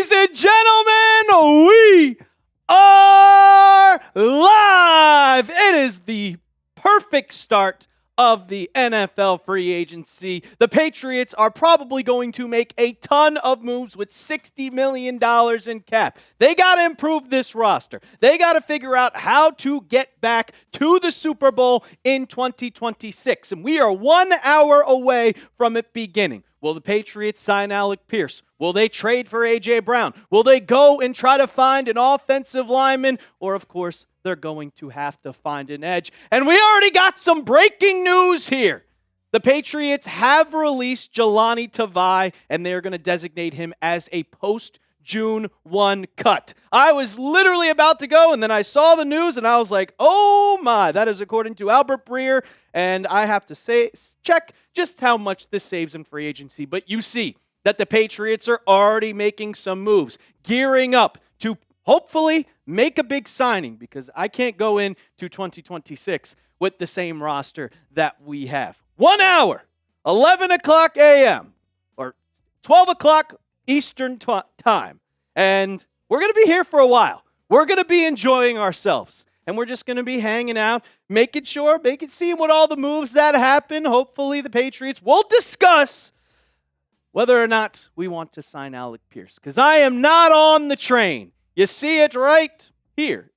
Ladies and gentlemen, we are live. It is the perfect start of the NFL free agency. The Patriots are probably going to make a ton of moves with $60 million in cap. They got to improve this roster. They got to figure out how to get back to the Super Bowl in 2026. And we are 1 hour away from it beginning. Will the Patriots sign Alec Pierce? Will they trade for A.J. Brown? Will they go and try to find an offensive lineman? Or, of course, they're going to have to find an edge. And we already got some breaking news here. The Patriots have released Jahlani Tavai, and they're going to designate him as a post-June 1 cut. I was literally about to go, and then I saw the news, and I was like, oh my, that is according to Albert Breer, and I have to check just how much this saves in free agency. But you see that the Patriots are already making some moves, gearing up to hopefully make a big signing, because I can't go into 2026 with the same roster that we have. 1 hour, 11 o'clock a.m., or 12 o'clock Eastern time. And we're going to be here for a while. We're going to be enjoying ourselves. And we're just going to be hanging out, seeing what all the moves that happen. Hopefully the Patriots will discuss whether or not we want to sign Alec Pierce, because I am not on the train. You see it right here.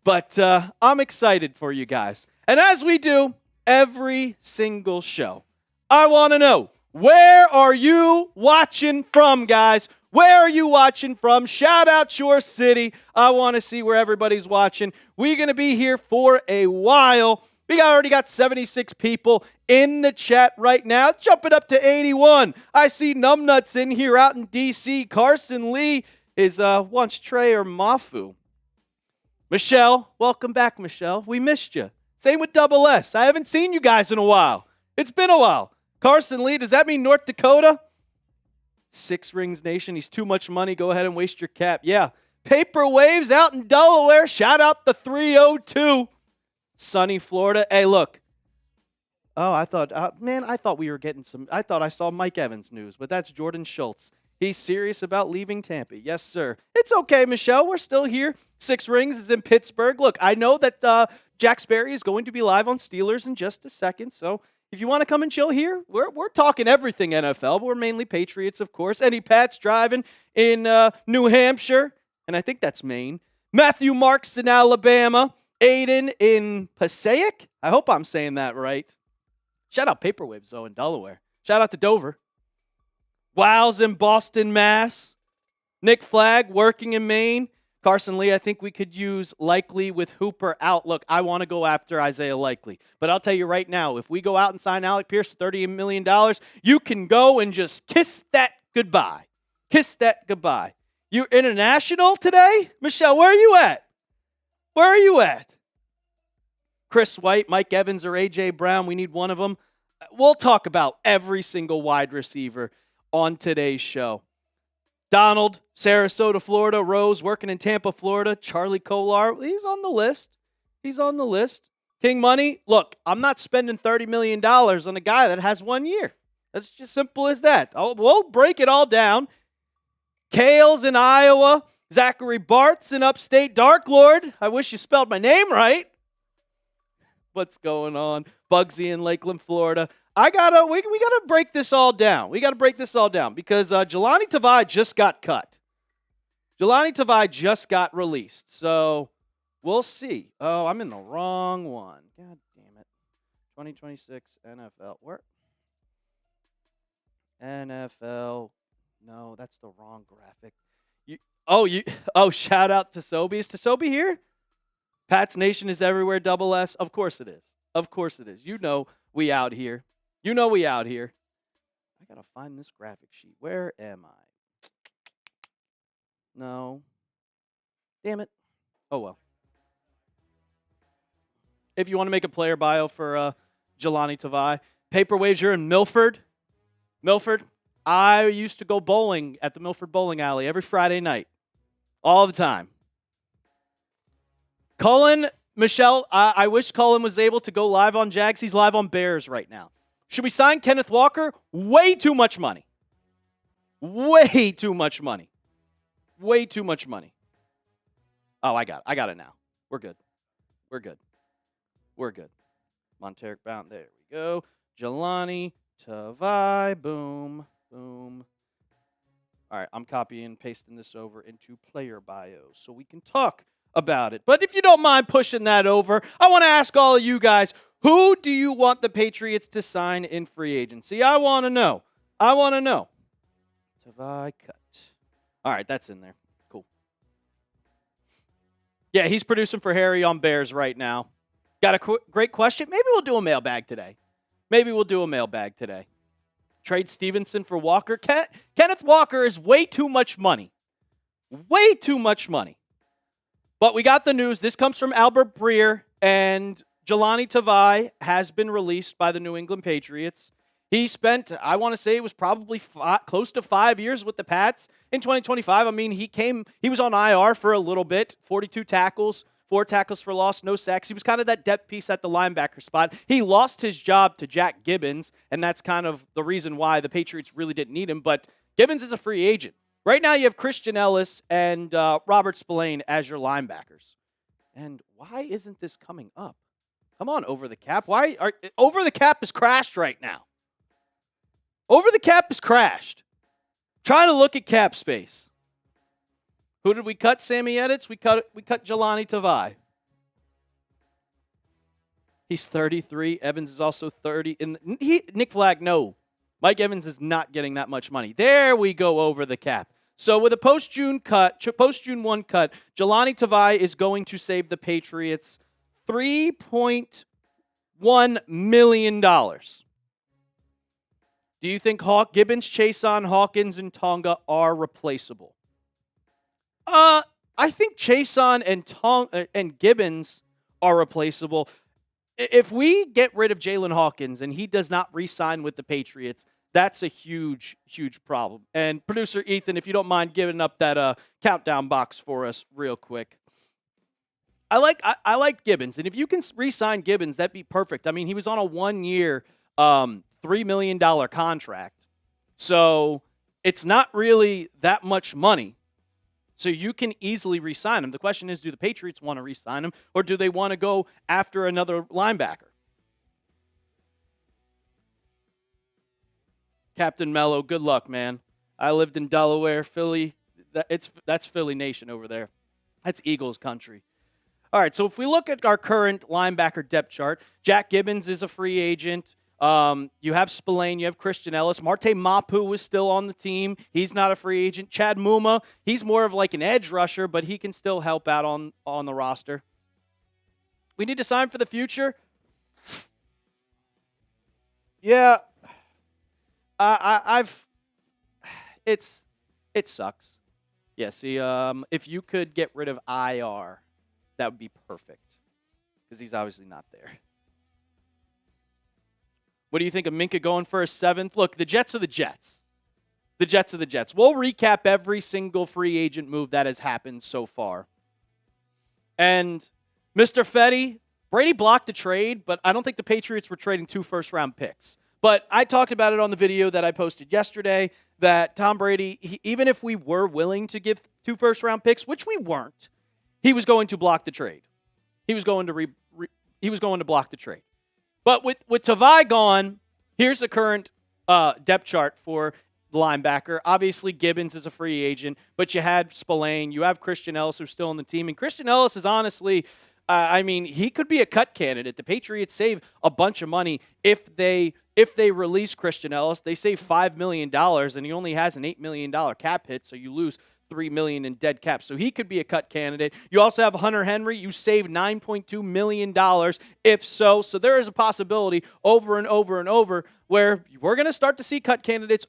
But I'm excited for you guys. And as we do every single show, I want to know, where are you watching from, guys? Where are you watching from? Shout out your city. I want to see where everybody's watching. We're going to be here for a while. We already got 76 people in the chat right now. It's jumping up to 81. I see Numbnuts in here out in D.C. Carson Lee is wants Trey or Mafu. Michelle, welcome back, Michelle. We missed you. Same with Double S. I haven't seen you guys in a while. It's been a while. Carson Lee, does that mean North Dakota? Six Rings Nation, he's too much money. Go ahead and waste your cap. Yeah. Paper Waves out in Delaware. Shout out the 302. Sunny Florida. Hey, look. Oh, I thought we were getting some. I thought I saw Mike Evans news, but that's Jordan Schultz. He's serious about leaving Tampa. Yes, sir. It's okay, Michelle. We're still here. Six Rings is in Pittsburgh. Look, I know that Jack Sperry is going to be live on Steelers in just a second, so if you want to come and chill here, we're talking everything NFL, but we're mainly Patriots, of course. Eddie Pat's driving in New Hampshire, and I think that's Maine. Matthew Marks in Alabama. Aiden in Passaic. I hope I'm saying that right. Shout out Paperwaves, though, in Delaware. Shout out to Dover. Wow's in Boston, Mass. Nick Flagg working in Maine. Carson Lee, I think we could use Likely with Hooper out. Look, I want to go after Isaiah Likely. But I'll tell you right now, if we go out and sign Alec Pierce for $30 million, you can go and just kiss that goodbye. Kiss that goodbye. You international today? Michelle, where are you at? Where are you at? Chris White, Mike Evans, or A.J. Brown, we need one of them. We'll talk about every single wide receiver on today's show. Donald, Sarasota, Florida. Rose, working in Tampa, Florida. Charlie Kolar, he's on the list. He's on the list. King Money, look, I'm not spending $30 million on a guy that has 1 year. That's just simple as that. We'll break it all down. Kale's in Iowa. Zachary Bart's in upstate. Dark Lord, I wish you spelled my name right. What's going on? Bugsy in Lakeland, Florida. We gotta break this all down. We gotta break this all down because Jahlani Tavai just got cut. Jahlani Tavai just got released. So we'll see. Oh, I'm in the wrong one. God damn it. 2026 NFL. Where? NFL. No, that's the wrong graphic. Shout out to Sobe. Is Tosobi here? Pat's Nation is everywhere, Double S. Of course it is. Of course it is. You know we out here. You know we out here. I got to find this graphic sheet. Where am I? No. Damn it. Oh, well. If you want to make a player bio for Jahlani Tavai, Paper Waves, you're in Milford. Milford. I used to go bowling at the Milford Bowling Alley every Friday night. All the time. Cullen, Michelle, I wish Cullen was able to go live on Jags. He's live on Bears right now. Should we sign Kenneth Walker? Way too much money. Way too much money. Way too much money. Oh, I got it now. We're good. Monteric bound. There we go. Jelani Tavai. Boom. Boom. All right, I'm copying and pasting this over into player bios so we can talk about it. But if you don't mind pushing that over, I want to ask all of you guys, who do you want the Patriots to sign in free agency? I want to know. Tavai cut. All right, that's in there. Cool. Yeah, he's producing for Harry on Bears right now. Got a great question? Maybe we'll do a mailbag today. Trade Stevenson for Walker. Kenneth Walker is way too much money. But we got the news. This comes from Albert Breer, and Jelani Tavai has been released by the New England Patriots. He spent, I want to say it was probably close to 5 years with the Pats. In 2025, I mean, he was on IR for a little bit, 42 tackles, 4 tackles for loss, no sacks. He was kind of that depth piece at the linebacker spot. He lost his job to Jack Gibbons, and that's kind of the reason why the Patriots really didn't need him. But Gibbons is a free agent. Right now you have Christian Ellis and Robert Spillane as your linebackers. And why isn't this coming up? Come on, Over the Cap. Over the Cap is crashed right now. Over the Cap is crashed. Trying to look at cap space. Who did we cut? Sammy Edits. We cut Jelani Tavai. He's 33. Evans is also 30. Nick Flagg, no. Mike Evans is not getting that much money. There we go, over the cap. So with a post-June 1 cut, Jelani Tavai is going to save the Patriots $3.1 million. Do you think Gibbons, Chason, Hawkins, and Tonga are replaceable? I think Chason and Gibbons are replaceable. If we get rid of Jalen Hawkins and he does not re-sign with the Patriots, that's a huge, huge problem. And producer Ethan, if you don't mind giving up that countdown box for us real quick. I like Gibbons, and if you can re-sign Gibbons, that'd be perfect. I mean, he was on a 1-year, $3 million contract, so it's not really that much money. So you can easily re-sign him. The question is, do the Patriots want to re-sign him, or do they want to go after another linebacker? Captain Mello, good luck, man. I lived in Delaware, Philly. That's Philly Nation over there. That's Eagles country. All right, so if we look at our current linebacker depth chart, Jack Gibbons is a free agent. You have Spillane, you have Christian Ellis. Marte Mapu was still on the team. He's not a free agent. Chad Muma, he's more of like an edge rusher, but he can still help out on the roster. We need to sign for the future. Yeah, it sucks. Yeah, see, if you could get rid of IR, that would be perfect, because he's obviously not there. What do you think of Minka going for a 7th? Look, the Jets are the Jets. The Jets are the Jets. We'll recap every single free agent move that has happened so far. And Mr. Fetty, Brady blocked the trade, but I don't think the Patriots were trading 2 first-round picks. But I talked about it on the video that I posted yesterday, that Tom Brady, even if we were willing to give 2 first-round picks, which we weren't, he was going to block the trade. He was going to block the trade. But with Tavai gone, here's the current depth chart for the linebacker. Obviously, Gibbons is a free agent, but you had Spillane. You have Christian Ellis, who's still on the team. And Christian Ellis is honestly, he could be a cut candidate. The Patriots save a bunch of money if they release Christian Ellis. They save $5 million, and he only has an $8 million cap hit, so you lose $3 million in dead cap. So he could be a cut candidate. You also have Hunter Henry. You save $9.2 million if so. So there is a possibility over and over and over where we're going to start to see cut candidates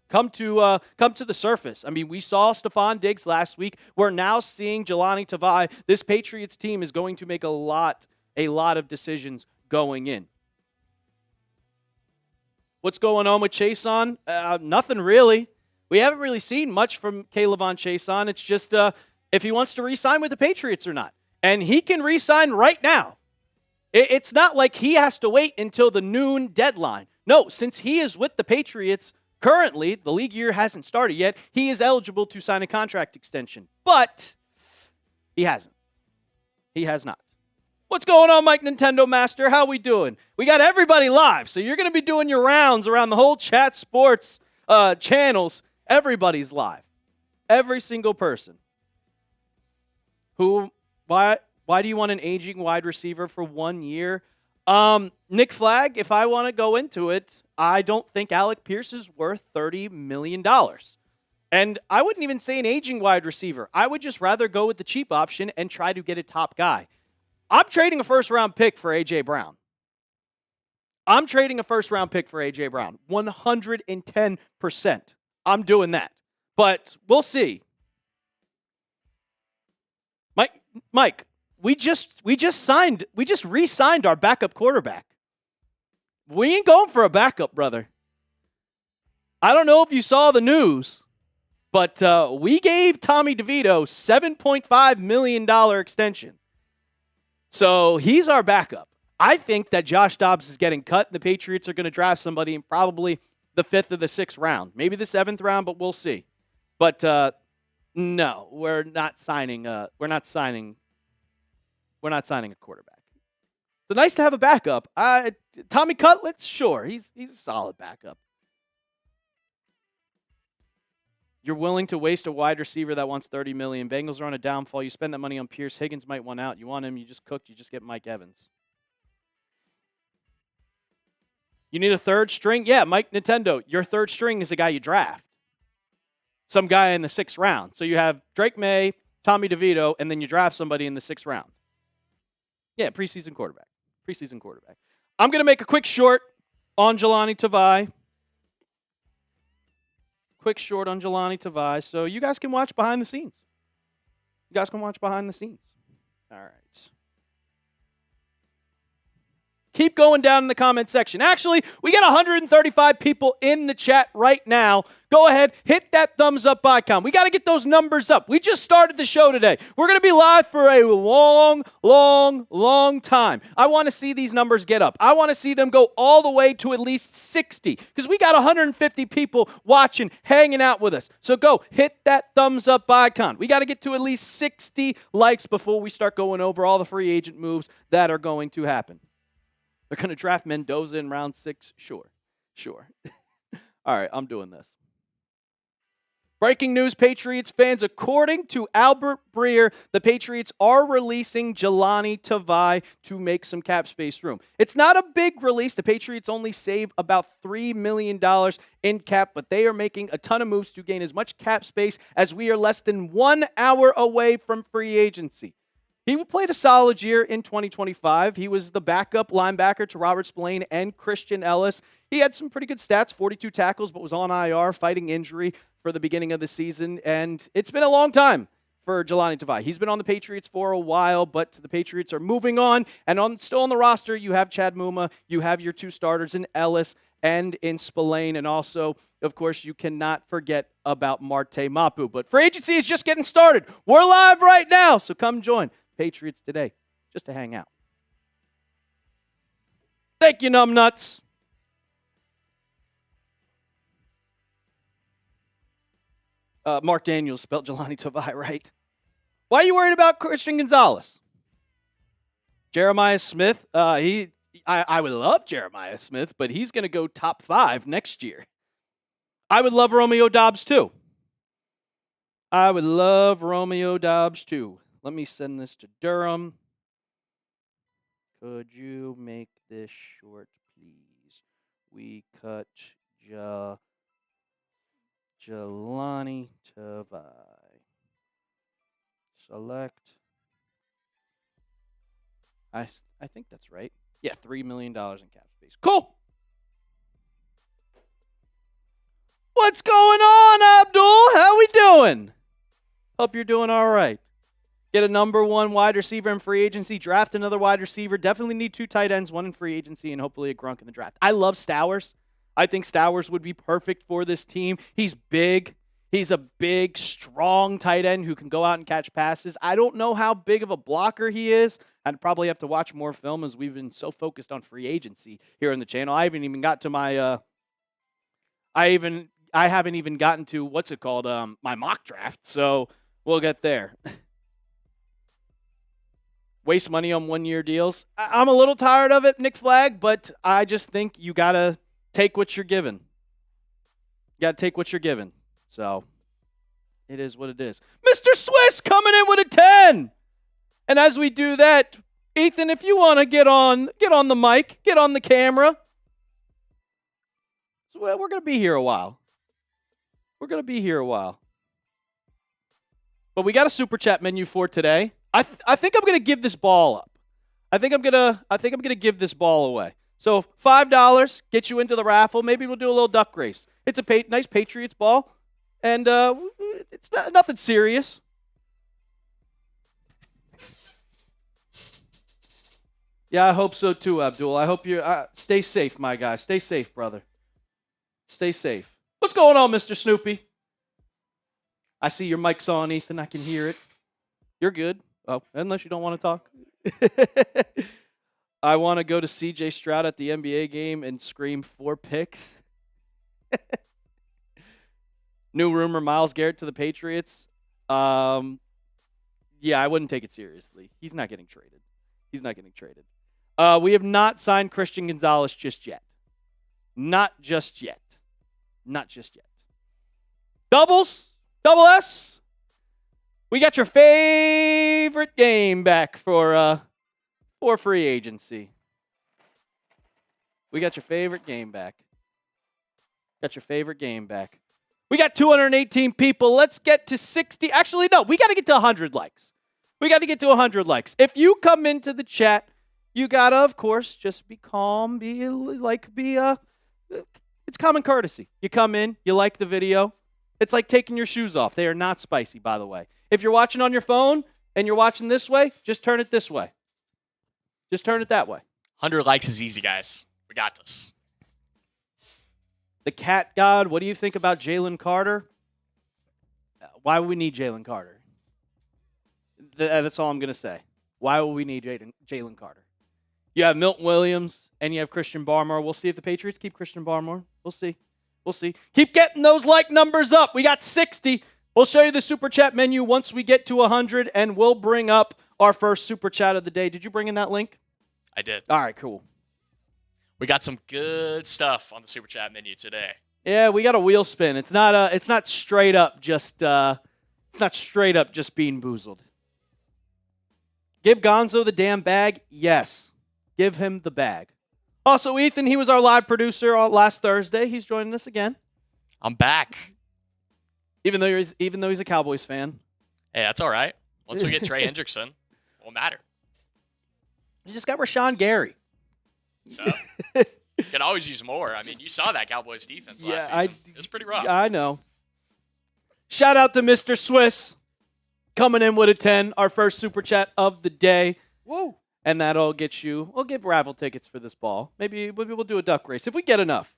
come to the surface. I mean, we saw Stephon Diggs last week. We're now seeing Jelani Tavai. This Patriots team is going to make a lot of decisions going in. What's going on with Chason? Nothing really. We haven't really seen much from K'Lavon Chason. It's just if he wants to re-sign with the Patriots or not. And he can re-sign right now. It's not like he has to wait until the noon deadline. No, since he is with the Patriots Currently, the league year hasn't started yet. He is eligible to sign a contract extension, but he hasn't. He has not. What's going on, Mike Nintendo Master? How we doing? We got everybody live, so you're going to be doing your rounds around the whole chat sports channels. Everybody's live. Every single person. Why do you want an aging wide receiver for 1 year? Nick Flagg, if I want to go into it, I don't think Alec Pierce is worth $30 million. And I wouldn't even say an aging wide receiver. I would just rather go with the cheap option and try to get a top guy. I'm trading a first-round pick for A.J. Brown. 110%. I'm doing that. But we'll see. Mike, we just re-signed our backup quarterback. We ain't going for a backup, brother. I don't know if you saw the news, but we gave Tommy DeVito $7.5 million extension. So he's our backup. I think that Josh Dobbs is getting cut, and the Patriots are going to draft somebody in probably the 5th or the 6th round. Maybe the 7th round, but we'll see. But no, we're not signing a quarterback. So nice to have a backup. Tommy Cutlets, sure, he's a solid backup. You're willing to waste a wide receiver that wants $30 million. Bengals are on a downfall. You spend that money on Pierce. Higgins might want out. You want him, you just cooked. You just get Mike Evans. You need a third string? Yeah, Mike Nintendo. Your third string is a guy you draft. Some guy in the 6th round. So you have Drake May, Tommy DeVito, and then you draft somebody in the 6th round. Yeah, preseason quarterback. I'm going to make a quick short on Jelani Tavai. So you guys can watch behind the scenes. All right. Keep going down in the comment section. Actually, we got 135 people in the chat right now. Go ahead, hit that thumbs up icon. We got to get those numbers up. We just started the show today. We're going to be live for a long time. I want to see these numbers get up. I want to see them go all the way to at least 60 because we got 150 people watching, hanging out with us. So go hit that thumbs up icon. We got to get to at least 60 likes before we start going over all the free agent moves that are going to happen. They're going to draft Mendoza in round 6? Sure. All right, I'm doing this. Breaking news, Patriots fans. According to Albert Breer, the Patriots are releasing Jelani Tavai to make some cap space room. It's not a big release. The Patriots only save about $3 million in cap, but they are making a ton of moves to gain as much cap space as we are less than 1 hour away from free agency. He played a solid year in 2025. He was the backup linebacker to Robert Spillane and Christian Ellis. He had some pretty good stats, 42 tackles, but was on IR, fighting injury for the beginning of the season. And it's been a long time for Jelani Tavai. He's been on the Patriots for a while, but the Patriots are moving on. And still on the roster, you have Chad Muma. You have your 2 starters in Ellis and in Spillane. And also, of course, you cannot forget about Marte Mapu. But free agency is just getting started. We're live right now, so come join Patriots Today, just to hang out. Thank you, numbnuts. Mark Daniels spelled Jelani Tavai right. Why are you worried about Christian Gonzalez? Jeremiah Smith, I would love Jeremiah Smith, but he's going to go top 5 next year. I would love Romeo Doubs too. Let me send this to Durham. Could you make this short, please? We cut Jelani Tavai. Select. I think that's right. Yeah, $3 million in cap space. Cool. What's going on, Abdul? How we doing? Hope you're doing all right. Get a number 1 wide receiver in free agency. Draft another wide receiver. Definitely need 2 tight ends, 1 in free agency, and hopefully a Grunk in the draft. I love Stowers. I think Stowers would be perfect for this team. He's big. He's a big, strong tight end who can go out and catch passes. I don't know how big of a blocker he is. I'd probably have to watch more film as we've been so focused on free agency here on the channel. I haven't even got to my I haven't even gotten to, what's it called, my mock draft, so we'll get there. Waste money on one-year deals. I'm a little tired of it, Nick Flagg, but I just think you got to take what you're given. You got to take what you're given. So it is what it is. Mr. Swiss coming in with a 10. And as we do that, Ethan, if you want to get on the mic, get on the camera. So, well, we're going to be here a while. But we got a super chat menu for today. I think I'm going to give this ball up. I think I'm going to give this ball away. So $5 get you into the raffle. Maybe we'll do a little duck race. It's a nice Patriots ball, and it's nothing serious. Yeah, I hope so too, Abdul. I hope you stay safe, my guy. Stay safe, brother. Stay safe. What's going on, Mr. Snoopy? I see your mic's on, Ethan. I can hear it. You're good. Oh, unless you don't want to talk. I want to go to CJ Stroud at the NBA game and scream 4 picks. New rumor, Myles Garrett to the Patriots. Yeah, I wouldn't take it seriously. He's not getting traded. We have not signed Christian Gonzalez just yet. Not just yet. Doubles. Double S. We got your favorite game back for free agency. We got your favorite game back. We got 218 people. Let's get to 60. Actually, no, we got to get to 100 likes. If you come into the chat, you got to, of course, just be calm, it's common courtesy. You come in, you like the video. It's like taking your shoes off. They are not spicy, by the way. If you're watching on your phone and you're watching this way, just turn it this way. Just turn it that way. 100 likes is easy, guys. We got this. The Cat God, what do you think about Jalen Carter? Why would we need Jalen Carter? That's all I'm going to say. Why would we need Jalen Carter? You have Milton Williams and you have Christian Barmore. We'll see if the Patriots keep Christian Barmore. We'll see. Keep getting those like numbers up. We got 60. We'll show you the super chat menu once we get to 100, and we'll bring up our first super chat of the day. Did you bring in that link? I did. All right, cool. We got some good stuff on the super chat menu today. Yeah, we got a wheel spin. It's not straight up just being boozled. Give Gonzo the damn bag? Yes. Give him the bag. Also, Ethan, he was our live producer last Thursday. He's joining us again. I'm back. Even though he's a Cowboys fan. Hey, that's all right. Once we get Trey Hendrickson, it won't matter. You just got Rashawn Gary. So, you can always use more. I mean, you saw that Cowboys defense last season. It was pretty rough. I know. Shout out to Mr. Swiss coming in with a 10, our first super chat of the day. Woo! And that'll get you, we'll give raffle tickets for this ball. Maybe we'll do a duck race if we get enough.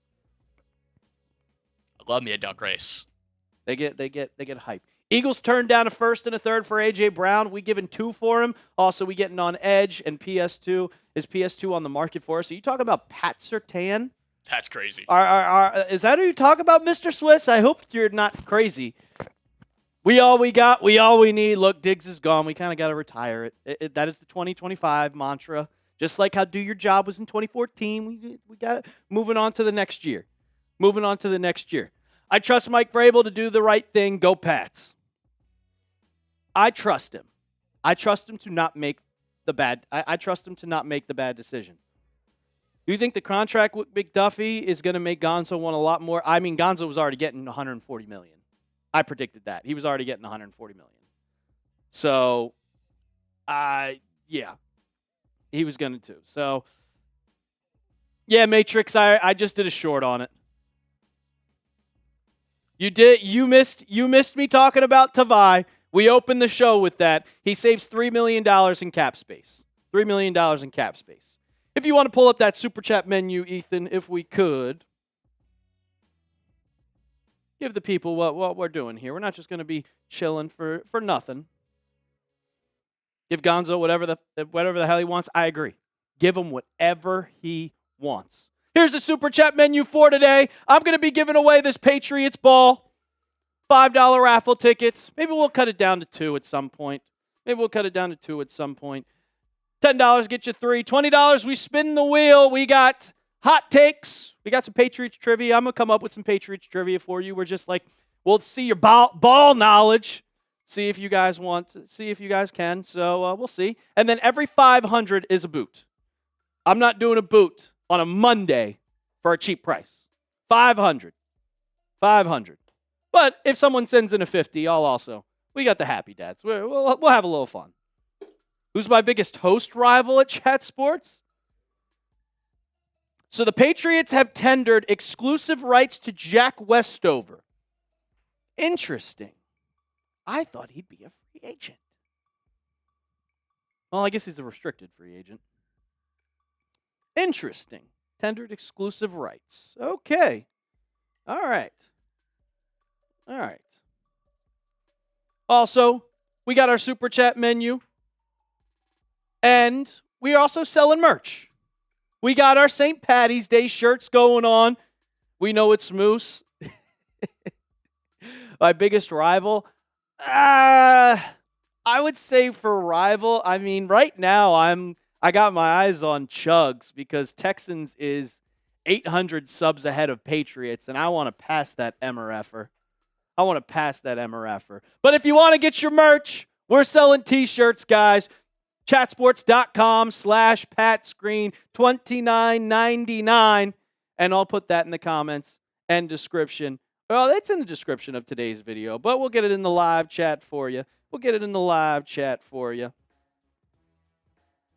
I love me a duck race. They get hype. Eagles turned down a first and a third for A.J. Brown. We given 2 for him. Also, we getting on Edge and PS2. Is PS2 on the market for us? Are you talking about Pat Surtain? That's crazy. Is that who you talk about, Mr. Swiss? I hope you're not crazy. We all we got. We all we need. Look, Diggs is gone. We kind of got to retire it. That is the 2025 mantra. Just like how do your job was in 2014. We got it. Moving on to the next year. I trust Mike Vrabel to do the right thing. Go Pats. I trust him. I trust him to not make the bad. I trust him to not make the bad decision. Do you think the contract with McDuffie is going to make Gonzo want a lot more? I mean, Gonzo was already getting $140 million. I predicted that. He was already getting $140 million. So, yeah. He was going to too. So, yeah, Matrix, I just did a short on it. You missed me talking about Tavai. We opened the show with that. He saves $3 million in cap space. $3 million in cap space. If you want to pull up that super chat menu, Ethan, if we could. Give the people what we're doing here. We're not just going to be chilling for nothing. Give Gonzo whatever the hell he wants. I agree. Give him whatever he wants. Here's the Super Chat menu for today. I'm going to be giving away this Patriots ball. $5 raffle tickets. Maybe we'll cut it down to 2 at some point. $10 get you 3. $20, we spin the wheel. We got hot takes. We got some Patriots trivia. I'm going to come up with some Patriots trivia for you. We're just like, we'll see your ball knowledge. See if you guys can. So we'll see. And then every 500 is a boot. I'm not doing a boot on a Monday for a cheap price. 500. But if someone sends in a 50, we got the happy dads. We'll have a little fun. Who's my biggest host rival at Chat Sports? So the Patriots have tendered exclusive rights to Jack Westover. Interesting. I thought he'd be a free agent. Well, I guess he's a restricted free agent. Interesting. Tendered exclusive rights. Okay. All right. Also, we got our Super Chat menu. And we're also selling merch. We got our St. Patty's Day shirts going on. We know it's Moose. My biggest rival? I would say for rival, I mean, right now I got my eyes on Chugs because Texans is 800 subs ahead of Patriots, and I want to pass that MRFer. But if you want to get your merch, we're selling t-shirts, guys. Chatsports.com/PatScreen, $29.99. And I'll put that in the comments and description. Well, it's in the description of today's video, but we'll get it in the live chat for you.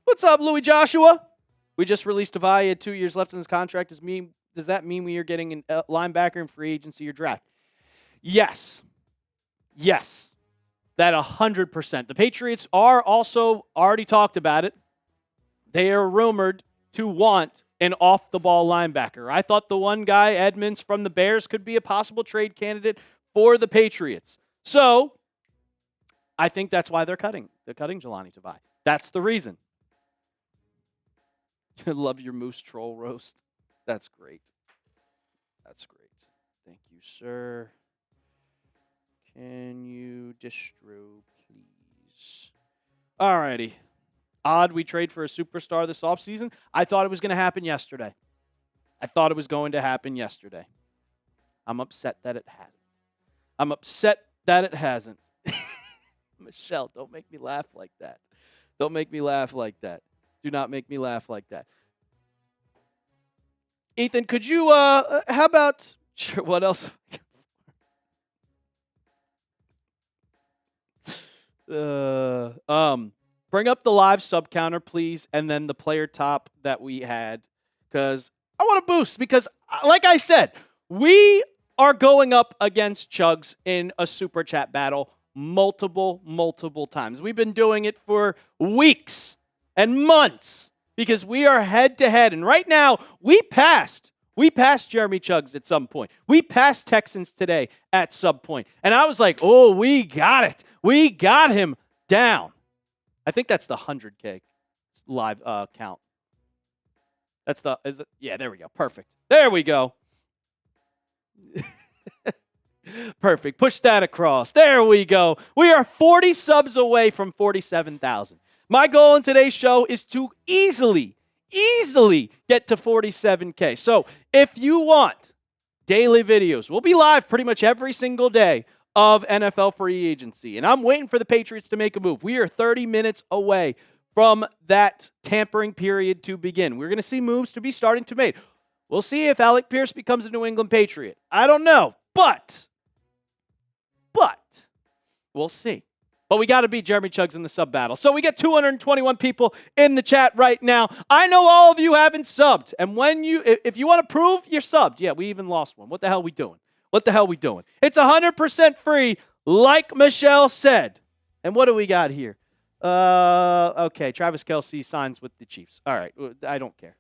What's up, Louis Joshua? We just released Tavai. He had 2 years left in his contract. Does that mean we are getting a linebacker in free agency or draft? Yes. That 100%. The Patriots are also already talked about it. They are rumored to want an off-the-ball linebacker. I thought the one guy, Edmonds from the Bears, could be a possible trade candidate for the Patriots. So, I think that's why they're cutting. They're cutting Jelani Tavai. That's the reason. I love your Moose troll roast. That's great. Thank you, sir. Can you distro, please? Alrighty. Odd we trade for a superstar this offseason. I thought it was going to happen yesterday. I'm upset that it hasn't. Michelle, don't make me laugh like that. Do not make me laugh like that. Ethan, could you, how about, sure, what else? Bring up the live sub counter, please, and then the player top that we had, because I want to boost. Because, like I said, we are going up against Chugs in a super chat battle multiple times. We've been doing it for weeks and months because we are head to head, and right now we passed Jeremy Chugs at some point. We passed Texans today at some point, and I was like, oh, we got it. We got him down. I think that's the 100K live count. Yeah, there we go. Perfect. There we go. Perfect. Push that across. There we go. We are 40 subs away from 47,000. My goal in today's show is to easily get to 47K. So if you want daily videos, we'll be live pretty much every single day of NFL free agency. And I'm waiting for the Patriots to make a move. We are 30 minutes away from that tampering period to begin. We're going to see moves to be starting to made. We'll see if Alec Pierce becomes a New England Patriot. I don't know, but we'll see. But we got to beat Jeremy Chugs in the sub battle. So we get 221 people in the chat right now. I know all of you haven't subbed. And if you want to prove you're subbed, yeah, we even lost one. What the hell are we doing? It's 100% free, like Michelle said. And what do we got here? Okay, Travis Kelce signs with the Chiefs. All right, I don't care.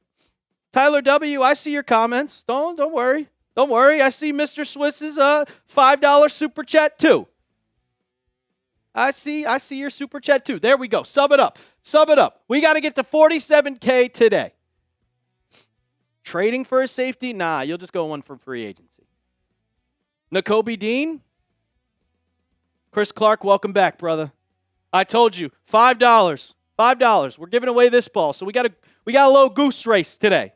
Tyler W., I see your comments. Don't worry. I see Mr. Swiss's $5 super chat too. I see your super chat too. There we go. Sub it up. We got to get to 47K today. Trading for a safety? Nah, you'll just go one from free agency. Nakobe Dean? Chris Clark, welcome back, brother. I told you, $5. $5. We're giving away this ball. So we got a little goose race today.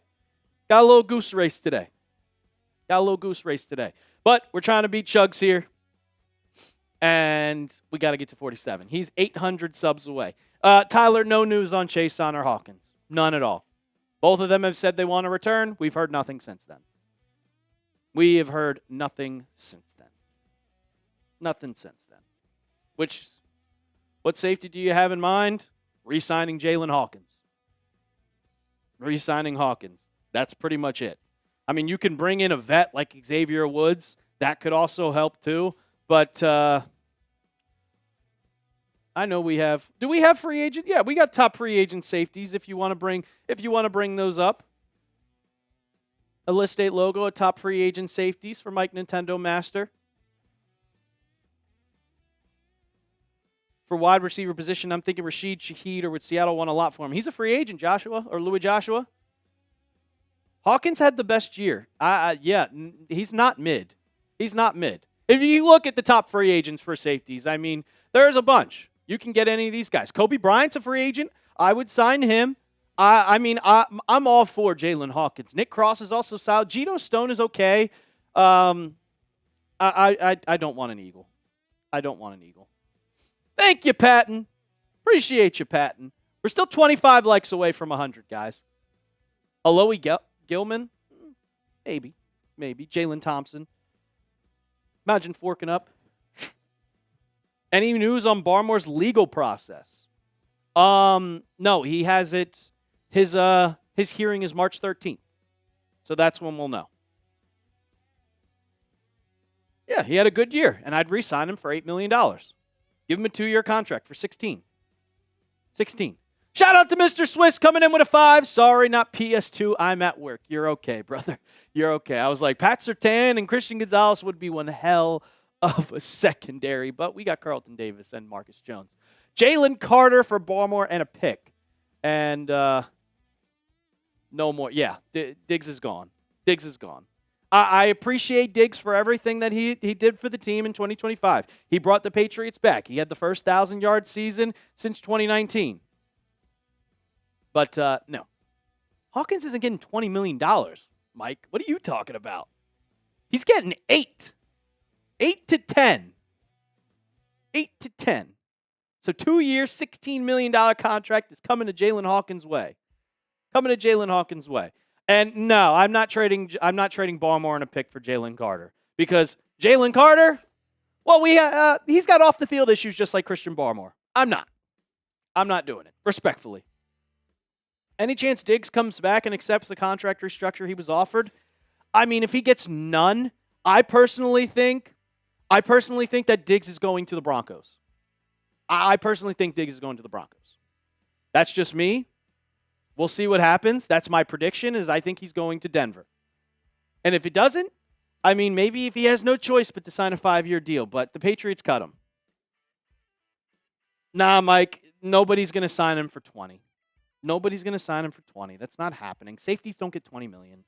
Got a little goose race today. But we're trying to beat Chugs here. And we got to get to 47. He's 800 subs away. Tyler, no news on Chason or Hawkins. None at all. Both of them have said they want to return. We've heard nothing since then. Nothing since then. What safety do you have in mind? Re-signing Jalen Hawkins. That's pretty much it. I mean, you can bring in a vet like Xavier Woods. That could also help too. But I know we have. Do we have free agent? Yeah, we got top free agent safeties. If you want to bring those up, a List 8 logo, a top free agent safeties for Mike Nintendo Master. For wide receiver position, I'm thinking Rashid Shaheed, or would Seattle want a lot for him? He's a free agent, Joshua, or Louis Joshua. Hawkins had the best year. Yeah, he's not mid. If you look at the top free agents for safeties, I mean, there's a bunch. You can get any of these guys. Kobe Bryant's a free agent. I would sign him. I'm all for Jalen Hawkins. Nick Cross is also solid. Geno Stone is okay. I don't want an Eagle. Thank you, Patton. Appreciate you, Patton. We're still 25 likes away from 100, guys. Aloe Gilman? Maybe. Jalen Thompson. Imagine forking up. Any news on Barmore's legal process? No, he has it. His hearing is March 13th. So that's when we'll know. Yeah, he had a good year, and I'd re-sign him for $8 million. Give him a 2-year contract for 16. Shout out to Mr. Swiss coming in with a 5. Sorry, not PS2. I'm at work. You're okay, brother. You're okay. I was like, Pat Surtain and Christian Gonzalez would be one hell of a secondary, but we got Carlton Davis and Marcus Jones. Jalen Carter for Barmore and a pick. And no more. Yeah, Diggs is gone. I appreciate Diggs for everything that he did for the team in 2025. He brought the Patriots back. He had the first 1,000-yard season since 2019. But no. Hawkins isn't getting $20 million, Mike. What are you talking about? He's getting 8. 8 to 10. So 2 years, $16 million contract is coming to Jalen Hawkins' way. And no, I'm not trading Barmore and a pick for Jalen Carter, because Jalen Carter, well, he's got off the field issues just like Christian Barmore. I'm not doing it, respectfully. Any chance Diggs comes back and accepts the contract restructure he was offered? I mean, if he gets none, I personally think that Diggs is going to the Broncos. That's just me. We'll see what happens. That's my prediction, is I think he's going to Denver. And if it doesn't, I mean, maybe if he has no choice but to sign a 5-year deal, but the Patriots cut him. Nah, Mike, nobody's going to sign him for 20. That's not happening. Safeties don't get $20 million.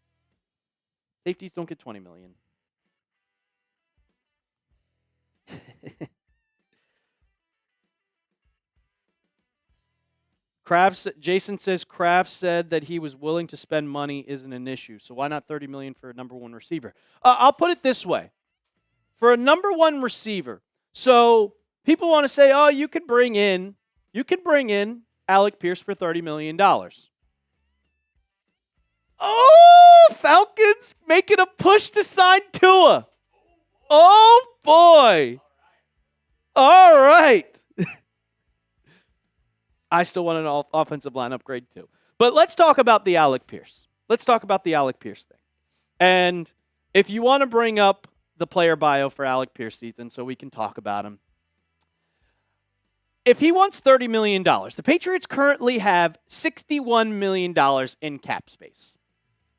Jason says Kraft said that he was willing to spend money isn't an issue. So why not $30 million for a number 1 receiver? I'll put it this way. For a number 1 receiver, so people want to say, oh, you could bring in Alec Pierce for $30 million. Oh, Falcons making a push to sign Tua. Oh, boy. All right. I still want an offensive line upgrade too. But let's talk about the Alec Pierce. Thing. And if you want to bring up the player bio for Alec Pierce, Ethan, so we can talk about him. If he wants $30 million, the Patriots currently have $61 million in cap space.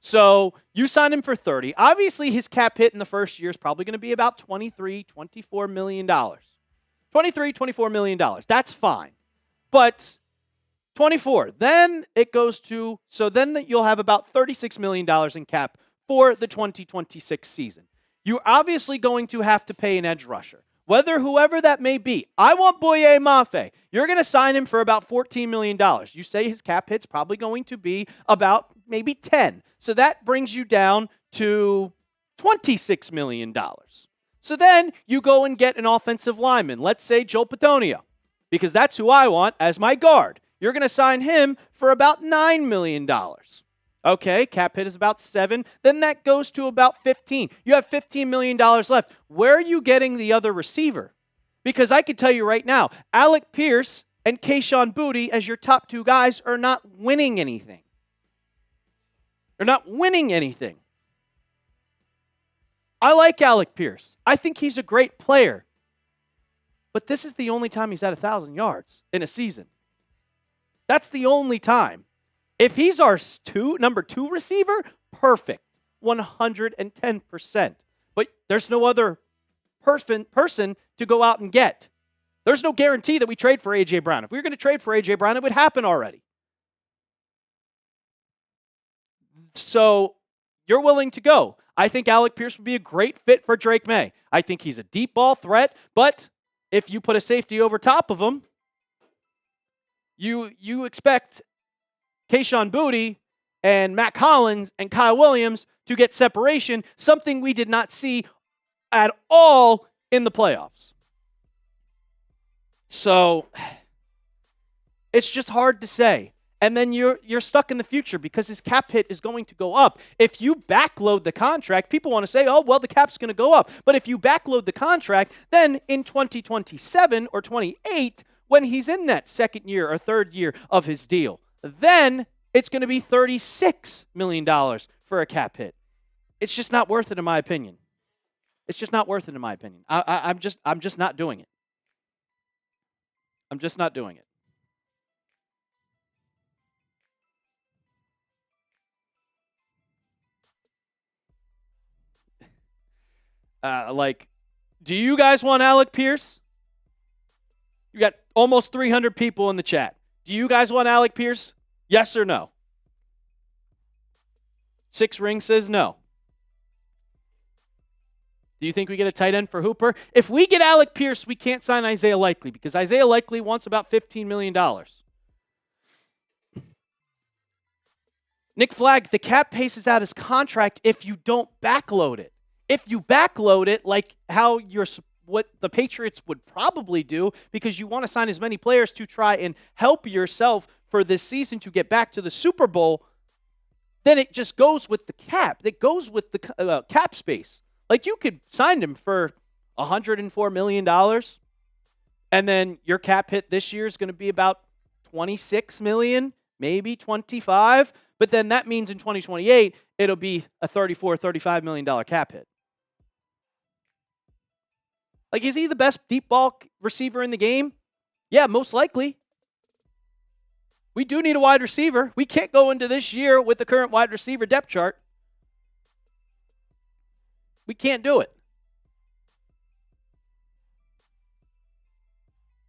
So you sign him for 30. Obviously, his cap hit in the first year is probably going to be about $24 million. $24 million. That's fine. But 24. Then it goes to, so then you'll have about $36 million in cap for the 2026 season. You're obviously going to have to pay an edge rusher, whoever that may be. I want Boye Mafe. You're going to sign him for about $14 million. You say his cap hit's probably going to be about maybe 10. So that brings you down to $26 million. So then you go and get an offensive lineman. Let's say Joe Patonio, because that's who I want as my guard. You're going to sign him for about $9 million. Okay, cap hit is about 7. Then that goes to about 15. You have $15 million left. Where are you getting the other receiver? Because I can tell you right now, Alec Pierce and Kayshon Boutte as your top 2 guys are not winning anything. They're not winning anything. I like Alec Pierce. I think he's a great player. But this is the only time he's at 1,000 yards in a season. That's the only time. If he's our number 2 receiver, perfect, 110%. But there's no other person to go out and get. There's no guarantee that we trade for A.J. Brown. If we were going to trade for A.J. Brown, it would happen already. So you're willing to go. I think Alec Pierce would be a great fit for Drake May. I think he's a deep ball threat, but if you put a safety over top of him, you expect Kayshon Boutte and Matt Collins and Kyle Williams to get separation, something we did not see at all in the playoffs. So it's just hard to say. And then you're stuck in the future because his cap hit is going to go up. If you backload the contract, people want to say, oh, well, the cap's going to go up. But if you backload the contract, then in 2027 or 28, when he's in that second year or third year of his deal, then it's going to be $36 million for a cap hit. It's just not worth it, in my opinion. It's just not worth it, in my opinion. I'm just not doing it. I'm just not doing it. Do you guys want Alec Pierce? You got almost 300 people in the chat. Do you guys want Alec Pierce? Yes or no? 6 Ring says no. Do you think we get a tight end for Hooper? If we get Alec Pierce, we can't sign Isaiah Likely because Isaiah Likely wants about $15 million. Nick Flagg, the cap paces out his contract if you don't backload it. If you backload it, like what the Patriots would probably do, because you want to sign as many players to try and help yourself for this season to get back to the Super Bowl, then it just goes with the cap. It goes with the cap space. Like you could sign him for $104 million, and then your cap hit this year is going to be about $26 million, maybe $25, but then that means in 2028, it'll be a $34, $35 million cap hit. Like, is he the best deep ball receiver in the game? Yeah, most likely. We do need a wide receiver. We can't go into this year with the current wide receiver depth chart. We can't do it.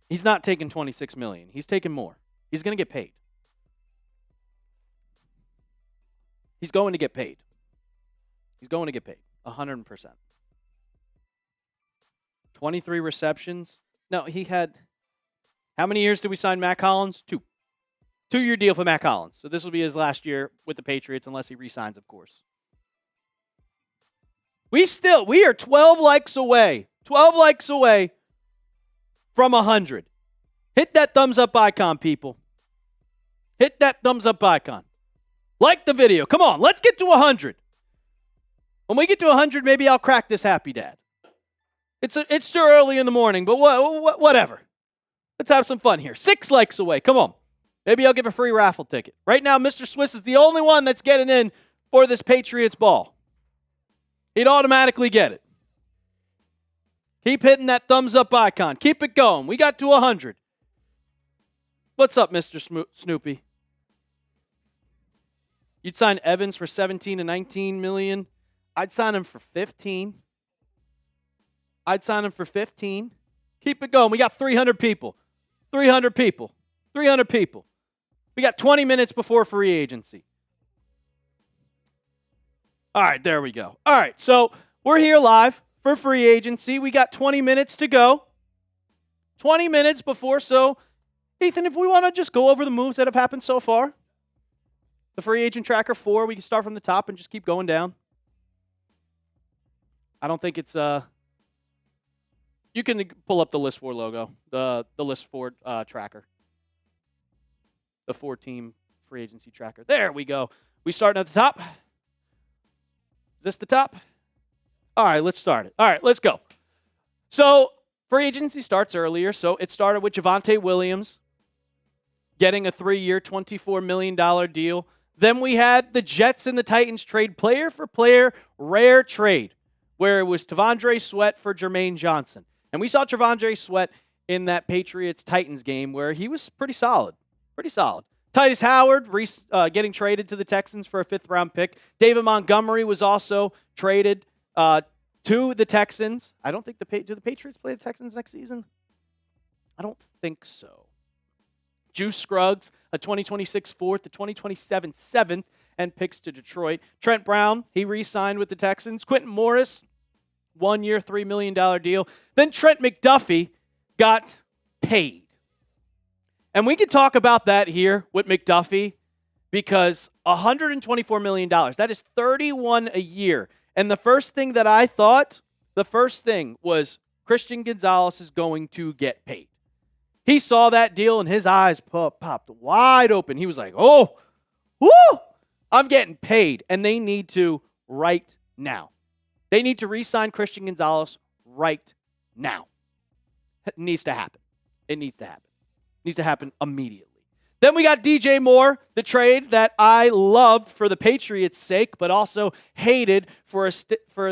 He's not taking $26 million. He's taking more. He's going to get paid. He's going to get paid. He's going to get paid 100%. 23 receptions. No, he had, how many years did we sign Matt Collins? 2. 2-year deal for Matt Collins. So this will be his last year with the Patriots unless he re-signs, of course. We are 12 likes away. 12 likes away from 100. Hit that thumbs up icon, people. Hit that thumbs up icon. Like the video. Come on, let's get to 100. When we get to 100, maybe I'll crack this happy dad. It's still early in the morning, but whatever. Let's have some fun here. 6 likes away. Come on. Maybe I'll give a free raffle ticket. Right now, Mr. Swiss is the only one that's getting in for this Patriots ball. He'd automatically get it. Keep hitting that thumbs up icon. Keep it going. We got to 100. What's up, Mr. Snoopy? You'd sign Evans for 17 to 19 million. I'd sign him for 15. I'd sign him for 15. Keep it going. We got 300 people. 300 people. 300 people. We got 20 minutes before free agency. All right, there we go. All right, so we're here live for free agency. We got 20 minutes to go. 20 minutes before, so Ethan, if we want to just go over the moves that have happened so far. The free agent tracker 4, we can start from the top and just keep going down. I don't think it's you can pull up the list 4 logo, the list 4 tracker. The 4-team free agency tracker. There we go. We starting at the top. Is this the top? All right, let's start it. All right, let's go. So, free agency starts earlier. So, it started with Javonte Williams getting a 3-year, $24 million deal. Then we had the Jets and the Titans trade player-for-player rare trade, where it was T'Vondre Sweat for Jermaine Johnson. And we saw T'Vondre Sweat in that Patriots-Titans game where he was pretty solid. Pretty solid. Titus Howard getting traded to the Texans for a 5th-round pick. David Montgomery was also traded to the Texans. I don't think do the Patriots play the Texans next season? I don't think so. Juice Scruggs, a 2026 4th, a 2027 7th, and picks to Detroit. Trent Brown, he re-signed with the Texans. Quentin Morris, 1-year, $3 million deal. Then Trent McDuffie got paid. And we can talk about that here with McDuffie because $124 million, that is $31 a year. And the first thing that I thought, was Christian Gonzalez is going to get paid. He saw that deal and his eyes popped wide open. He was like, oh, whoo, I'm getting paid. And they need to right now. They need to re-sign Christian Gonzalez right now. It needs to happen. It needs to happen. Needs to happen immediately. Then we got DJ Moore, the trade that I loved for the Patriots' sake, but also hated for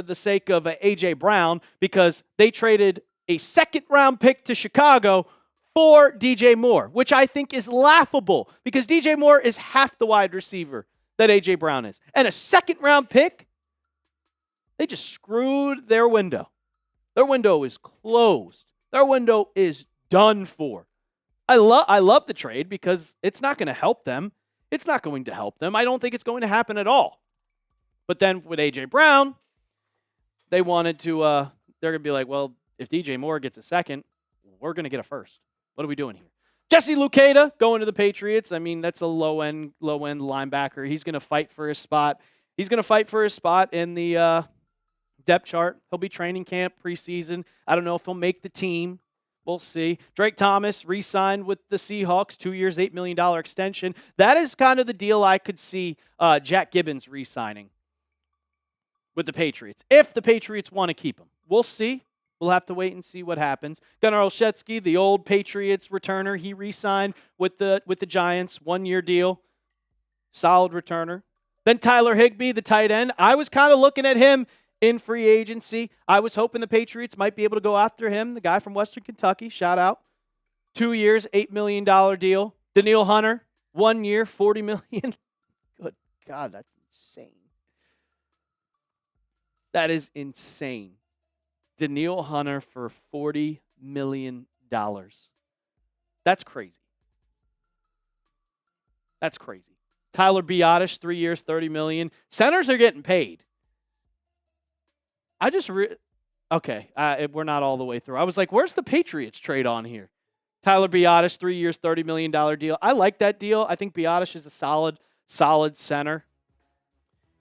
the sake of A.J. Brown because they traded a 2nd-round pick to Chicago for DJ Moore, which I think is laughable because DJ Moore is half the wide receiver that A.J. Brown is. And a 2nd-round pick, they just screwed their window. Their window is closed. Their window is done for. I love the trade because it's not going to help them. It's not going to help them. I don't think it's going to happen at all. But then with A.J. Brown, they wanted to, they're going to be like, well, if DJ Moore gets a 2nd, we're going to get a 1st. What are we doing here? Jesse Luketa going to the Patriots. I mean, that's a low-end linebacker. He's going to fight for his spot. He's going to fight for his spot in the depth chart. He'll be training camp preseason. I don't know if he'll make the team. We'll see. Drake Thomas re-signed with the Seahawks, 2 years, $8 million extension. That is kind of the deal I could see Jack Gibbons re-signing with the Patriots, if the Patriots want to keep him. We'll see. We'll have to wait and see what happens. Gunnar Olszewski, the old Patriots returner, he re-signed with the Giants, 1-year deal. Solid returner. Then Tyler Higbee, the tight end. I was kind of looking at him in free agency. I was hoping the Patriots might be able to go after him, the guy from Western Kentucky. Shout out. 2 years, $8 million deal. Danielle Hunter, 1 year, $40 million. Good God, that's insane. That is insane. Danielle Hunter for $40 million. That's crazy. That's crazy. Tyler Biadasz, 3 years, $30 million. Centers are getting paid. Okay, we're not all the way through. I was like, where's the Patriots trade on here? Tyler Biadasz, 3 years, $30 million deal. I like that deal. I think Biadasz is a solid center.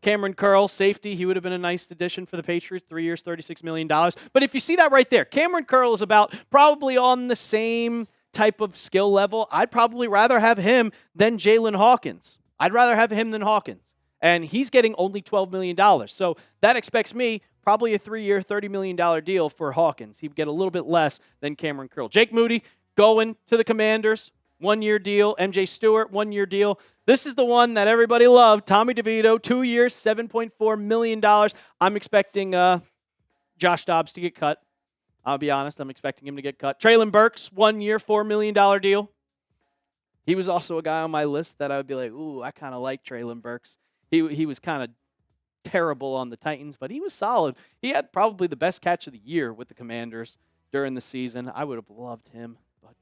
Cameron Curl, safety. He would have been a nice addition for the Patriots. 3 years, $36 million. But if you see that right there, Cameron Curl is about probably on the same type of skill level. I'd probably rather have him than Jalen Hawkins. I'd rather have him than Hawkins. And he's getting only $12 million. So that expects me probably a 3-year, $30 million deal for Hawkins. He'd get a little bit less than Cameron Curl. Jake Moody going to the Commanders. 1-year deal. MJ Stewart, 1-year deal. This is the one that everybody loved. Tommy DeVito, 2 years, $7.4 million. I'm expecting Josh Dobbs to get cut. I'll be honest, I'm expecting him to get cut. Traylon Burks, 1 year, $4 million deal. He was also a guy on my list that I would be like, ooh, I kind of like Traylon Burks. He was kind of terrible on the Titans, but he was solid. He had probably the best catch of the year with the Commanders during the season. I would have loved him, but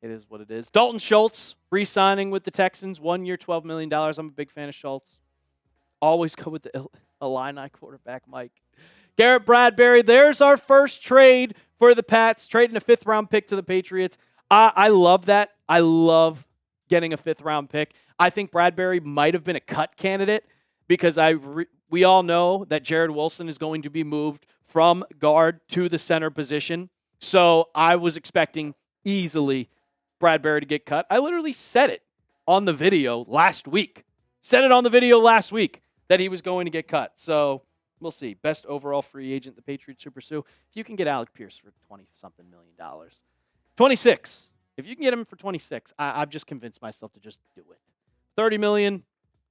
It is what it is. Dalton Schultz re-signing with the Texans, 1 year, $12 million. I'm a big fan of Schultz. Always go with the Illini quarterback, Mike. Garrett Bradbury, there's our first trade for the Pats, trading a 5th-round pick to the Patriots. I love that. I love getting a 5th-round pick. I think Bradbury might have been a cut candidate because we all know that Jared Wilson is going to be moved from guard to the center position. So I was expecting easily Bradbury to get cut. I literally said it on the video last week. That he was going to get cut. So we'll see. Best overall free agent the Patriots to pursue. If you can get Alec Pierce for $20-something million. 26. If you can get him for 26, I've just convinced myself to just do it. 30 million,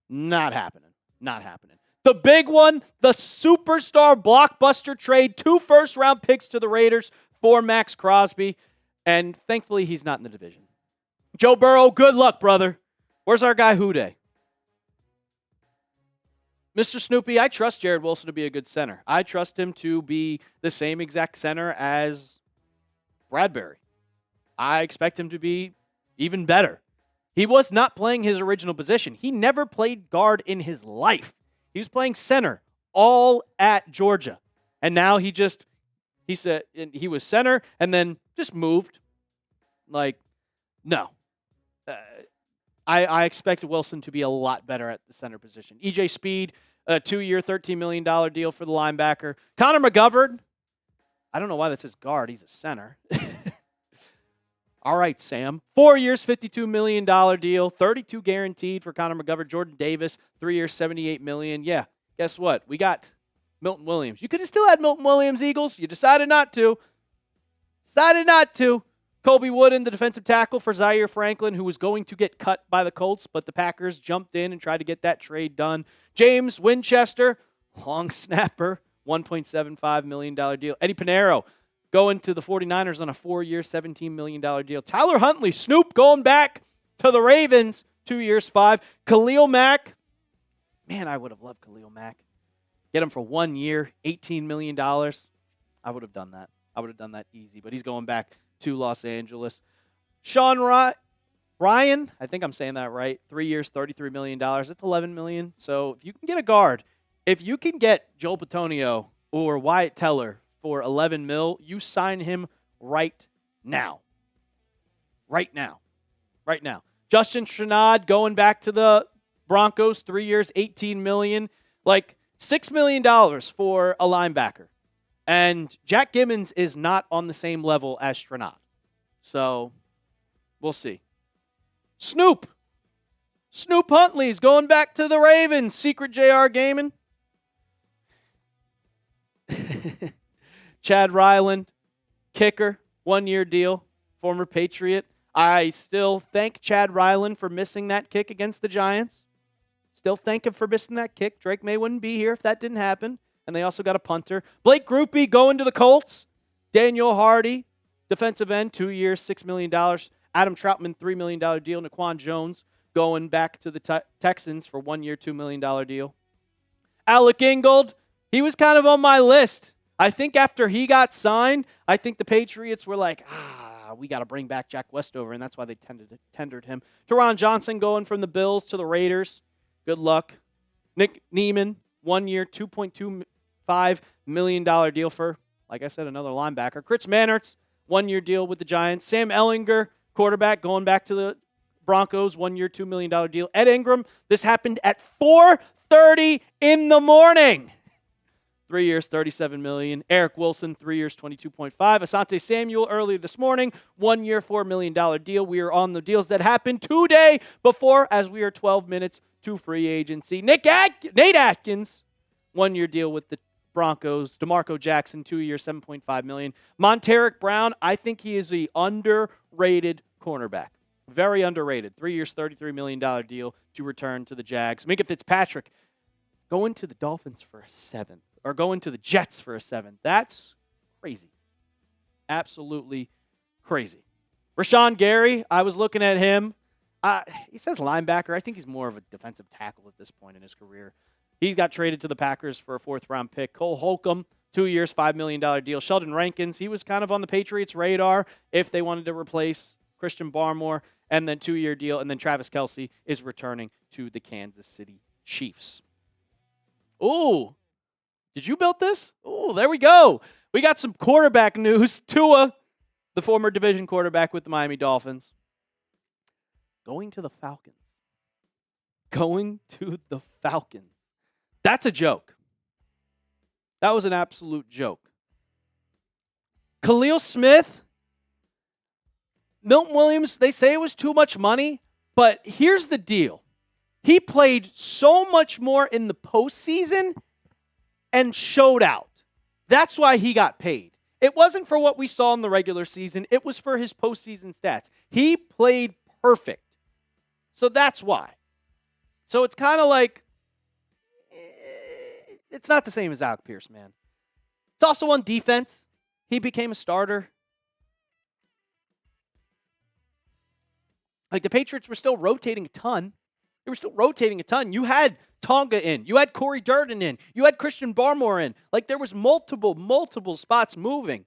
not happening. Not happening. The big one, the superstar blockbuster trade, 2 first-round picks to the Raiders for Max Crosby. And thankfully, he's not in the division. Joe Burrow, good luck, brother. Where's our guy, Houday? Mr. Snoopy, I trust Jared Wilson to be a good center. I trust him to be the same exact center as Bradbury. I expect him to be even better. He was not playing his original position. He never played guard in his life. He was playing center all at Georgia. And now he said he was center and then just moved. No. I expect Wilson to be a lot better at the center position. EJ Speed, a 2-year, $13 million deal for the linebacker. Connor McGovern, I don't know why that says guard. He's a center. All right, Sam. 4 years, $52 million deal, 32 guaranteed for Connor McGovern. Jordan Davis, 3 years, $78 million. Yeah, guess what? We got Milton Williams. You could have still had Milton Williams, Eagles. You decided not to. Colby Wooden, the defensive tackle for Zaire Franklin, who was going to get cut by the Colts, but the Packers jumped in and tried to get that trade done. James Winchester, long snapper, $1.75 million deal. Eddie Pinheiro going to the 49ers on a 4-year, $17 million deal. Tyler Huntley, Snoop, going back to the Ravens, 2 years, 5. Khalil Mack, man, I would have loved Khalil Mack. Get him for 1 year, $18 million. I would have done that. Easy, but he's going back to Los Angeles. Sean Ryan, I think I'm saying that right. 3 years, $33 million. That's $11 million. So if you can get a guard, if you can get Joel Bitonio or Wyatt Teller for $11 million, you sign him right now. Justin Trinad going back to the Broncos, 3 years, $18 million. $6 million for a linebacker. And Jack Gibbons is not on the same level as Stranad. So, we'll see. Snoop Huntley's going back to the Ravens. Secret JR Gaming. Chad Ryland, kicker, 1-year deal, former Patriot. I still thank Chad Ryland for missing that kick against the Giants. Still thank him for missing that kick. Drake May wouldn't be here if that didn't happen. And they also got a punter. Blake Grupe going to the Colts. Daniel Hardy, defensive end, 2 years, $6 million. Adam Troutman, $3 million deal. Naquan Jones going back to the Texans for 1 year, $2 million deal. Alec Ingold, he was kind of on my list. I think after he got signed, I think the Patriots were like, we got to bring back Jack Westover, and that's why they tendered him. Teron Johnson going from the Bills to the Raiders. Good luck. Nick Neiman, 1 year, $2.25 million deal for, like I said, another linebacker. Chris Mannertz, 1 year deal with the Giants. Sam Ellinger, quarterback, going back to the Broncos, 1 year, $2 million deal. Ed Ingram, this happened at 4:30 in the morning. 3 years, $37 million. Eric Wilson, 3 years, $22.5. Asante Samuel earlier this morning, 1 year, $4 million deal. We are on the deals that happened today before, as we are 12 minutes to free agency. Nate Atkins, 1 year deal with the Broncos. DeMarco Jackson, 2 years, $7.5 million. Monteric Brown, I think he is the underrated cornerback. Very underrated. 3 years, $33 million deal to return to the Jags. Minkah Fitzpatrick, going to the Dolphins for a 7th. Or going to the Jets for a 7th. That's crazy. Absolutely crazy. Rashawn Gary, I was looking at him. He says linebacker. I think he's more of a defensive tackle at this point in his career. He got traded to the Packers for a 4th-round pick. Cole Holcomb, 2 years, $5 million deal. Sheldon Rankins, he was kind of on the Patriots' radar if they wanted to replace Christian Barmore, and then 2-year deal, and then Travis Kelce is returning to the Kansas City Chiefs. Ooh, did you build this? Ooh, there we go. We got some quarterback news. Tua, the former division quarterback with the Miami Dolphins, going to the Falcons. Going to the Falcons. That's a joke. That was an absolute joke. Khalil Smith, Milton Williams, they say it was too much money, but here's the deal. He played so much more in the postseason and showed out. That's why he got paid. It wasn't for what we saw in the regular season. It was for his postseason stats. He played perfect. So that's why. So it's kind of like, it's not the same as Alec Pierce, man. It's also on defense. He became a starter. Like, the Patriots were still rotating a ton. They were still rotating a ton. You had Tonga in. You had Corey Durden in. You had Christian Barmore in. Like, there was multiple spots moving.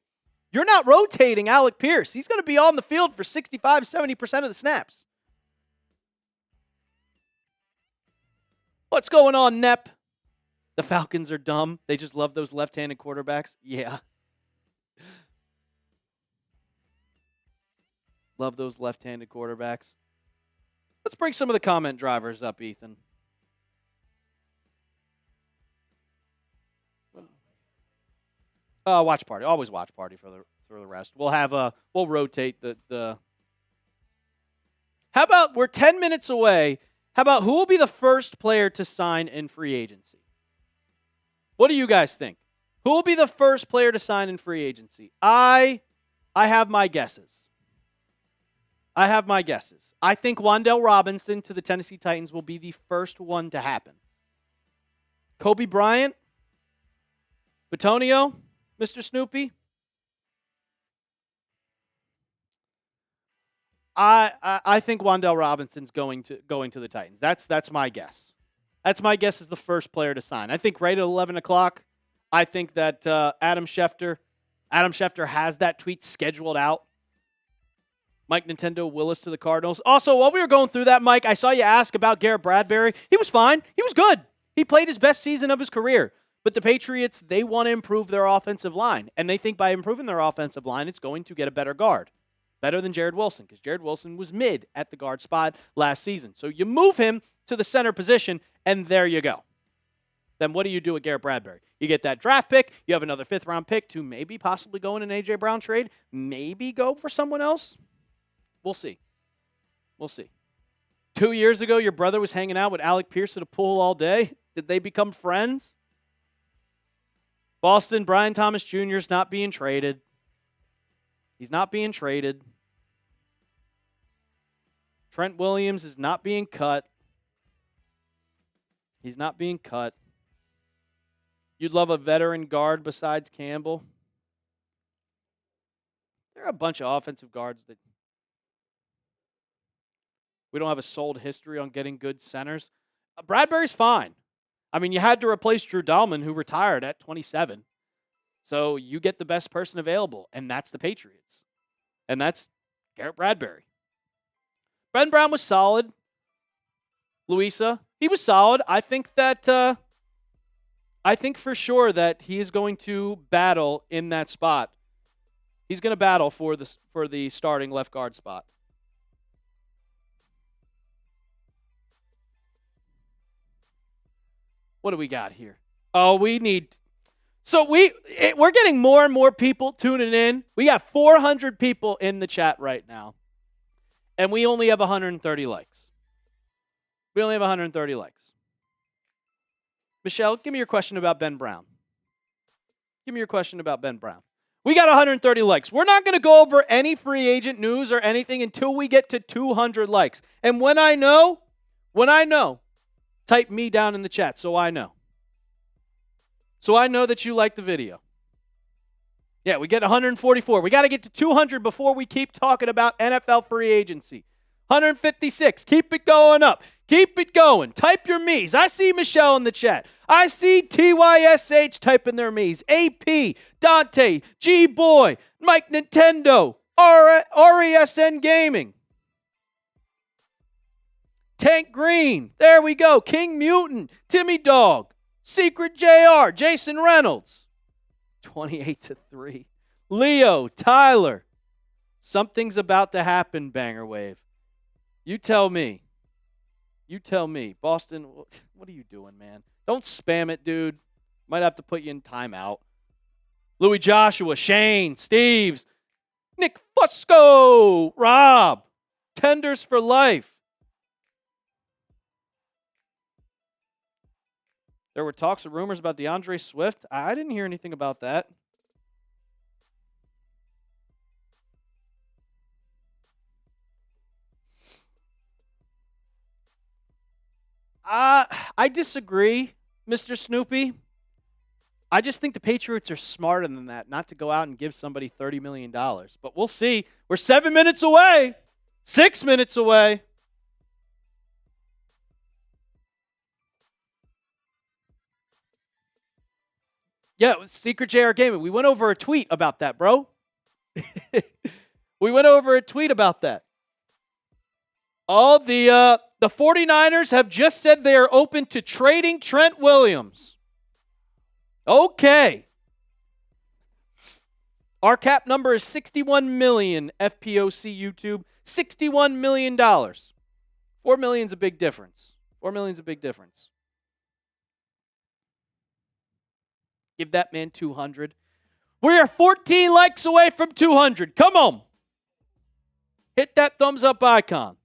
You're not rotating Alec Pierce. He's going to be on the field for 65, 70% of the snaps. What's going on, Nep? The Falcons are dumb. They just love those left-handed quarterbacks. Yeah. Love those left-handed quarterbacks. Let's bring some of the comment drivers up, Ethan. Watch party. Always watch party for the rest. We'll rotate the. How about we're 10 minutes away? How about who will be the first player to sign in free agency? What do you guys think? Who will be the first player to sign in free agency? I have my guesses. I think Wan'dale Robinson to the Tennessee Titans will be the first one to happen. Kobe Bryant? Batonio? Mr. Snoopy? I think Wan'dale Robinson's going to the Titans. That's my guess. That's my guess as the first player to sign. I think right at 11 o'clock, I think that Adam Schefter has that tweet scheduled out. Mike Nintendo Willis to the Cardinals. Also, while we were going through that, Mike, I saw you ask about Garrett Bradbury. He was fine. He was good. He played his best season of his career. But the Patriots, they want to improve their offensive line. And they think by improving their offensive line, it's going to get a better guard. Better than Jared Wilson, because Jared Wilson was mid at the guard spot last season. So you move him to the center position, and there you go. Then what do you do with Garrett Bradbury? You get that draft pick. You have another 5th-round pick to maybe possibly go in an A.J. Brown trade. Maybe go for someone else. We'll see. 2 years ago, your brother was hanging out with Alec Pierce at a pool all day. Did they become friends? Boston, Brian Thomas Jr. is not being traded. He's not being traded. Trent Williams is not being cut. He's not being cut. You'd love a veteran guard besides Campbell. There are a bunch of offensive guards that we don't have a sold history on getting good centers. Bradbury's fine. I mean, you had to replace Drew Dahlman, who retired at 27. So you get the best person available, and that's the Patriots. And that's Garrett Bradbury. Ben Brown was solid. Luisa, he was solid. I think for sure that he is going to battle in that spot. He's going to battle for the starting left guard spot. What do we got here? Oh, we're getting more and more people tuning in. We got 400 people in the chat right now. And we only have 130 likes. Michelle, give me your question about Ben Brown. We got 130 likes. We're not going to go over any free agent news or anything until we get to 200 likes. And when I know, type me down in the chat so I know. So I know that you like the video. Yeah, we get 144. We got to get to 200 before we keep talking about NFL free agency. 156. Keep it going up. Keep it going. Type your me's. I see Michelle in the chat. I see TYSH typing their me's. AP, Dante, G-Boy, Mike Nintendo, RESN Gaming. Tank Green. There we go. King Mutant. Timmy Dog. Secret JR. Jason Reynolds. 28-3. Leo. Tyler. Something's about to happen, Banger Wave. You tell me. You tell me. Boston, what are you doing, man? Don't spam it, dude. Might have to put you in timeout. Louis Joshua, Shane, Steves, Nick Fusco, Rob, Tenders for Life. There were talks and rumors about DeAndre Swift. I didn't hear anything about that. I disagree, Mr. Snoopy. I just think the Patriots are smarter than that, not to go out and give somebody $30 million. But we'll see. We're 7 minutes away. 6 minutes away. Yeah, it was Secret JR Gaming. We went over a tweet about that, bro. We went over a tweet about that. Oh, the 49ers have just said they are open to trading Trent Williams. Okay. Our cap number is $61 million, FPOC YouTube. $61 million. $4 million's a big difference. $4 million's a big difference. Give that man 200. We are 14 likes away from 200. Come on. Hit that thumbs up icon.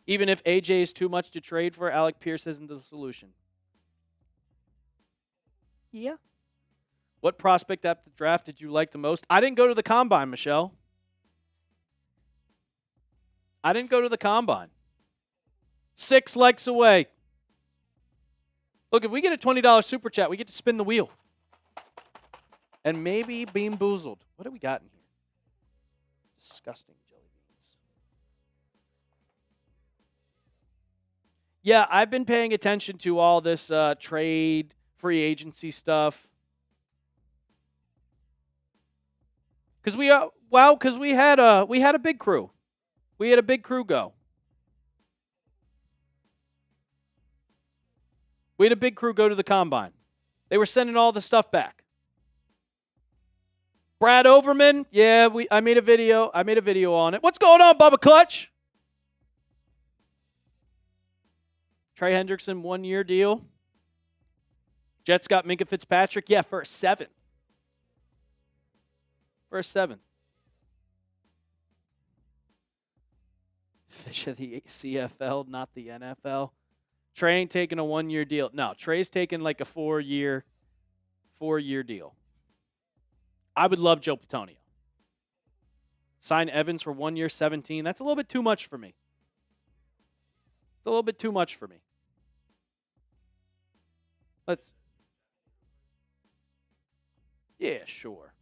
Even if AJ is too much to trade for, Alec Pierce isn't the solution. Yeah. What prospect at the draft did you like the most? I didn't go to the combine, Michelle. I didn't go to the combine. 6 likes away. Look, if we get a $20 super chat, we get to spin the wheel. And maybe Bean Boozled. What do we got in here? Disgusting jelly beans. Yeah, I've been paying attention to all this trade, free agency stuff. Because we had a big crew. We had a big crew go. We had a big crew go to the combine. They were sending all the stuff back. Brad Overman, yeah, I made a video on it. What's going on, Bubba Clutch? Trey Hendrickson, 1-year deal. Jets got Minka Fitzpatrick, yeah, for a 7th. For a 7th. Fish of the CFL, not the NFL. Trey ain't taking a 1-year deal. No, Trey's taking like a 4-year deal. I would love Joe Petonio. Sign Evans for 1 year, 17. That's a little bit too much for me. It's a little bit too much for me. Yeah, sure.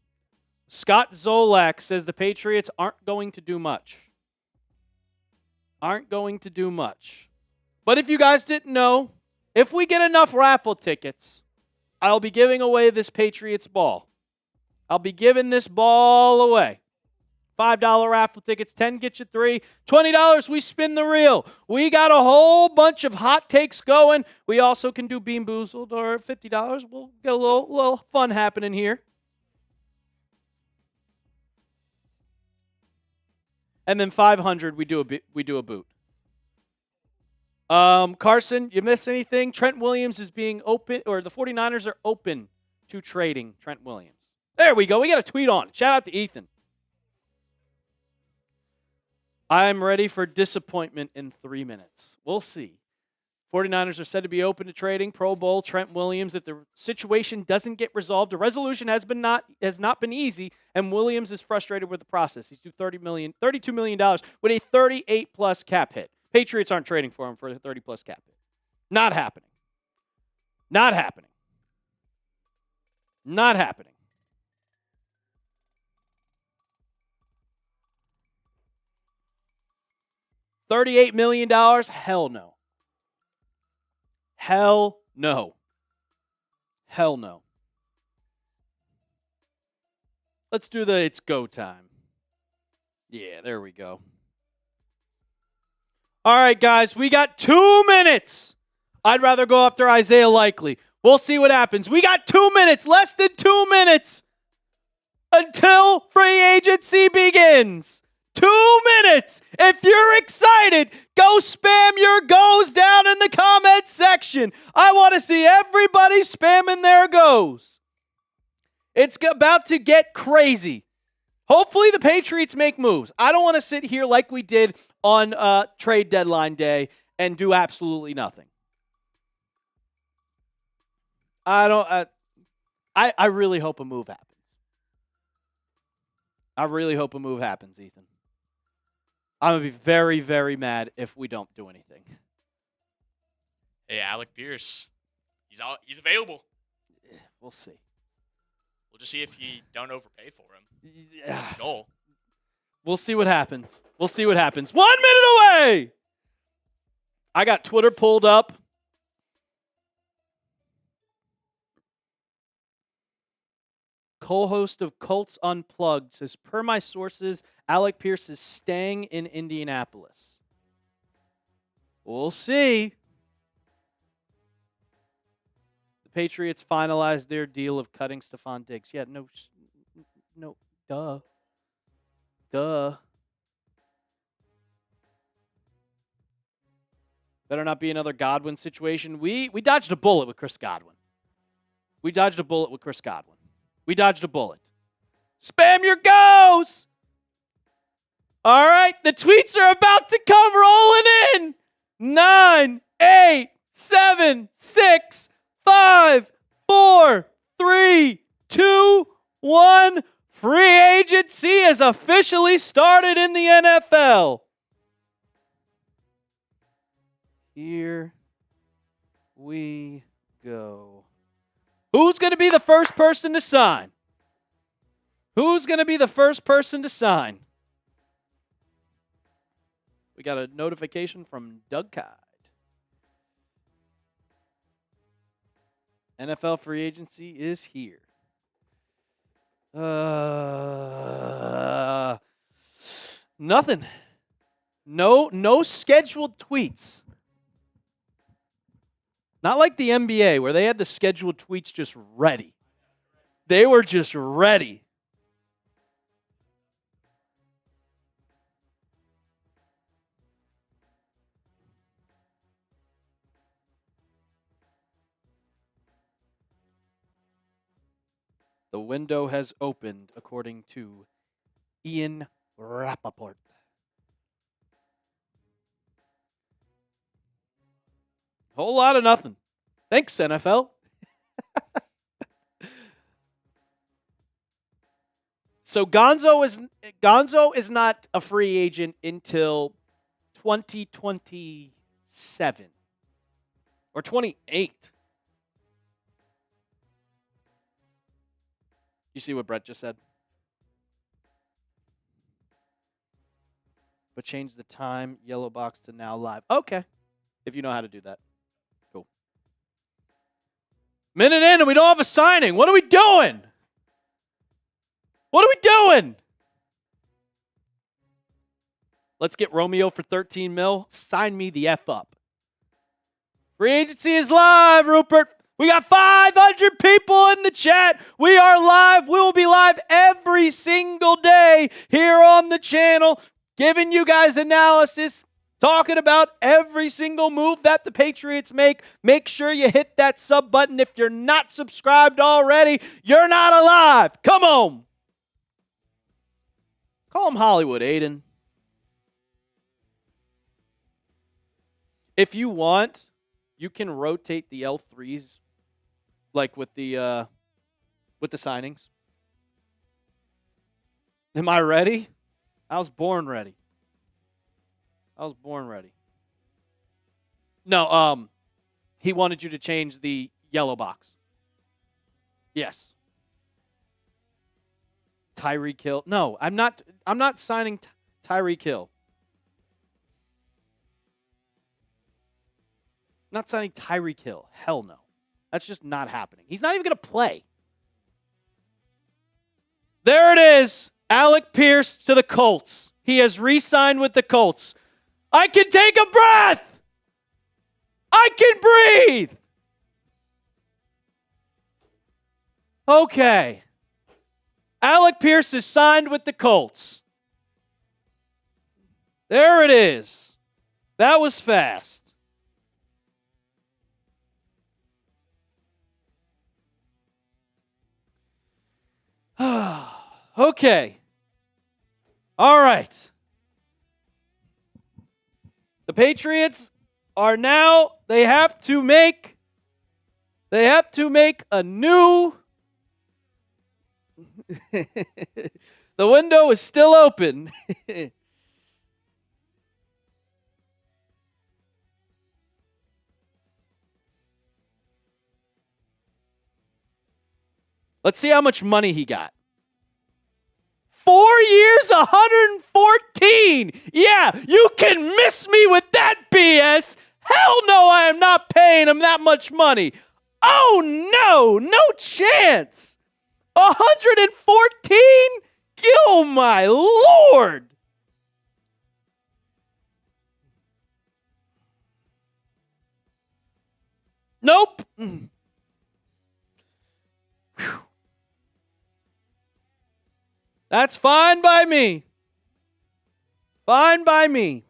Scott Zolak says the Patriots aren't going to do much. Aren't going to do much. But if you guys didn't know, if we get enough raffle tickets, I'll be giving away this Patriots ball. I'll be giving this ball away. $5 raffle tickets, 10 get you 3. $20, we spin the reel. We got a whole bunch of hot takes going. We also can do Bean Boozled, or $50. We'll get a little fun happening here. And then 500, we do a boot. Carson, you miss anything? Trent Williams is being open, or the 49ers are open to trading Trent Williams. There we go. We got a tweet on it. Shout out to Ethan. I'm ready for disappointment in 3 minutes. We'll see. 49ers are said to be open to trading Pro Bowl Trent Williams if the situation doesn't get resolved. The resolution has not been easy, and Williams is frustrated with the process. He's due $32 million with a 38+ cap hit. Patriots aren't trading for him for a 30+ cap hit. Not happening. Not happening. Not happening. $38 million? Hell no. Hell no. Hell no. Let's do the it's go time. Yeah, there we go. All right, guys, we got 2 minutes. I'd rather go after Isaiah Likely. We'll see what happens. We got 2 minutes, less than 2 minutes until free agency begins. 2 minutes. If you're excited, go spam your goes down in the comments section. I want to see everybody spamming their goes. It's about to get crazy. Hopefully the Patriots make moves. I don't want to sit here like we did on trade deadline day and do absolutely nothing. I really hope a move happens. I really hope a move happens, Ethan. I'm going to be very, very mad if we don't do anything. Hey, Alec Pierce. He's available. We'll see. We'll just see if you don't overpay for him. That's the goal. We'll see what happens. 1 minute away! I got Twitter pulled up. Co-host of Colts Unplugged says, per my sources, Alec Pierce is staying in Indianapolis. We'll see. The Patriots finalized their deal of cutting Stephon Diggs. Yeah, no, duh. Better not be another Godwin situation. We dodged a bullet with Chris Godwin. We dodged a bullet. Spam your goes! All right, the tweets are about to come rolling in. 9, 8, 7, 6, 5, 4, 3, 2, 1. Free agency has officially started in the NFL. Here we go. Who's going to be the first person to sign? We got a notification from Doug Kide. NFL free agency is here. Nothing. No scheduled tweets. Not like the NBA where they had the scheduled tweets just ready. They were just ready. The window has opened, according to Ian Rappaport. Whole lot of nothing. Thanks, NFL. So Gonzo is not a free agent until 2027 or 28. You see what Brett just said? But change the time, yellow box to now live. Okay. If you know how to do that. Cool. Minute in and we don't have a signing. What are we doing? Let's get Romeo for 13 mil. Sign me the F up. Free agency is live, Rupert. We got 500 people in the chat. We are live. We will be live every single day here on the channel, giving you guys analysis, talking about every single move that the Patriots make. Make sure you hit that sub button. If you're not subscribed already, you're not alive. Come on. Call him Hollywood, Aiden. If you want, you can rotate the L3s like with the signings. Am I ready? I was born ready. No, he wanted you to change the yellow box. Yes. Tyreek Hill. No, I'm not signing Tyreek Hill. I'm not signing Tyreek Hill. Hell no. That's just not happening. He's not even going to play. There it is. Alec Pierce to the Colts. He has re-signed with the Colts. I can take a breath. I can breathe. Okay. Alec Pierce is signed with the Colts. There it is. That was fast. Okay. All right. The Patriots are now, they have to make a new the window is still open. Let's see how much money he got. 4 years, 114. Yeah, you can miss me with that BS. Hell no, I am not paying him that much money. Oh no, no chance. 114? Oh my Lord. Nope. Whew. That's fine by me. Fine by me.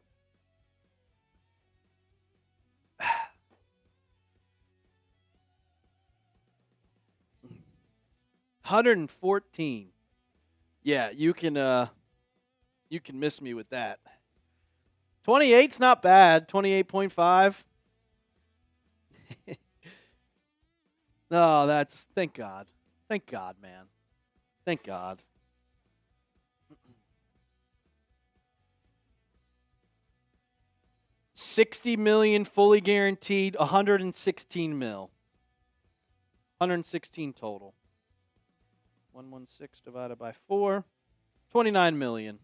$114. Yeah, you can miss me with that. 28's not bad. 28.5. No, that's thank God. Thank God, man. Thank God. $60 million fully guaranteed, 116 mil. 116 total. 116 divided by 4. 29 million.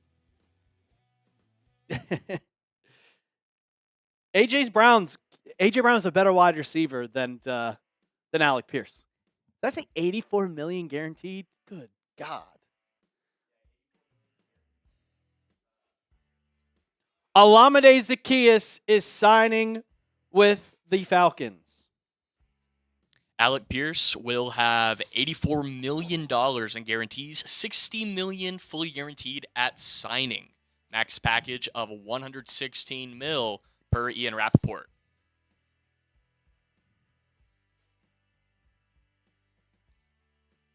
AJ Brown's a better wide receiver than Alec Pierce. That's an 84 million guaranteed. Good God. Olamide Zaccheaus is signing with the Falcons. Alec Pierce will have $84 million in guarantees, $60 million fully guaranteed at signing. Max package of $116 million per Ian Rappaport.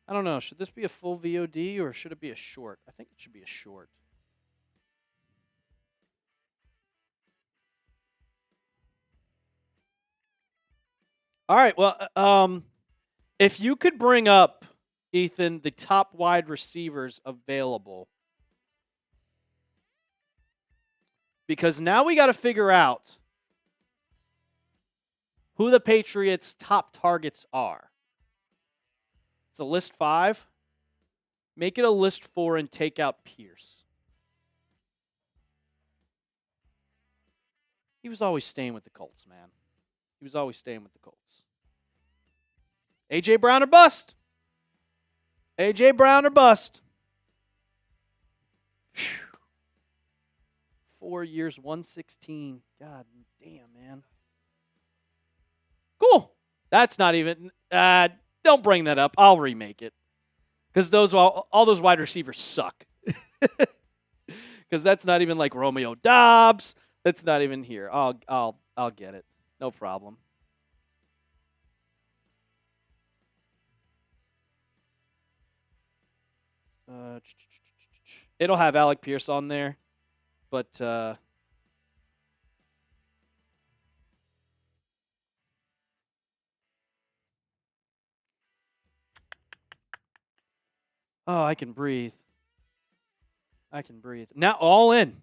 I don't know. Should this be a full VOD or should it be a short? I think it should be a short. All right. Well, if you could bring up, Ethan, the top wide receivers available, because now we got to figure out who the Patriots' top targets are. It's a list 5. Make it a list 4 and take out Pierce. He was always staying with the Colts, man. He was always staying with the Colts. A.J. Brown or bust. A.J. Brown or bust. Whew. 4 years, 116. God damn, man. Cool. That's not even... don't bring that up. I'll remake it. Because all those wide receivers suck. Because that's not even like Romeo Doubs. That's not even here. I'll get it. No problem. It'll have Alec Pierce on there, but oh, I can breathe. I can breathe. Now all in,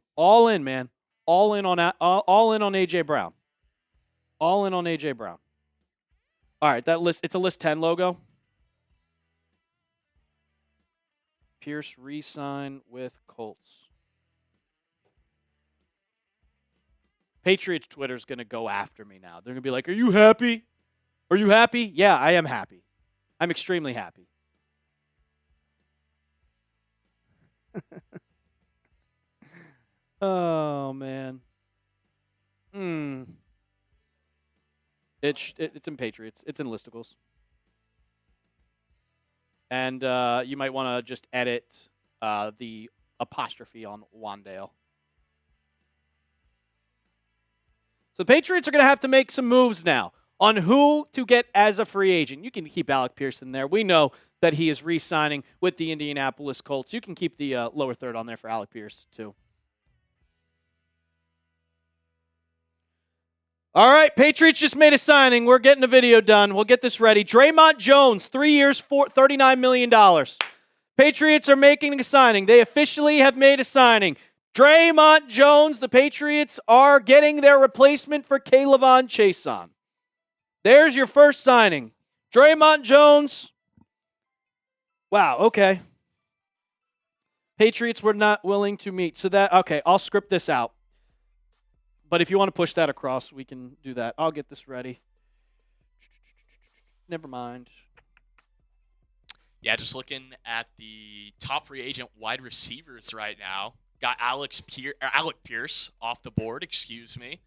man. All in on AJ Brown. All in on AJ Brown. All right, that list. It's a list 10 logo. Pierce re-sign with Colts. Patriots Twitter's going to go after me now. They're going to be like, "Are you happy? Are you happy?" Yeah, I am happy. I'm extremely happy. Oh, man. It's in Patriots. It's in listicles. And you might want to just edit the apostrophe on Wan'dale. So the Patriots are going to have to make some moves now on who to get as a free agent. You can keep Alec Pierce in there. We know that he is re-signing with the Indianapolis Colts. You can keep the lower third on there for Alec Pierce, too. All right, Patriots just made a signing. We're getting a video done. We'll get this ready. Draymond Jones, 3 years, $39 million. Patriots are making a signing. They officially have made a signing. Draymond Jones, the Patriots are getting their replacement for K'Lavon Chaisson. There's your first signing. Draymond Jones. Wow, okay. Patriots were not willing to meet. So okay, I'll script this out. But if you want to push that across, we can do that. I'll get this ready. Never mind. Yeah, just looking at the top free agent wide receivers right now. Got Alec Pierce off the board, excuse me.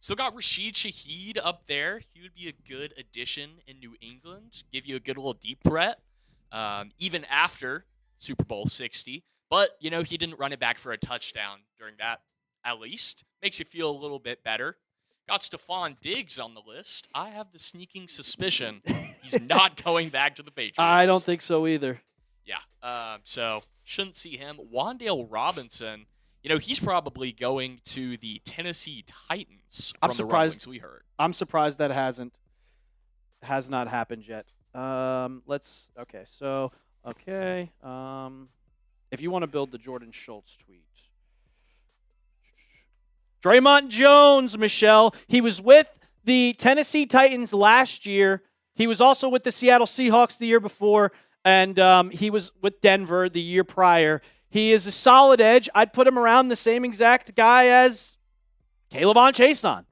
Still got Rashid Shaheed up there. He would be a good addition in New England. Give you a good little deep threat, even after Super Bowl 60. But, he didn't run it back for a touchdown during that, at least. Makes you feel a little bit better. Got Stephon Diggs on the list. I have the sneaking suspicion he's not going back to the Patriots. I don't think so either. Yeah, so shouldn't see him. Wan'Dale Robinson, he's probably going to the Tennessee Titans from the rumblings we heard. I'm surprised that has not happened yet. If you want to build the Jordan Schultz tweet. Draymond Jones, Michelle. He was with the Tennessee Titans last year. He was also with the Seattle Seahawks the year before, and he was with Denver the year prior. He is a solid edge. I'd put him around the same exact guy as K'Lavon Chaisson.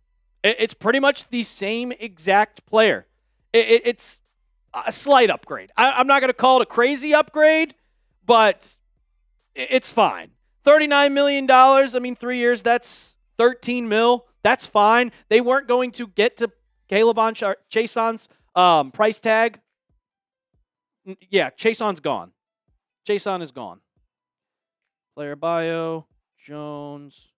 It's pretty much the same exact player. It's a slight upgrade. I'm not going to call it a crazy upgrade, but it's fine. $39 million, 3 years, that's $13 million. That's fine. They weren't going to get to K'Lavon Chaisson's price tag. Yeah, Chaisson's gone. Chaisson is gone. Player bio, Jones.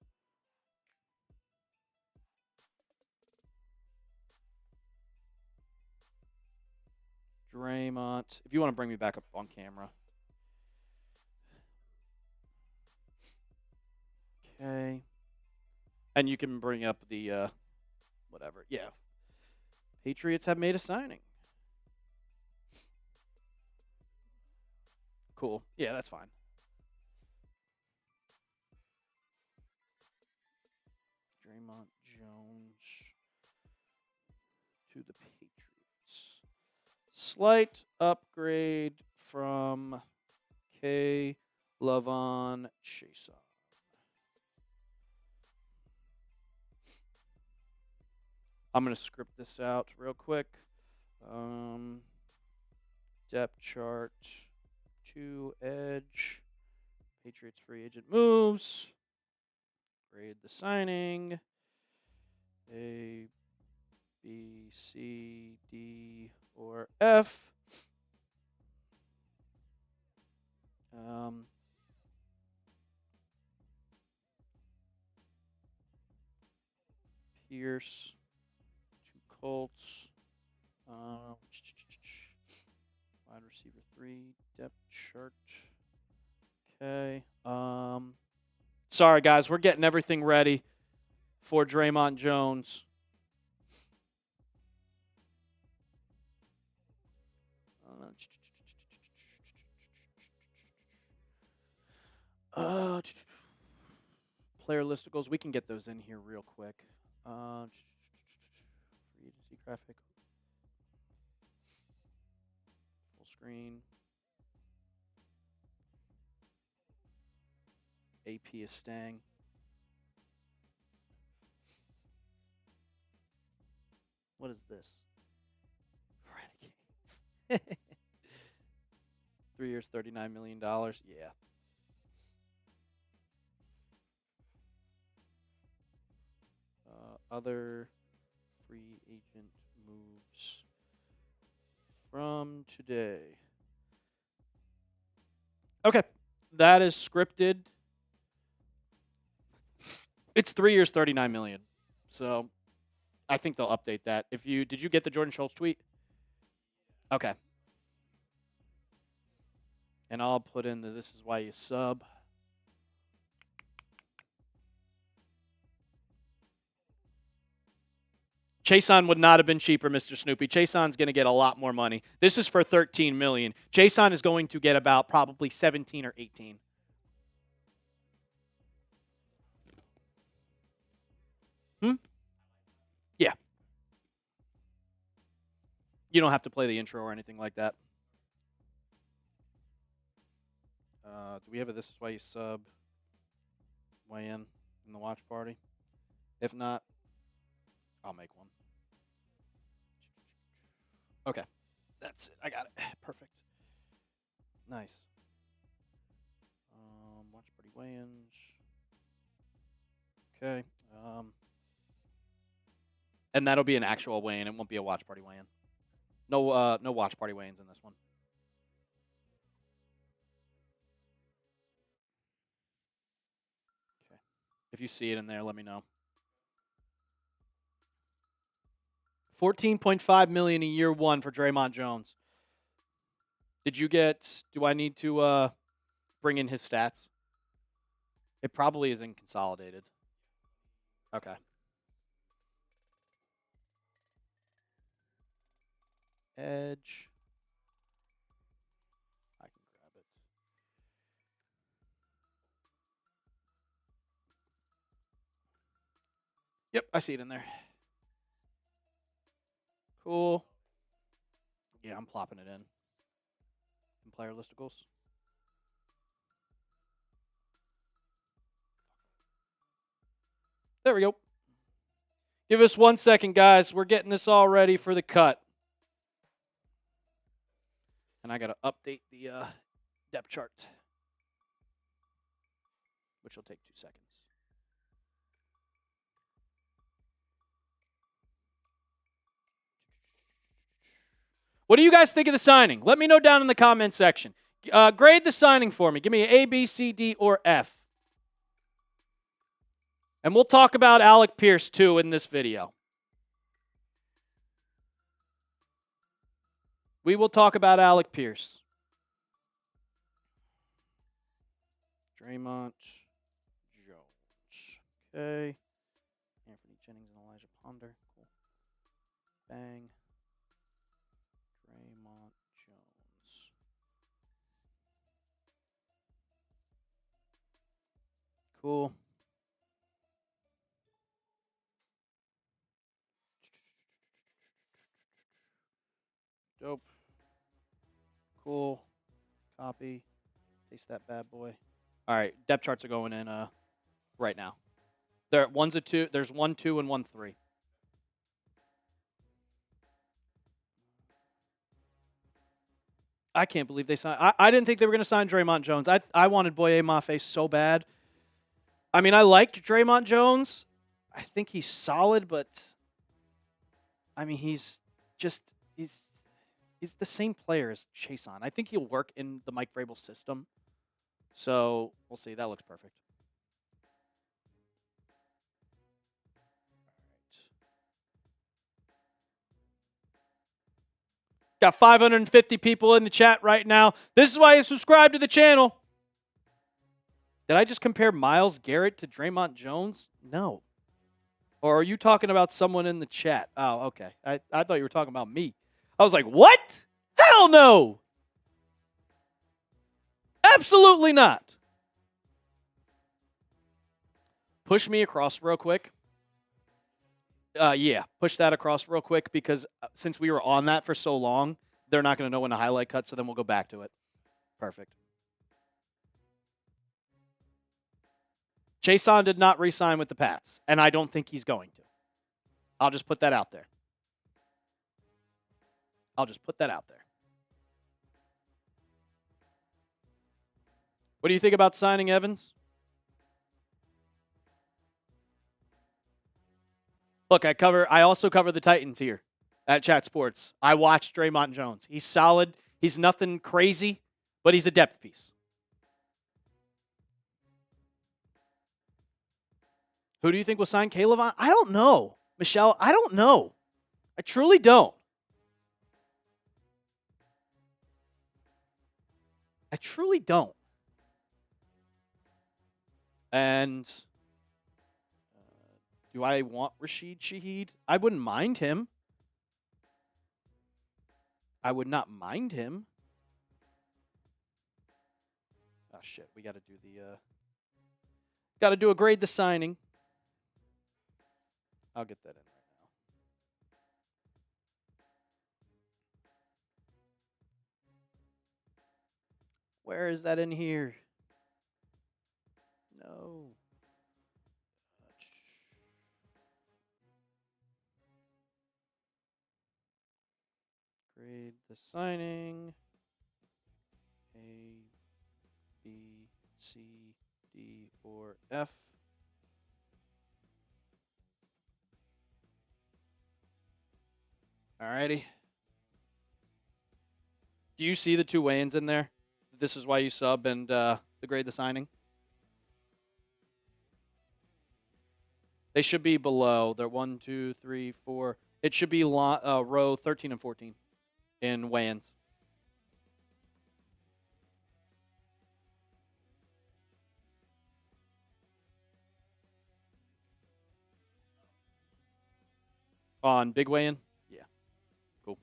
Draymond. If you want to bring me back up on camera. Okay. And you can bring up the, whatever. Yeah. Patriots have made a signing. Cool. Yeah, that's fine. Draymond Jones to the Patriots. Slight upgrade from K'Lavon Chaisson. I'm going to script this out real quick. Depth chart to edge. Patriots free agent moves. Grade the signing. A, B, C, D, or F. Pierce to Colts. Wide receiver 3, depth chart. Okay. Sorry, guys. We're getting everything ready for Draymond Jones. Player listicles. We can get those in here real quick. Free agency graphic. Full screen. AP is staying. What is this? Renegades. 3 years, $39 million. Yeah. other free agent moves from today. Okay, that is scripted. It's 3 years, $39 million. So I think they'll update that. Did you get the Jordan Schultz tweet? Okay. And I'll put in this is why you sub. Chason would not have been cheaper, Mr. Snoopy. Chason's going to get a lot more money. This is for $13 million. Chason is going to get about probably 17 or 18. Yeah. You don't have to play the intro or anything like that. Do we have a This Is Why You Sub weigh in the watch party? If not, I'll make one. Okay. That's it. I got it. Perfect. Nice. Watch party weigh-ins. Okay. And that'll be an actual weigh-in. It won't be a watch party weigh-in. No watch party weigh-ins in this one. Okay. If you see it in there, let me know. $14.5 million in year one for Draymond Jones. Do I need to bring in his stats? It probably is in consolidated. Okay. Edge. I can grab it. Yep, I see it in there. Cool. Yeah, I'm plopping it in player listicles. There we go. Give us 1 second, guys. We're getting this all ready for the cut. And I got to update the depth chart, which will take 2 seconds. What do you guys think of the signing? Let me know down in the comment section. Grade the signing for me. Give me an A, B, C, D, or F. And we'll talk about Alec Pierce, too, in this video. We will talk about Alec Pierce. Draymond Jones. Okay. Anthony Jennings and Elijah Ponder. Cool. Bang. Draymond Jones. Cool. Dope. Cool. Copy. Paste that bad boy. All right, depth charts are going in right now. One's a 2. There's 1, 2, and 1, 3. I can't believe they signed. I didn't think they were going to sign Draymond Jones. I wanted Boye Mafe so bad. I mean, I liked Draymond Jones. I think he's solid, but I mean, he's the same player as Chason. I think he'll work in the Mike Vrabel system. So we'll see. That looks perfect. Got 550 people in the chat right now. This is why you subscribe to the channel. Did I just compare Myles Garrett to Draymond Jones? No. Or are you talking about someone in the chat? Oh, okay. I thought you were talking about me. I was like, what? Hell no. Absolutely not. Push me across real quick. Yeah, push that across real quick because since we were on that for so long, they're not going to know when to highlight cut, so then we'll go back to it. Perfect. Chason did not re-sign with the Pats, and I don't think he's going to. I'll just put that out there. What do you think about signing Evans? Look, I also cover the Titans here at Chat Sports. I watched Draymond Jones. He's solid. He's nothing crazy, but he's a depth piece. Who do you think will sign Caleb? I don't know. Michelle, I don't know. I truly don't. I truly don't. And do I want Rashid Shaheed? I wouldn't mind him. I would not mind him. Oh shit, we got to do a grade the signing. I'll get that in right now. Where is that in here? No. Grade the signing. A, B, C, D, or F. Alrighty. Do you see the two weigh-ins in there? This is why you sub and the grade the signing? They should be below. They're 1, 2, 3, 4. It should be row 13 and 14 in weigh-ins. On big weigh-in? Yeah. Cool.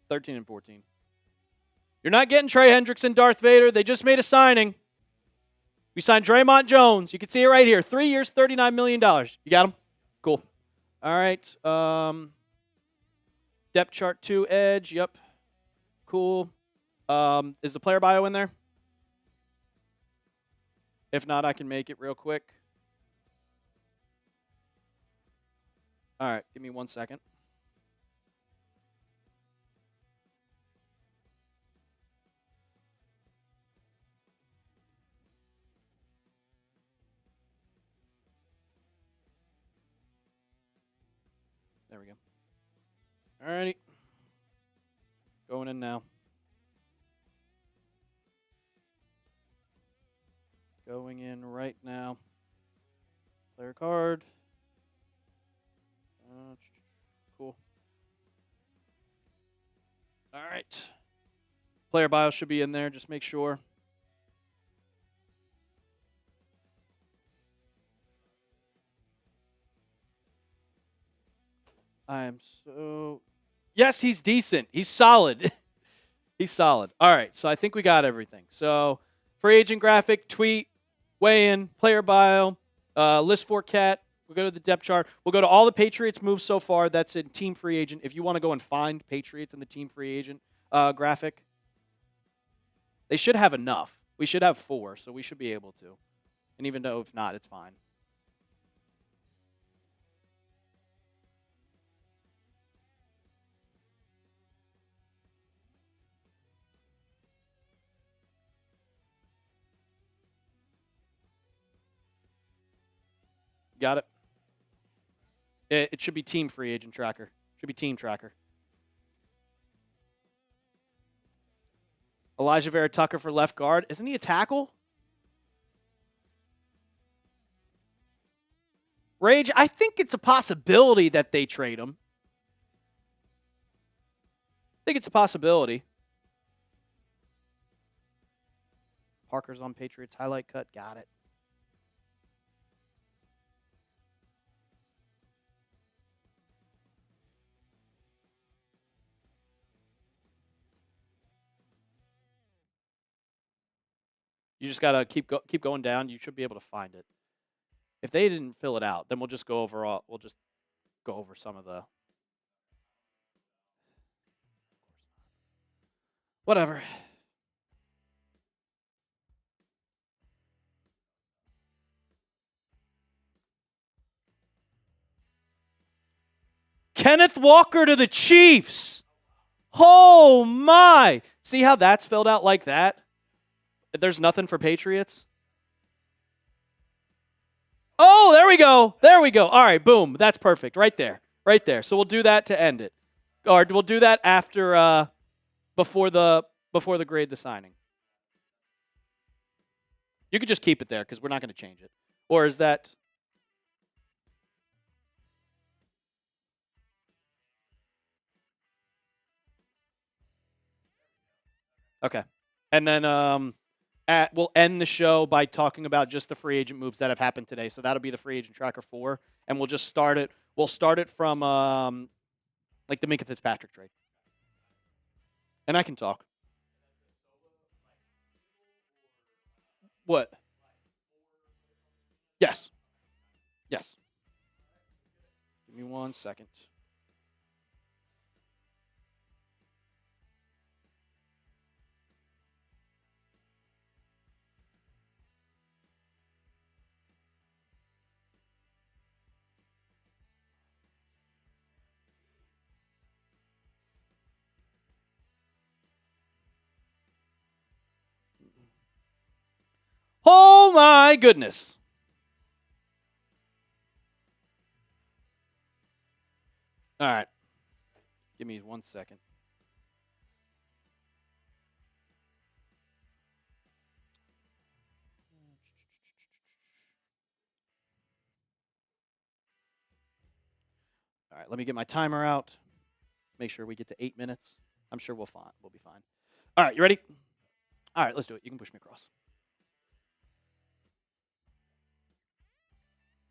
13 and 14. You're not getting Trey Hendrickson, Darth Vader. They just made a signing. We signed Draymond Jones. You can see it right here. 3 years, $39 million. You got him? Cool. All right. Depth chart 2 edge. Yep. Cool. Is the player bio in there? If not, I can make it real quick. All right. Give me 1 second. There we go. All righty. Going in now. Going in right now. Player card. Cool. All right. Player bio should be in there. Just make sure. Yes, he's decent. He's solid. He's solid. All right, so I think we got everything. So free agent graphic, tweet, weigh-in, player bio, list for cat. We'll go to the depth chart. We'll go to all the Patriots moves so far. That's in team free agent. If you want to go and find Patriots in the team free agent graphic, they should have enough. We should have 4, so we should be able to. And even though if not, it's fine. Got it? It should be team free agent tracker. Should be team tracker. Elijah Vera Tucker for left guard. Isn't he a tackle? Rage, I think it's a possibility that they trade him. I think it's a possibility. Parker's on Patriots highlight cut. Got it. You just gotta keep going down. You should be able to find it. If they didn't fill it out, then we'll just go over. We'll just go over some of the. Whatever. Kenneth Walker to the Chiefs. Oh my! See how that's filled out like that? There's nothing for Patriots. Oh, there we we go. There we go. All right, boom. That's perfect. Right there. Right there. So we'll do that to end it. Or we'll do that after before the grade the signing. You could just keep it there because we're not going to change it. Or is that... Okay. And then we'll end the show by talking about just the free agent moves that have happened today. So that'll be the free agent tracker 4. And we'll just start it. We'll start it from like the Minka Fitzpatrick trade. And I can talk. What? Yes. Yes. Give me 1 second. Oh my goodness. All right. Give me 1 second. All right, let me get my timer out. Make sure we get to 8 minutes. I'm sure we'll be fine. All right, you ready? All right, let's do it. You can push me across.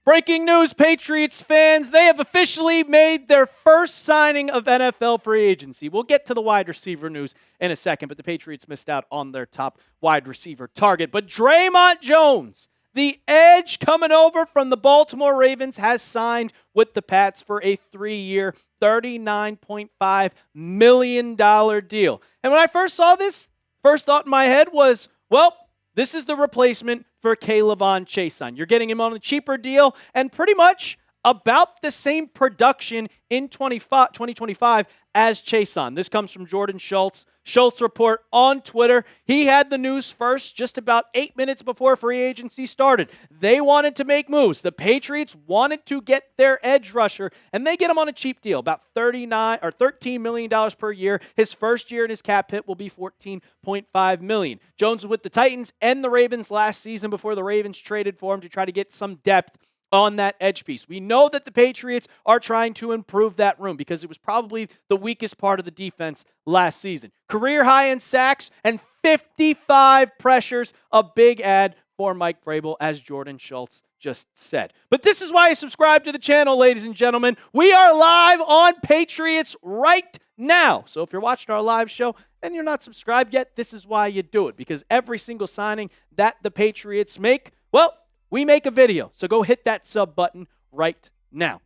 Breaking news, Patriots fans. They have officially made their first signing of NFL free agency. We'll get to the wide receiver news in a second, but the Patriots missed out on their top wide receiver target. But Draymond Jones, the edge coming over from the Baltimore Ravens, has signed with the Pats for a 3-year, $39.5 million deal. And when I first saw this, first thought in my head was, well, this is the replacement for K'Lavon Chaisson. You're getting him on a cheaper deal and pretty much about the same production in 2025 as Chaisson. This comes from Jordan Schultz. Schultz report on Twitter. He had the news first just about 8 minutes before free agency started. They wanted to make moves. The Patriots wanted to get their edge rusher, and they get him on a cheap deal, about $13 million per year. His first year in his cap hit will be $14.5 million. Jones was with the Titans and the Ravens last season before the Ravens traded for him to try to get some depth on that edge piece. We know that the Patriots are trying to improve that room because it was probably the weakest part of the defense last season. Career high in sacks and 55 pressures, a big add for Mike Vrabel, as Jordan Schultz just said. But this is why you subscribe to the channel, ladies and gentlemen. We are live on Patriots right now. So if you're watching our live show and you're not subscribed yet, this is why you do it, because every single signing that the Patriots make, well, we make a video, so go hit that sub button right now.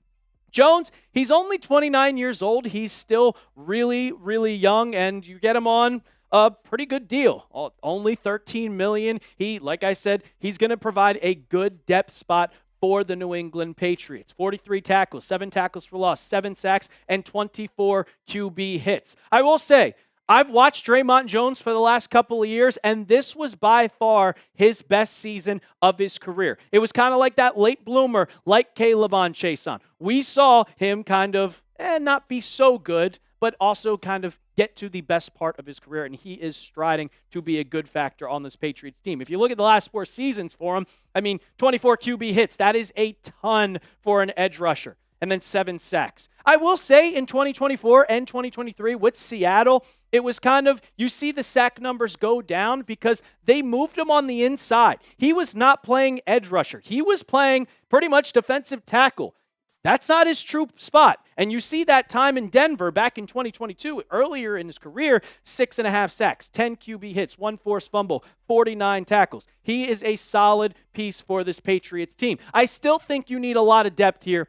Jones, he's only 29 years old. He's still really, really young, and you get him on a pretty good deal. Only $13 million. Like I said, he's going to provide a good depth spot for the New England Patriots. 43 tackles, 7 tackles for loss, 7 sacks, and 24 QB hits. I will say, I've watched Draymond Jones for the last couple of years, and this was by far his best season of his career. It was kind of like that late bloomer, like K'Lavon Chaisson. We saw him kind of not be so good, but also kind of get to the best part of his career, and he is striding to be a good factor on this Patriots team. If you look at the last 4 seasons for him, 24 QB hits. That is a ton for an edge rusher. And then 7 sacks. I will say in 2024 and 2023 with Seattle, it was kind of, you see the sack numbers go down because they moved him on the inside. He was not playing edge rusher. He was playing pretty much defensive tackle. That's not his true spot. And you see that time in Denver back in 2022, earlier in his career, 6.5 sacks, 10 QB hits, 1 forced fumble, 49 tackles. He is a solid piece for this Patriots team. I still think you need a lot of depth here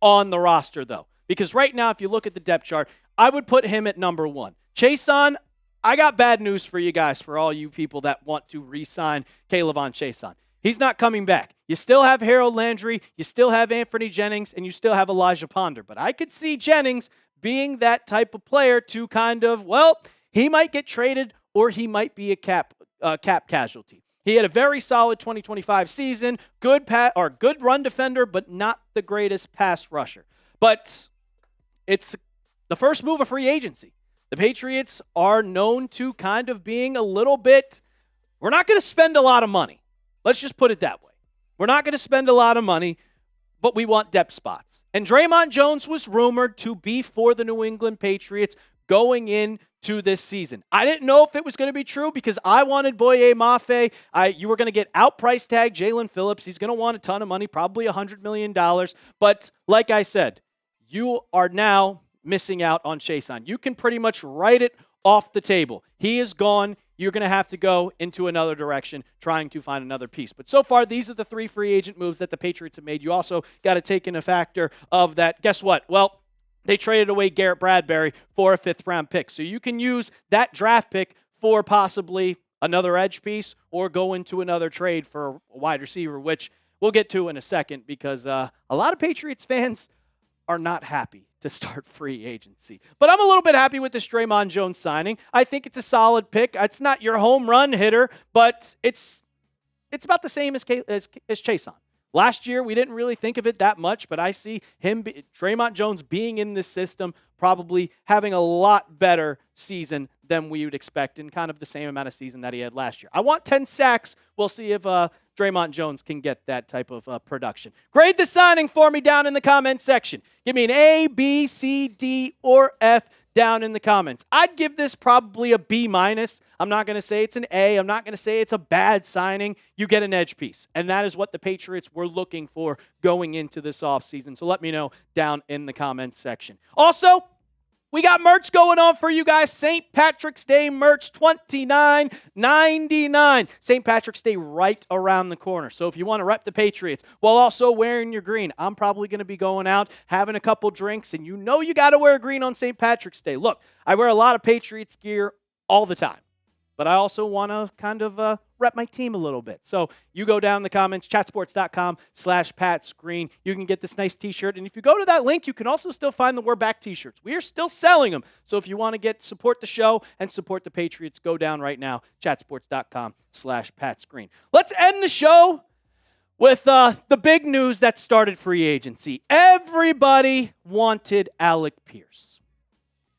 on the roster, though. Because right now, if you look at the depth chart, I would put him at number 1. Chaisson, I got bad news for you guys, for all you people that want to re-sign K'Lavon Chaisson. He's not coming back. You still have Harold Landry, you still have Anthony Jennings, and you still have Elijah Ponder. But I could see Jennings being that type of player to kind of, well, he might get traded or he might be a cap casualty. He had a very solid 2025 season, good run defender, but not the greatest pass rusher. But it's the first move of free agency. The Patriots are known to kind of being a little bit, we're not going to spend a lot of money. Let's just put it that way. We're not going to spend a lot of money, but we want depth spots. And Draymond Jones was rumored to be for the New England Patriots going into this season. I didn't know if it was going to be true because I wanted Boye Mafe. You were going to get out price tag Jalen Phillips. He's going to want a ton of money, probably $100 million. But like I said, you are now missing out on Chason. You can pretty much write it off the table. He is gone. You're going to have to go into another direction trying to find another piece. But so far, these are the 3 free agent moves that the Patriots have made. You also got to take in a factor of that. Guess what? Well, they traded away Garrett Bradbury for a 5th-round pick. So you can use that draft pick for possibly another edge piece or go into another trade for a wide receiver, which we'll get to in a second because a lot of Patriots fans are not happy to start free agency. But I'm a little bit happy with this Draymond Jones signing. I think it's a solid pick. It's not your home run hitter, but it's about the same as Chason. Last year, we didn't really think of it that much, but I see Draymond Jones being in this system, probably having a lot better season than we would expect in kind of the same amount of season that he had last year. I want 10 sacks. We'll see if Draymond Jones can get that type of production. Grade the signing for me down in the comments section. Give me an A, B, C, D, or F down in the comments. I'd give this probably a B-. I'm not going to say it's an A. I'm not going to say it's a bad signing. You get an edge piece, and that is what the Patriots were looking for going into this offseason. So let me know down in the comments section. Also, we got merch going on for you guys. St. Patrick's Day merch, $29.99. St. Patrick's Day right around the corner. So if you want to rep the Patriots while also wearing your green, I'm probably going to be going out, having a couple drinks, and you know you got to wear green on St. Patrick's Day. Look, I wear a lot of Patriots gear all the time, but I also want to kind of rep my team a little bit. So you go down in the comments, chatsports.com/PatsGreen. You can get this nice t-shirt. And if you go to that link, you can also still find the We're Back t-shirts. We are still selling them. So if you want to support the show and support the Patriots, go down right now, chatsports.com/PatsGreen. Let's end the show with the big news that started free agency. Everybody wanted Alec Pierce.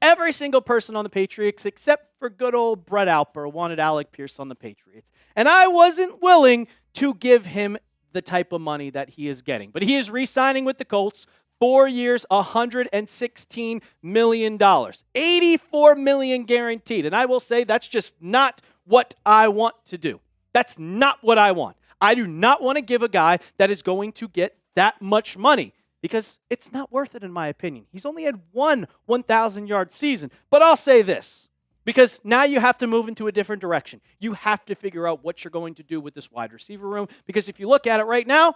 Every single person on the Patriots, except for good old Brett Alper, wanted Alec Pierce on the Patriots. And I wasn't willing to give him the type of money that he is getting. But he is re-signing with the Colts, 4 years, $116 million. $84 million guaranteed. And I will say that's just not what I want to do. That's not what I want. I do not want to give a guy that is going to get that much money, because it's not worth it in my opinion. He's only had one 1,000-yard season. But I'll say this, because now you have to move into a different direction. You have to figure out what you're going to do with this wide receiver room, because if you look at it right now,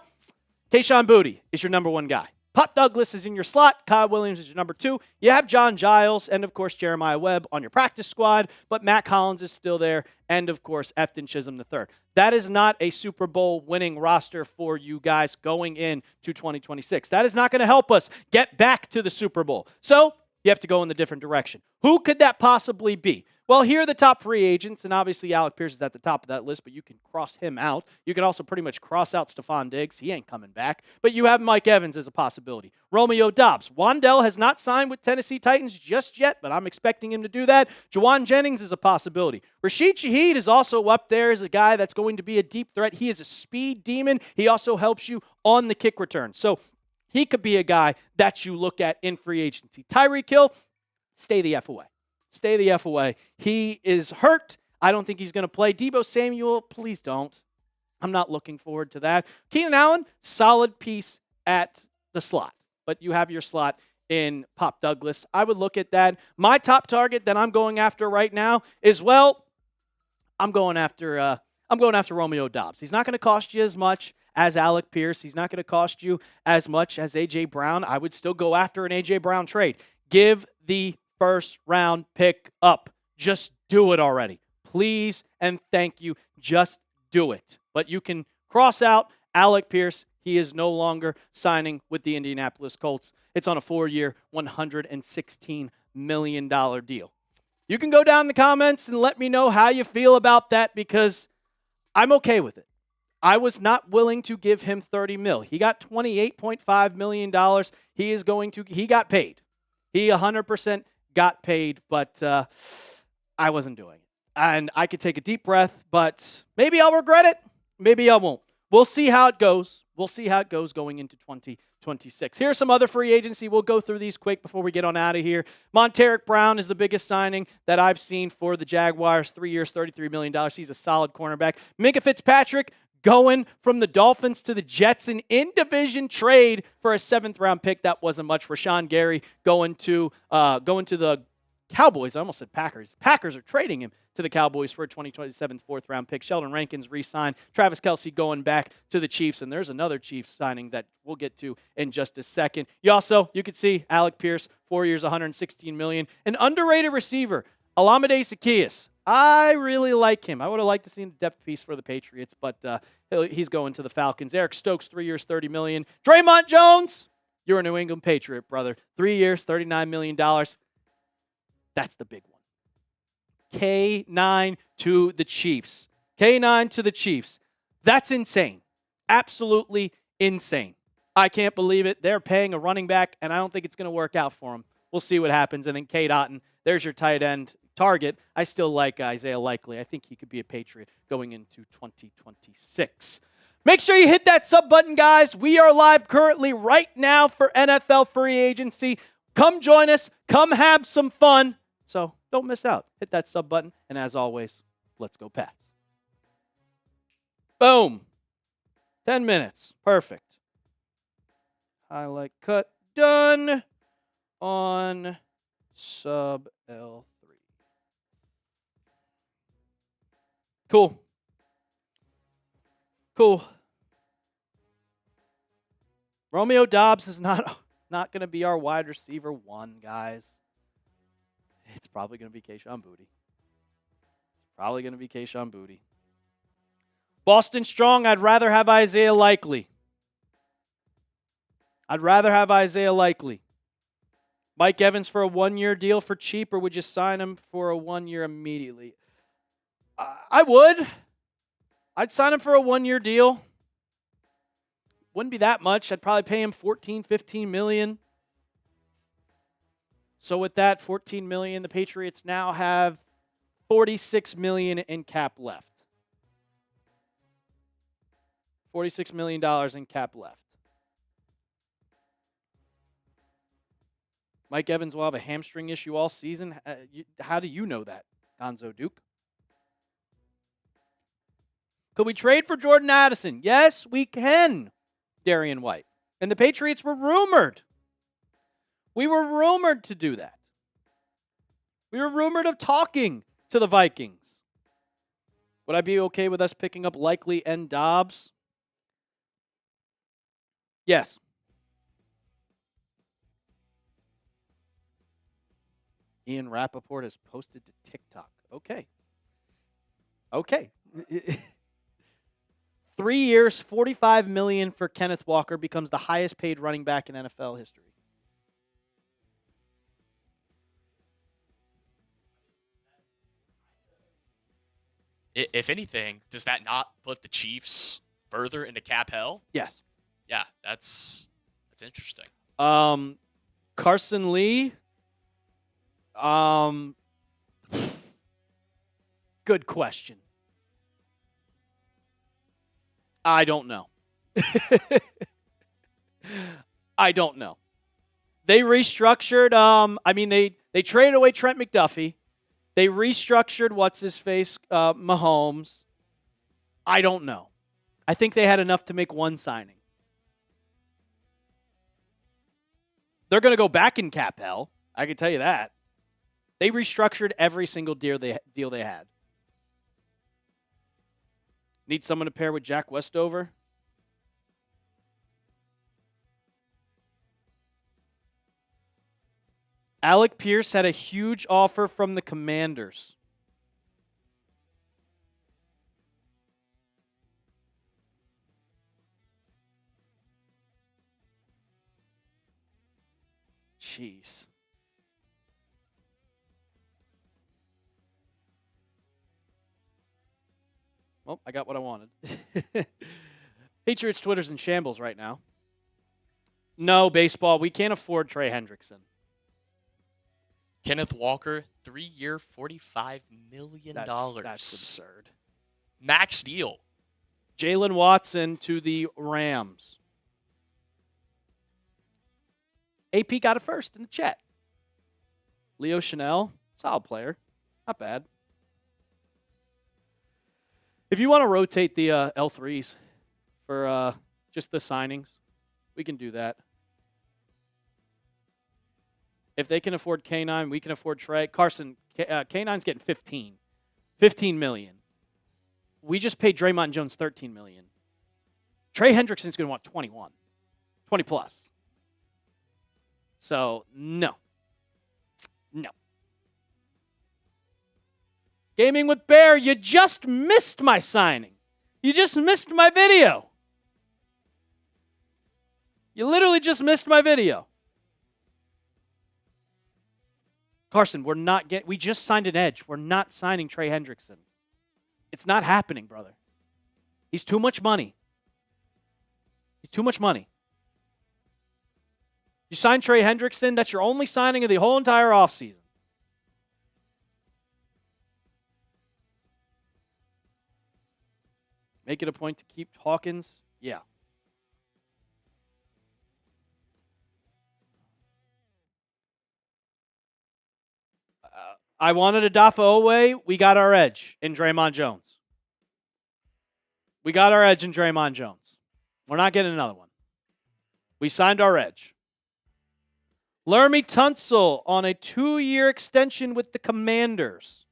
Kayshon Boutte is your number 1 guy. Pop Douglas is in your slot. Kyle Williams is your number 2. You have John Giles and, of course, Jeremiah Webb on your practice squad, but Matt Collins is still there, and, of course, Efton Chisholm III. That is not a Super Bowl winning roster for you guys going into 2026. That is not going to help us get back to the Super Bowl. So you have to go in the different direction. Who could that possibly be? Well, here are the top free agents, and obviously Alec Pierce is at the top of that list, but you can cross him out. You can also pretty much cross out Stephon Diggs. He ain't coming back. But you have Mike Evans as a possibility. Romeo Doubs. Wan'Dale has not signed with Tennessee Titans just yet, but I'm expecting him to do that. Juwan Jennings is a possibility. Rashid Shaheed is also up there as a guy that's going to be a deep threat. He is a speed demon. He also helps you on the kick return. So he could be a guy that you look at in free agency. Tyreek Hill, stay the F away. Stay the F away. He is hurt. I don't think he's going to play. Deebo Samuel, please don't. I'm not looking forward to that. Keenan Allen, solid piece at the slot. But you have your slot in Pop Douglas. I would look at that. My top target that I'm going after right now is, well, I'm going after Romeo Doubs. He's not going to cost you as much as Alec Pierce. He's not going to cost you as much as A.J. Brown. I would still go after an A.J. Brown trade. Give the first-round pick up. Just do it already. Please and thank you. Just do it. But you can cross out Alec Pierce. He is no longer signing with the Indianapolis Colts. It's on a 4-year, $116 million deal. You can go down in the comments and let me know how you feel about that, because I'm okay with it. I was not willing to give him $30 million. He got $28.5 million. He got paid. He 100% got paid, but I wasn't doing it. And I could take a deep breath, but maybe I'll regret it. Maybe I won't. We'll see how it goes. We'll see how it goes going into 2026. Here's some other free agency. We'll go through these quick before we get on out of here. Montaric Brown is the biggest signing that I've seen for the Jaguars. 3 years, $33 million. He's a solid cornerback. Minka Fitzpatrick going from the Dolphins to the Jets, an in-division trade for a 7th-round pick. That wasn't much. Rashawn Gary going to the Cowboys. I almost said Packers. Packers are trading him to the Cowboys for a 2027 4th-round pick. Sheldon Rankins re-signed. Travis Kelce going back to the Chiefs, and there's another Chiefs signing that we'll get to in just a second. You could see Alec Pierce, 4 years, $116 million. An underrated receiver, Olamide Zaccheaus. I really like him. I would have liked to see a depth piece for the Patriots, but he's going to the Falcons. Eric Stokes, 3 years, $30 million. Draymond Jones, you're a New England Patriot, brother. 3 years, $39 million. That's the big one. K9 to the Chiefs. K9 to the Chiefs. That's insane. Absolutely insane. I can't believe it. They're paying a running back, and I don't think it's going to work out for them. We'll see what happens. And then K. Dotton, there's your tight end target. I still like Isaiah Likely. I think he could be a Patriot going into 2026. Make sure you hit that sub button, guys. We are live currently right now for NFL free agency. Come join us. Come have some fun. So don't miss out. Hit that sub button. And as always, let's go Pats. Boom. 10 minutes. Perfect. Highlight cut. Done on sub L3. Cool. Romeo Doubs is not going to be our wide receiver 1, guys. It's probably going to be Kayshon Boutte. Boston Strong, I'd rather have Isaiah Likely. Mike Evans for a 1-year deal for cheap, or would you sign him for a 1-year immediately? I would. I'd sign him for a 1-year deal. Wouldn't be that much. I'd probably pay him $14, $15 million. So with that $14 million, the Patriots now have $46 million in cap left. $46 million in cap left. Mike Evans will have a hamstring issue all season. How do you know that, Gonzo Duke? Could we trade for Jordan Addison? Yes, we can, Darian White. And the Patriots were rumored. We were rumored to do that. We were rumored of talking to the Vikings. Would I be okay with us picking up Likely and Doubs? Yes. Ian Rappaport has posted to TikTok. Okay. 3 years, $45 million for Kenneth Walker, becomes the highest paid running back in NFL history. If anything, does that not put the Chiefs further into cap hell? Yes. Yeah, that's interesting. Carson Lee. Good question. I don't know. They restructured. They traded away Trent McDuffie. They restructured what's-his-face, Mahomes. I don't know. I think they had enough to make one signing. They're going to go back in cap hell. I can tell you that. They restructured every single deal they had. Need someone to pair with Jack Westover? Alec Pierce had a huge offer from the Commanders. Jeez. Oh, I got what I wanted. Patriots Twitter's in shambles right now. No, baseball. We can't afford Trey Hendrickson. Kenneth Walker, 3-year, $45 million. That's absurd. Max deal. Jalen Watson to the Rams. AP got it first in the chat. Leo Chanel, solid player. Not bad. If you want to rotate the L3s for just the signings, we can do that. If they can afford K9, we can afford Trey. Carson, K9's getting 15. 15 million. We just paid Draymond Jones 13 million. Trey Hendrickson's going to want 21. 20 plus. So, no. No. Gaming with Bear, you just missed my signing. You just missed my video. You literally just missed my video. Carson, we just signed an edge. We're not signing Trey Hendrickson. It's not happening, brother. He's too much money. He's too much money. You sign Trey Hendrickson, that's your only signing of the whole entire offseason. Make it a point to keep Hawkins? Yeah. I wanted Adafa Owe. We got our edge in Draymond Jones. We got our edge in Draymond Jones. We're not getting another one. We signed our edge. Laramie Tunsil on a 2-year extension with the Commanders.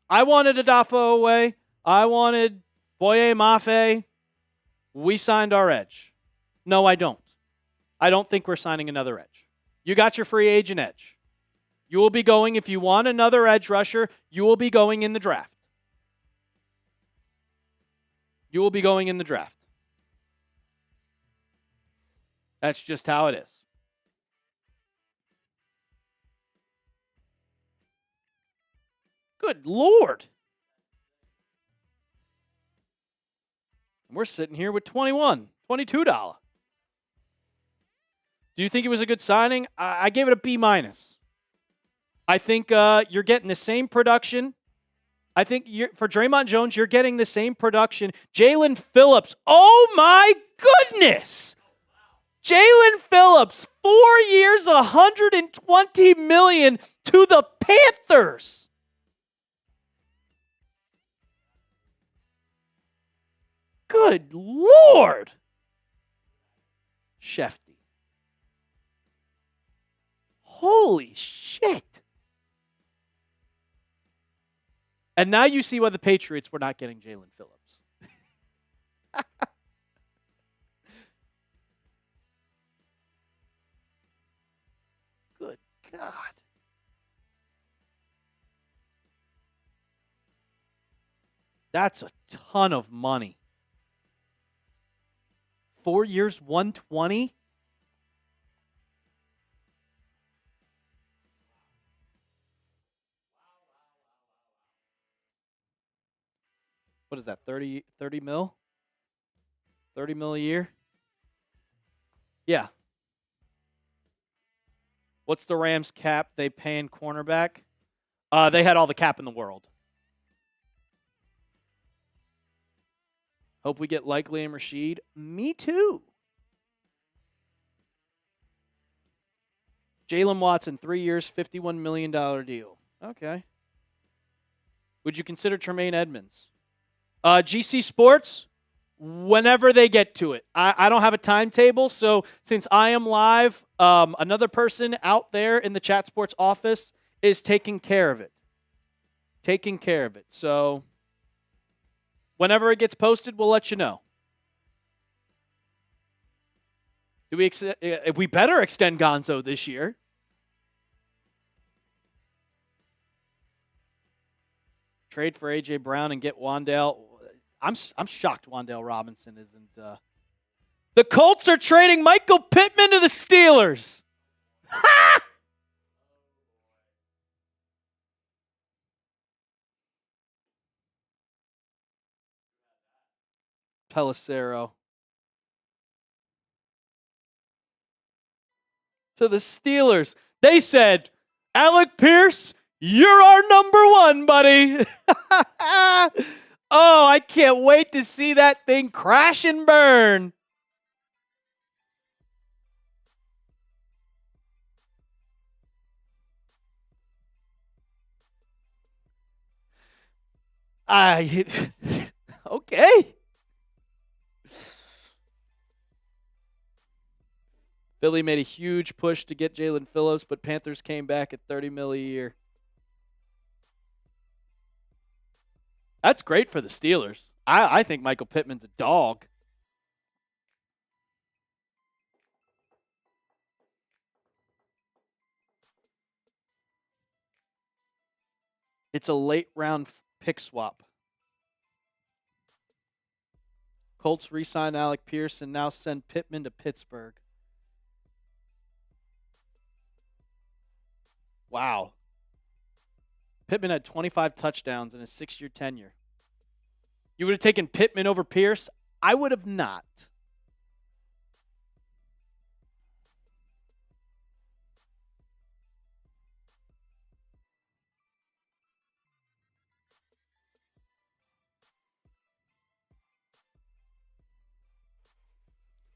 I wanted Adafa Owe. I wanted Boye Mafe. We signed our edge. No, I don't. I don't think we're signing another edge. You got your free agent edge. You will be going, if you want another edge rusher, you will be going in the draft. You will be going in the draft. That's just how it is. Good Lord. We're sitting here with $21, $22. Do you think it was a good signing? I gave it a B-. I think you're getting the same production. I think for Draymond Jones, you're getting the same production. Jalen Phillips, oh my goodness! Jalen Phillips, 4 years, $120 million to the Panthers. Good Lord. Shefty. Holy shit. And now you see why the Patriots were not getting Jalen Phillips. Good God. That's a ton of money. 4 years, 120? What is that, 30 mil? 30 mil a year? Yeah. What's the Rams cap they paying cornerback? They had all the cap in the world. Hope we get Likely and Rashid. Me too. Jalen Watson, 3 years, $51 million deal. Okay. Would you consider Tremaine Edmonds? GC Sports, whenever they get to it. I don't have a timetable, so since I am live, another person out there in the Chat Sports office is taking care of it. So whenever it gets posted, we'll let you know. We better extend Gonzo this year. Trade for A.J. Brown and get Wan'Dale. I'm shocked Wan'Dale Robinson isn't. The Colts are trading Michael Pittman to the Steelers. Ha! Pelissero. To the Steelers. They said, Alec Pierce, you're our number one, buddy. Oh, I can't wait to see that thing crash and burn. Okay. Philly made a huge push to get Jalen Phillips, but Panthers came back at $30 million a year. That's great for the Steelers. I think Michael Pittman's a dog. It's a late round pick swap. Colts re-sign Alec Pierce and now send Pittman to Pittsburgh. Wow. Pittman had 25 touchdowns in his 6-year tenure. You would have taken Pittman over Pierce? I would have not.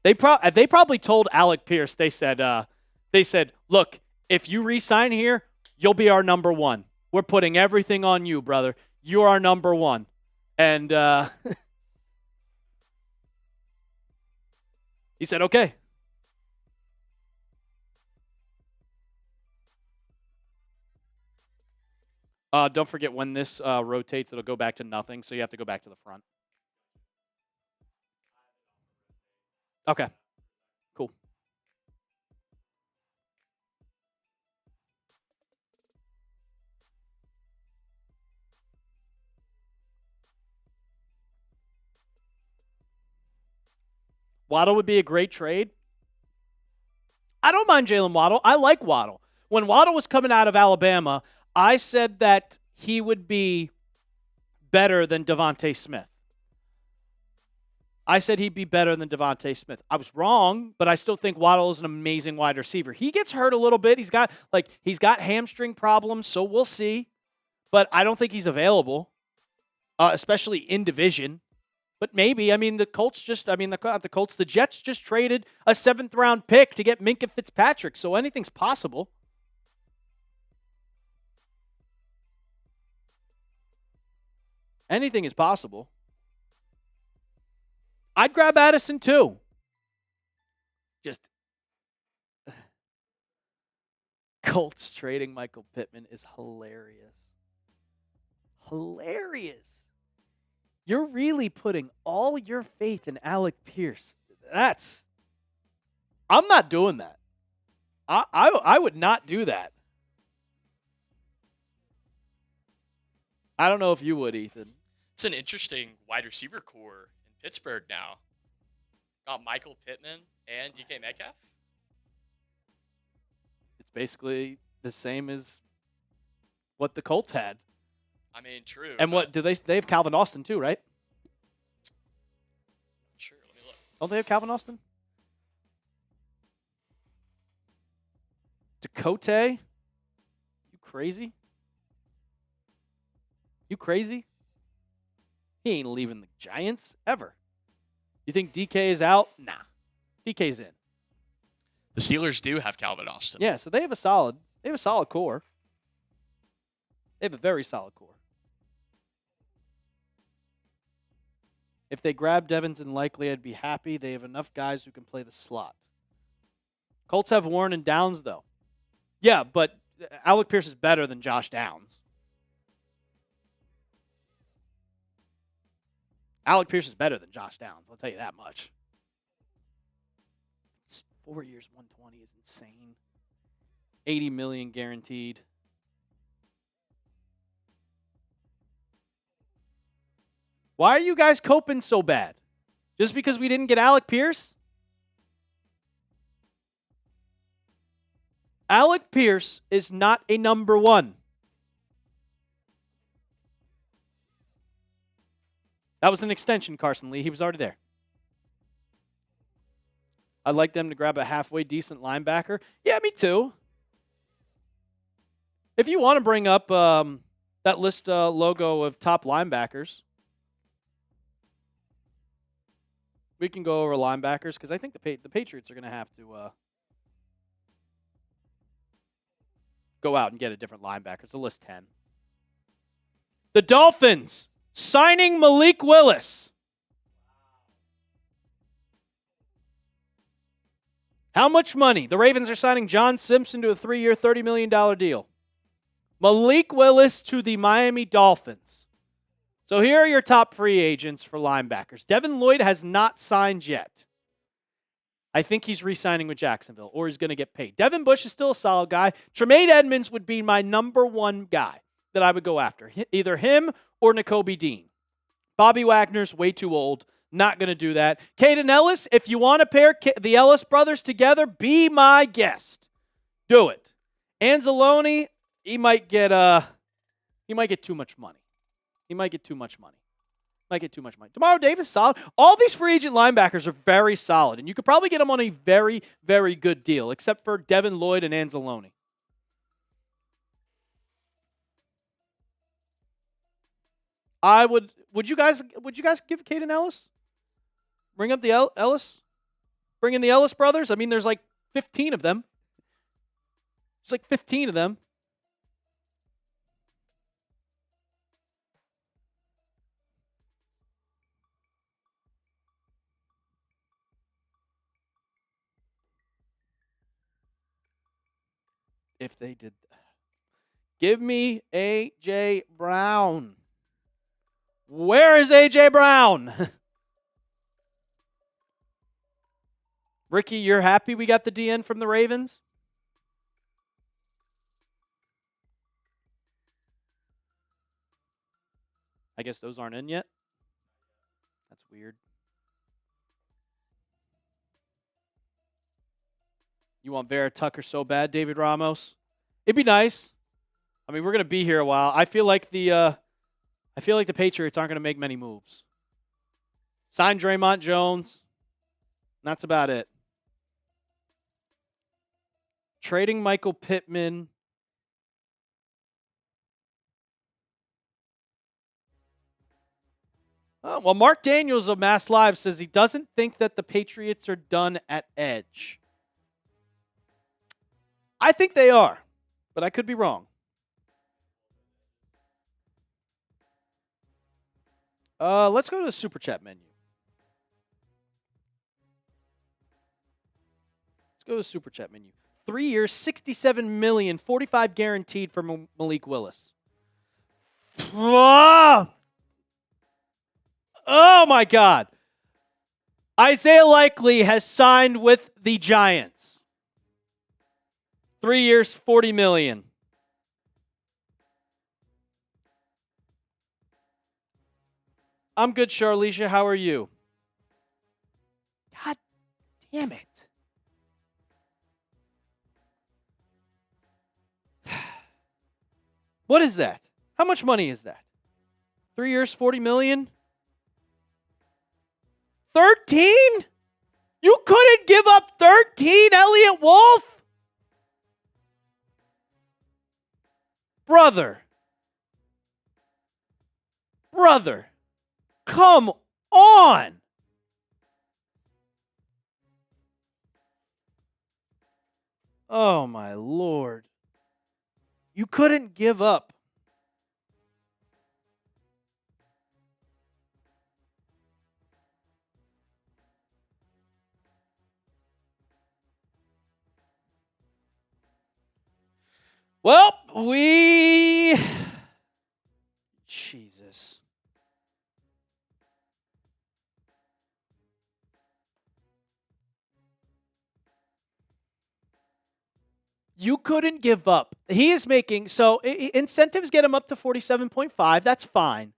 They probably told Alec Pierce, they said, look, if you re-sign here, you'll be our number one. We're putting everything on you, brother. You're our number one. And he said, okay. Don't forget, when this rotates, it'll go back to nothing, so you have to go back to the front. Okay. Cool. Waddle would be a great trade. I don't mind Jalen Waddle. I like Waddle. When Waddle was coming out of Alabama, I said that he would be better than Devontae Smith. I said he'd be better than Devontae Smith. I was wrong, but I still think Waddle is an amazing wide receiver. He gets hurt a little bit. He's got hamstring problems, so we'll see. But I don't think he's available, especially in division. But maybe. I mean, the Jets just traded a 7th-round pick to get Minkah Fitzpatrick, so anything's possible. Anything is possible. I'd grab Addison too. Just Colts trading Michael Pittman is hilarious. Hilarious. You're really putting all your faith in Alec Pierce. I'm not doing that. I would not do that. I don't know if you would, Ethan. It's an interesting wide receiver core in Pittsburgh now. Got Michael Pittman and DK Metcalf. It's basically the same as what the Colts had. I mean, true. And what do they have Calvin Austin too, right? Sure, let me look. Don't they have Calvin Austin? Dakota? You crazy? You crazy? He ain't leaving the Giants ever. You think DK is out? Nah. DK's in. The Steelers do have Calvin Austin. Yeah, so they have a solid core. They have a very solid core. If they grab Devins and Likely, I'd be happy. They have enough guys who can play the slot. Colts have Warren and Downs, though. Yeah, but Alec Pierce is better than Josh Downs. Alec Pierce is better than Josh Downs. I'll tell you that much. 4 years, 120 is insane. $80 million guaranteed. Why are you guys coping so bad? Just because we didn't get Alec Pierce? Alec Pierce is not a number one. That was an extension, Carson Lee. He was already there. I'd like them to grab a halfway decent linebacker. Yeah, me too. If you want to bring up that list logo of top linebackers, we can go over linebackers because I think the Patriots are going to have to go out and get a different linebacker. It's a list 10. The Dolphins signing Malik Willis. How much money? The Ravens are signing John Simpson to a 3-year, $30 million deal. Malik Willis to the Miami Dolphins. So here are your top free agents for linebackers. Devin Lloyd has not signed yet. I think he's re-signing with Jacksonville, or he's going to get paid. Devin Bush is still a solid guy. Tremaine Edmonds would be my number one guy that I would go after. Either him or Nakobe Dean. Bobby Wagner's way too old. Not going to do that. Caden Ellis, if you want to pair the Ellis brothers together, be my guest. Do it. Anzalone, he might get too much money. Tomorrow Davis, solid. All these free agent linebackers are very solid, and you could probably get them on a very, very good deal, except for Devin Lloyd and Anzalone. Would you guys give Caden Ellis? Bring up the Ellis? Bring in the Ellis brothers? I mean, there's like 15 of them. There's like 15 of them. If they did that. Give me A.J. Brown. Where is A.J. Brown? Ricky, you're happy we got the DN from the Ravens? I guess those aren't in yet. That's weird. You want Vera Tucker so bad, David Ramos? It'd be nice. I mean, we're going to be here a while. I feel like the Patriots aren't going to make many moves. Sign Draymond Jones. That's about it. Trading Michael Pittman. Well, Mark Daniels of Mass Live says he doesn't think that the Patriots are done at edge. I think they are, but I could be wrong. Let's go to the Super Chat menu. Let's go to the Super Chat menu. 3 years, $67 million, 45 guaranteed for Malik Willis. Oh my God. Isaiah Likely has signed with the Giants. 3 years, $40 million. I'm good, Charlicia. How are you? God damn it. What is that? How much money is that? 3 years, $40 million? 13? You couldn't give up 13, Eliot Wolf? Brother, come on. Oh, my Lord. You couldn't give up. Well, Jesus. You couldn't give up. He is making, so incentives get him up to 47.5. That's fine.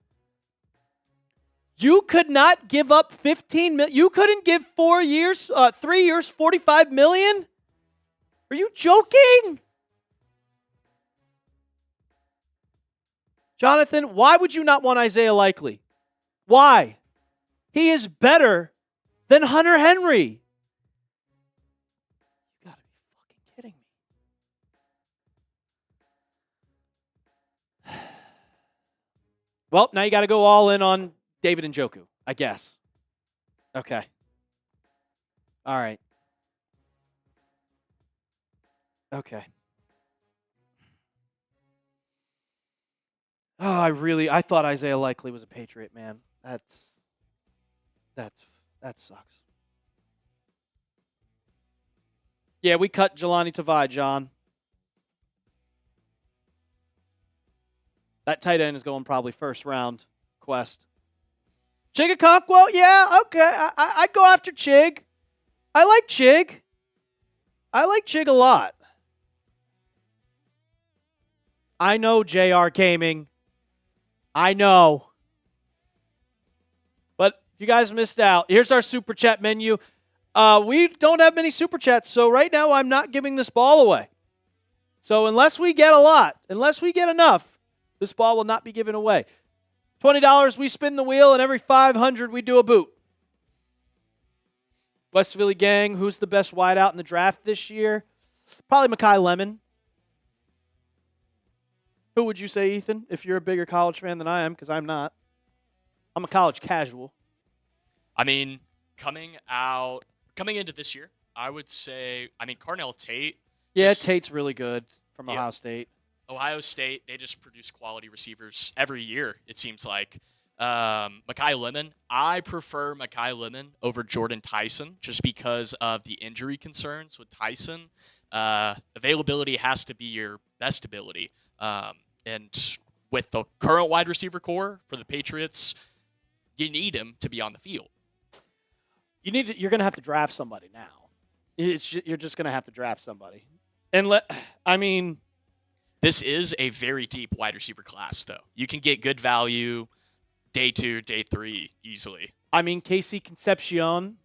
You could not give up 15 million. You couldn't give 3 years, 45 million? Are you joking? Jonathan, why would you not want Isaiah Likely? Why? He is better than Hunter Henry. Well, now you got to go all in on David Njoku, I guess. Okay. All right. Okay. Oh, I thought Isaiah Likely was a Patriot, man. That sucks. Yeah, we cut Jelani Tavai, John. That tight end is going probably first round. Quest. Chigakonkwo, yeah, okay. I'd go after Chig. I like Chig. I like Chig a lot. I know JR Gaming. I know. But if you guys missed out, here's our Super Chat menu. We don't have many Super Chats, so right now I'm not giving this ball away. So unless we get a lot, unless we get enough, this ball will not be given away. $20, we spin the wheel, and every 500 we do a boot. West Philly gang, who's the best wideout in the draft this year? Probably Mekhi Lemon. Who would you say, Ethan, if you're a bigger college fan than I am? Because I'm not. I'm a college casual. I mean, coming into this year, I would say, Carnell Tate. Yeah, Tate's really good from Ohio State. Ohio State, they just produce quality receivers every year, it seems like. Mekhi Lemon, I prefer Mekhi Lemon over Jordan Tyson just because of the injury concerns with Tyson. Availability has to be your best ability. And with the current wide receiver core for the Patriots, you need him to be on the field. You're going to have to draft somebody now. You're just going to have to draft somebody. This is a very deep wide receiver class, though. You can get good value day 2, day 3 easily. Casey Concepcion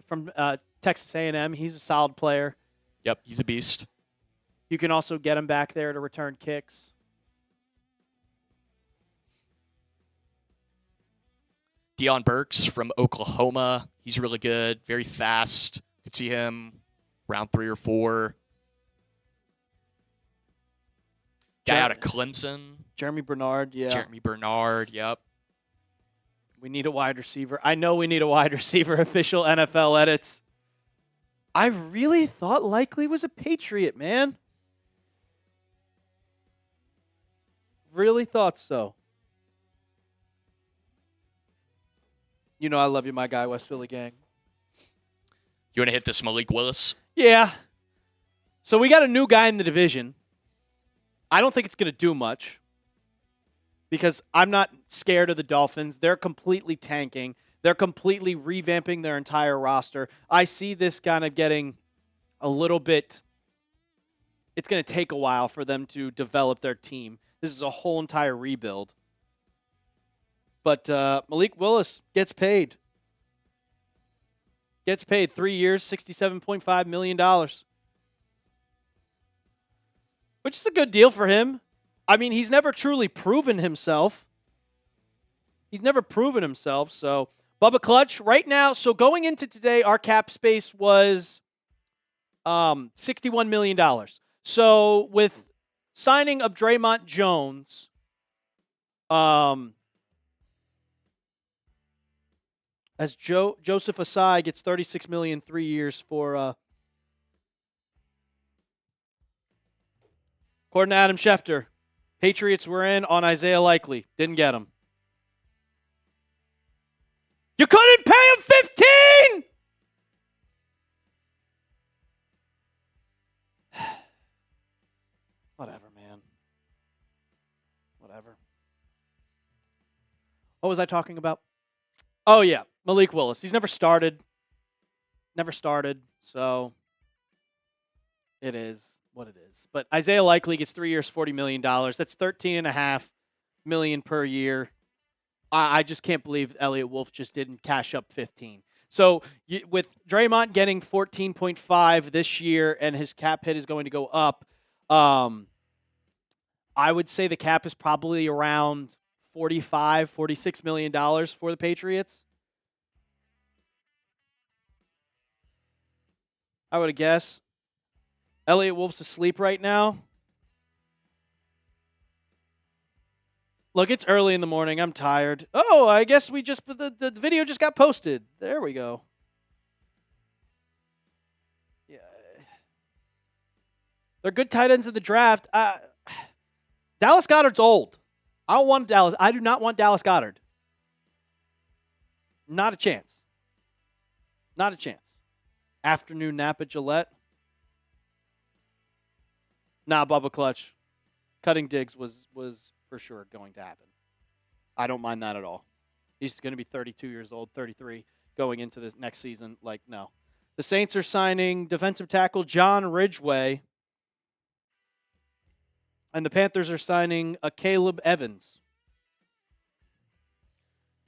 from Texas A&M, he's a solid player. Yep, he's a beast. You can also get him back there to return kicks. Deion Burks from Oklahoma, he's really good, very fast. Could see him round 3 or 4. Guy out of Clemson. Jeremy Bernard, yeah. Jeremy Bernard, yep. We need a wide receiver. I know we need a wide receiver. Official NFL edits. I really thought Likely was a Patriot, man. Really thought so. You know I love you, my guy, West Philly gang. You want to hit this Malik Willis? Yeah. So we got a new guy in the division. I don't think it's going to do much because I'm not scared of the Dolphins. They're completely tanking. They're completely revamping their entire roster. I see this kind of getting a little bit – it's going to take a while for them to develop their team. This is a whole entire rebuild. But Malik Willis gets paid. Gets paid 3 years, $67.5 million. Which is a good deal for him. He's never truly proven himself. So, Bubba Clutch, right now, so going into today, our cap space was $61 million. So, with signing of Draymond Jones, as Joseph Asai gets $36 million 3 years for according to Adam Schefter, Patriots were in on Isaiah Likely. Didn't get him. You couldn't pay him 15! Whatever, man. Whatever. What was I talking about? Oh, yeah. Malik Willis. He's never started. So it is what it is. But Isaiah Likely gets 3 years, $40 million. That's $13.5 million per year. I just can't believe Eliot Wolf just didn't cash up 15. So with Draymond getting 14.5 this year and his cap hit is going to go up, I would say the cap is probably around $46 million for the Patriots. I would guess. Eliot Wolf's asleep right now. Look, it's early in the morning. I'm tired. Oh, I guess the video just got posted. There we go. Yeah. They're good tight ends in the draft. Dallas Goedert's old. I do not want Dallas Goedert. Not a chance. Not a chance. Afternoon nap at Gillette. Nah, Bubba Clutch. Cutting Diggs was for sure going to happen. I don't mind that at all. He's going to be 32 years old, 33, going into this next season. Like, no. The Saints are signing defensive tackle John Ridgeway. And the Panthers are signing a Caleb Evans.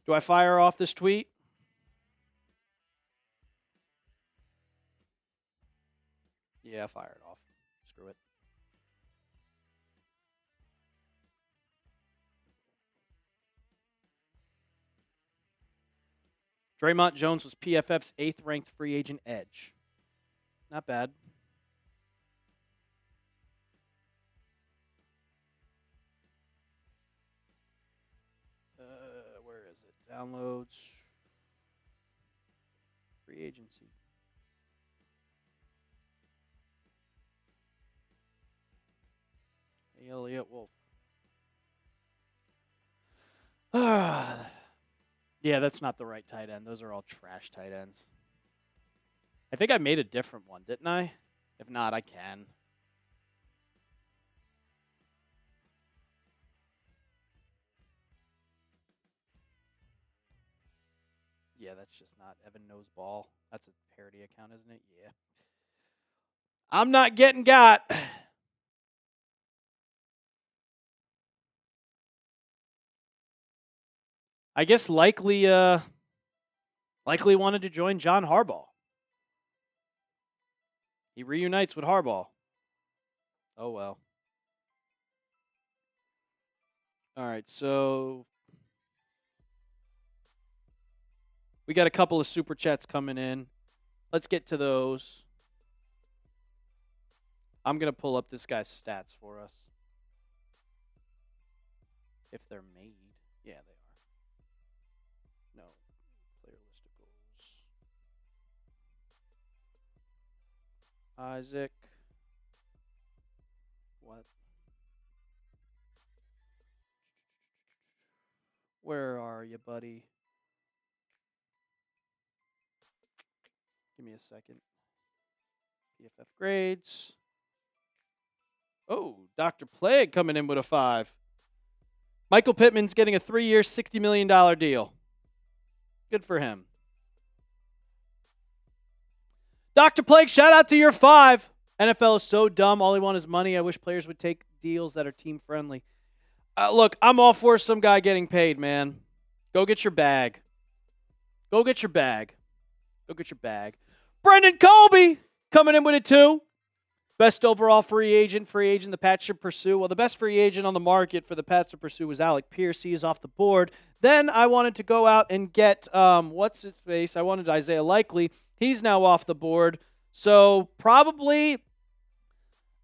Do I fire off this tweet? Yeah, fire it off. Screw it. Draymond Jones was PFF's 8th-ranked free agent edge. Not bad. Where is it? Downloads. Free agency. Eliot Wolf. Yeah, that's not the right tight end. Those are all trash tight ends. I think I made a different one, didn't I? If not, I can. Yeah, that's just not Evan Knows Ball. That's a parody account, isn't it? Yeah. I'm not getting got. I guess likely wanted to join John Harbaugh. He reunites with Harbaugh. Oh, well. All right, so we got a couple of super chats coming in. Let's get to those. I'm going to pull up this guy's stats for us. If they're made. Yeah, they are. No. Player listicles. Isaac. What? Where are you, buddy? Give me a second. PFF grades. Oh, Dr. Plague coming in with a 5. Michael Pittman's getting a 3-year, $60 million deal. Good for him. Dr. Plague, shout out to your 5. NFL is so dumb. All they want is money. I wish players would take deals that are team-friendly. Look, I'm all for some guy getting paid, man. Go get your bag. Go get your bag. Go get your bag. Brendan Colby coming in with a 2. Best overall free agent the Pats should pursue. Well, the best free agent on the market for the Pats to pursue was Alec Pierce. He is off the board. Then I wanted to go out and get, what's his face? I wanted Isaiah Likely. He's now off the board. So probably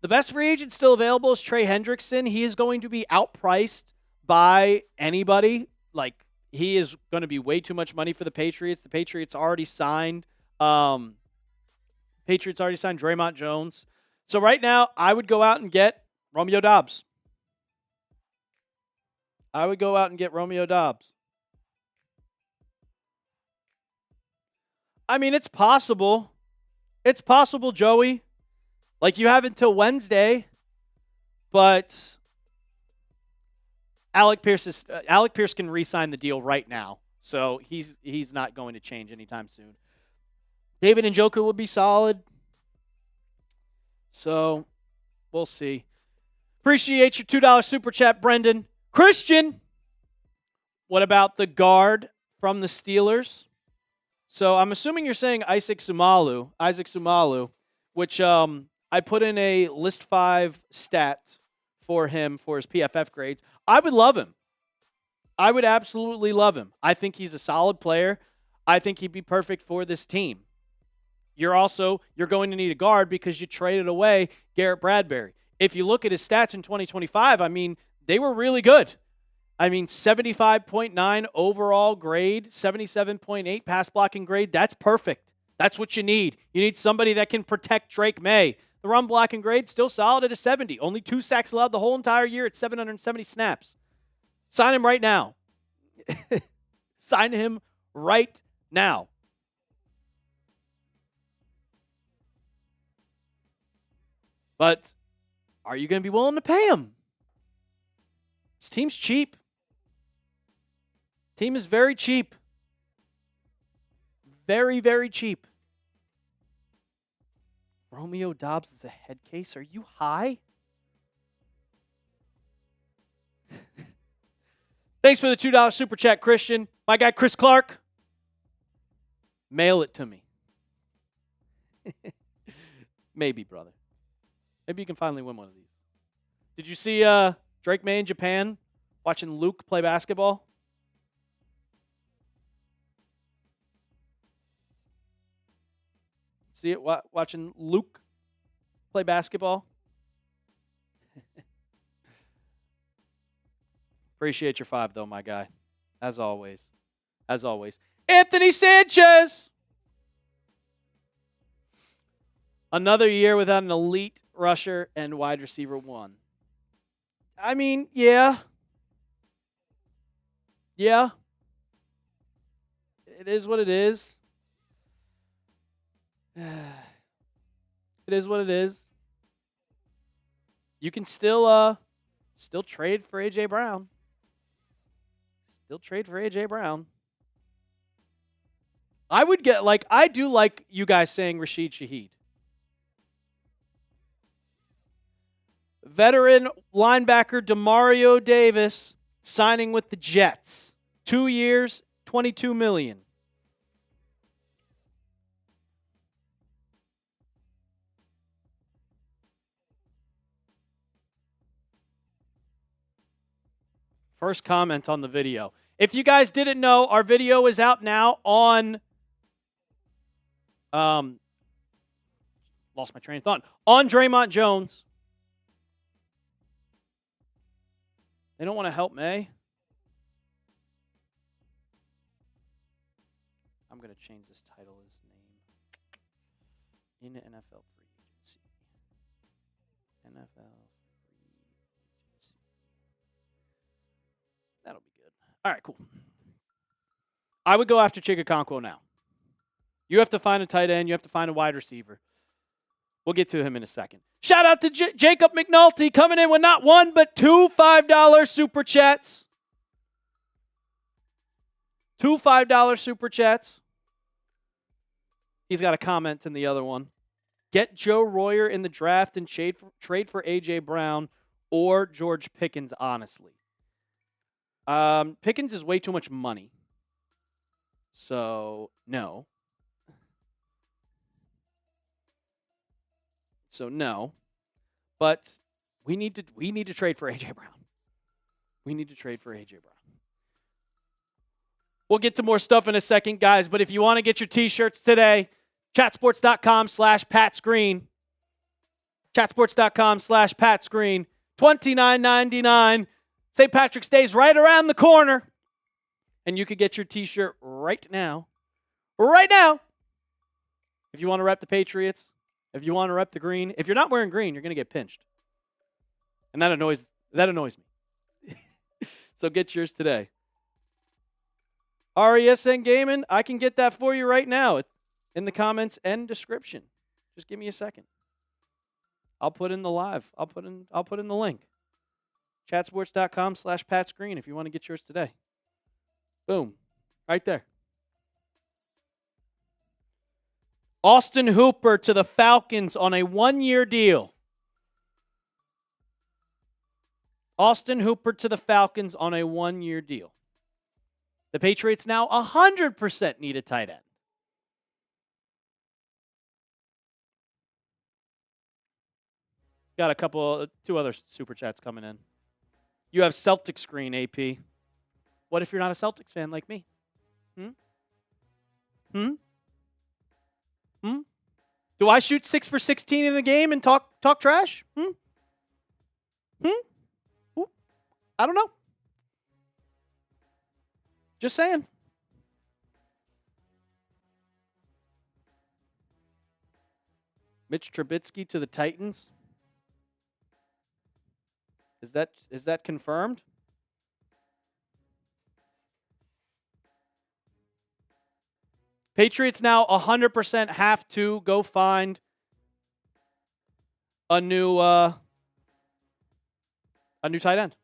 the best free agent still available is Trey Hendrickson. He is going to be outpriced by anybody. Like, he is going to be way too much money for the Patriots. The Patriots already signed Draymond Jones. So right now, I would go out and get Romeo Doubs. I mean, it's possible. It's possible, Joey. Like, you have until Wednesday, but Alec Pierce can re-sign the deal right now. So he's not going to change anytime soon. David Njoku would be solid. So, we'll see. Appreciate your $2 super chat, Brendan. Christian, what about the guard from the Steelers? So, I'm assuming you're saying Isaac Sumalu, which I put in a list 5 stat for him for his PFF grades. I would love him. I would absolutely love him. I think he's a solid player. I think he'd be perfect for this team. You're going to need a guard because you traded away Garrett Bradbury. If you look at his stats in 2025, I mean, they were really good. I mean, 75.9 overall grade, 77.8 pass blocking grade. That's perfect. That's what you need. You need somebody that can protect Drake May. The run blocking grade, still solid at a 70. Only 2 sacks allowed the whole entire year at 770 snaps. Sign him right now. Sign him right now. But are you going to be willing to pay him? This team's cheap. Team is very cheap. Very, very cheap. Romeo Doubs is a head case. Are you high? Thanks for the $2 super chat, Christian. My guy, Chris Clark. Mail it to me. Maybe, brother. Maybe you can finally win one of these. Did you see Drake May in Japan watching Luke play basketball? See it watching Luke play basketball? Appreciate your 5, though, my guy. As always. As always. Anthony Sanchez! Another year without an elite rusher and wide receiver 1. I mean, yeah. Yeah. It is what it is. It is what it is. You can still trade for A.J. Brown. Still trade for A.J. Brown. I do like you guys saying Rashid Shaheed. Veteran linebacker Demario Davis signing with the Jets. 2 years, $22 million. First comment on the video. If you guys didn't know, our video is out now on lost my train of thought. On Draymond Jones. They don't want to help May. I'm going to change this title as name. In NFL Free Agency. NFL Free Agency. That'll be good. All right, cool. I would go after Chigakonkwo now. You have to find a tight end. You have to find a wide receiver. We'll get to him in a second. Shout out to Jacob McNulty coming in with not one, but 2 $5 super chats. 2 $5 super chats. He's got a comment in the other one. Get Joe Royer in the draft and trade for A.J. Brown or George Pickens, honestly. Pickens is way too much money. So, no. But we need to trade for A.J. Brown. We need to trade for A.J. Brown. We'll get to more stuff in a second, guys, but if you want to get your t-shirts today, chatsports.com/PatScreen. Chatsports.com/PatScreen. $29.99. St. Patrick's Day is right around the corner. And you could get your t-shirt right now. Right now. If you want to rep the Patriots. If you want to rep the green. If you're not wearing green, you're going to get pinched. And that annoys me. So get yours today. RESN Gaming, I can get that for you right now in the comments and description. Just give me a second. I'll put in the live. I'll put in the link. Chatsports.com/PatScreen if you want to get yours today. Boom. Right there. Austin Hooper to the Falcons on a 1-year deal. Austin Hooper to the Falcons on a 1-year deal. The Patriots now 100% need a tight end. Got two other super chats coming in. You have Celtics screen, AP. What if you're not a Celtics fan like me? Do I shoot 6 for 16 in a game and talk trash? I don't know. Just saying. Mitch Trubisky to the Titans. Is that confirmed? Patriots now 100% have to go find a new tight end.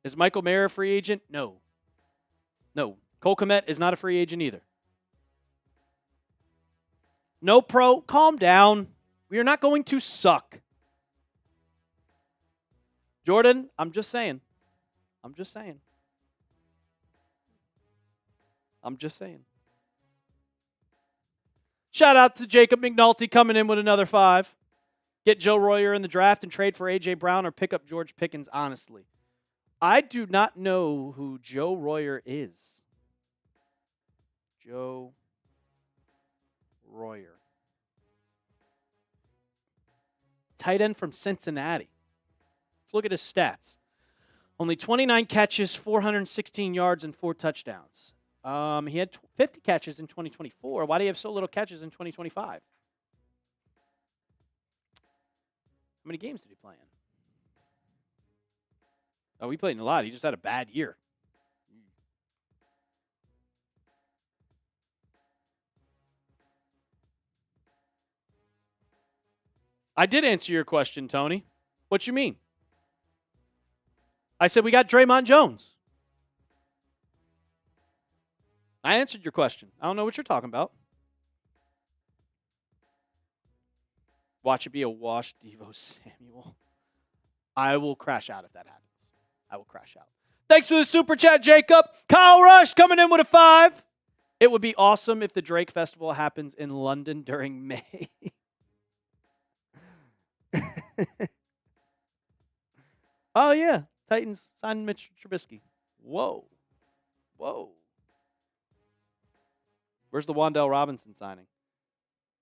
Is Michael Mayer a free agent? No. Cole Kmet is not a free agent either. No pro. Calm down. We are not going to suck. Jordan, I'm just saying. Shout out to Jacob McNulty coming in with another 5. Get Joe Royer in the draft and trade for A.J. Brown or pick up George Pickens, honestly. I do not know who Joe Royer is. Joe Royer. Tight end from Cincinnati. Let's look at his stats. Only 29 catches, 416 yards, and 4 touchdowns. He had 50 catches in 2024. Why do you have so little catches in 2025? How many games did he play in? Oh, he played in a lot. He just had a bad year. I did answer your question, Tony. What you mean? I said we got Draymond Jones. I answered your question. I don't know what you're talking about. Watch it be a wash, Devo Samuel. I will crash out if that happens. I will crash out. Thanks for the super chat, Jacob. Kyle Rush coming in with a 5. It would be awesome if the Drake Festival happens in London during May. Oh, yeah. Titans signed Mitch Trubisky. Whoa. Where's the Wan'dale Robinson signing?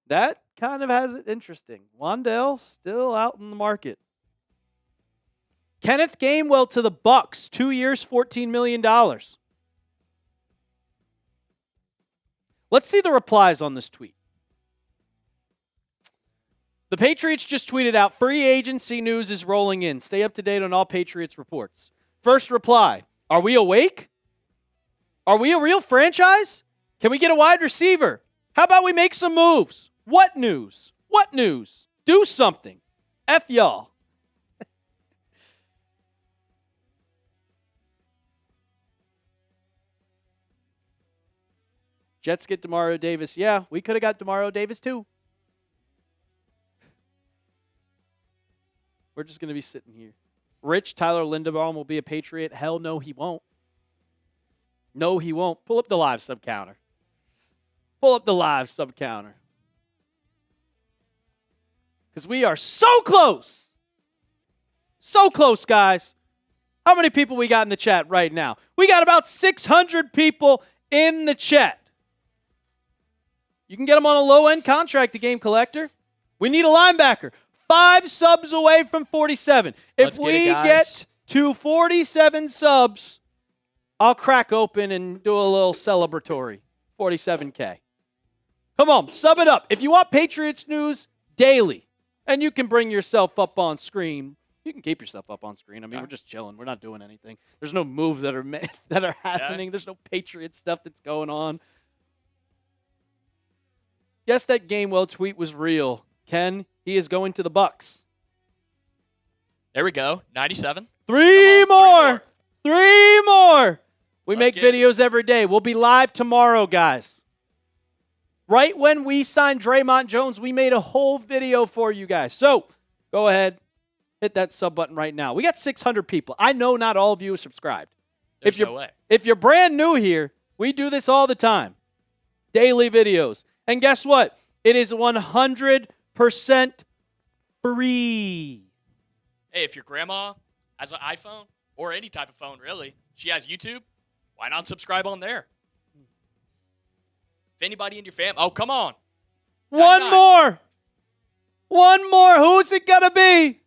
That kind of has it interesting. Wan'dale still out in the market. Kenneth Gainwell to the Bucks. 2 years, $14 million. Let's see the replies on this tweet. The Patriots just tweeted out, free agency news is rolling in. Stay up to date on all Patriots reports. First reply, are we awake? Are we a real franchise? Can we get a wide receiver? How about we make some moves? What news? Do something. F y'all. Jets get Demario Davis. Yeah, we could have got Demario Davis too. We're just going to be sitting here. Rich, Tyler Linderbaum will be a Patriot. Hell no, he won't. No, he won't. Pull up the live sub counter. Because we are so close. So close, guys. How many people we got in the chat right now? We got about 600 people in the chat. You can get them on a low-end contract to Game Collector. We need a linebacker. 5 subs away from 47. If we get to 47 subs, I'll crack open and do a little celebratory. 47K. Come on, sub it up. If you want Patriots news daily, and you can bring yourself up on screen, you can keep yourself up on screen. I mean, we're just chilling. We're not doing anything. There's no moves that are happening. Yeah. There's no Patriot stuff that's going on. Yes, that Gainwell tweet was real. Ken, he is going to the Bucks. There we go. 97. Three more. We make videos every day. We'll be live tomorrow, guys. Right when we signed Draymond Jones, we made a whole video for you guys. So go ahead, hit that sub button right now. We got 600 people. I know not all of you are subscribed. There's no way. If you're brand new here, we do this all the time. Daily videos. And guess what? It is 100% free. Hey, if your grandma has an iPhone or any type of phone, really, she has YouTube, why not subscribe on there? If anybody in your family, oh, come on. 99. One more. Who's it going to be?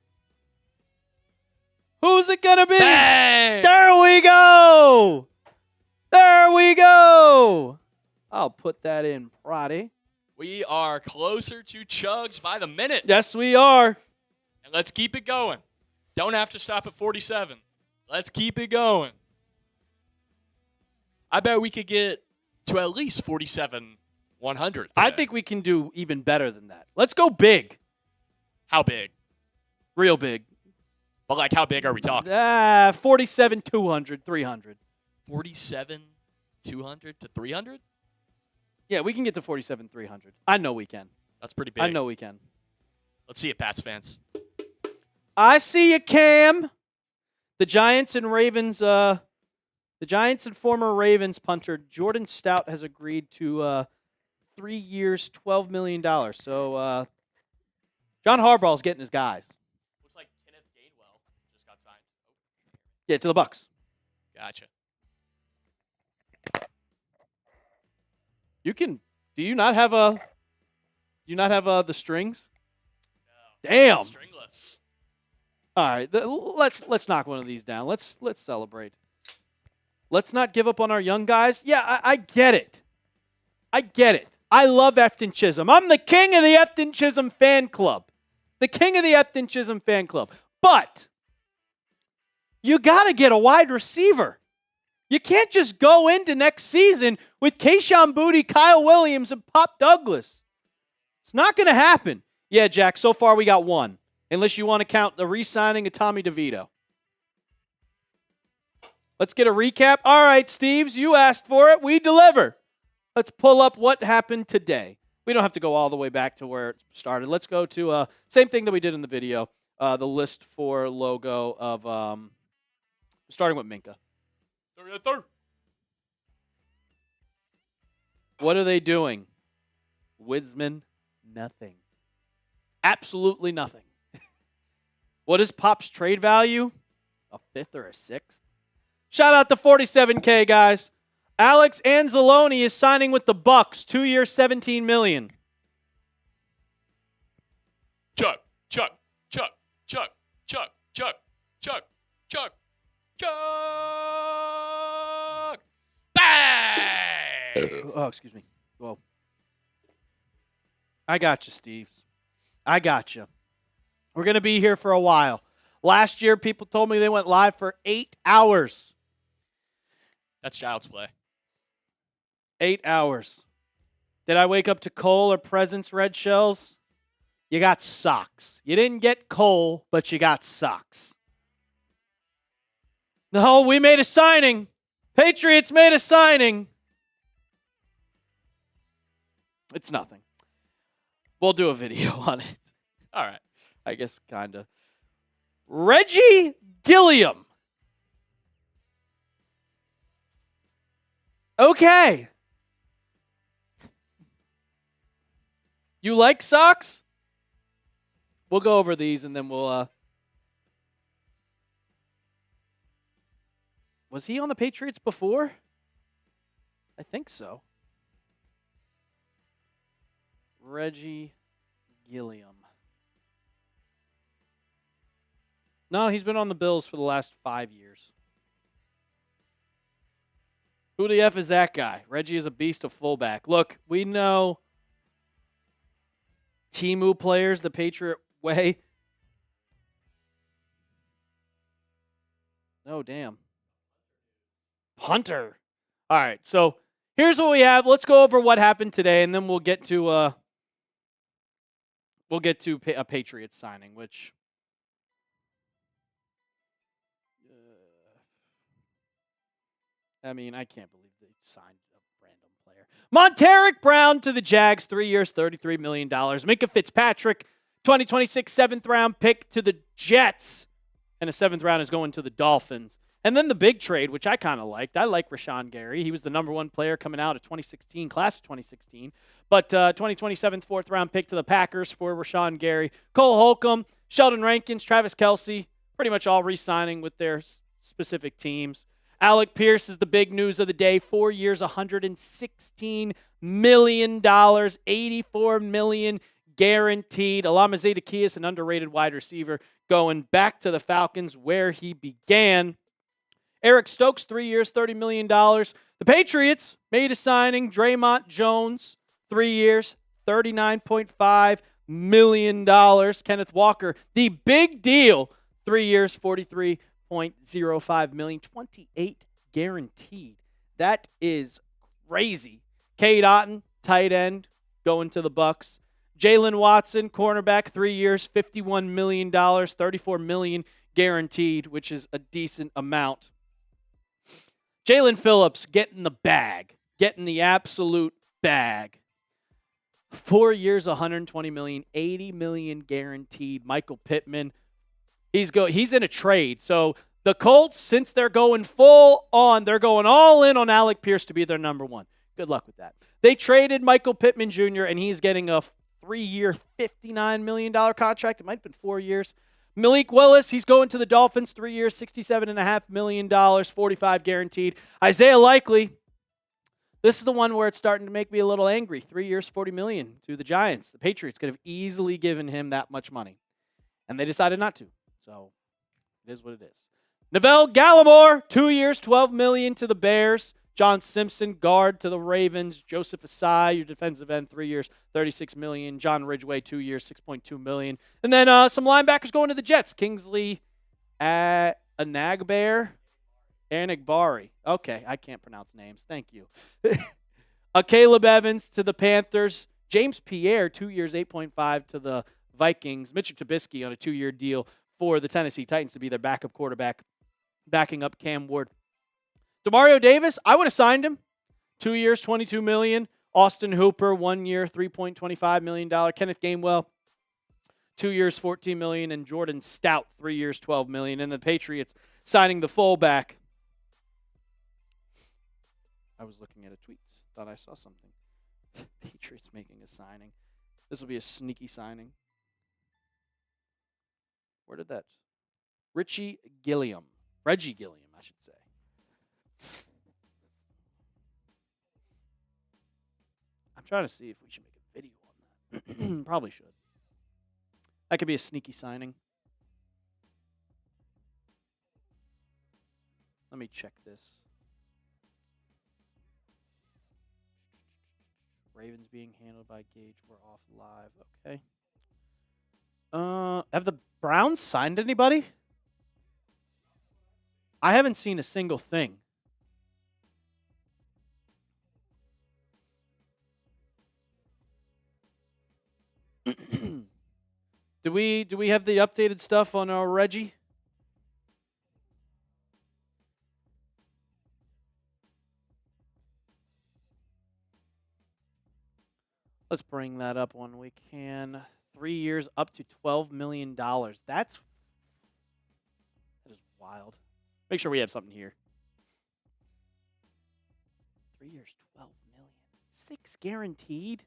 Who's it going to be? Bang! There we go. There we go. I'll put that in Friday. We are closer to Chugs by the minute. Yes, we are. And let's keep it going. Don't have to stop at 47. Let's keep it going. I bet we could get to at least 47, 100. I think we can do even better than that. Let's go big. How big? Real big. But, like, how big are we talking? 47, 200, 300. 47, 200 to 300? Yeah, we can get to 47, 300. I know we can. That's pretty big. I know we can. Let's see it, Pats fans. I see you, Cam. The Giants and Ravens, the Giants and former Ravens punter Jordan Stout has agreed to 3 years, $12 million. So John Harbaugh's getting his guys. Looks like Kenneth Gainwell just got signed. Yeah, to the Bucks. Gotcha. You can. Do you not have the strings? No. Damn. Stringless. All right, let's knock one of these down. Let's celebrate. Let's not give up on our young guys. Yeah, I get it. I get it. I love Efton Chisholm. I'm the king of the Efton Chisholm fan club. The king of the Efton Chisholm fan club. But you got to get a wide receiver. You can't just go into next season with Kayshon Boutte, Kyle Williams, and Pop Douglas. It's not going to happen. Yeah, Jack, so far we got one. Unless you want to count the re-signing of Tommy DeVito. Let's get a recap. All right, Steves, you asked for it. We deliver. Let's pull up what happened today. We don't have to go all the way back to where it started. Let's go to same thing that we did in the video, the list for logo of starting with Minka. What are they doing? Wisman, nothing. Absolutely nothing. What is Pop's trade value? A fifth or a sixth? Shout out to 47K, guys. Alex Anzalone is signing with the Bucks, 2 years, $17 million. Chuck, Chuck, Chuck, Chuck, Chuck, Chuck, Chuck, Chuck, Chuck. Bang! Oh, excuse me. Whoa. I got you, Steves. I got you. We're going to be here for a while. Last year, people told me they went live for 8 hours. That's child's play. 8 hours. Did I wake up to Cole or Presents Red Shells? You got socks. You didn't get Cole, but you got socks. No, we made a signing. Patriots made a signing. It's nothing. We'll do a video on it. All right. I guess kind of. Reggie Gilliam. Okay. You like socks? We'll go over these and then we'll Was he on the Patriots before? I think so. Reggie Gilliam. No, he's been on the Bills for the last 5 years. Who the F is that guy? Reggie is a beast of fullback. Look, we know Timu players the Patriot way. Oh, damn. Hunter. All right, so here's what we have. Let's go over what happened today, and then we'll get to a Patriots signing, which I mean, I can't believe they signed a random player. Monteric Brown to the Jags, 3 years, $33 million. Minka Fitzpatrick, 2026 7th-round pick to the Jets. And a 7th round is going to the Dolphins. And then the big trade, which I kind of liked. I like Rashawn Gary. He was the number 1 player coming out of 2016, class of 2016. But 2027 4th-round pick to the Packers for Rashawn Gary. Cole Holcomb, Sheldon Rankins, Travis Kelce, pretty much all re-signing with their specific teams. Alec Pierce is the big news of the day. 4 years, $116 million, $84 million guaranteed. Alamazé Zaccheaus, an underrated wide receiver, going back to the Falcons where he began. Eric Stokes, 3 years, $30 million. The Patriots made a signing. Draymond Jones, 3 years, $39.5 million. Kenneth Walker, the big deal, 3 years, $43.05 million. 28 guaranteed. That is crazy. Cade Otton, tight end, going to the Bucks. Jalen Watson, cornerback, 3 years, $51 million, $34 million guaranteed, which is a decent amount. Jalen Phillips getting the bag, getting the absolute bag. 4 years, $120 million, $80 million guaranteed. Michael Pittman, he's in a trade. So the Colts, since they're going full on, they're going all in on Alec Pierce to be their number one. Good luck with that. They traded Michael Pittman Jr., and he's getting a 3-year, $59 million contract. It might have been 4 years. Malik Willis, he's going to the Dolphins, 3 years, $67.5 million, $45 guaranteed. Isaiah Likely, this is the one where it's starting to make me a little angry. 3 years, $40 million to the Giants. The Patriots could have easily given him that much money, and they decided not to. So it is what it is. Neville Gallimore, 2 years, $12 million to the Bears. John Simpson, guard to the Ravens. Joseph Asai, your defensive end, 3 years, $36 million. John Ridgeway, 2 years, $6.2 million. And then some linebackers going to the Jets. Kingsley Anagbare. Anagbari. Okay, I can't pronounce names. Thank you. Caleb Evans to the Panthers. James Pierre, 2 years, $8.5 to the Vikings. Mitchell Trubisky on a 2-year deal for the Tennessee Titans to be their backup quarterback, backing up Cam Ward. Demario Davis, I would have signed him. 2 years, $22 million. Austin Hooper, 1 year, $3.25 million. Kenneth Gainwell, 2 years, $14 million. And Jordan Stout, 3 years, $12 million. And the Patriots signing the fullback. I was looking at a tweet. Thought I saw something. Patriots making a signing. This will be a sneaky signing. Where did that? Reggie Gilliam, I should say. I'm trying to see if we should make a video on that. Probably should. That could be a sneaky signing. Let me check this. Ravens being handled by Gage. We're off live. Okay. Have the Browns signed anybody? I haven't seen a single thing. Do we have the updated stuff on our Reggie? Let's bring that up when we can. 3 years, up to $12 million. That is wild. Make sure we have something here. 3 years, $12 million. 6 guaranteed.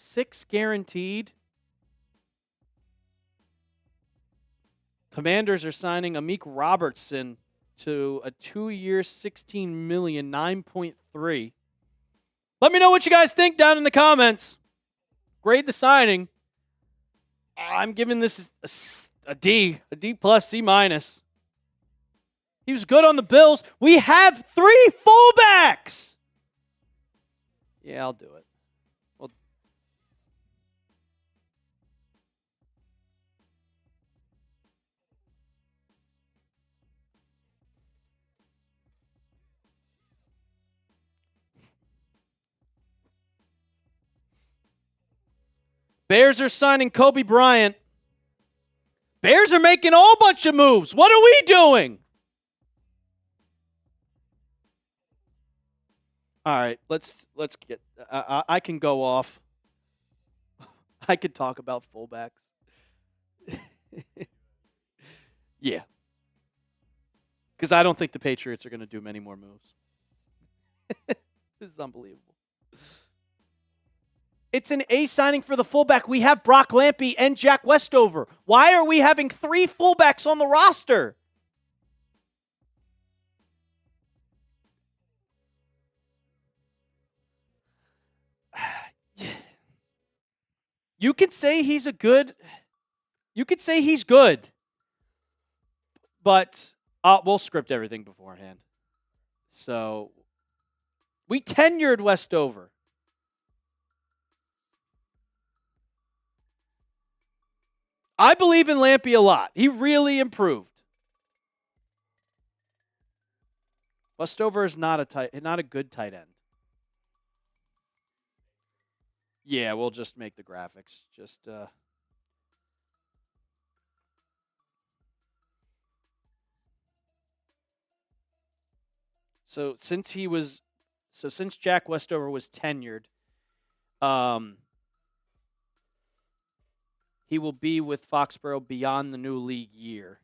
6 guaranteed. Commanders are signing Amik Robertson to a 2-year, $16 million, 9.3. Let me know what you guys think down in the comments. Grade the signing. I'm giving this a D plus, C minus. He was good on the Bills. We have 3 fullbacks. Yeah, I'll do it. Well, Bears are signing Kobe Bryant. Bears are making a whole bunch of moves. What are we doing? All right, let's get. I can go off. I could talk about fullbacks. Yeah, because I don't think the Patriots are going to do many more moves. This is unbelievable. It's an A signing for the fullback. We have Brock Lampy and Jack Westover. Why are we having 3 fullbacks on the roster? You could say he's a good. You could say he's good, but we'll script everything beforehand. So we tenured Westover. I believe in Lampy a lot. He really improved. Westover is not a good tight end. Yeah, we'll just make the graphics. So since Jack Westover was tenured, he will be with Foxborough beyond the new league year.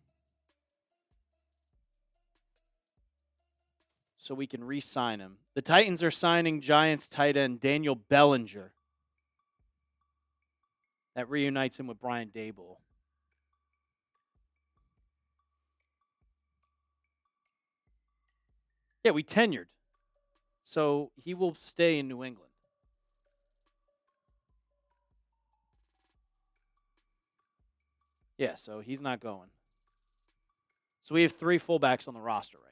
So we can re-sign him. The Titans are signing Giants tight end Daniel Bellinger. That reunites him with Brian Daboll. Yeah, we tenured. So he will stay in New England. Yeah, so he's not going. So we have 3 fullbacks on the roster right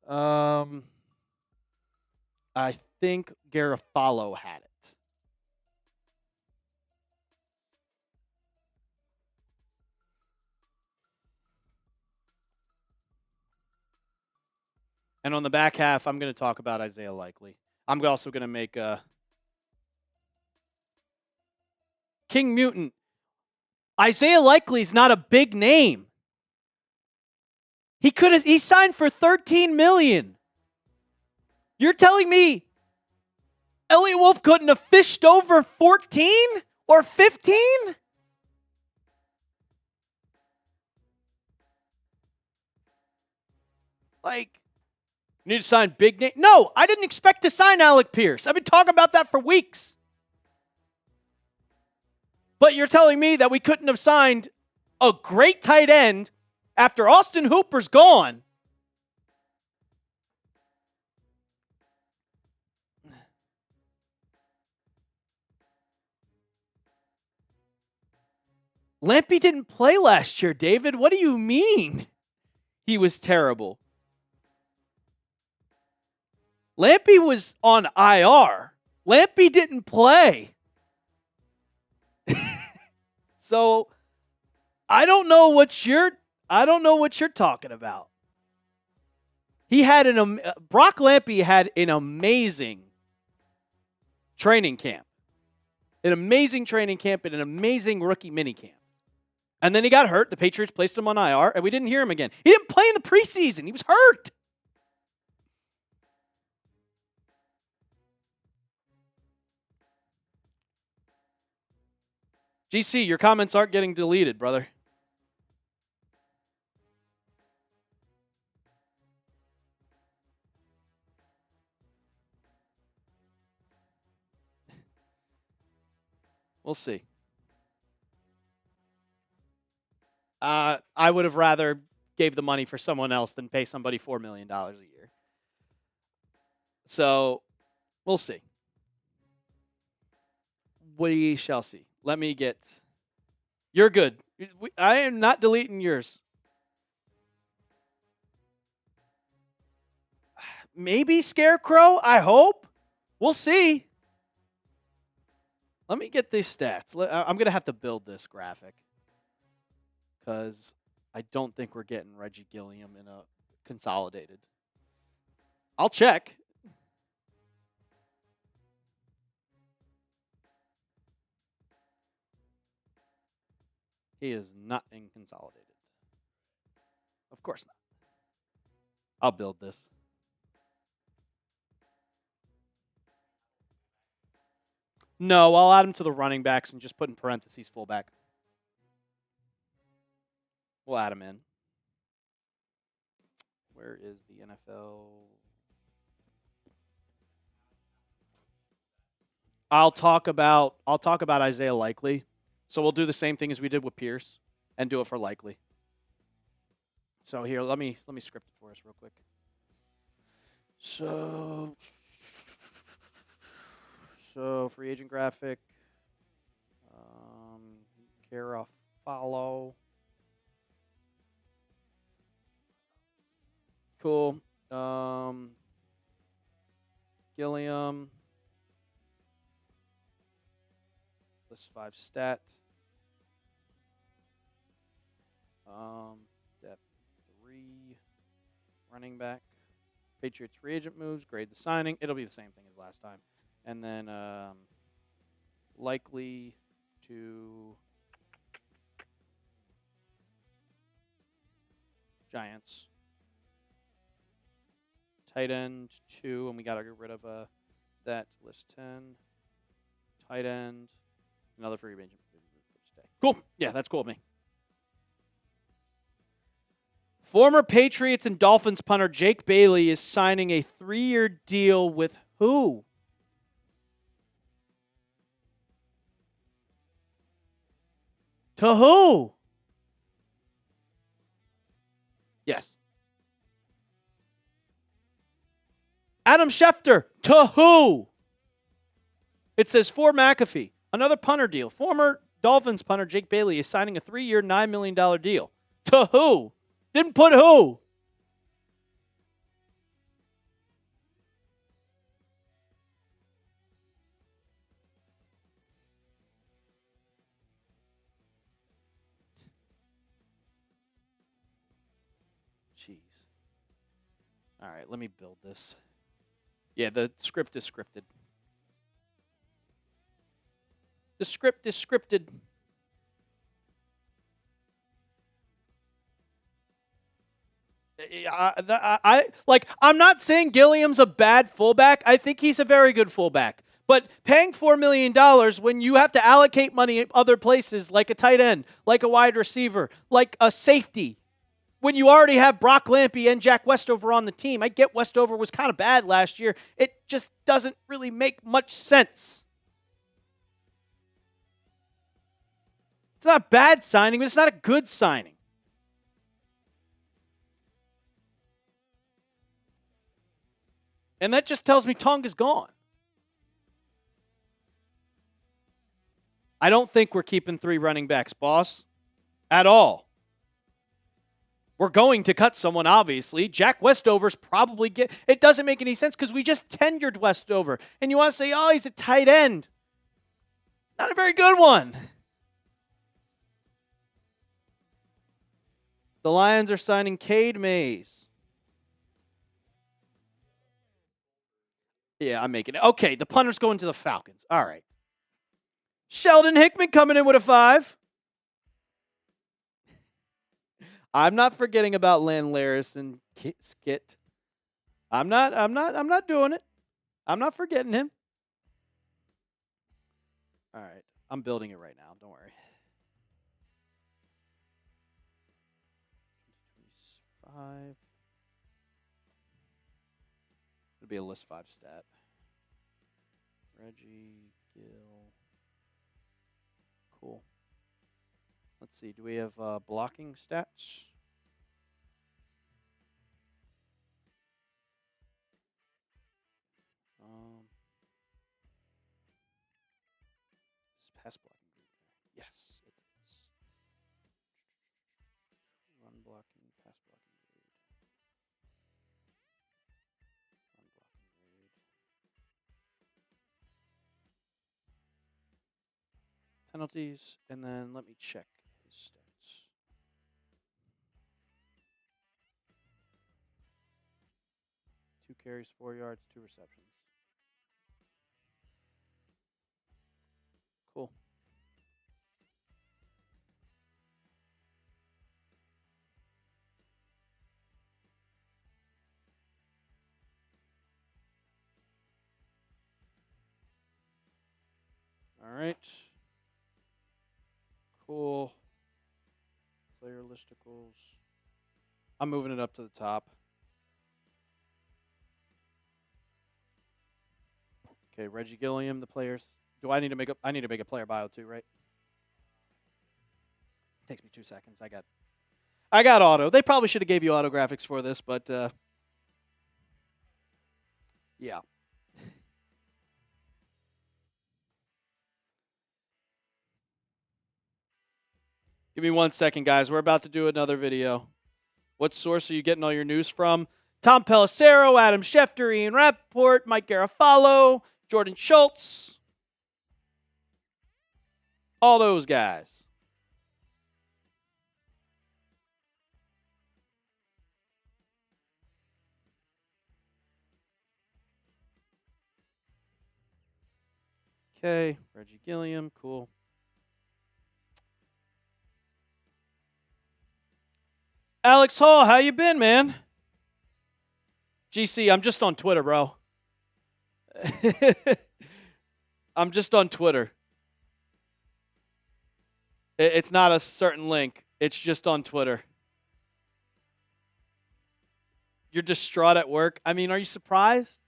now. I think Garofalo had it. And on the back half, I'm going to talk about Isaiah Likely. I'm also going to make King Mutant. Isaiah Likely's not a big name. He signed for $13 million. You're telling me Eliot Wolf couldn't have fished over 14 or 15? Like, you need to sign big name. No, I didn't expect to sign Alec Pierce. I've been talking about that for weeks. But you're telling me that we couldn't have signed a great tight end after Austin Hooper's gone. Lampy didn't play last year, David. What do you mean? He was terrible. Lampy was on IR. Lampy didn't play. So I don't know what you're talking about. He had Brock Lampy had an amazing training camp. An amazing training camp and an amazing rookie minicamp. And then he got hurt. The Patriots placed him on IR, and we didn't hear him again. He didn't play in the preseason. He was hurt. GC, your comments aren't getting deleted, brother. We'll see. I would have rather gave the money for someone else than pay somebody $4 million a year. So, we'll see. We shall see. Let me get... You're good. I am not deleting yours. Maybe Scarecrow, I hope. We'll see. Let me get these stats. I'm going to have to build this graphic because I don't think we're getting Reggie Gilliam in a consolidated. I'll check. He is not in consolidated. Of course not. I'll build this. No, I'll add him to the running backs and just put in parentheses fullback. We'll add him in. Where is the NFL? I'll talk about Isaiah Likely. So we'll do the same thing as we did with Pierce and do it for Likely. So here, let me script it for us real quick. So So free agent graphic. Follow. Cool. Gilliam. List 5 stat. Depth 3. Running back. Patriots free agent moves. Grade the signing. It'll be the same thing as last time. And then likely to Giants. Tight end 2, and we got to get rid of that. List 10. Tight end. Another free agent. Cool. Yeah, that's cool with me. Former Patriots and Dolphins punter Jake Bailey is signing a 3-year deal with who? To who? Yes. Adam Schefter. To who? It says for McAfee. Another punter deal. Former Dolphins punter Jake Bailey is signing a 3-year, $9 million deal. To who? Didn't put who. Jeez. All right, let me build this. Yeah, the script is scripted. The script is scripted. I'm not saying Gilliam's a bad fullback. I think he's a very good fullback. But paying $4 million when you have to allocate money in other places, like a tight end, like a wide receiver, like a safety, when you already have Brock Lampy and Jack Westover on the team. I get Westover was kind of bad last year. It just doesn't really make much sense. It's not a bad signing, but it's not a good signing. And that just tells me Tonga's gone. I don't think we're keeping 3 running backs, boss. At all. We're going to cut someone, obviously. Jack Westover's probably it doesn't make any sense because we just tenured Westover. And you want to say, oh, he's a tight end. Not a very good one. The Lions are signing Cade Mays. Yeah, I'm making it. Okay, the punter's going to the Falcons. All right. Sheldon Hickman coming in with a 5. I'm not forgetting about Landlaris and Skit. I'm not doing it. I'm not forgetting him. All right. I'm building it right now. Don't worry. 5. It'll be a list 5 stat. Reggie, Gill. Cool. Let's see. Do we have blocking stats? Is pass blocking group there? Yes, it is. Run blocking, pass blocking grade. Run blocking grade. Penalties, and then let me check his stats. Two carries, 4 yards, 2 receptions. Cool. All right. Cool. Player listicles. I'm moving it up to the top. Okay, Reggie Gilliam, the players. Do I need to make a? I need to make a player bio too, right? Takes me 2 seconds. I got auto. They probably should have gave you auto graphics for this, but yeah. Give me 1 second, guys. We're about to do another video. What source are you getting all your news from? Tom Pelissero, Adam Schefter, Ian Rappaport, Mike Garofalo, Jordan Schultz. All those guys. Okay, Reggie Gilliam, cool. Alex Hall, how you been, man? GC, I'm just on Twitter, bro. I'm just on Twitter. It's not a certain link. It's just on Twitter. You're distraught at work. I mean, are you surprised?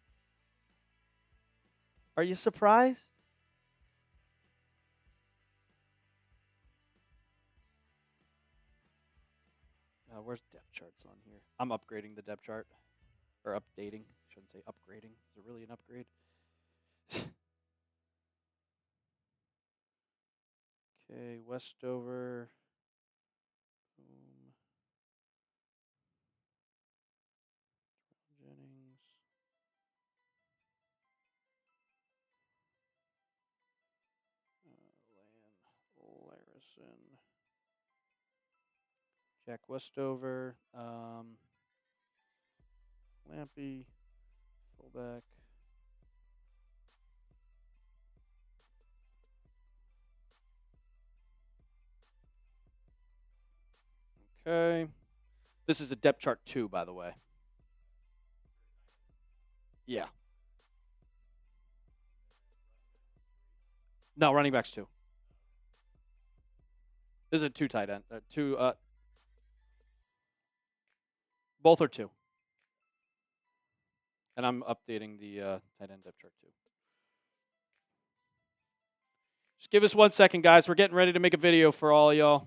Are you surprised? Where's depth charts on here? I'm upgrading the depth chart. Or updating. Shouldn't say upgrading. Is it really an upgrade? Okay, Westover. Boom. Jennings. Larison. Jack Westover. Lampy. Fullback. Okay. This is a depth chart 2, by the way. Yeah. No, running backs 2. This is a 2 tight end. Both are 2. And I'm updating the tight end depth chart too. Just give us 1 second, guys. We're getting ready to make a video for all y'all.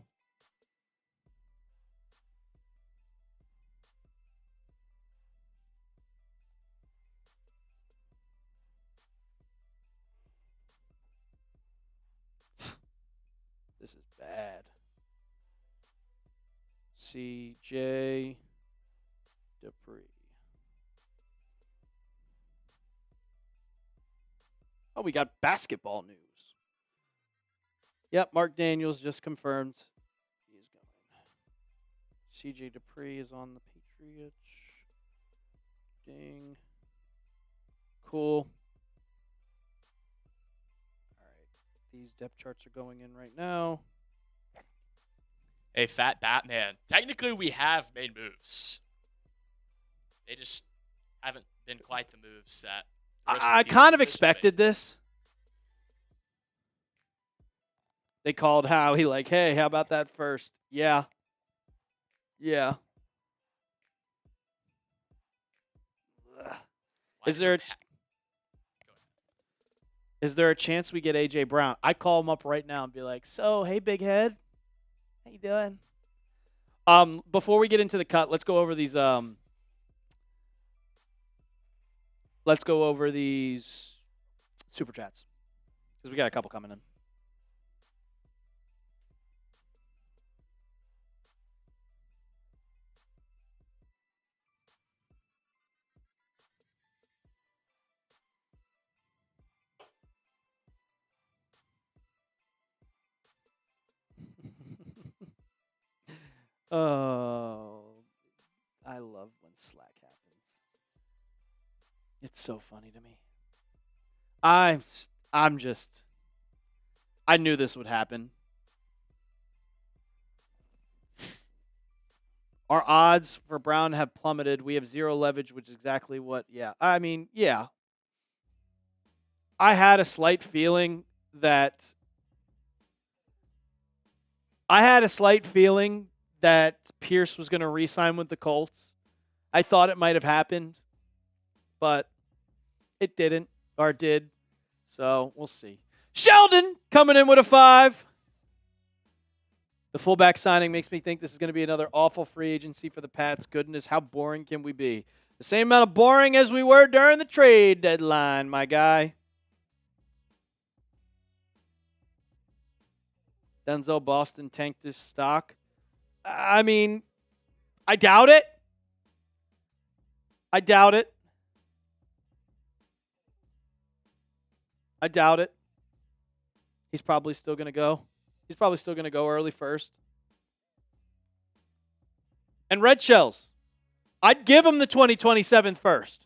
This is bad. CJ Dupree. Oh, we got basketball news. Yep, Mark Daniels just confirmed. He's going. CJ Dupree is on the Patriots. Ding. Cool. All right. These depth charts are going in right now. Hey, Fat Batman. Technically, we have made moves. They just haven't been quite the moves that I kind of expected this. They called Howie like, hey, how about that first? Yeah. Yeah. Is there a chance we get A.J. Brown? I call him up right now and be like, so, hey, big head. How you doing? Before we get into the cut, let's go over these super chats because we got a couple coming in. Oh, I love when slack happens. It's so funny to me. I knew this would happen. Our odds for Brown have plummeted. We have 0 leverage, which is exactly what, yeah. I mean, yeah. I had a slight feeling that Pierce was going to re-sign with the Colts. I thought it might have happened, but it didn't, or did. So we'll see. Sheldon coming in with a 5. The fullback signing makes me think this is going to be another awful free agency for the Pats. Goodness, how boring can we be? The same amount of boring as we were during the trade deadline, my guy. Denzel Boston tanked his stock. I mean, I doubt it. I doubt it. I doubt it. He's probably still going to go. He's probably still going to go early first. And Red Shells, I'd give him the 2027 first.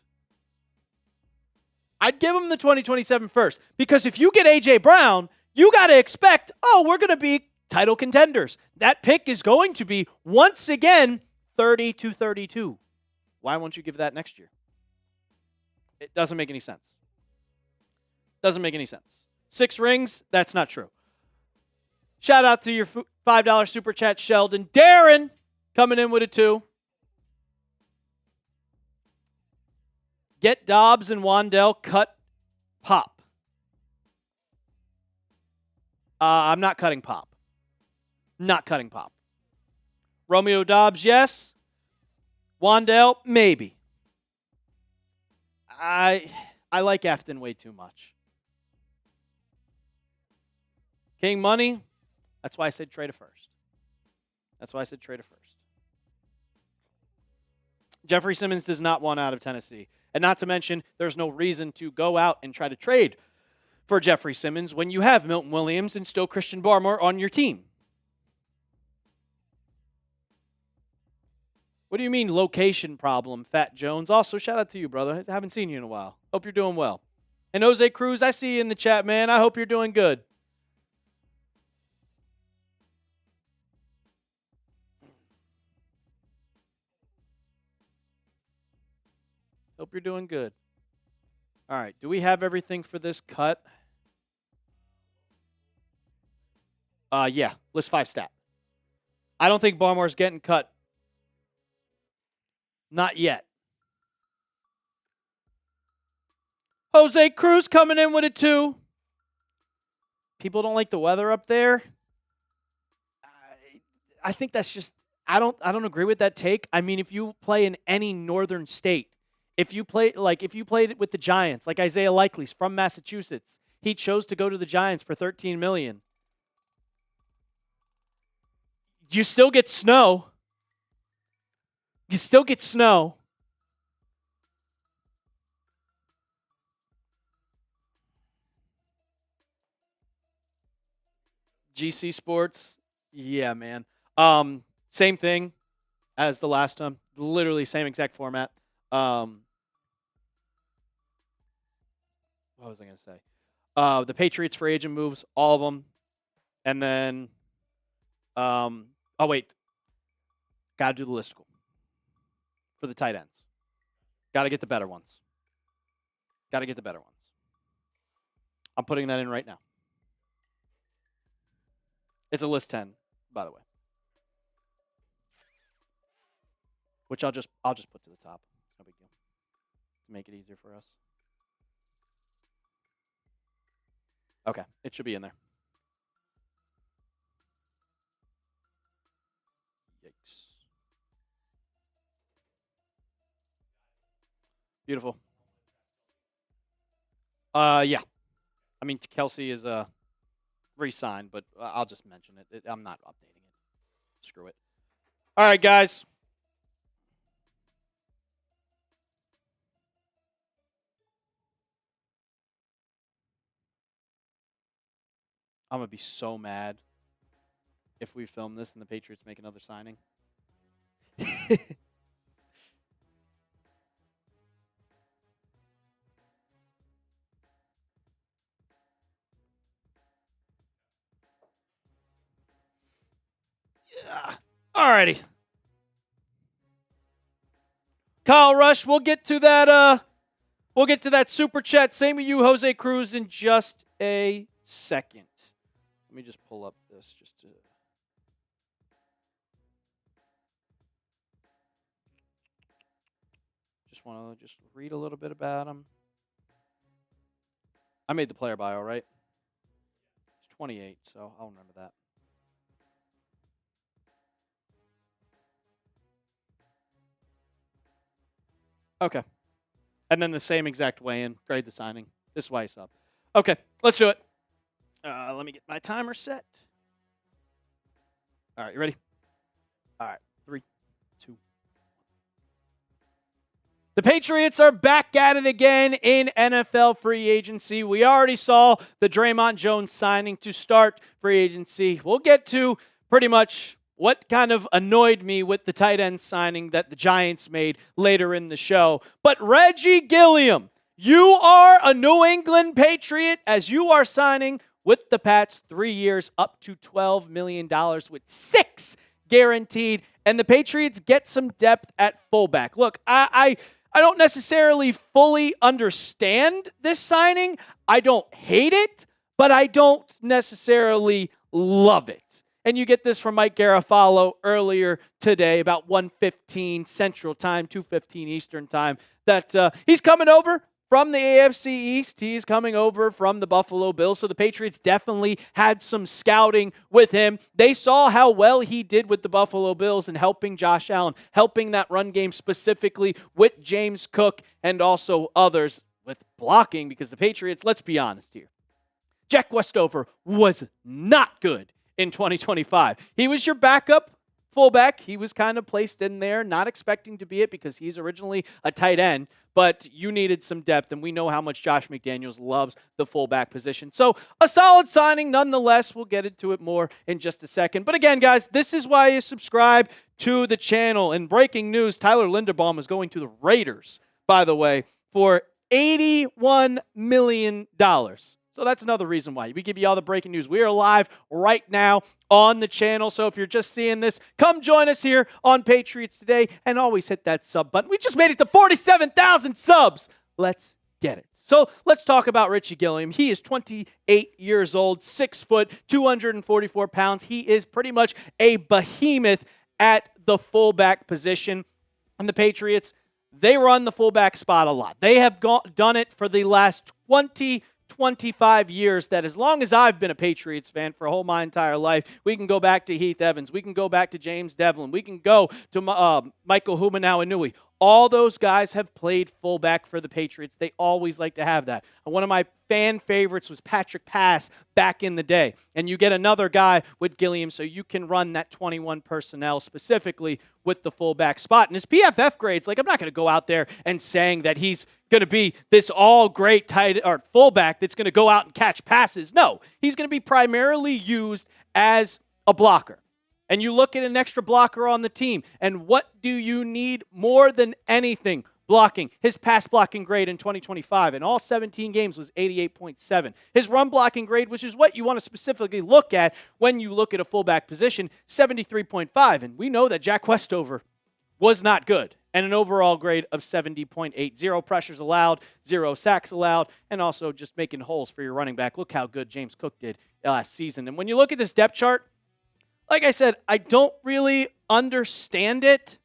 I'd give him the 2027 first. Because if you get A.J. Brown, you got to expect, we're going to be title contenders. That pick is going to be, once again, 30-32. Why won't you give that next year? It doesn't make any sense. Doesn't make any sense. 6 rings, that's not true. Shout out to your $5 super chat, Sheldon. Darren coming in with a 2. Get Dobbs and Wan'Dale, cut Pop. I'm not cutting Pop. Not cutting Pop. Romeo Dobbs, yes. Wan'Dale, maybe. I like Afton way too much. King Money, that's why I said trade it first. That's why I said trade it first. Jeffrey Simmons does not want out of Tennessee. And not to mention, there's no reason to go out and try to trade for Jeffrey Simmons when you have Milton Williams and still Christian Barmore on your team. What do you mean location problem, Fat Jones? Also, shout out to you, brother. I haven't seen you in a while. Hope you're doing well. And Jose Cruz, I see you in the chat, man. I hope you're doing good. Hope you're doing good. All right. Do we have everything for this cut? Yeah. List 5 stat. I don't think Barmore's getting cut. Not yet. Jose Cruz coming in with a 2. People don't like the weather up there. I think that's just I don't agree with that take. I mean, if you play in any northern state, if you played it with the Giants, like Isaiah Likely's from Massachusetts, he chose to go to the Giants for $13 million. You still get snow. You still get snow. GC Sports, yeah, man. Same thing as the last time. Literally same exact format. What was I going to say? The Patriots free agent moves, all of them. And then, got to do the listicle for the tight ends. Got to get the better ones. I'm putting that in right now. It's a list 10, by the way. Which I'll just put to the top. No big deal. To make it easier for us. Okay, it should be in there. Yikes. Beautiful. Yeah. I mean, Kelsey is re-signed, but I'll just mention it. I'm not updating it. Screw it. All right, guys. I'm going to be so mad if we film this and the Patriots make another signing. Yeah. Alrighty. Kyle Rush, we'll get to that super chat. Same with you, Jose Cruz, in just a second. Let me just pull up this just to want to read a little bit about him. I made the player bio, right? It's 28, so I'll remember that. Okay. And then the same exact weigh-in, grade the signing. This is why he's up. Okay, let's do it. Let me get my timer set. All right, you ready? All right, 3, 2. The Patriots are back at it again in NFL free agency. We already saw the Draymond Jones signing to start free agency. We'll get to pretty much what kind of annoyed me with the tight end signing that the Giants made later in the show. But Reggie Gilliam, you are a New England Patriot as you are signing with the Pats 3 years up to $12 million with 6 guaranteed. And the Patriots get some depth at fullback. Look, I don't necessarily fully understand this signing. I don't hate it, but I don't necessarily love it. And you get this from Mike Garafolo earlier today, about 1:15 Central Time, 2:15 Eastern Time, that he's coming over from the AFC East. He's coming over from the Buffalo Bills. So the Patriots definitely had some scouting with him. They saw how well he did with the Buffalo Bills and helping Josh Allen, helping that run game specifically with James Cook and also others with blocking, because the Patriots, let's be honest here, Jack Westover was not good in 2025. He was your backup fullback. He was kind of placed in there, not expecting to be it because he's originally a tight end, but you needed some depth, and we know how much Josh McDaniels loves the fullback position. So a solid signing nonetheless. We'll get into it more in just a second. But again, guys, this is why you subscribe to the channel. In breaking news, Tyler Linderbaum is going to the Raiders, by the way, for $81 million. So that's another reason why. We give you all the breaking news. We are live right now on the channel. So if you're just seeing this, come join us here on Patriots Today and always hit that sub button. We just made it to 47,000 subs. Let's get it. So let's talk about Richie Gilliam. He is 28 years old, 6 foot, 244 pounds. He is pretty much a behemoth at the fullback position. And the Patriots, they run the fullback spot a lot. They have done it for the last 25 years, that as long as I've been a Patriots fan for my entire life, we can go back to Heath Evans, we can go back to James Devlin, we can go to Michael Humanau-Inui. All those guys have played fullback for the Patriots. They always like to have that. And one of my fan favorites was Patrick Pass back in the day. And you get another guy with Gilliam, so you can run that 21 personnel specifically with the fullback spot. And his PFF grades, like, I'm not going to go out there and saying that he's going to be this all great tight or fullback that's going to go out and catch passes. No, he's going to be primarily used as a blocker. And you look at an extra blocker on the team, and what do you need more than anything? Blocking. His pass blocking grade in 2025 in all 17 games was 88.7. His run blocking grade, which is what you want to specifically look at when you look at a fullback position, 73.5. And we know that Jack Westover was not good. And an overall grade of 70.8. 0 pressures allowed, 0 sacks allowed, and also just making holes for your running back. Look how good James Cook did last season. And when you look at this depth chart, like I said, I don't really understand it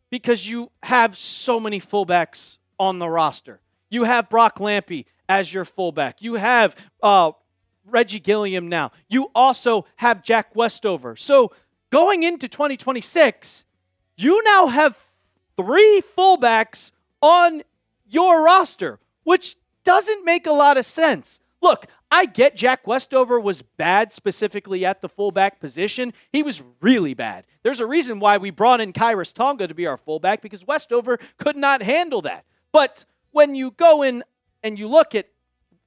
because you have so many fullbacks on the roster. You have Brock Lampy as your fullback. You have Reggie Gilliam now. You also have Jack Westover. So going into 2026, you now have 3 fullbacks on your roster, which doesn't make a lot of sense. Look, I get Jack Westover was bad specifically at the fullback position. He was really bad. There's a reason why we brought in Kyrus Tonga to be our fullback, because Westover could not handle that. But when you go in and you look at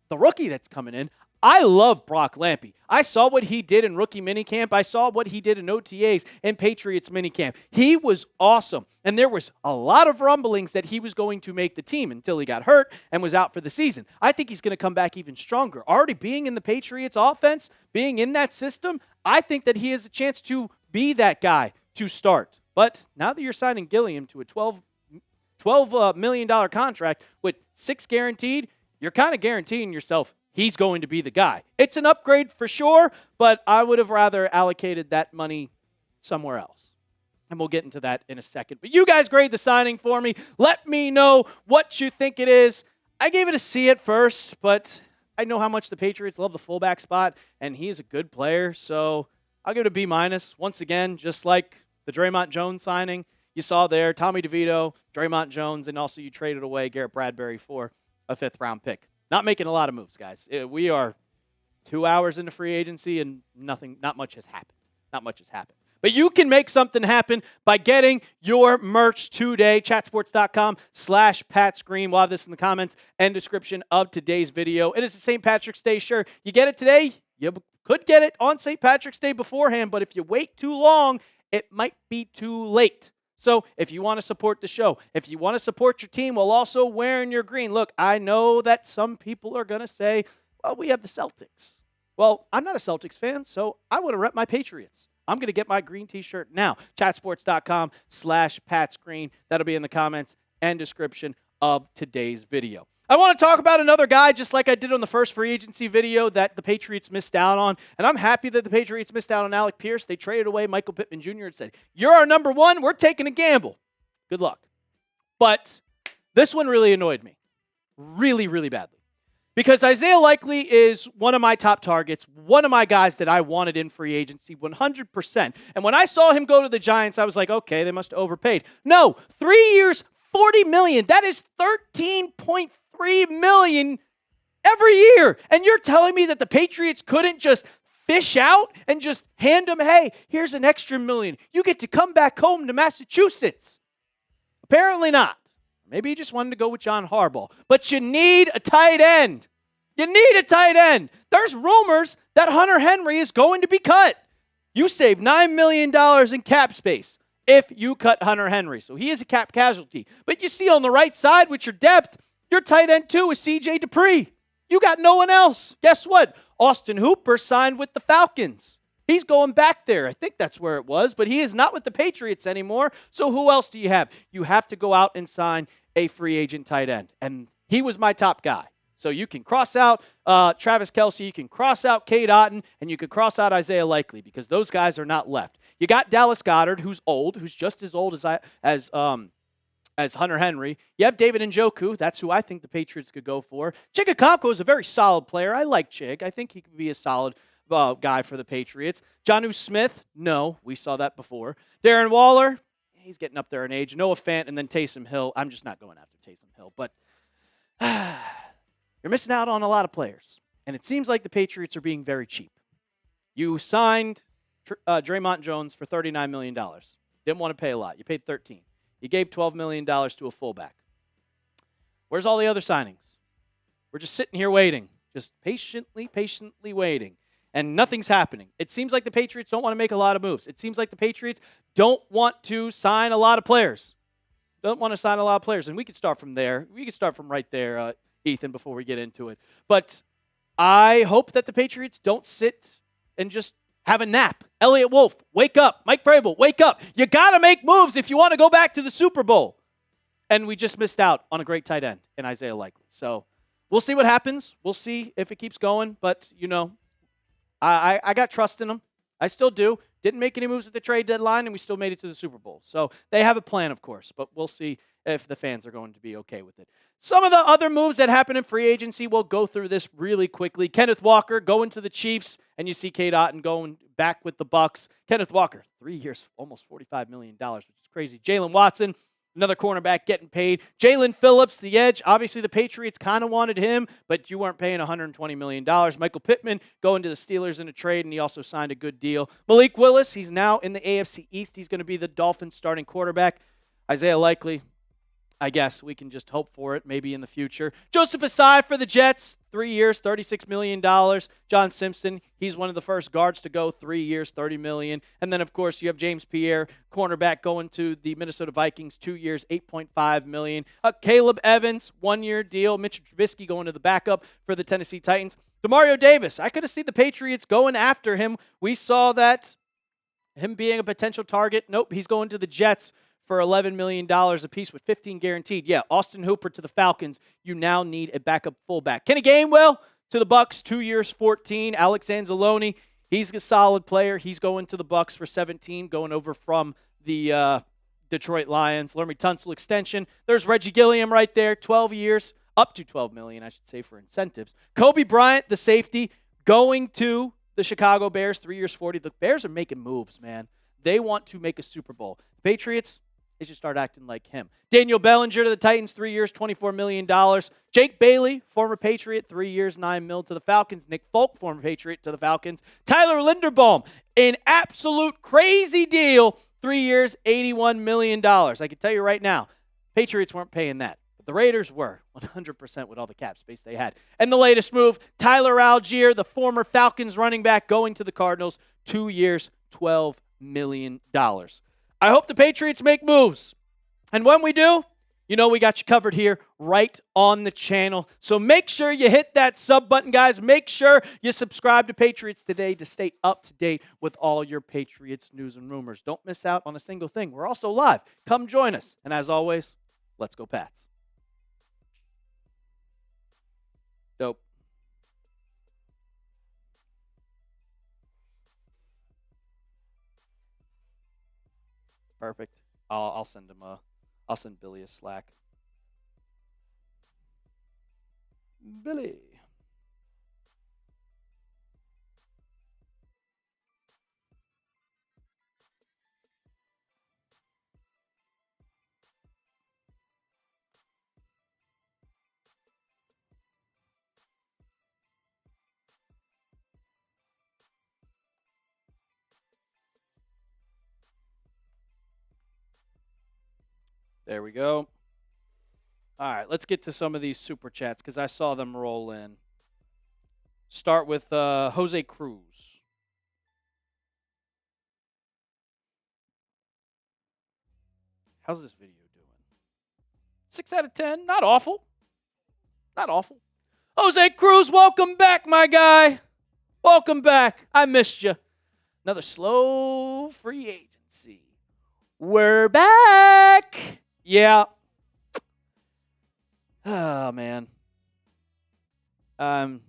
the rookie that's coming in, I love Brock Lampy. I saw what he did in rookie minicamp. I saw what he did in OTAs and Patriots minicamp. He was awesome. And there was a lot of rumblings that he was going to make the team until he got hurt and was out for the season. I think he's going to come back even stronger. Already being in the Patriots offense, being in that system, I think that he has a chance to be that guy to start. But now that you're signing Gilliam to a $12 million contract with 6 guaranteed, you're kind of guaranteeing yourself he's going to be the guy. It's an upgrade for sure, but I would have rather allocated that money somewhere else. And we'll get into that in a second. But you guys grade the signing for me. Let me know what you think it is. I gave it a C at first, but I know how much the Patriots love the fullback spot, and he is a good player, so I'll give it a B-. Once again, just like the Draymond Jones signing, you saw there, Tommy DeVito, Draymond Jones, and also you traded away Garrett Bradbury for a 5th-round pick. Not making a lot of moves, guys. We are 2 hours into free agency, and not much has happened. not much has happened. But you can make something happen by getting your merch today. Chatsports.com/PatScreen. We'll have this in the comments and description of today's video. It is a St. Patrick's Day shirt. You get it today. You could get it on St. Patrick's Day beforehand, but if you wait too long, it might be too late. So if you want to support the show, if you want to support your team while also wearing your green, look, I know that some people are going to say, well, we have the Celtics. Well, I'm not a Celtics fan, so I want to rep my Patriots. I'm going to get my green t-shirt now. Chatsports.com/PatScreen. That'll be in the comments and description of today's video. I want to talk about another guy, just like I did on the first free agency video, that the Patriots missed out on. And I'm happy that the Patriots missed out on Alec Pierce. They traded away Michael Pittman Jr. and said, you're our number one. We're taking a gamble. Good luck. But this one really annoyed me. Really, really badly. Because Isaiah Likely is one of my top targets, one of my guys that I wanted in free agency 100%. And when I saw him go to the Giants, I was like, okay, they must have overpaid. No, 3 years, $40 million. That is $13.3 million every year. And you're telling me that the Patriots couldn't just fish out and just hand him, hey, here's an extra $1 million. You get to come back home to Massachusetts. Apparently not. Maybe he just wanted to go with John Harbaugh. But you need a tight end. You need a tight end. There's rumors that Hunter Henry is going to be cut. You save $9 million in cap space if you cut Hunter Henry. So he is a cap casualty. But you see on the right side with your depth, your tight end two is C.J. Dupree. You got no one else. Guess what? Austin Hooper signed with the Falcons. He's going back there. I think that's where it was, but he is not with the Patriots anymore. So who else do you have? You have to go out and sign a free agent tight end. And he was my top guy. So you can cross out Travis Kelce, you can cross out Cade Otton, and you can cross out Isaiah Likely because those guys are not left. You got Dallas Goedert, who's old, who's just as old as Hunter Henry. You have David Njoku. That's who I think the Patriots could go for. Chigakonko is a very solid player. I like Chig. I think he could be a solid guy for the Patriots. Jonnu Smith, no. We saw that before. Darren Waller, he's getting up there in age. Noah Fant, and then Taysom Hill. I'm just not going after Taysom Hill. But you're missing out on a lot of players. And it seems like the Patriots are being very cheap. You signed Draymond Jones for $39 million. Didn't want to pay a lot. You paid $13. You gave $12 million to a fullback. Where's all the other signings? We're just sitting here waiting. Just patiently waiting. And nothing's happening. It seems like the Patriots don't want to make a lot of moves. It seems like the Patriots don't want to sign a lot of players. Don't want to sign a lot of players. And we could start from there. We could start from right there, Ethan, before we get into it. But I hope that the Patriots don't sit and just have a nap. Eliot Wolf, wake up. Mike Vrabel, wake up. You got to make moves if you want to go back to the Super Bowl. And we just missed out on a great tight end in Isaiah Likely. So we'll see what happens. We'll see if it keeps going. But, you know, I got trust in them. I still do. Didn't make any moves at the trade deadline, and we still made it to the Super Bowl. So they have a plan, of course, but we'll see if the fans are going to be okay with it. Some of the other moves that happened in free agency, we'll go through this really quickly. Kenneth Walker going to the Chiefs, and you see Cade Otton going back with the Bucs. Kenneth Walker, 3 years, almost $45 million, which is crazy. Jalen Watson, another cornerback getting paid. Jalen Phillips, the edge. Obviously, the Patriots kind of wanted him, but you weren't paying $120 million. Michael Pittman going to the Steelers in a trade, and he also signed a good deal. Malik Willis, he's now in the AFC East. He's going to be the Dolphins' starting quarterback. Isaiah Likely, I guess we can just hope for it maybe in the future. Joseph Asai for the Jets, 3 years, $36 million. John Simpson, he's one of the first guards to go, 3 years, $30 million. And then, of course, you have James Pierre, cornerback, going to the Minnesota Vikings, 2 years, $8.5 million. Caleb Evans, 1 year deal. Mitch Trubisky going to the backup for the Tennessee Titans. Demario Davis, I could have seen the Patriots going after him. We saw that him being a potential target. Nope, he's going to the Jets for $11 million apiece with $15 guaranteed. Yeah, Austin Hooper to the Falcons. You now need a backup fullback. Kenny Gainwell to the Bucs, 2 years, $14. Alex Anzalone, he's a solid player. He's going to the Bucs for $17, going over from the Detroit Lions. Laramie Tunsil extension. There's Reggie Gilliam right there, 12 years, up to $12 million, I should say, for incentives. Kobe Bryant, the safety, going to the Chicago Bears, 3 years, $40. The Bears are making moves, man. They want to make a Super Bowl. The Patriots, They should start acting like him. Daniel Bellinger to the Titans, 3 years, $24 million. Jake Bailey, former Patriot, 3 years, $9 million to the Falcons. Nick Folk, former Patriot, to the Falcons. Tyler Linderbaum, an absolute crazy deal, 3 years, $81 million. I can tell you right now, Patriots weren't paying that. But the Raiders were 100% with all the cap space they had. And the latest move, Tyler Algier, the former Falcons running back, going to the Cardinals, 2 years, $12 million. I hope the Patriots make moves. And when we do, you know we got you covered here right on the channel. So make sure you hit that sub button, guys. Make sure you subscribe to Patriots Today to stay up to date with all your Patriots news and rumors. Don't miss out on a single thing. We're also live. Come join us. And as always, let's go Pats. Dope. Perfect. I'll send him I'll send Billy a Slack. Billy. There we go. All right, let's get to some of these super chats because I saw them roll in. Start with Jose Cruz. How's this video doing? 6 out of 10. Not awful. Not awful. Jose Cruz, welcome back, my guy. Welcome back. I missed you. Another slow free agency. We're back. Yeah. Oh, man. Damn,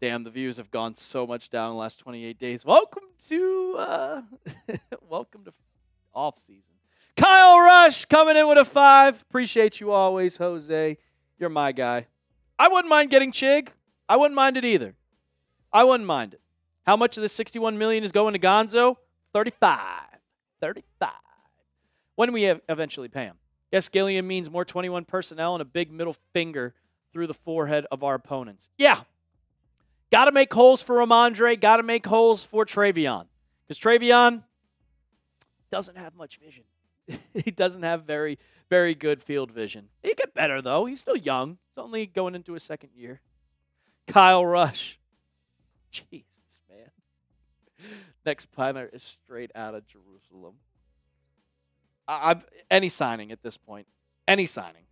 the views have gone so much down in the last 28 days. Welcome to welcome to off season. Kyle Rush coming in with a 5. Appreciate you always, Jose. You're my guy. I wouldn't mind getting Chig. I wouldn't mind it either. I wouldn't mind it. How much of the $61 million is going to Gonzo? 35. 35. When we eventually pay him. Guess Gilliam means more 21 personnel and a big middle finger through the forehead of our opponents. Yeah. Got to make holes for Ramondre. Got to make holes for Travion. Because Travion doesn't have much vision. He doesn't have very, very good field vision. He'll get better, though. He's still young. He's only going into his second year. Kyle Rush. Jesus, man. Next punter is straight out of Jerusalem. Any signing at this point. Any signing.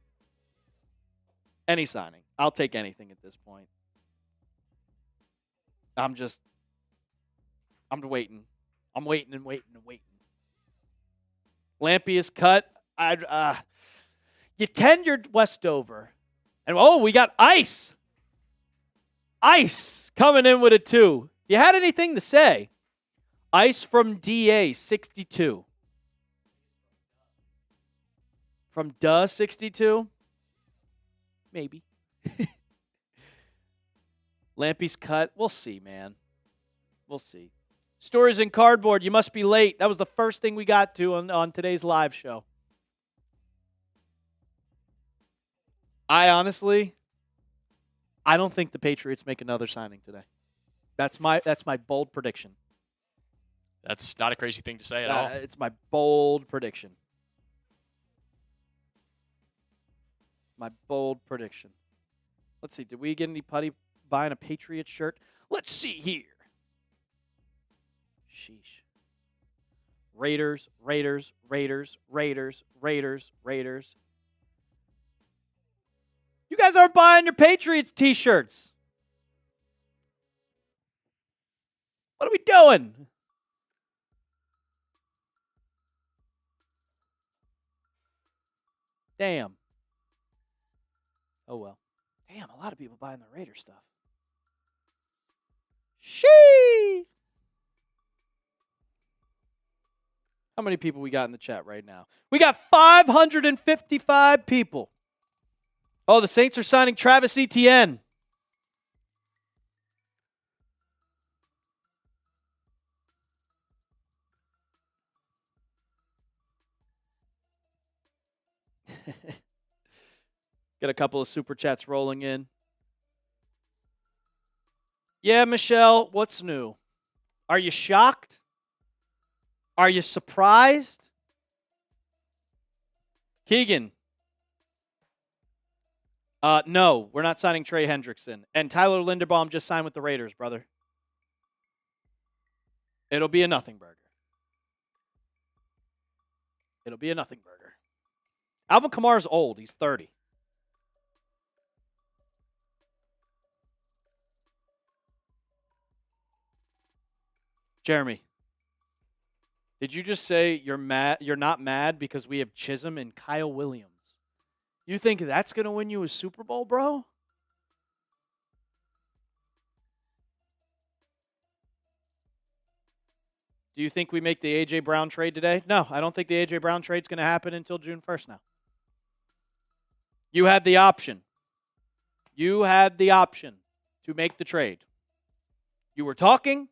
Any signing. I'll take anything at this point. I'm waiting. I'm waiting and waiting and waiting. Lampy is cut. You tenured Westover. And, we got Ice. Ice coming in with a 2. If you had anything to say, Ice from DA, 62. From Duh, 62? Maybe. Lampy's cut. We'll see, man. We'll see. Stories in cardboard. You must be late. That was the first thing we got to on today's live show. I don't think the Patriots make another signing today. That's my bold prediction. That's not a crazy thing to say at all. It's my bold prediction. My bold prediction. Let's see. Did we get anybody buying a Patriots shirt? Let's see here. Sheesh. Raiders, Raiders, Raiders, Raiders, Raiders, Raiders. You guys aren't buying your Patriots t-shirts. What are we doing? Damn. Oh, well. Damn, a lot of people buying the Raider stuff. Shee! How many people we got in the chat right now? We got 555 people. Oh, the Saints are signing Travis Etienne. Get a couple of super chats rolling in. Yeah, Michelle, what's new? Are you shocked? Are you surprised? Keegan. No, we're not signing Trey Hendrickson. And Tyler Linderbaum just signed with the Raiders, brother. It'll be a nothing burger. It'll be a nothing burger. Alvin Kamara's old. He's 30. Jeremy, did you just say you're mad? You're not mad because we have Chisholm and Kyle Williams? You think that's going to win you a Super Bowl, bro? Do you think we make the A.J. Brown trade today? No, I don't think the A.J. Brown trade's going to happen until June 1st now. You had the option. You had the option to make the trade. You were talking.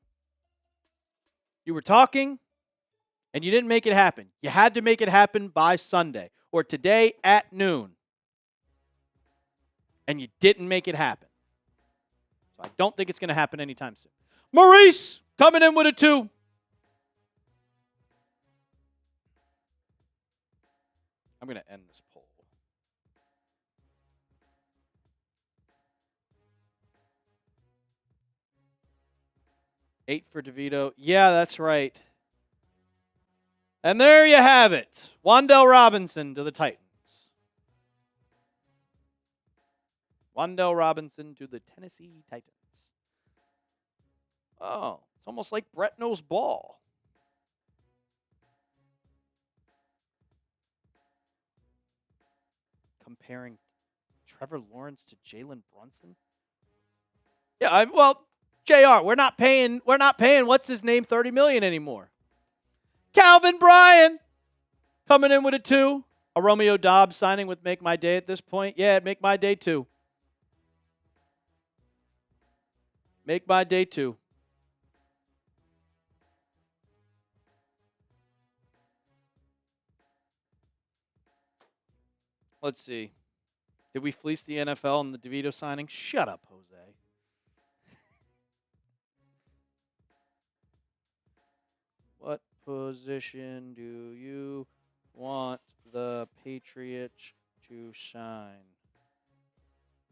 And you didn't make it happen. You had to make it happen by Sunday or today at noon. And you didn't make it happen. So I don't think it's going to happen anytime soon. Maurice coming in with a 2. I'm going to end this poll. $8 for DeVito. Yeah, that's right. And there you have it. Wan'dale Robinson to the Titans. Wan'dale Robinson to the Tennessee Titans. Oh, it's almost like Brett knows ball. Comparing Trevor Lawrence to Jalen Brunson. Yeah, well, JR, we're not paying what's his name $30 million anymore. Calvin Bryan coming in with a 2. A Romeo Dobbs signing would make my day at this point. Yeah, it'd make my day too. Make my day too. Let's see. Did we fleece the NFL in the DeVito signing? Shut up, Jose. What position do you want the Patriots to sign?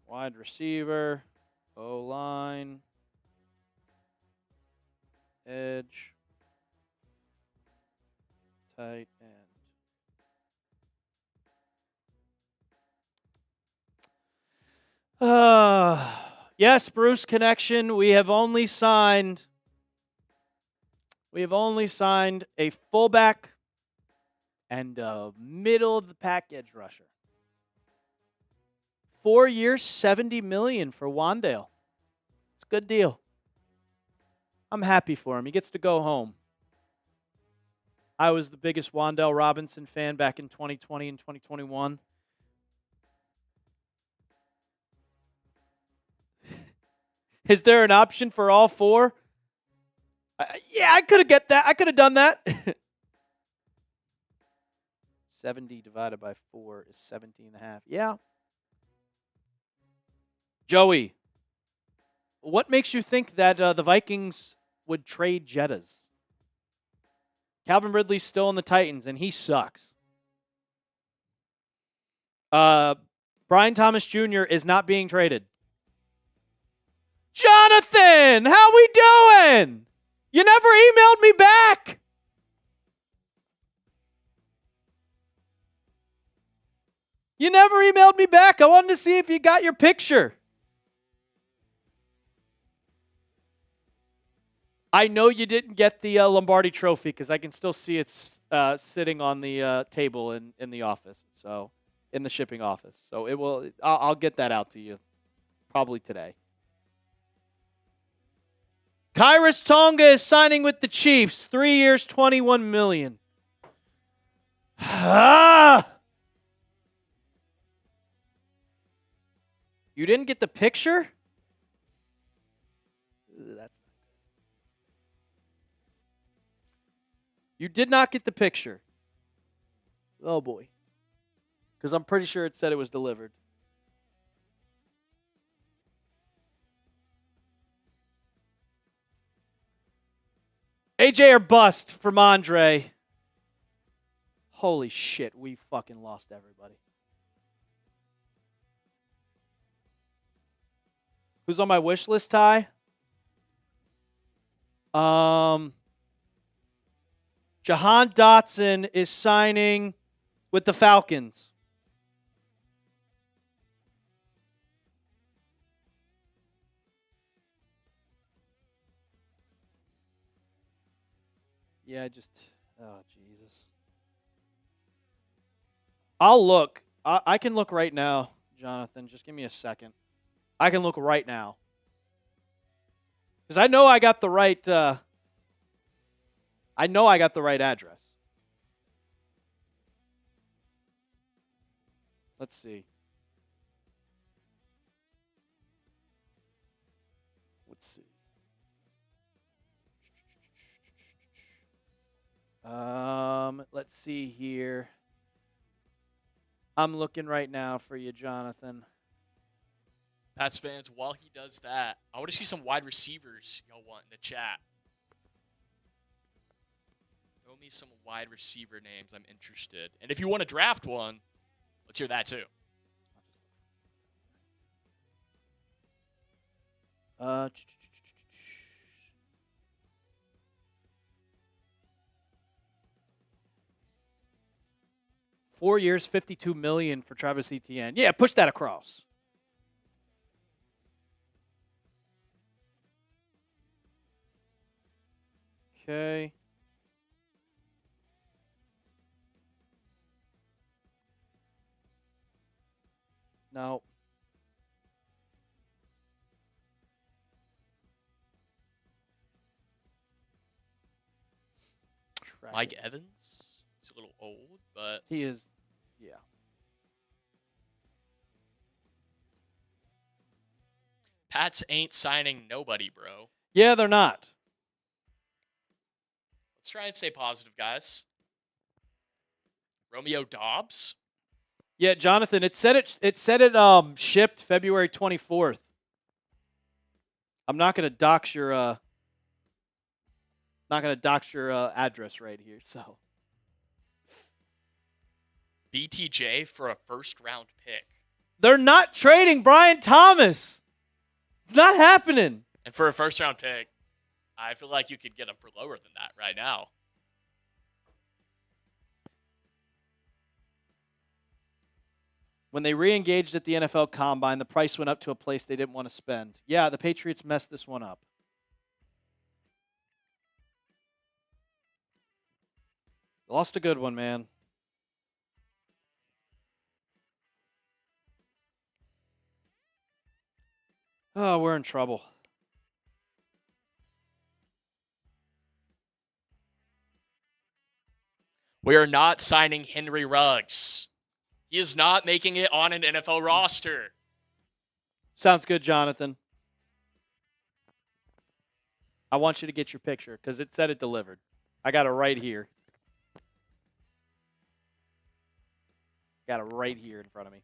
Wide receiver, O-line, edge, tight end. Yes, Bruce Connection. We have only signed a fullback and a middle of the pack edge rusher. 4 years, $70 million for Wan'Dale. It's a good deal. I'm happy for him. He gets to go home. I was the biggest Wan'Dale Robinson fan back in 2020 and 2021. Is there an option for all 4? Yeah, I could have that. I could have done that. 70 divided by 4 is 17.5. Yeah. Joey, what makes you think that the Vikings would trade Jettas? Calvin Ridley's still in the Titans, and he sucks. Brian Thomas Jr. is not being traded. Jonathan, how we doing? You never emailed me back. I wanted to see if you got your picture. I know you didn't get the Lombardi Trophy because I can still see it sitting on the table in the office, so in the shipping office. So it will. I'll get that out to you probably today. Kyrus Tonga is signing with the Chiefs. 3 years, $21 million. You didn't get the picture? That's You did not get the picture. Oh, boy. Because I'm pretty sure it said it was delivered. AJ or bust from Andre. Holy shit, we fucking lost everybody. Who's on my wish list, Ty? Jahan Dotson is signing with the Falcons. Yeah, oh, Jesus. I'll look. I can look right now, Jonathan. Just give me a second. I can look right now. Because I know I got the right, address. Let's see. Let's see here. I'm looking right now for you, Jonathan. Pats fans, while he does that, I want to see some wide receivers y'all want in the chat. Throw me some wide receiver names. I'm interested. And if you want to draft one, let's hear that too. 4 years, $52 million for Travis Etienne. Yeah, push that across. Okay. No. Mike Evans? He's a little old, but he is, yeah. Pats ain't signing nobody, bro. Yeah, they're not. Let's try and stay positive, guys. Romeo Dobbs? Yeah, Jonathan, it said it shipped February 24th. I'm not going to dox your address right here, so. BTJ for a first-round pick. They're not trading Brian Thomas. It's not happening. And for a first-round pick, I feel like you could get him for lower than that right now. When they re-engaged at the NFL Combine, the price went up to a place they didn't want to spend. Yeah, the Patriots messed this one up. Lost a good one, man. Oh, we're in trouble. We are not signing Henry Ruggs. He is not making it on an NFL roster. Sounds good, Jonathan. I want you to get your picture because it said it delivered. I got it right here. Got it right here in front of me.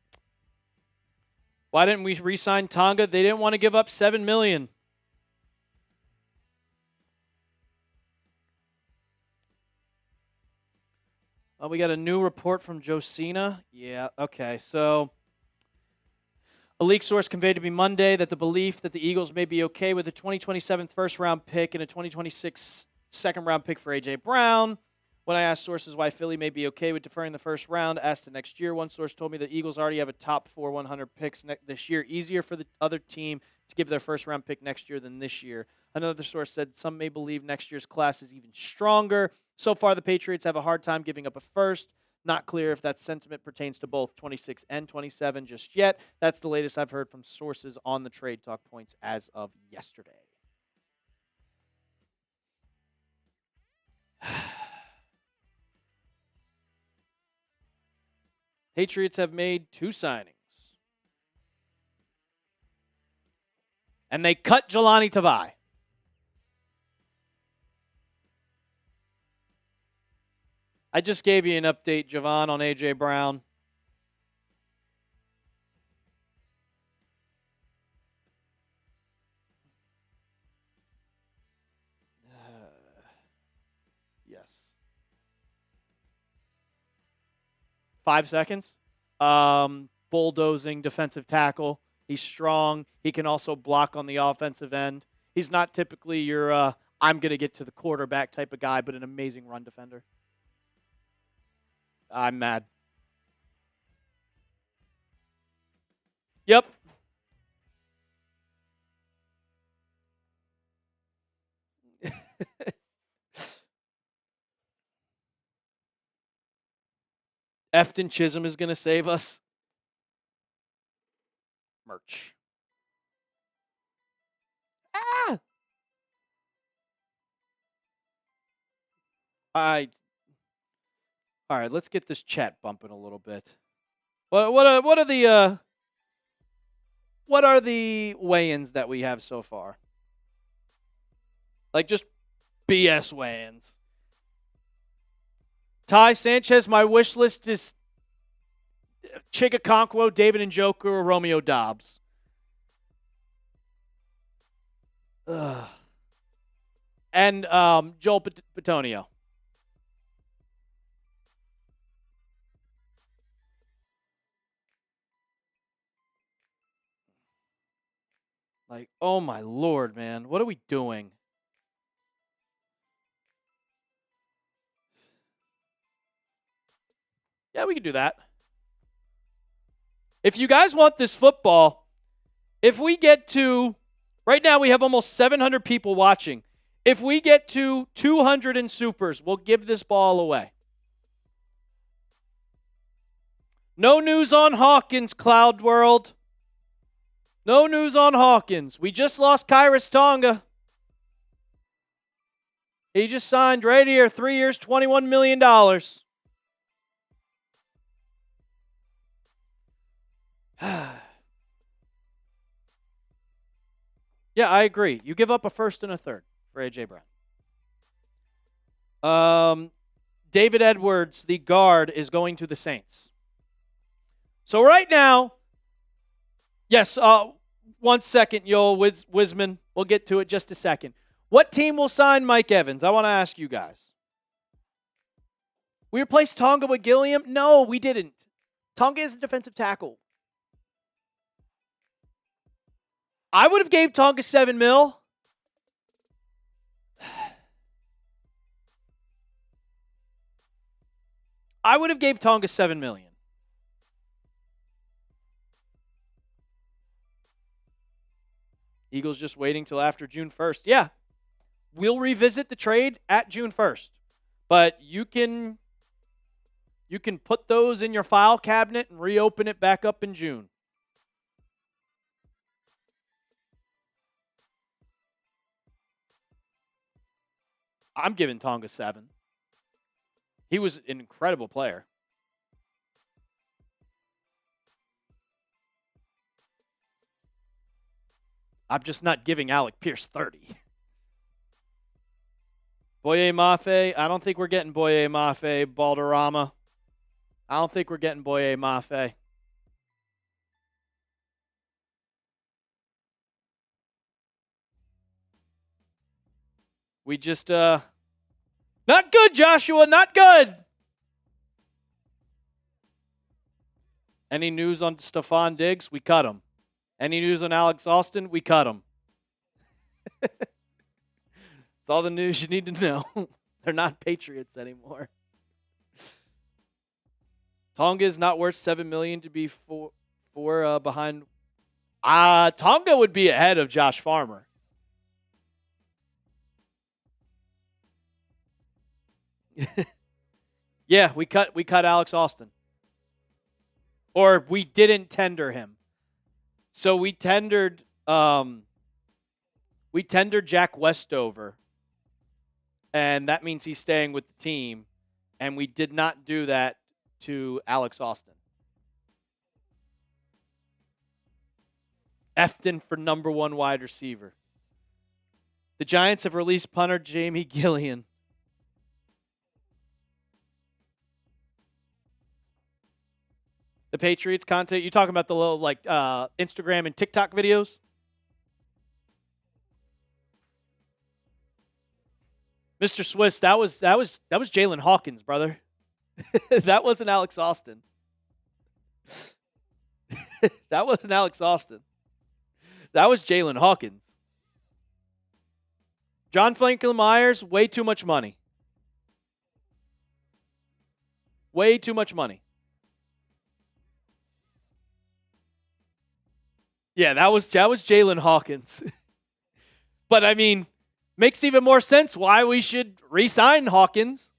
Why didn't we re-sign Tonga? They didn't want to give up $7 million. We got a new report from Josina. Yeah, okay. So a leak source conveyed to me Monday that the belief that the Eagles may be okay with a 2027 first-round pick and a 2026 second-round pick for A.J. Brown. When I asked sources why Philly may be okay with deferring the first round, asked to next year, one source told me the Eagles already have a top 4 100 picks this year. Easier for the other team to give their first-round pick next year than this year. Another source said some may believe next year's class is even stronger. So far, the Patriots have a hard time giving up a first. Not clear if that sentiment pertains to both 26 and 27 just yet. That's the latest I've heard from sources on the trade talk points as of yesterday. Patriots have made 2 signings. And they cut Jelani Tavai. I just gave you an update, Javon, on A.J. Brown. 5 seconds. Bulldozing defensive tackle. He's strong. He can also block on the offensive end. He's not typically your I'm going to get to the quarterback type of guy, but an amazing run defender. I'm mad. Yep. Efton Chisholm is going to save us. Merch. Ah! All right, let's get this chat bumping a little bit. What are the weigh-ins that we have so far? Like just BS weigh-ins. Ty Sanchez, my wish list is Chigakonkwo, David Njoku, or Romeo Dobbs. Ugh. And Joel Bitonio. Like, oh my Lord, man. What are we doing? Yeah, we can do that. If you guys want this football, if we get to, right now we have almost 700 people watching. If we get to 200 in supers, we'll give this ball away. No news on Hawkins, Cloud World. No news on Hawkins. We just lost Kyrus Tonga. He just signed right here, 3 years, $21 million. Yeah, I agree. You give up a first and a third for A.J. Brown. David Edwards, the guard, is going to the Saints. So right now, yes, 1 second, Yoel Wisman. We'll get to it just a second. What team will sign Mike Evans? I want to ask you guys. We replaced Tonga with Gilliam? No, we didn't. Tonga is a defensive tackle. I would have gave Tonga $7 million. I would have gave Tonga $7 million. Eagles just waiting till after June 1st. Yeah. We'll revisit the trade at June 1st. But you can put those in your file cabinet and reopen it back up in June. I'm giving Tonga 7. He was an incredible player. I'm just not giving Alec Pierce 30. Boye Mafe, I don't think we're getting Boye Mafe. Balderrama, I don't think we're getting Boye Mafe. We just, not good, Joshua, not good. Any news on Stephon Diggs? We cut him. Any news on Alex Austin? We cut him. That's all the news you need to know. They're not Patriots anymore. Tonga is not worth $7 million to be four behind. Tonga would be ahead of Josh Farmer. Yeah, we cut Alex Austin. Or we didn't tender him. So we tendered Jack Westover. And that means he's staying with the team. And we did not do that to Alex Austin. Efton for number 1 wide receiver. The Giants have released punter Jamie Gillian. The Patriots content, you talking about the little Instagram and TikTok videos? Mr. Swiss, that was Jalen Hawkins, brother. That wasn't Alex Austin. That wasn't Alex Austin. That was Jalen Hawkins. John Franklin Myers, way too much money. Way too much money. Yeah, that was Jalen Hawkins. But I mean, makes even more sense why we should re-sign Hawkins.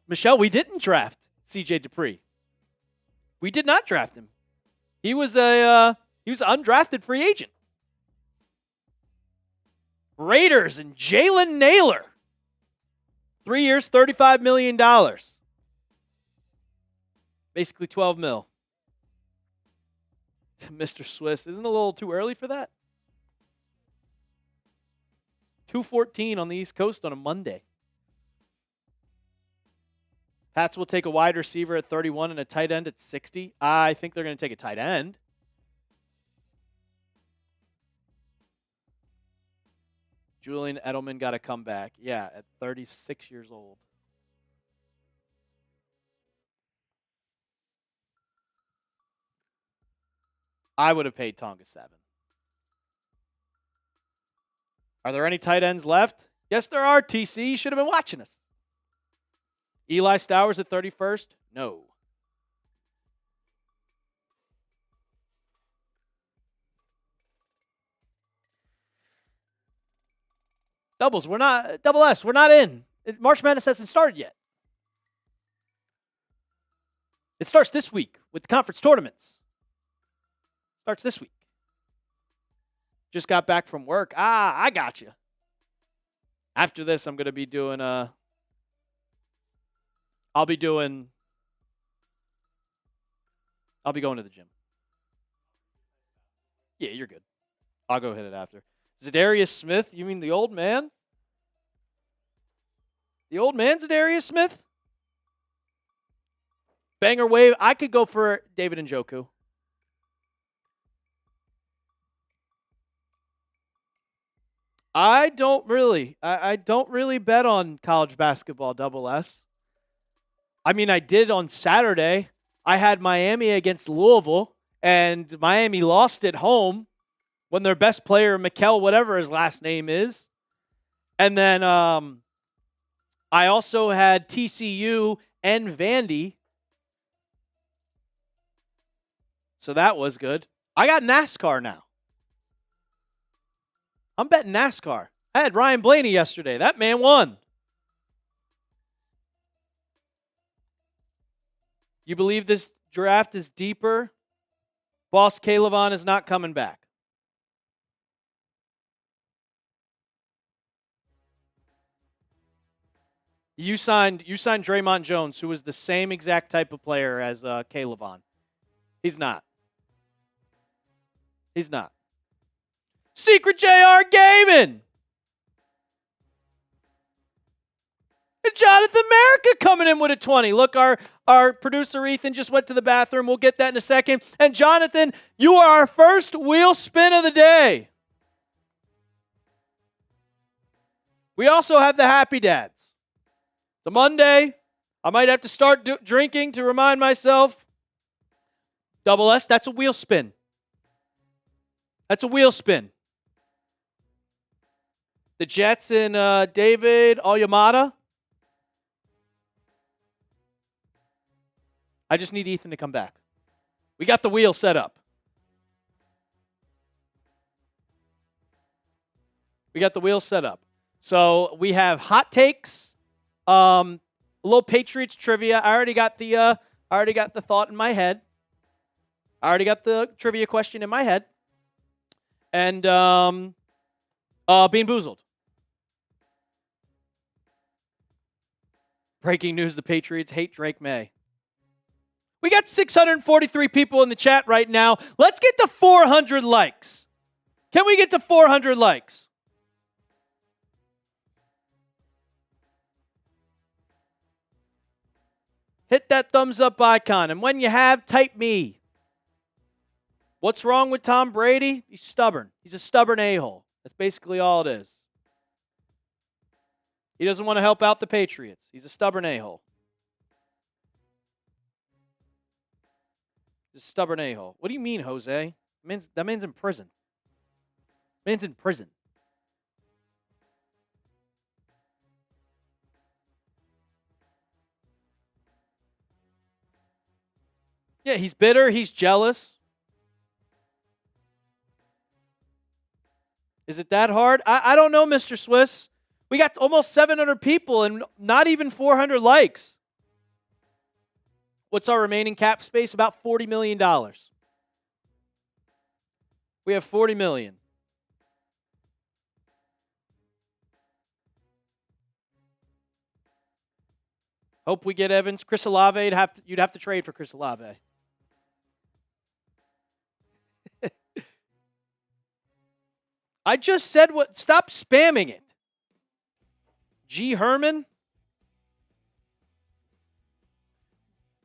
Michelle, we didn't draft CJ Dupree. We did not draft him. He was an undrafted free agent. Raiders and Jalen Naylor. 3 years, $35 million. Basically 12 mil. Mr. Swiss, isn't it a little too early for that? 2:14 on the East Coast on a Monday. Pats will take a wide receiver at 31 and a tight end at 60. I think they're going to take a tight end. Julian Edelman got a comeback. Yeah, at 36 years old. I would have paid Tonga 7. Are there any tight ends left? Yes, there are, TC. You should have been watching us. Eli Stowers at 31st? No. Double S, we're not in. March Madness hasn't started yet. It starts this week with the conference tournaments. Starts this week. Just got back from work. I got you. After this, I'm going to be doing I'll be going to the gym. Yeah, you're good. I'll go hit it after. Zadarius Smith, you mean the old man? The old man, Zadarius Smith? Banger wave. I could go for David Njoku. I don't really bet on college basketball, double S. I mean, I did on Saturday. I had Miami against Louisville, and Miami lost at home when their best player, Mikal, whatever his last name is. And then I also had TCU and Vandy. So that was good. I got NASCAR now. I'm betting NASCAR. I had Ryan Blaney yesterday. That man won. You believe this draft is deeper? Boss Calevon is not coming back. You signed Draymond Jones, who was the same exact type of player as Calevon. He's not. He's not. Secret JR Gaming. And Jonathan America coming in with a 20. Look, our producer Ethan just went to the bathroom. We'll get that in a second. And Jonathan, you are our first wheel spin of the day. We also have the Happy Dads. It's a Monday. I might have to start drinking to remind myself. Double S, that's a wheel spin. That's a wheel spin. The Jets and David Onyemata. I just need Ethan to come back. We got the wheel set up. We got the wheel set up. So we have hot takes, a little Patriots trivia. I already got the thought in my head. I already got the trivia question in my head. And Bean Boozled. Breaking news, the Patriots hate Drake May. We got 643 people in the chat right now. Let's get to 400 likes. Can we get to 400 likes? Hit that thumbs up icon. And when you have, type me. What's wrong with Tom Brady? He's stubborn. He's a stubborn a-hole. That's basically all it is. He doesn't want to help out the Patriots. He's a stubborn a-hole. He's a stubborn a-hole. What do you mean, Jose? That man's in prison. Man's in prison. Yeah, he's bitter. He's jealous. Is it that hard? I don't know, Mr. Swiss. We got almost 700 people and not even 400 likes. What's our remaining cap space? About $40 million. We have $40 million. Hope we get Evans. Chris Olave, you'd have to trade for Chris Olave. I just said what. Stop spamming it. G. Herman.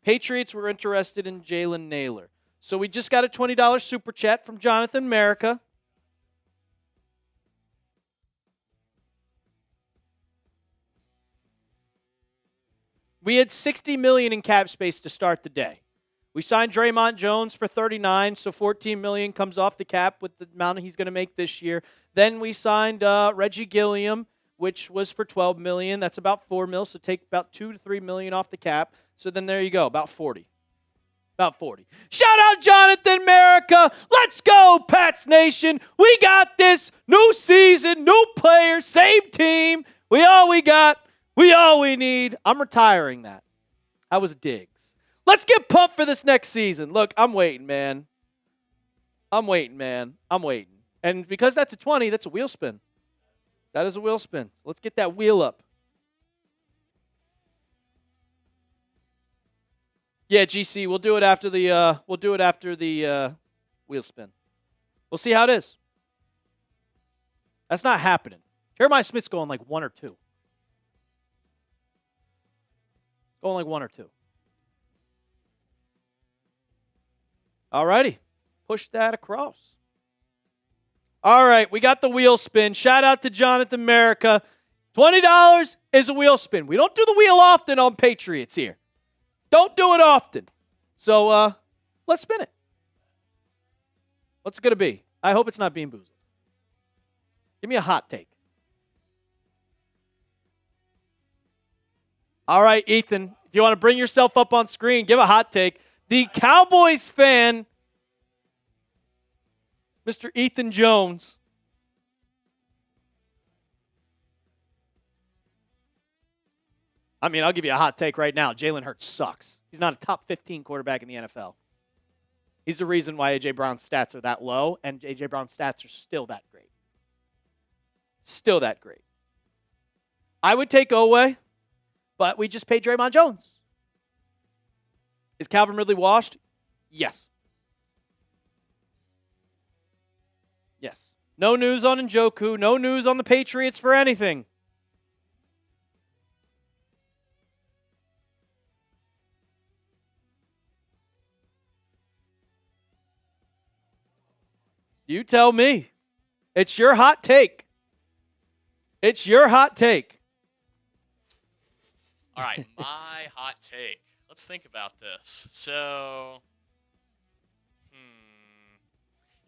Patriots were interested in Jalen Naylor. So we just got a $20 super chat from Jonathan America. We had $60 million in cap space to start the day. We signed Draymond Jones for $39, so $14 million comes off the cap with the amount he's going to make this year. Then we signed Reggie Gilliam, which was for $12 million. That's about $4 million, so take about $2 to $3 million off the cap. So then there you go, about 40. About 40. Shout out Jonathan America. Let's go, Pats Nation. We got this. New season, new players, same team. We all we got. We all we need. I'm retiring that. That was Diggs. Let's get pumped for this next season. Look, I'm waiting, man. I'm waiting. And because that's a 20, that's a wheel spin. That is a wheel spin. So let's get that wheel up. Yeah, GC, we'll do it after the wheel spin. We'll see how it is. That's not happening. Jeremiah Smith's going like 1 or 2. Going like 1 or 2. All righty. Push that across. All right, we got the wheel spin. Shout out to Jonathan America. $20 is a wheel spin. We don't do the wheel often on Patriots here. Don't do it often. So let's spin it. What's it going to be? I hope it's not Bean Boozled. Give me a hot take. All right, Ethan, if you want to bring yourself up on screen, give a hot take. The Cowboys fan, Mr. Ethan Jones. I mean, I'll give you a hot take right now. Jalen Hurts sucks. He's not a top 15 quarterback in the NFL. He's the reason why A.J. Brown's stats are that low, and A.J. Brown's stats are still that great. Still that great. I would take Oweh, but we just paid Draymond Jones. Is Calvin Ridley washed? Yes. Yes. No news on Njoku. No news on the Patriots for anything. You tell me. It's your hot take. It's your hot take. All right, my hot take. Let's think about this. So,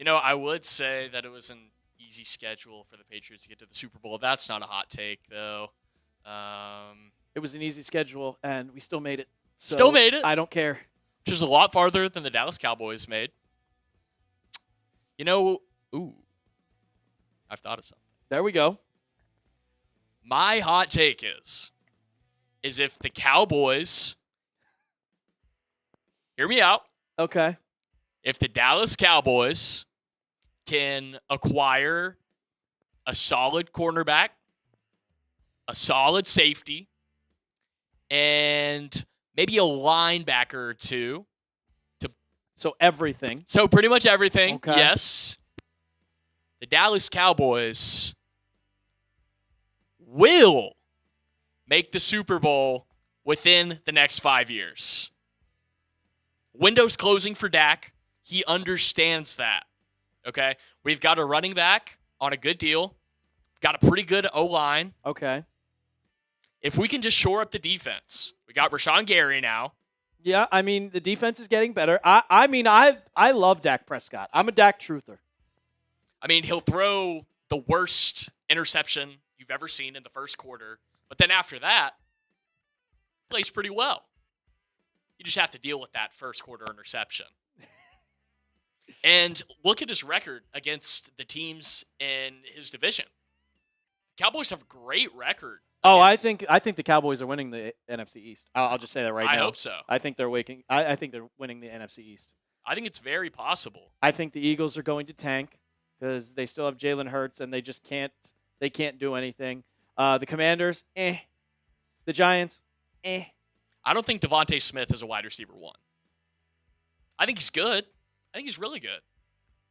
I would say that it was an easy schedule for the Patriots to get to the Super Bowl. That's not a hot take, though. It was an easy schedule, and we still made it. So still made it. I don't care. Which is a lot farther than the Dallas Cowboys made. I've thought of something. There we go. My hot take is if the Cowboys, hear me out. Okay. If the Dallas Cowboys can acquire a solid cornerback, a solid safety, and maybe a linebacker or two. So everything. So pretty much everything, okay. Yes. The Dallas Cowboys will make the Super Bowl within the next 5 years. Window's closing for Dak. He understands that. Okay? We've got a running back on a good deal. Got a pretty good O-line. Okay. If we can just shore up the defense. We got Rashawn Gary now. Yeah, I mean, the defense is getting better. I love Dak Prescott. I'm a Dak truther. I mean, he'll throw the worst interception you've ever seen in the first quarter, but then after that, he plays pretty well. You just have to deal with that first quarter interception. And look at his record against the teams in his division. Cowboys have a great record. Oh, I think the Cowboys are winning the NFC East. I'll just say that right now. I hope so. I think they're I think they're winning the NFC East. I think it's very possible. I think the Eagles are going to tank because they still have Jalen Hurts and they just can't do anything. The Commanders, The Giants, I don't think Devontae Smith is a wide receiver 1. I think he's good. I think he's really good.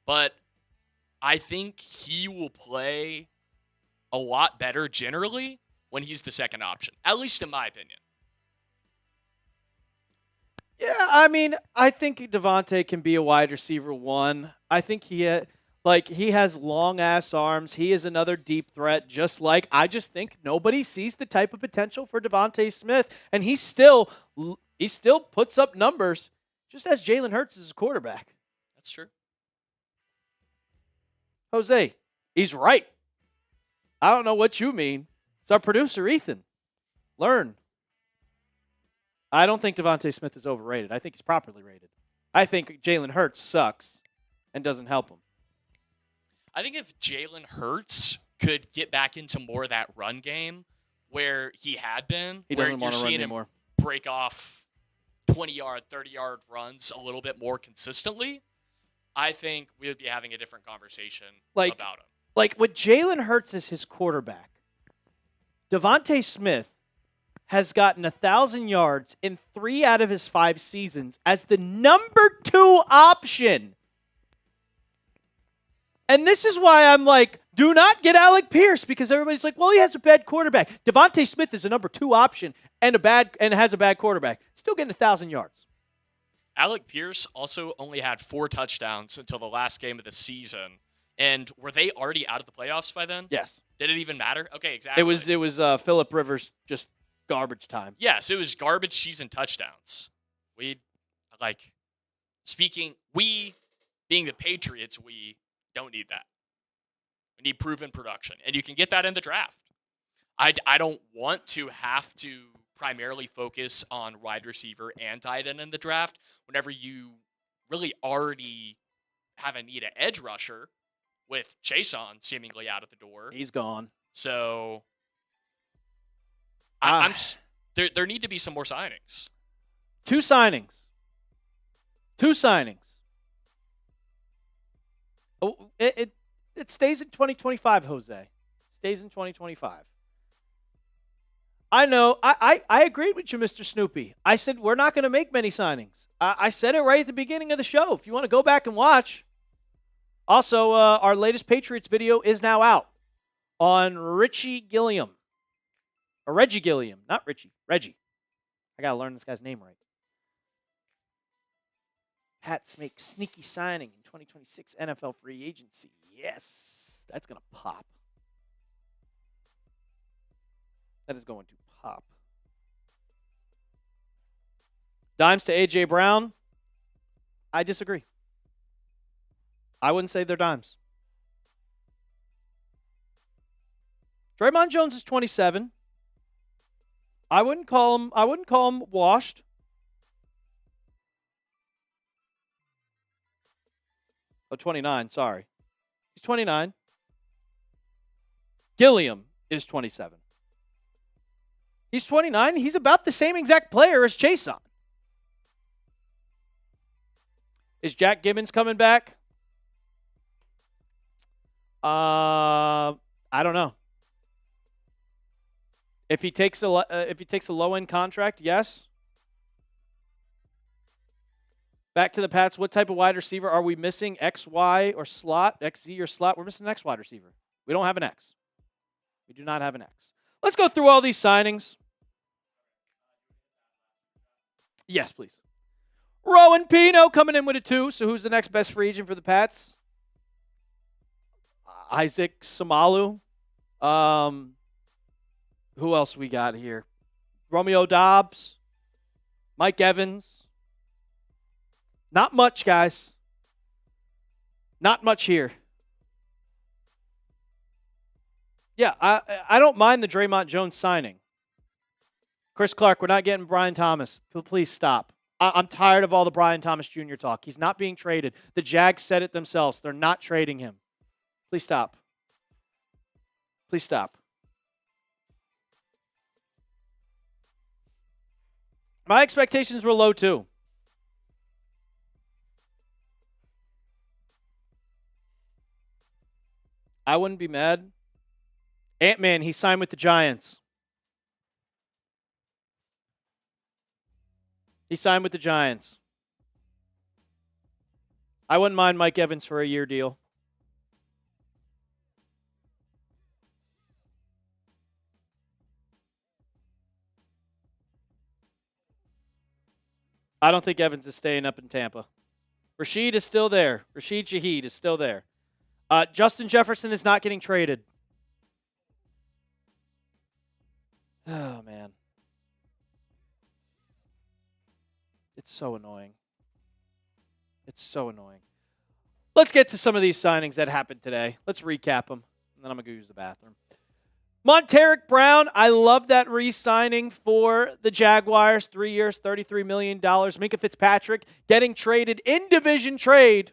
But I think he will play a lot better generally when he's the second option, at least in my opinion. Yeah, I mean, I think Devontae can be a wide receiver 1. I think he has long-ass arms. He is another deep threat, I just think nobody sees the type of potential for Devontae Smith, and he still puts up numbers just as Jalen Hurts is a quarterback. That's true. Jose, he's right. I don't know what you mean. It's our producer, Ethan. Learn. I don't think Devontae Smith is overrated. I think he's properly rated. I think Jalen Hurts sucks and doesn't help him. I think if Jalen Hurts could get back into more of that run game where he had been, he doesn't want to run anymore. Break off 20-yard, 30-yard runs a little bit more consistently, I think we would be having a different conversation about him. Like, with Jalen Hurts as his quarterback, Devontae Smith has gotten 1,000 yards in 3 out of his 5 seasons as the number 2 option. And this is why I'm like, do not get Alec Pierce, because everybody's like, well, he has a bad quarterback. Devontae Smith is a number 2 option and has a bad quarterback. Still getting 1,000 yards. Alec Pierce also only had 4 touchdowns until the last game of the season. And were they already out of the playoffs by then? Yes. Did it even matter? Okay, exactly. It was Phillip Rivers just garbage time. Yes, it was garbage season touchdowns. We being the Patriots, we don't need that. We need proven production, and you can get that in the draft. I don't want to have to primarily focus on wide receiver and tight end in the draft whenever you really already have a need at edge rusher with Chason seemingly out of the door. He's gone. So there need to be some more signings. 2 signings. Oh, it stays in 2025, Jose. Stays in 2025. I know. I agreed with you, Mr. Snoopy. I said we're not going to make many signings. I said it right at the beginning of the show. If you want to go back and watch. Also, our latest Patriots video is now out on Reggie Gilliam. Or Reggie Gilliam, not Richie. Reggie. I got to learn this guy's name right. Pats make sneaky signing in 2026 NFL Free Agency. Yes, that's going to pop. That is going to pop. Dimes to A.J. Brown. I disagree. I wouldn't say they're dimes. Draymond Jones is 27. I wouldn't call him washed. Oh, 29, sorry. He's 29. Gilliam is 27. He's 29. He's about the same exact player as Chason. Is Jack Gibbons coming back? I don't know. If he takes a low end contract, yes. Back to the Pats. What type of wide receiver are we missing? X, Y, or slot? XZ or slot? We're missing an X wide receiver. We don't have an X. We do not have an X. Let's go through all these signings. Yes, please. Rowan Pino coming in with a 2. So who's the next best free agent for the Pats? Isaac Samalu. Who else we got here? Romeo Dobbs. Mike Evans. Not much, guys. Not much here. Yeah, I don't mind the Draymond Jones signing. Chris Clark, we're not getting Brian Thomas. Please stop. I'm tired of all the Brian Thomas Jr. talk. He's not being traded. The Jags said it themselves. They're not trading him. Please stop. Please stop. My expectations were low, too. I wouldn't be mad. Ant-Man, he signed with the Giants. He signed with the Giants. I wouldn't mind Mike Evans for a year deal. I don't think Evans is staying up in Tampa. Rashid is still there. Rashid Shaheed is still there. Justin Jefferson is not getting traded. Oh, man. It's so annoying. It's so annoying. Let's get to some of these signings that happened today. Let's recap them, and then I'm going to go use the bathroom. Monteric Brown, I love that re-signing for the Jaguars. 3 years, $33 million. Minkah Fitzpatrick getting traded in division trade.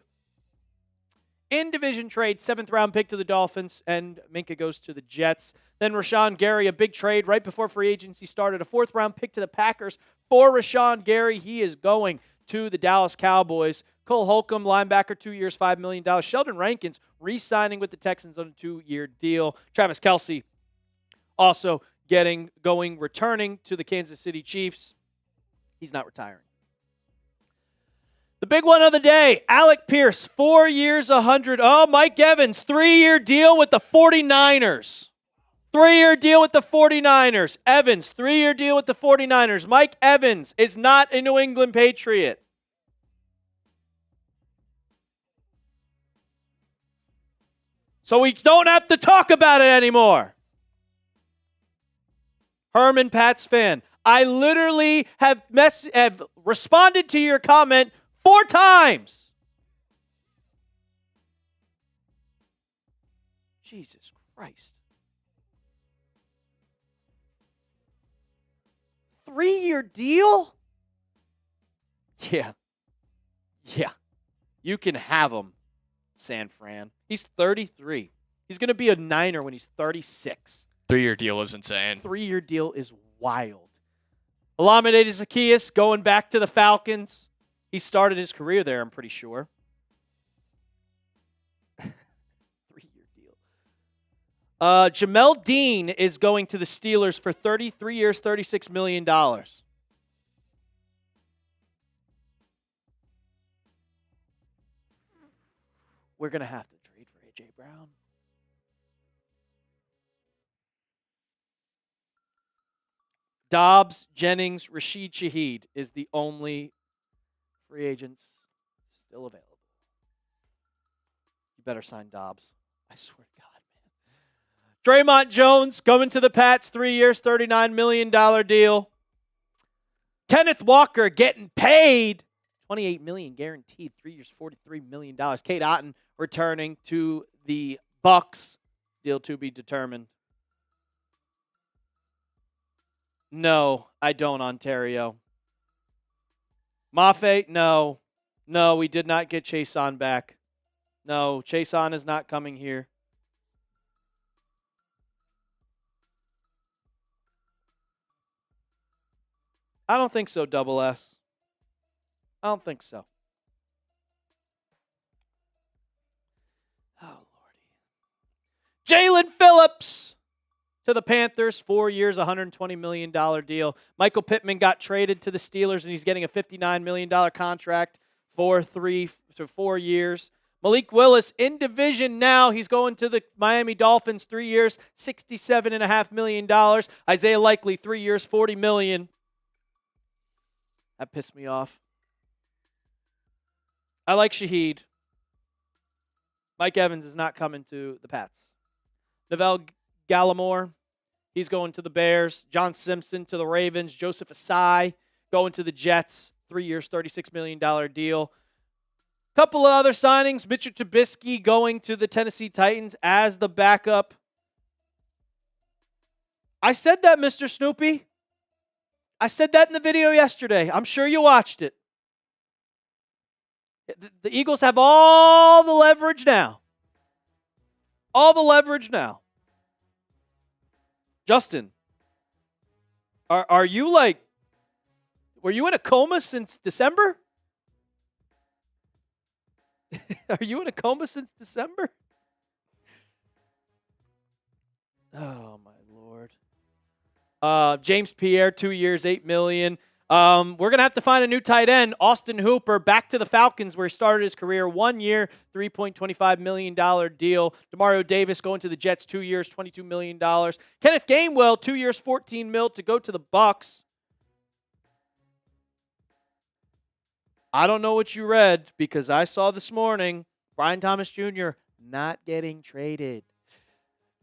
In division trade, 7th-round pick to the Dolphins, and Minkah goes to the Jets. Then Rashawn Gary, a big trade right before free agency started. A 4th-round pick to the Packers for Rashawn Gary. He is going to the Dallas Cowboys. Cole Holcomb, linebacker, 2 years, $5 million. Sheldon Rankins re-signing with the Texans on a 2-year deal. Travis Kelce also returning to the Kansas City Chiefs. He's not retiring. The big one of the day, Alec Pierce, 4 years, $100. Oh, Mike Evans, 3-year deal with the 49ers. 3-year deal with the 49ers. Evans, 3-year deal with the 49ers. Mike Evans is not a New England Patriot. So we don't have to talk about it anymore. Herman Pats fan, I literally have responded to your comment 4 times. Jesus Christ. 3-year deal? Yeah. You can have him, San Fran. He's 33. He's going to be a Niner when he's 36. 3-year deal is insane. 3-year deal is wild. Olamide Zaccheaus going back to the Falcons. He started his career there, I'm pretty sure. 3-year deal. Jamel Dean is going to the Steelers for 33 years, $36 million. We're going to have to trade for A.J. Brown. Dobbs, Jennings, Rashid Shaheed is the only free agents still available. You better sign Dobbs. I swear to God, man. Draymond Jones coming to the Pats, 3 years, $39 million deal. Kenneth Walker getting paid $28 million guaranteed, 3 years, $43 million. Kate Otten returning to the Bucks. Deal to be determined. No, I don't, Ontario. Mafe, no. No, we did not get Chase On back. No, Chase On is not coming here. I don't think so, Double S. I don't think so. Oh, Lordy. Jalen Phillips to the Panthers, 4 years, $120 million deal. Michael Pittman got traded to the Steelers, and he's getting a $59 million contract for 4 years. Malik Willis in division now. He's going to the Miami Dolphins, 3 years, $67.5 million. Isaiah Likely, 3 years, $40 million. That pissed me off. I like Shaheed. Mike Evans is not coming to the Pats. Neville Gallimore, he's going to the Bears. John Simpson to the Ravens. Joseph Asai going to the Jets. 3 years, $36 million deal. Couple of other signings. Mitchell Trubisky going to the Tennessee Titans as the backup. I said that, Mr. Snoopy. I said that in the video yesterday. I'm sure you watched it. The Eagles have all the leverage now. All the leverage now. Justin, are you like, were you in a coma since December? Are you in a coma since December? Oh, my Lord. James Pierre, 2 years, $8 million. We're going to have to find a new tight end. Austin Hooper, back to the Falcons where he started his career. 1 year, $3.25 million deal. Demario Davis going to the Jets, 2 years, $22 million. Kenneth Gainwell, 2 years, $14 million to go to the Bucs. I don't know what you read because I saw this morning Brian Thomas Jr. not getting traded.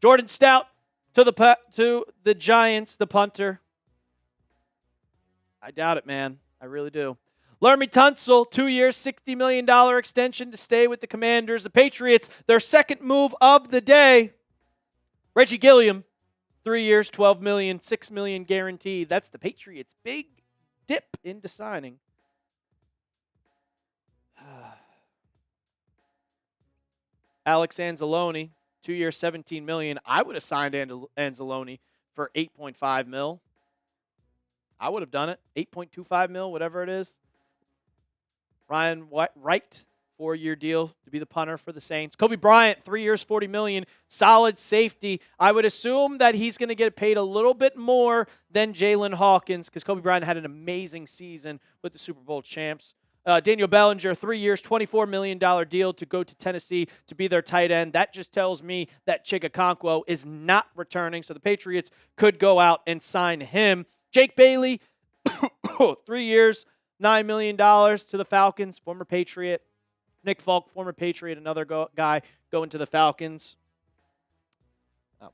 Jordan Stout to the Giants, the punter. I doubt it, man. I really do. Laramie Tunsil, 2 years, $60 million extension to stay with the Commanders. The Patriots, their second move of the day. Reggie Gilliam, 3 years, $12 million, $6 million guaranteed. That's the Patriots' big dip into signing. Alex Anzalone, 2 years, $17 million. I would have signed Anzalone for $8.5 million. I would have done it. $8.25 million, whatever it is. Ryan Wright, 4-year deal to be the punter for the Saints. Kobe Bryant, 3 years, $40 million. Solid safety. I would assume that he's going to get paid a little bit more than Jalen Hawkins because Kobe Bryant had an amazing season with the Super Bowl champs. Daniel Bellinger, 3 years, $24 million deal to go to Tennessee to be their tight end. That just tells me that Chigakonkwo is not returning, so the Patriots could go out and sign him. Jake Bailey, 3 years, $9 million to the Falcons, former Patriot. Nick Folk, former Patriot, another guy going to the Falcons. Oh,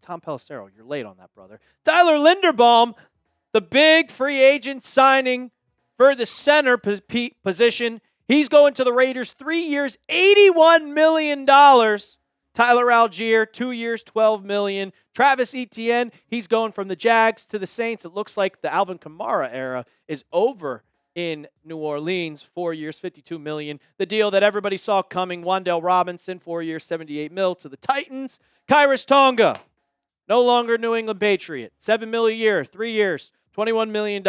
Tom Pelissero, you're late on that, brother. Tyler Linderbaum, the big free agent signing for the center position. He's going to the Raiders, 3 years, $81 million. Tyler Algier, 2 years, $12 million. Travis Etienne, he's going from the Jags to the Saints. It looks like the Alvin Kamara era is over in New Orleans. 4 years, $52 million. The deal that everybody saw coming, Wan'Dale Robinson, 4 years, $78 million to the Titans. Kyrus Tonga, no longer New England Patriot. $7 million a year, 3 years, $21 million.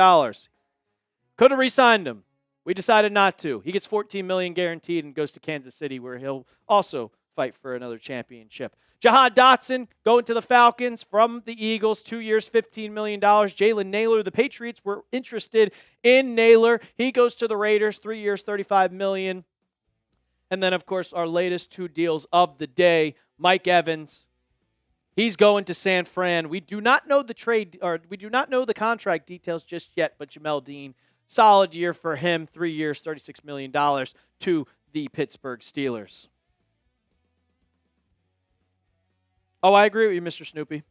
Could have re-signed him. We decided not to. He gets $14 million guaranteed and goes to Kansas City where he'll also fight for another championship. Jahan Dotson going to the Falcons from the Eagles, 2 years, $15 million. Jalen Naylor, the Patriots were interested in Naylor. He goes to the Raiders, 3 years, $35 million. And then, of course, our latest two deals of the day, Mike Evans. He's going to San Fran. We do not know the contract details just yet, but Jamel Dean, solid year for him, 3 years, $36 million to the Pittsburgh Steelers. Oh, I agree with you, Mr. Snoopy.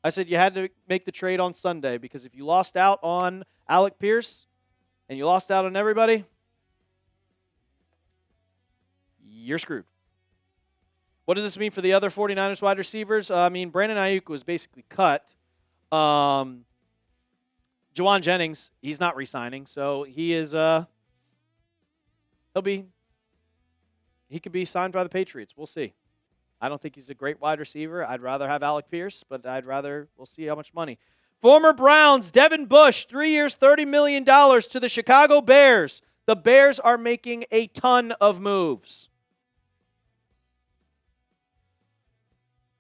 I said you had to make the trade on Sunday because if you lost out on Alec Pierce and you lost out on everybody, you're screwed. What does this mean for the other 49ers wide receivers? Brandon Ayuk was basically cut. Jawan Jennings, he's not re-signing, so he is he could be signed by the Patriots. We'll see. I don't think he's a great wide receiver. I'd rather have Alec Pierce, but we'll see how much money. Former Browns, Devin Bush, 3 years, $30 million to the Chicago Bears. The Bears are making a ton of moves.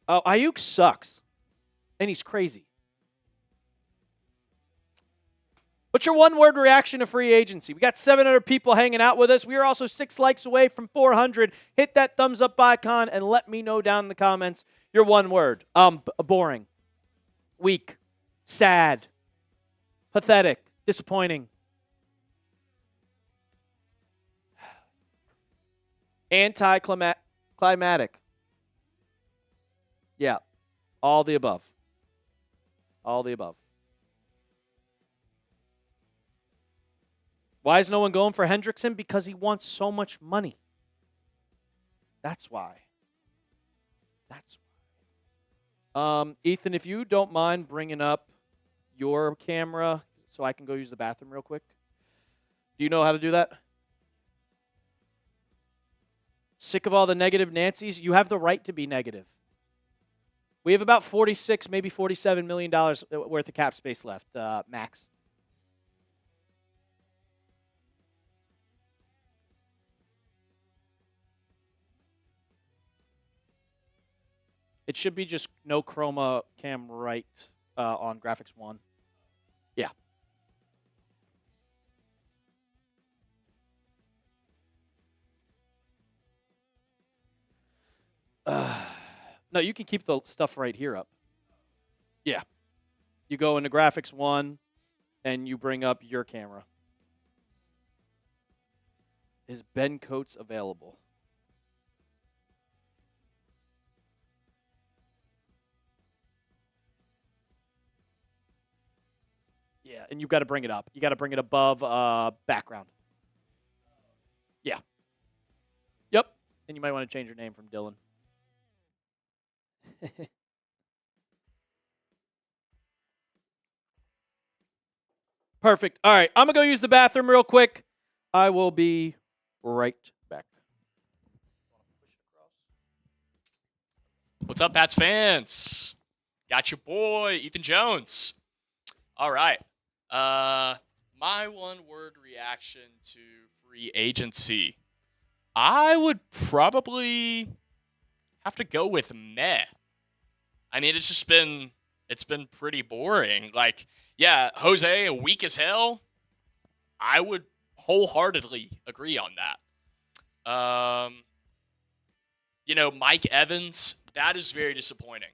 Ayuk sucks, and he's crazy. What's your one-word reaction to free agency? We got 700 people hanging out with us. We are also 6 likes away from 400. Hit that thumbs up icon and let me know down in the comments your one word. Boring, weak, sad, pathetic, disappointing. Anticlimactic. Yeah, all the above. All the above. Why is no one going for Hendrickson? Because he wants so much money. That's why. Ethan, if you don't mind bringing up your camera so I can go use the bathroom real quick. Do you know how to do that? Sick of all the negative Nancy's? You have the right to be negative. We have about $46, maybe $47 million worth of cap space left, max. It should be just no chroma cam right on graphics 1. Yeah. No, you can keep the stuff right here up. Yeah. You go into graphics 1 and you bring up your camera. Is Ben Coates available? Yeah, and you've got to bring it up. You got to bring it above background. Yeah. Yep. And you might want to change your name from Dylan. Perfect. All right, I'm going to go use the bathroom real quick. I will be right back. What's up, Pats fans? Got your boy, Ethan Jones. All right. My one-word reaction to free agency. I would probably have to go with meh. I mean, it's been pretty boring. Like, yeah, Jose, weak as hell. I would wholeheartedly agree on that. Mike Evans, that is very disappointing.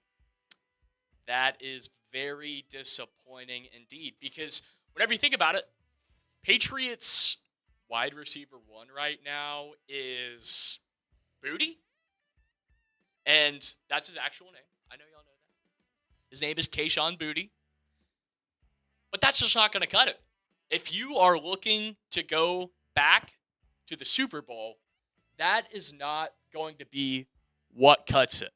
That is very disappointing indeed, because whenever you think about it, Patriots wide receiver 1 right now is Booty, and that's his actual name. I know y'all know that. His name is Kayshon Boutte. But that's just not going to cut it. If you are looking to go back to the Super Bowl, that is not going to be what cuts it.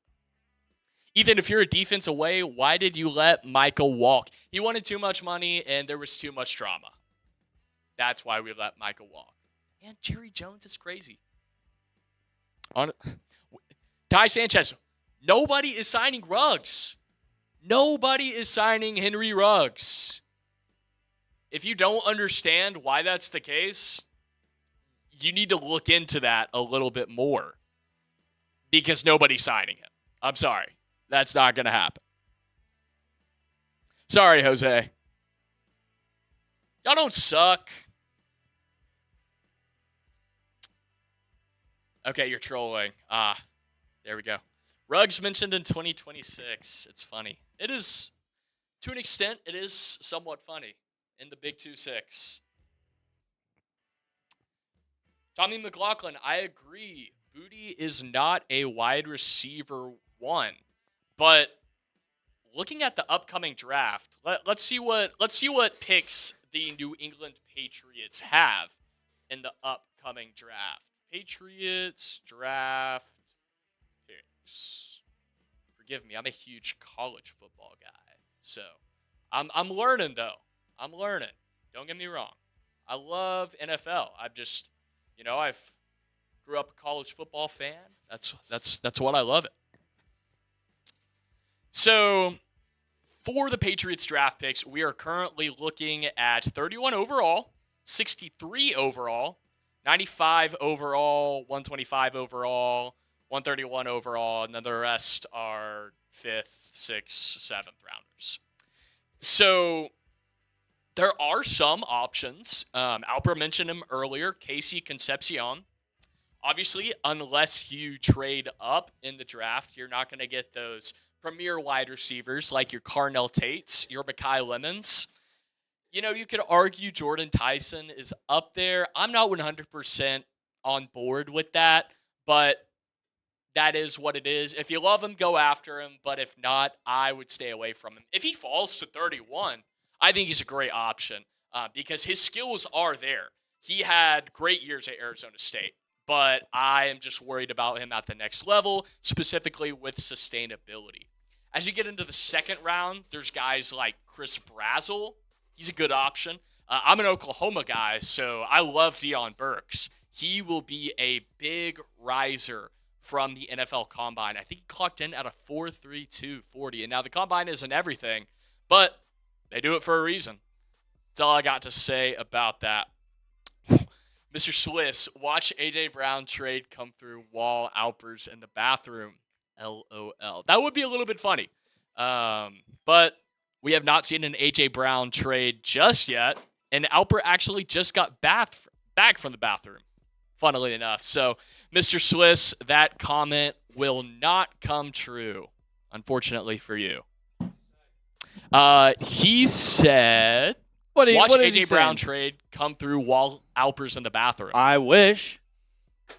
Even if you're a defense away, why did you let Michael walk? He wanted too much money, and there was too much drama. That's why we let Michael walk. And Jerry Jones is crazy. Ty Sanchez, nobody is signing Ruggs. Nobody is signing Henry Ruggs. If you don't understand why that's the case, you need to look into that a little bit more. Because nobody's signing him. I'm sorry. That's not going to happen. Sorry, Jose. Y'all don't suck. Okay, you're trolling. There we go. Ruggs mentioned in 2026. It's funny. It is, to an extent, it is somewhat funny in the Big 2-6. Tommy McLaughlin, I agree. Boutte is not a wide receiver 1. But looking at the upcoming draft, let's see what picks the New England Patriots have in the upcoming draft. Patriots draft picks. Forgive me, I'm a huge college football guy. So I'm learning though. I'm learning. Don't get me wrong. I love NFL. I've grew up a college football fan. That's what I love it. So, for the Patriots draft picks, we are currently looking at 31 overall, 63 overall, 95 overall, 125 overall, 131 overall, and then the rest are 5th, 6th, 7th rounders. So, there are some options. Alper mentioned him earlier, Casey Concepcion. Obviously, unless you trade up in the draft, you're not going to get those premier wide receivers like your Carnell Tates, your Mekhi Lemons. You could argue Jordan Tyson is up there. I'm not 100% on board with that, but that is what it is. If you love him, go after him, but if not, I would stay away from him. If he falls to 31, I think he's a great option because his skills are there. he had great years at Arizona State, but I am just worried about him at the next level, specifically with sustainability. As you get into the second round, there's guys like Chris Brazzell. He's a good option. I'm an Oklahoma guy, so I love Deion Burks. He will be a big riser from the NFL Combine. I think he clocked in at a 4.32 40. And now the Combine isn't everything, but they do it for a reason. That's all I got to say about that. Mr. Swiss, watch A.J. Brown trade come through while Alper's in the bathroom. LOL. That would be a little bit funny. But we have not seen an A.J. Brown trade just yet. And Alper actually just got back from the bathroom, funnily enough. So, Mr. Swiss, that comment will not come true, unfortunately for you. He said, watch A.J. Brown trade come through while Alper's in the bathroom. I wish.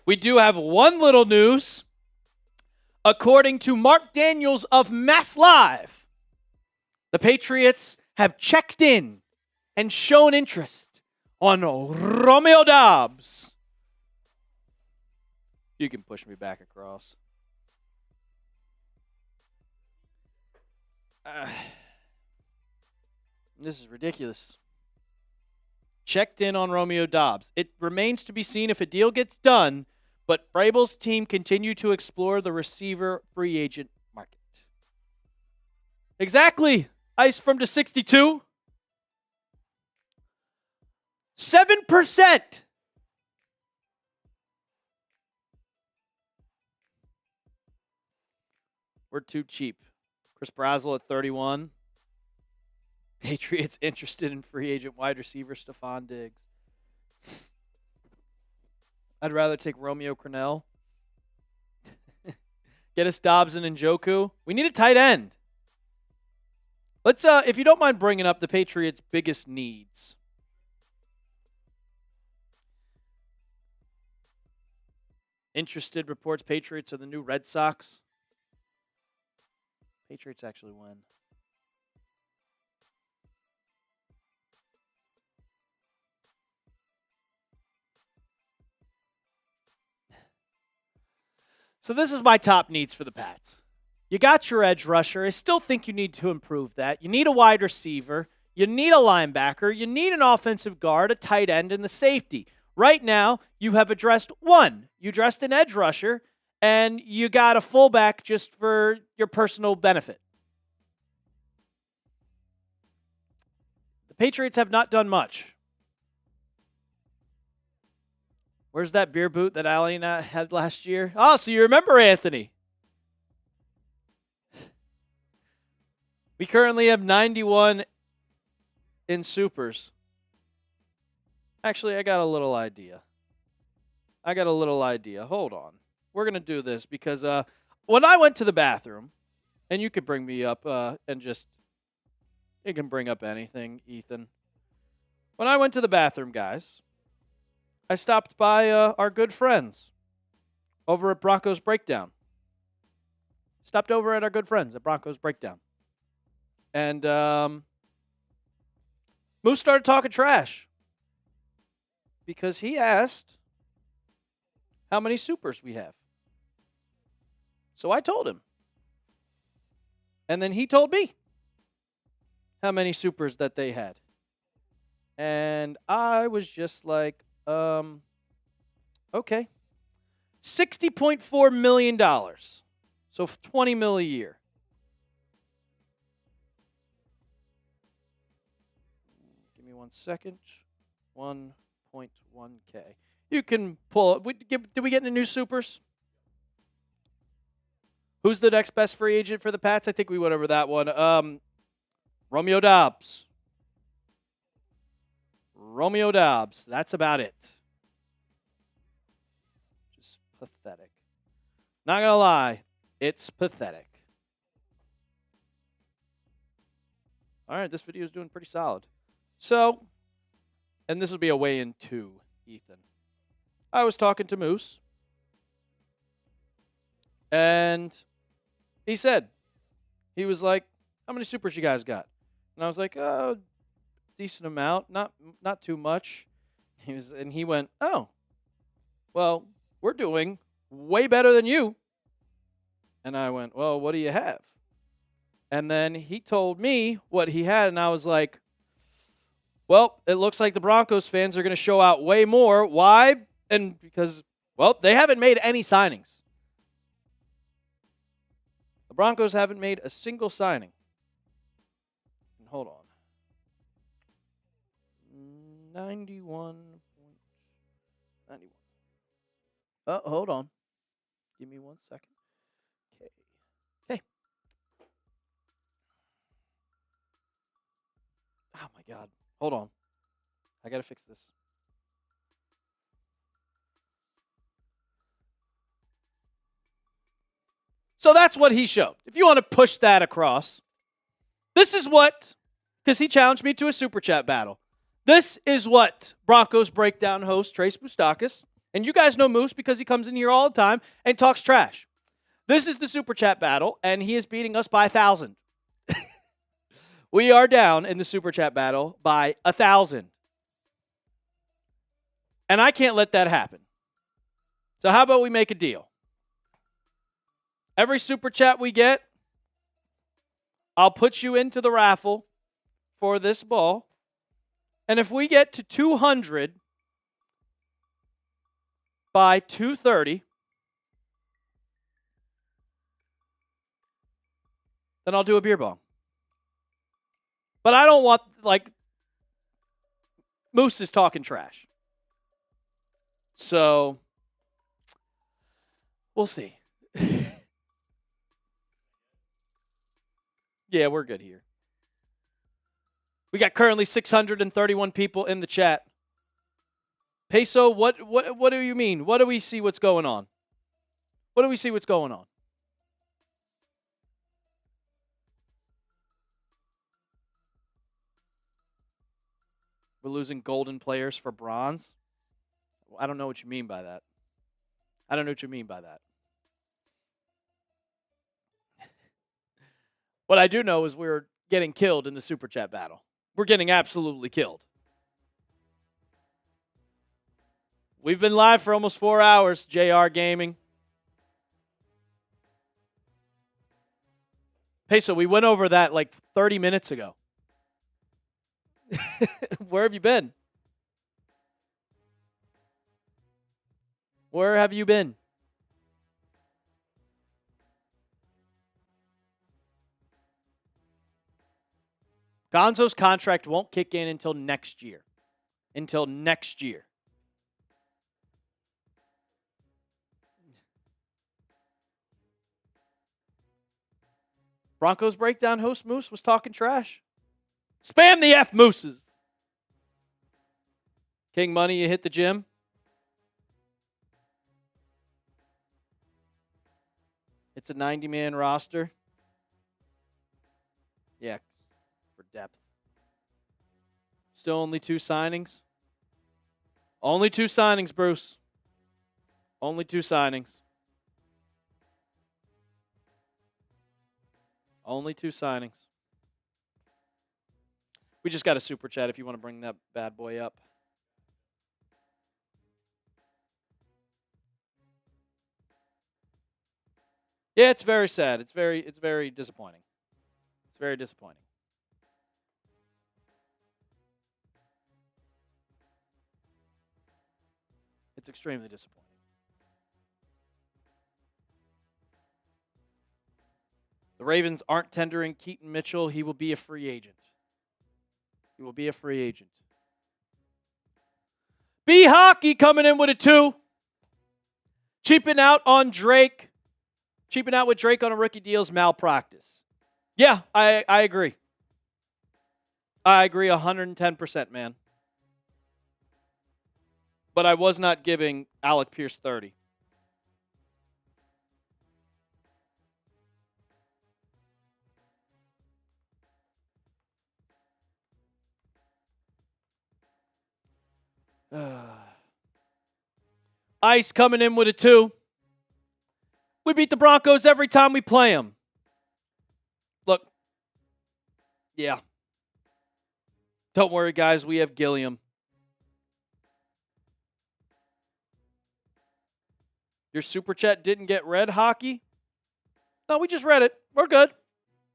We do have one little news. According to Mark Daniels of Mass Live, the Patriots have checked in and shown interest on Romeo Doubs. You can push me back across. This is ridiculous. Checked in on Romeo Doubs. It remains to be seen if a deal gets done, but Vrabel's team continue to explore the receiver free agent market. Exactly. Ice from to 62. 7%. We're too cheap. Chris Brazzell at 31. Patriots interested in free agent wide receiver Stephon Diggs. I'd rather take Romeo Crennel. Get us Dobbs and Njoku. We need a tight end. Let's, if you don't mind bringing up the Patriots' biggest needs. Interested reports Patriots are the new Red Sox. Patriots actually win. So this is my top needs for the Pats. You got your edge rusher. I still think you need to improve that. You need a wide receiver. You need a linebacker. You need an offensive guard, a tight end, and the safety. Right now, you have addressed one. You addressed an edge rusher, and you got a fullback just for your personal benefit. The Patriots have not done much. Where's that beer boot that Allie and I had last year? Oh, so you remember Anthony. We currently have 91 in supers. Actually, I got a little idea. Hold on. We're going to do this because when I went to the bathroom, and you could bring me up and just, you can bring up anything, Ethan. When I went to the bathroom, guys, I stopped by our good friends over at Broncos Breakdown. Stopped over at our good friends at Broncos Breakdown. And Moose started talking trash because he asked how many supers we have. So I told him. And then he told me how many supers that they had. And I was just like, okay. $60.4 million. So $20 million a year. Give me 1 second. 1.1K. You can pull it. Did we get any new supers? Who's the next best free agent for the Pats? I think we went over that one. Romeo Doubs. That's about it. Just pathetic. Not going to lie. It's pathetic. All right, this video is doing pretty solid. So, and this will be a weigh-in too, Ethan. I was talking to Moose. And he said, he was like, how many supers you guys got? And I was like, decent amount, not too much. He went, oh, well, we're doing way better than you. And I went, well, what do you have? And then he told me what he had, and I was like, well, it looks like the Broncos fans are going to show out way more. Why? And because, well, they haven't made any signings. The Broncos haven't made a single signing. And hold on. 91. Oh, hold on. Give me 1 second. Okay. Hey. Oh, my God. Hold on. I got to fix this. So that's what he showed. If you want to push that across, this is what, because he challenged me to a Super Chat battle. This is what Broncos Breakdown host Trace Boustakis, and you guys know Moose because he comes in here all the time and talks trash. This is the Super Chat battle, and he is beating us by 1,000. We are down in the Super Chat battle by 1,000. And I can't let that happen. So how about we make a deal? Every Super Chat we get, I'll put you into the raffle for this ball. And if we get to 200 by 2:30, then I'll do a beer bong. But I don't want, Moose is talking trash. So, we'll see. Yeah, we're good here. We got currently 631 people in the chat. Peso, what do you mean? What do we see what's going on? What do we see what's going on? We're losing golden players for bronze? I don't know what you mean by that. I don't know what you mean by that. What I do know is we're getting killed in the Super Chat battle. We're getting absolutely killed. We've been live for almost 4 hours, JR Gaming. Peso, we went over that 30 minutes ago. Where have you been? Where have you been? Gonzo's contract won't kick in until next year. Until next year. Broncos Breakdown host Moose was talking trash. Spam the F Mooses. King Money, you hit the gym. It's a 90-man roster. Yeah, for depth. Still only 2 signings. Only 2 signings, Bruce. Only 2 signings. Only 2 signings. We just got a Super Chat if you want to bring that bad boy up. Yeah, it's very sad. It's very disappointing. It's very disappointing. It's extremely disappointing. The Ravens aren't tendering Keaton Mitchell. He will be a free agent. He will be a free agent. B Hockey coming in with a 2. Cheaping out on Drake. Cheaping out with Drake on a rookie deal is malpractice. Yeah, I agree. I agree 110%, man. But I was not giving Alec Pierce 30. Ice coming in with a 2. We beat the Broncos every time we play them. Look. Yeah. Don't worry, guys. We have Gilliam. Your super chat didn't get read, Hockey? No, we just read it. We're good.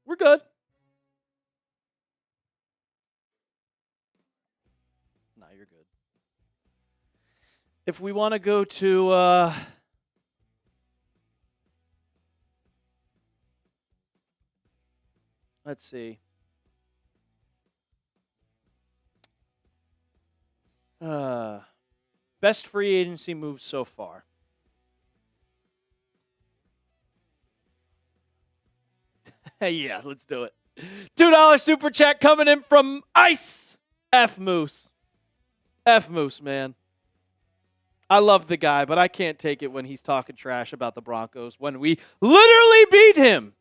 We're good. No, you're good. If we want to go to let's see. Best free agency moves so far. Yeah, let's do it. $2 super chat coming in from Ice. F Moose. F Moose, man. I love the guy, but I can't take it when he's talking trash about the Broncos when we literally beat him.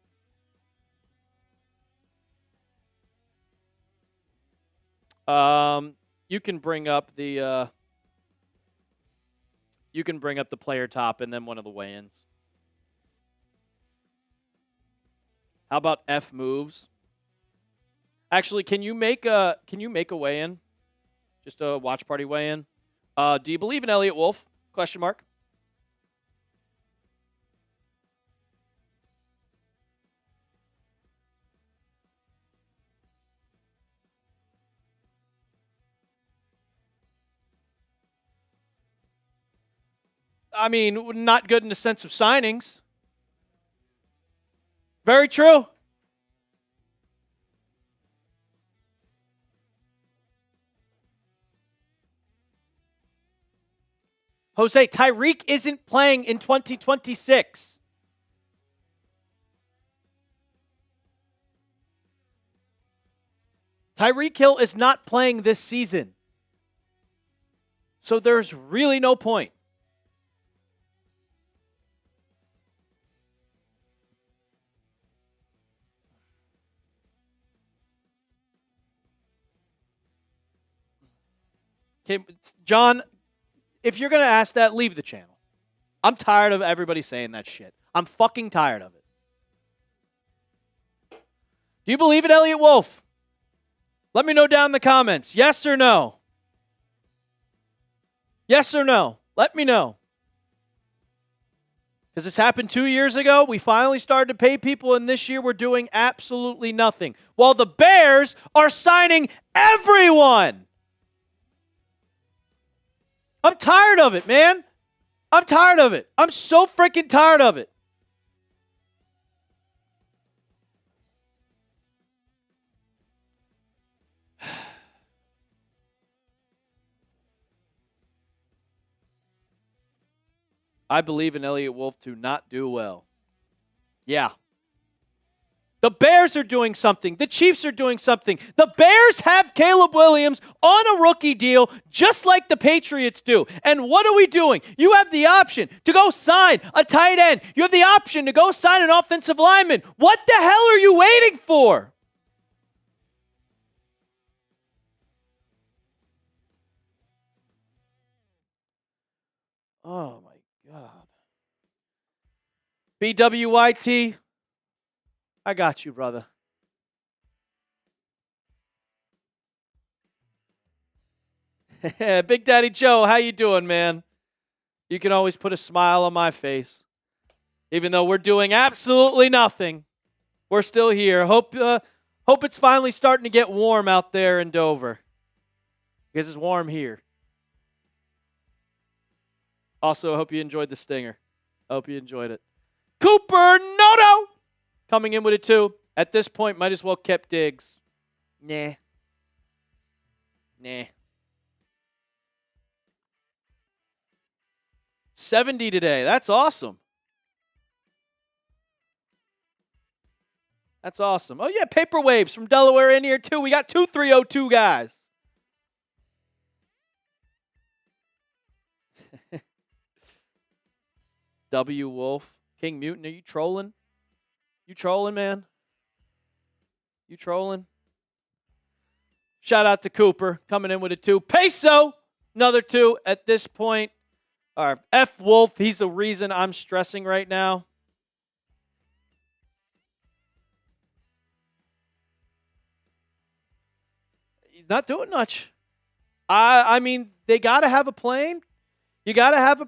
You can bring up the player top and then one of the weigh-ins. How about F moves? Actually, can you make a weigh-in? Just a watch party weigh-in. Do you believe in Eliot Wolf? Question mark. I mean, not good in the sense of signings. Very true. Jose, Tyreek isn't playing in 2026. Tyreek Hill is not playing this season. So there's really no point. Okay, John, if you're going to ask that, leave the channel. I'm tired of everybody saying that shit. I'm fucking tired of it. Do you believe in Eliot Wolf? Let me know down in the comments. Yes or no? Yes or no? Let me know. Because this happened 2 years ago. We finally started to pay people, and this year we're doing absolutely nothing. While the Bears are signing everyone. I'm tired of it, man. I'm tired of it. I'm so freaking tired of it. I believe in Eliot Wolf to not do well. Yeah. The Bears are doing something. The Chiefs are doing something. The Bears have Caleb Williams on a rookie deal just like the Patriots do. And what are we doing? You have the option to go sign a tight end. You have the option to go sign an offensive lineman. What the hell are you waiting for? Oh, my God. BWYT. I got you, brother. Big Daddy Joe, how you doing, man? You can always put a smile on my face. Even though we're doing absolutely nothing, we're still here. Hope it's finally starting to get warm out there in Dover. Because it's warm here. Also, I hope you enjoyed the stinger. I hope you enjoyed it. Cooper Noto! Coming in with a 2. At this point, might as well kept Diggs. Nah. 70 today. That's awesome. That's awesome. Oh, yeah, Paper Waves from Delaware in here, too. We got 2 302 guys. W. Wolf. King Mutant, are you trolling? You trolling, man? You trolling? Shout out to Cooper coming in with a 2. Peso, another 2 at this point. Our F Wolf, he's the reason I'm stressing right now. He's not doing much. I mean, they got to have a plan. You got to have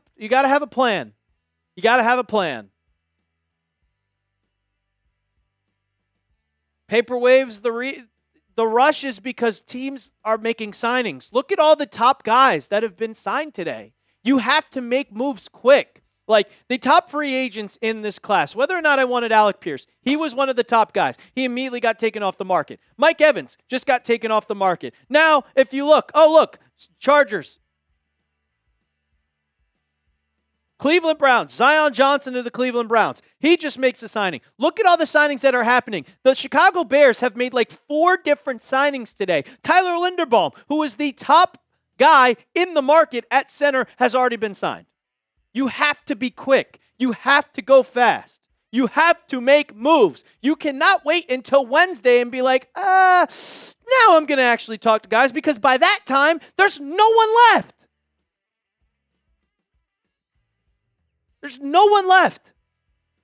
a plan. You got to have a plan. Paper waves, the rush is because teams are making signings. Look at all the top guys that have been signed today. You have to make moves quick. Like the top free agents in this class, whether or not I wanted Alec Pierce, he was one of the top guys. He immediately got taken off the market. Mike Evans just got taken off the market. Now, if you look, Chargers. Cleveland Browns, Zion Johnson to the Cleveland Browns. He just makes a signing. Look at all the signings that are happening. The Chicago Bears have made like 4 different signings today. Tyler Linderbaum, who is the top guy in the market at center, has already been signed. You have to be quick. You have to go fast. You have to make moves. You cannot wait until Wednesday and be like, now I'm going to actually talk to guys, because by that time, there's no one left. There's no one left.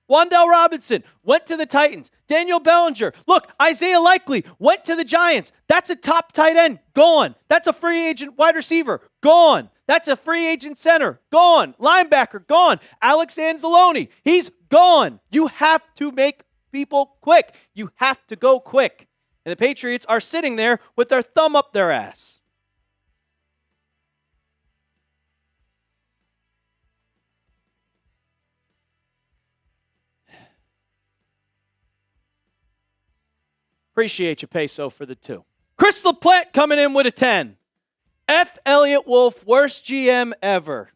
Wan'dale Robinson went to the Titans. Daniel Bellinger. Look, Isaiah Likely went to the Giants. That's a top tight end. Gone. That's a free agent wide receiver. Gone. That's a free agent center. Gone. Linebacker. Gone. Alex Anzalone. He's gone. You have to make people quick. You have to go quick. And the Patriots are sitting there with their thumb up their ass. Appreciate you, Peso, for the 2. Chris LaPlante coming in with a 10. F. Eliot Wolf, worst GM ever.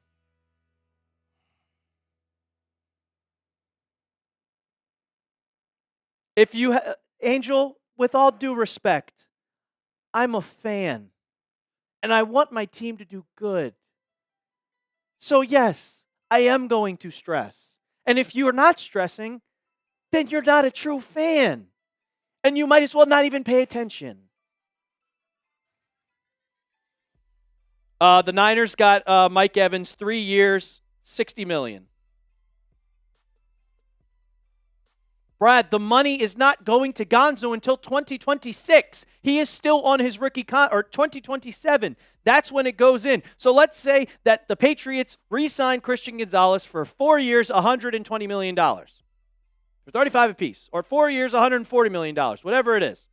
If you, Angel, with all due respect, I'm a fan, and I want my team to do good. So yes, I am going to stress. And if you are not stressing, then you're not a true fan. And you might as well not even pay attention. The Niners got Mike Evans, 3 years, $60 million. Brad, the money is not going to Gonzo until 2026. He is still on his rookie or 2027. That's when it goes in. So let's say that the Patriots re-sign Christian Gonzalez for 4 years, $120 million. For 35 apiece, or 4 years, $140 million, whatever it is.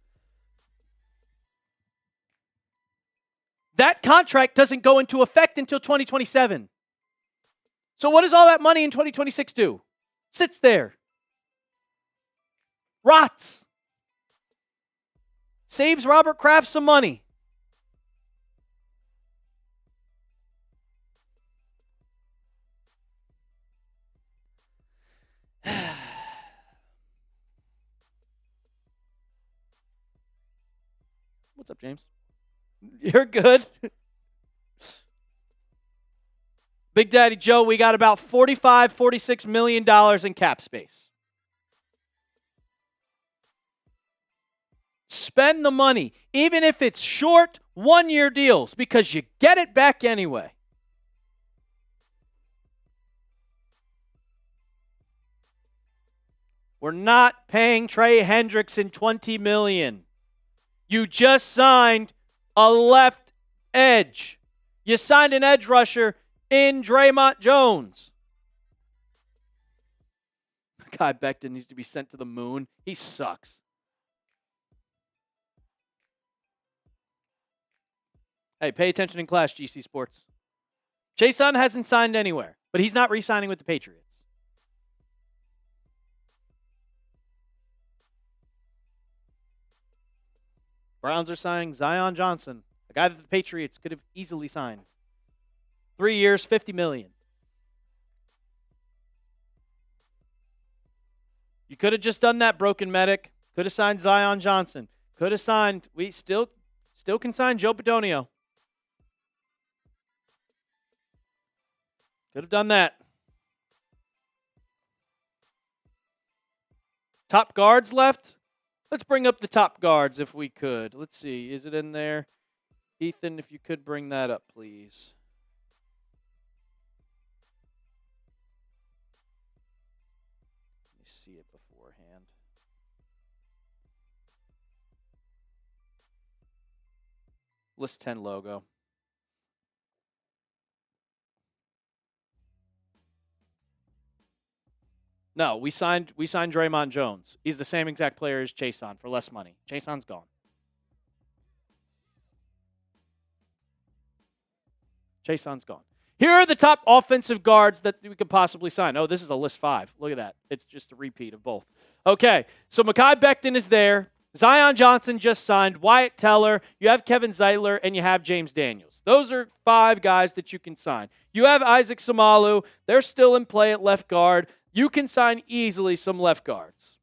That contract doesn't go into effect until 2027. So what does all that money in 2026 do? Sits there. Rots. Saves Robert Kraft some money. What's up, James? You're good. Big Daddy Joe, we got about $46 million in cap space. Spend the money, even if it's short, 1-year deals, because you get it back anyway. We're not paying Trey Hendrickson $20 million. You just signed a left edge. You signed an edge rusher in Draymond Jones. Kai Becton needs to be sent to the moon. He sucks. Hey, pay attention in class, GC Sports. Jason hasn't signed anywhere, but he's not re-signing with the Patriots. Browns are signing Zion Johnson, a guy that the Patriots could have easily signed. 3 years, $50 million. You could have just done that, Broken Medic. Could have signed Zion Johnson. Could have signed, we still can sign Joe Pedonio. Could have done that. Top guards left? Let's bring up the top guards if we could. Let's see. Is it in there? Ethan, if you could bring that up, please. Let me see it beforehand. List 10 logo. No, we signed Draymond Jones. He's the same exact player as Chason for less money. Chason's gone. Chason's gone. Here are the top offensive guards that we could possibly sign. Oh, this is a list 5. Look at that. It's just a repeat of both. Okay, so Mekhi Becton is there. Zion Johnson just signed. Wyatt Teller. You have Kevin Zeitler, and you have James Daniels. Those are 5 guys that you can sign. You have Isaac Samalu. They're still in play at left guard. You can sign easily some left guards.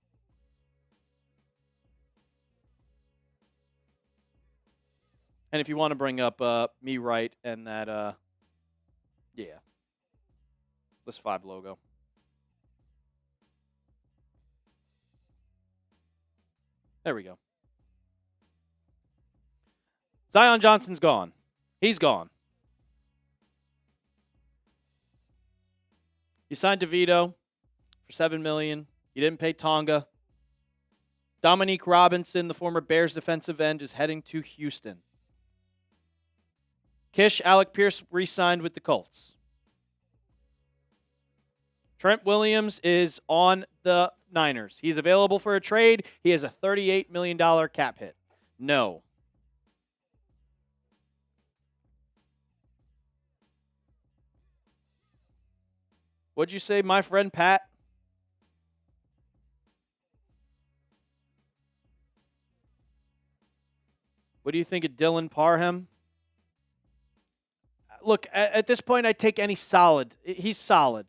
And if you want to bring up me right and that, yeah, list 5 logo. There we go. Zion Johnson's gone. He's gone. You signed DeVito for $7 million. You didn't pay Tonga. Dominique Robinson, the former Bears defensive end, is heading to Houston. Kish, Alec Pierce re-signed with the Colts. Trent Williams is on the Niners. He's available for a trade. He has a $38 million cap hit. No. What'd you say, my friend Pat? What do you think of Dylan Parham? Look, at this point, I'd take any solid. He's solid.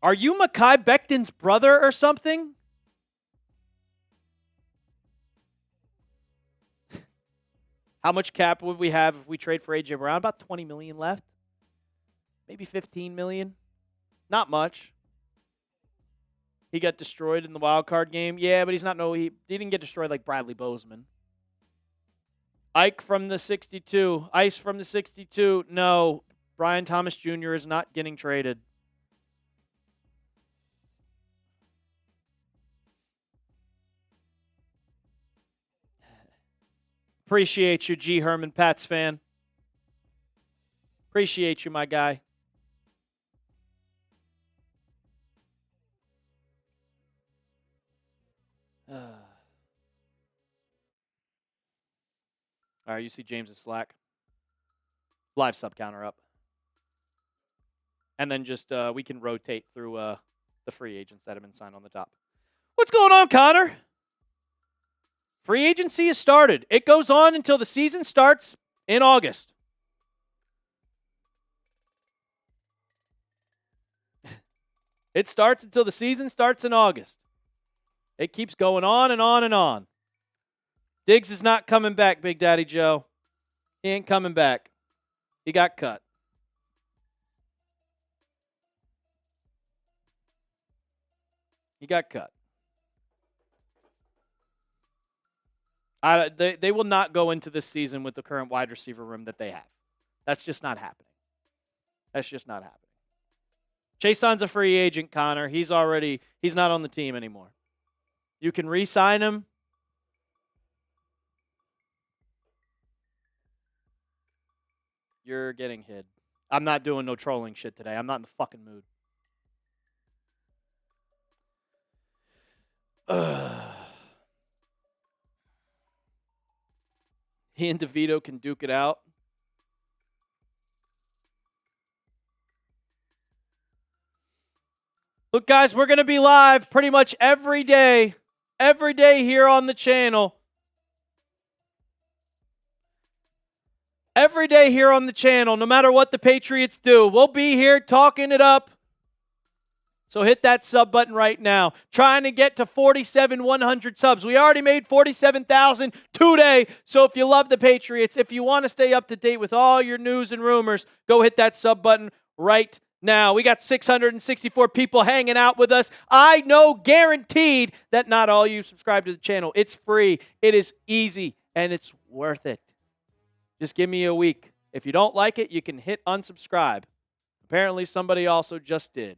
Are you Mekhi Becton's brother or something? How much cap would we have if we trade for A.J. Brown? About $20 million left. Maybe $15 million. Not much. He got destroyed in the wild card game. Yeah, but he didn't get destroyed like Bradley Bozeman. Ike from the 62. Ice from the 62. No. Brian Thomas Jr. is not getting traded. Appreciate you, G. Herman, Pats fan. Appreciate you, my guy. All right, you see James's Slack. Live sub counter up. And then just we can rotate through the free agents that have been signed on the top. What's going on, Connor? Free agency has started. It goes on until the season starts in August. It starts until the season starts in August. It keeps going on and on and on. Diggs is not coming back, Big Daddy Joe. He ain't coming back. He got cut. He got cut. They will not go into this season with the current wide receiver room that they have. That's just not happening. That's just not happening. Chason's a free agent, Connor. He's not on the team anymore. You can re-sign him. You're getting hid. I'm not doing no trolling shit today. I'm not in the fucking mood. He and DeVito can duke it out. Look, guys, we're going to be live pretty much every day here on the channel. Every day here on the channel, no matter what the Patriots do. We'll be here talking it up. So hit that sub button right now. Trying to get to 47,100 subs. We already made 47,000 today. So if you love the Patriots, if you want to stay up to date with all your news and rumors, go hit that sub button right now. We got 664 people hanging out with us. I know guaranteed that not all you subscribe to the channel. It's free. It is easy, and it's worth it. Just give me a week. If you don't like it, you can hit unsubscribe. Apparently, somebody also just did.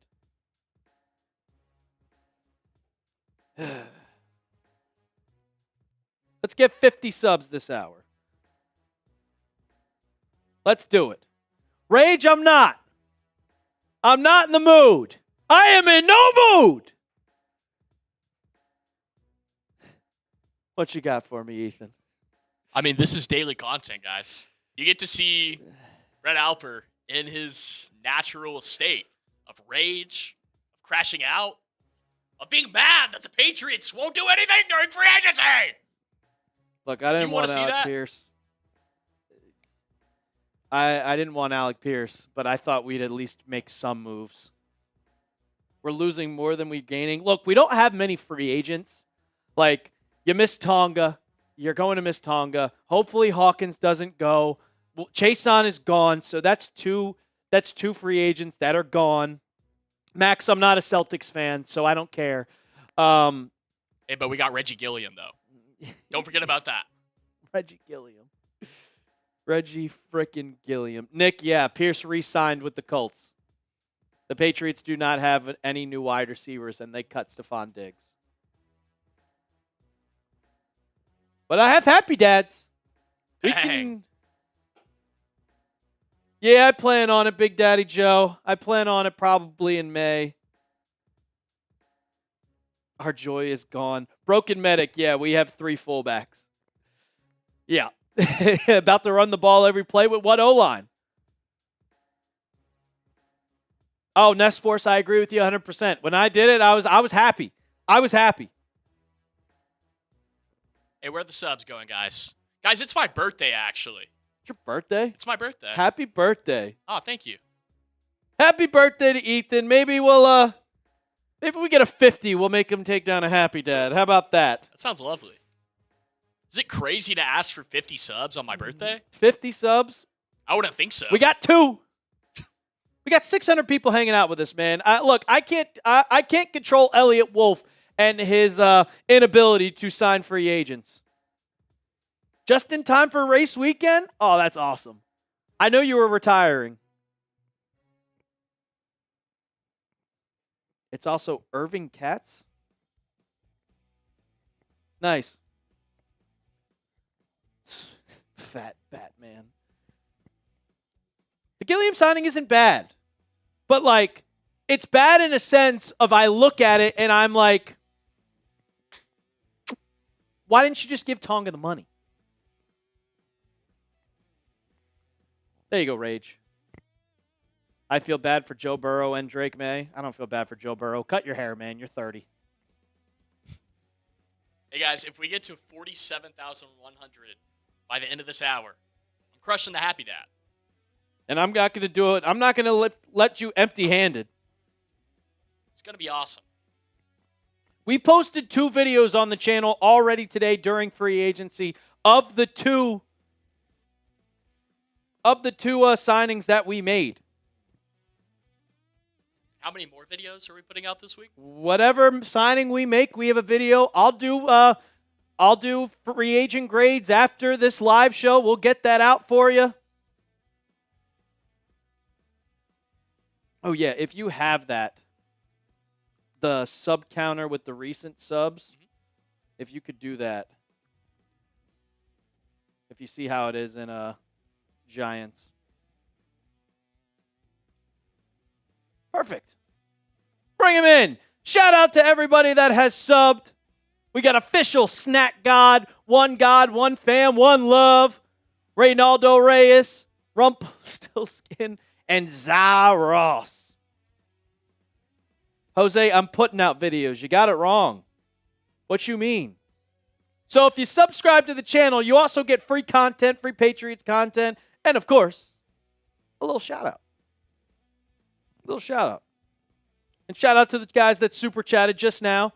Let's get 50 subs this hour. Let's do it. Rage, I'm not. I'm not in the mood. I am in no mood. What you got for me, Ethan? I mean, this is daily content, guys. You get to see Brett Alper in his natural state of rage, of crashing out, of being mad that the Patriots won't do anything during free agency. Look, I didn't want see Alec that? Pierce. I didn't want Alec Pierce, but I thought we'd at least make some moves. We're losing more than we're gaining. Look, we don't have many free agents. Like, you miss Tonga. You're going to miss Tonga. Hopefully Hawkins doesn't go. Well, Chason is gone, so that's two free agents that are gone. Max, I'm not a Celtics fan, so I don't care. Hey, but we got Reggie Gilliam, though. Don't forget about that. Reggie Gilliam. Reggie frickin' Gilliam. Nick, yeah, Pierce re-signed with the Colts. The Patriots do not have any new wide receivers, and they cut Stephon Diggs. But I have happy dads. We can. Yeah, I plan on it, Big Daddy Joe. I plan on it probably in May. Our joy is gone. Broken medic. Yeah, we have 3 fullbacks. Yeah. About to run the ball every play with what O-line? Oh, Nest Force, I agree with you 100%. When I did it, I was happy. I was happy. Hey, where are the subs going, guys? Guys, it's my birthday, actually. It's your birthday? It's my birthday. Happy birthday. Oh, thank you. Happy birthday to Ethan. Maybe maybe we get a 50. We'll make him take down a happy dad. How about that? That sounds lovely. Is it crazy to ask for 50 subs on my birthday? 50 subs? I wouldn't think so. We got 2. We got 600 people hanging out with us, man. Look, I can't control Eliot Wolf and his inability to sign free agents. Just in time for race weekend? Oh, that's awesome. I know you were retiring. It's also Irving Katz. Nice. Fat Batman. The Gilliam signing isn't bad. But, like, it's bad in a sense of I look at it and I'm like, why didn't you just give Tonga the money? There you go, Rage. I feel bad for Joe Burrow and Drake May. I don't feel bad for Joe Burrow. Cut your hair, man. You're 30. Hey, guys, if we get to 47,100 by the end of this hour, I'm crushing the happy dad. And I'm not going to do it. I'm not going to let you empty-handed. It's going to be awesome. We posted 2 videos on the channel already today during free agency of the two signings that we made. How many more videos are we putting out this week? Whatever signing we make, we have a video. I'll do free agent grades after this live show. We'll get that out for you. Oh yeah, if you have that, the sub counter with the recent subs, if you could do that. If you see how it is in Giants. Perfect. Bring him in. Shout out to everybody that has subbed. We got official Snack God, one fam, one love. Reynaldo Reyes, Rumpelstiltskin, and Zaros. Jose, I'm putting out videos. You got it wrong. What you mean? So if you subscribe to the channel, you also get free content, free Patriots content, and of course, a little shout out. And shout out to the guys that super chatted just now.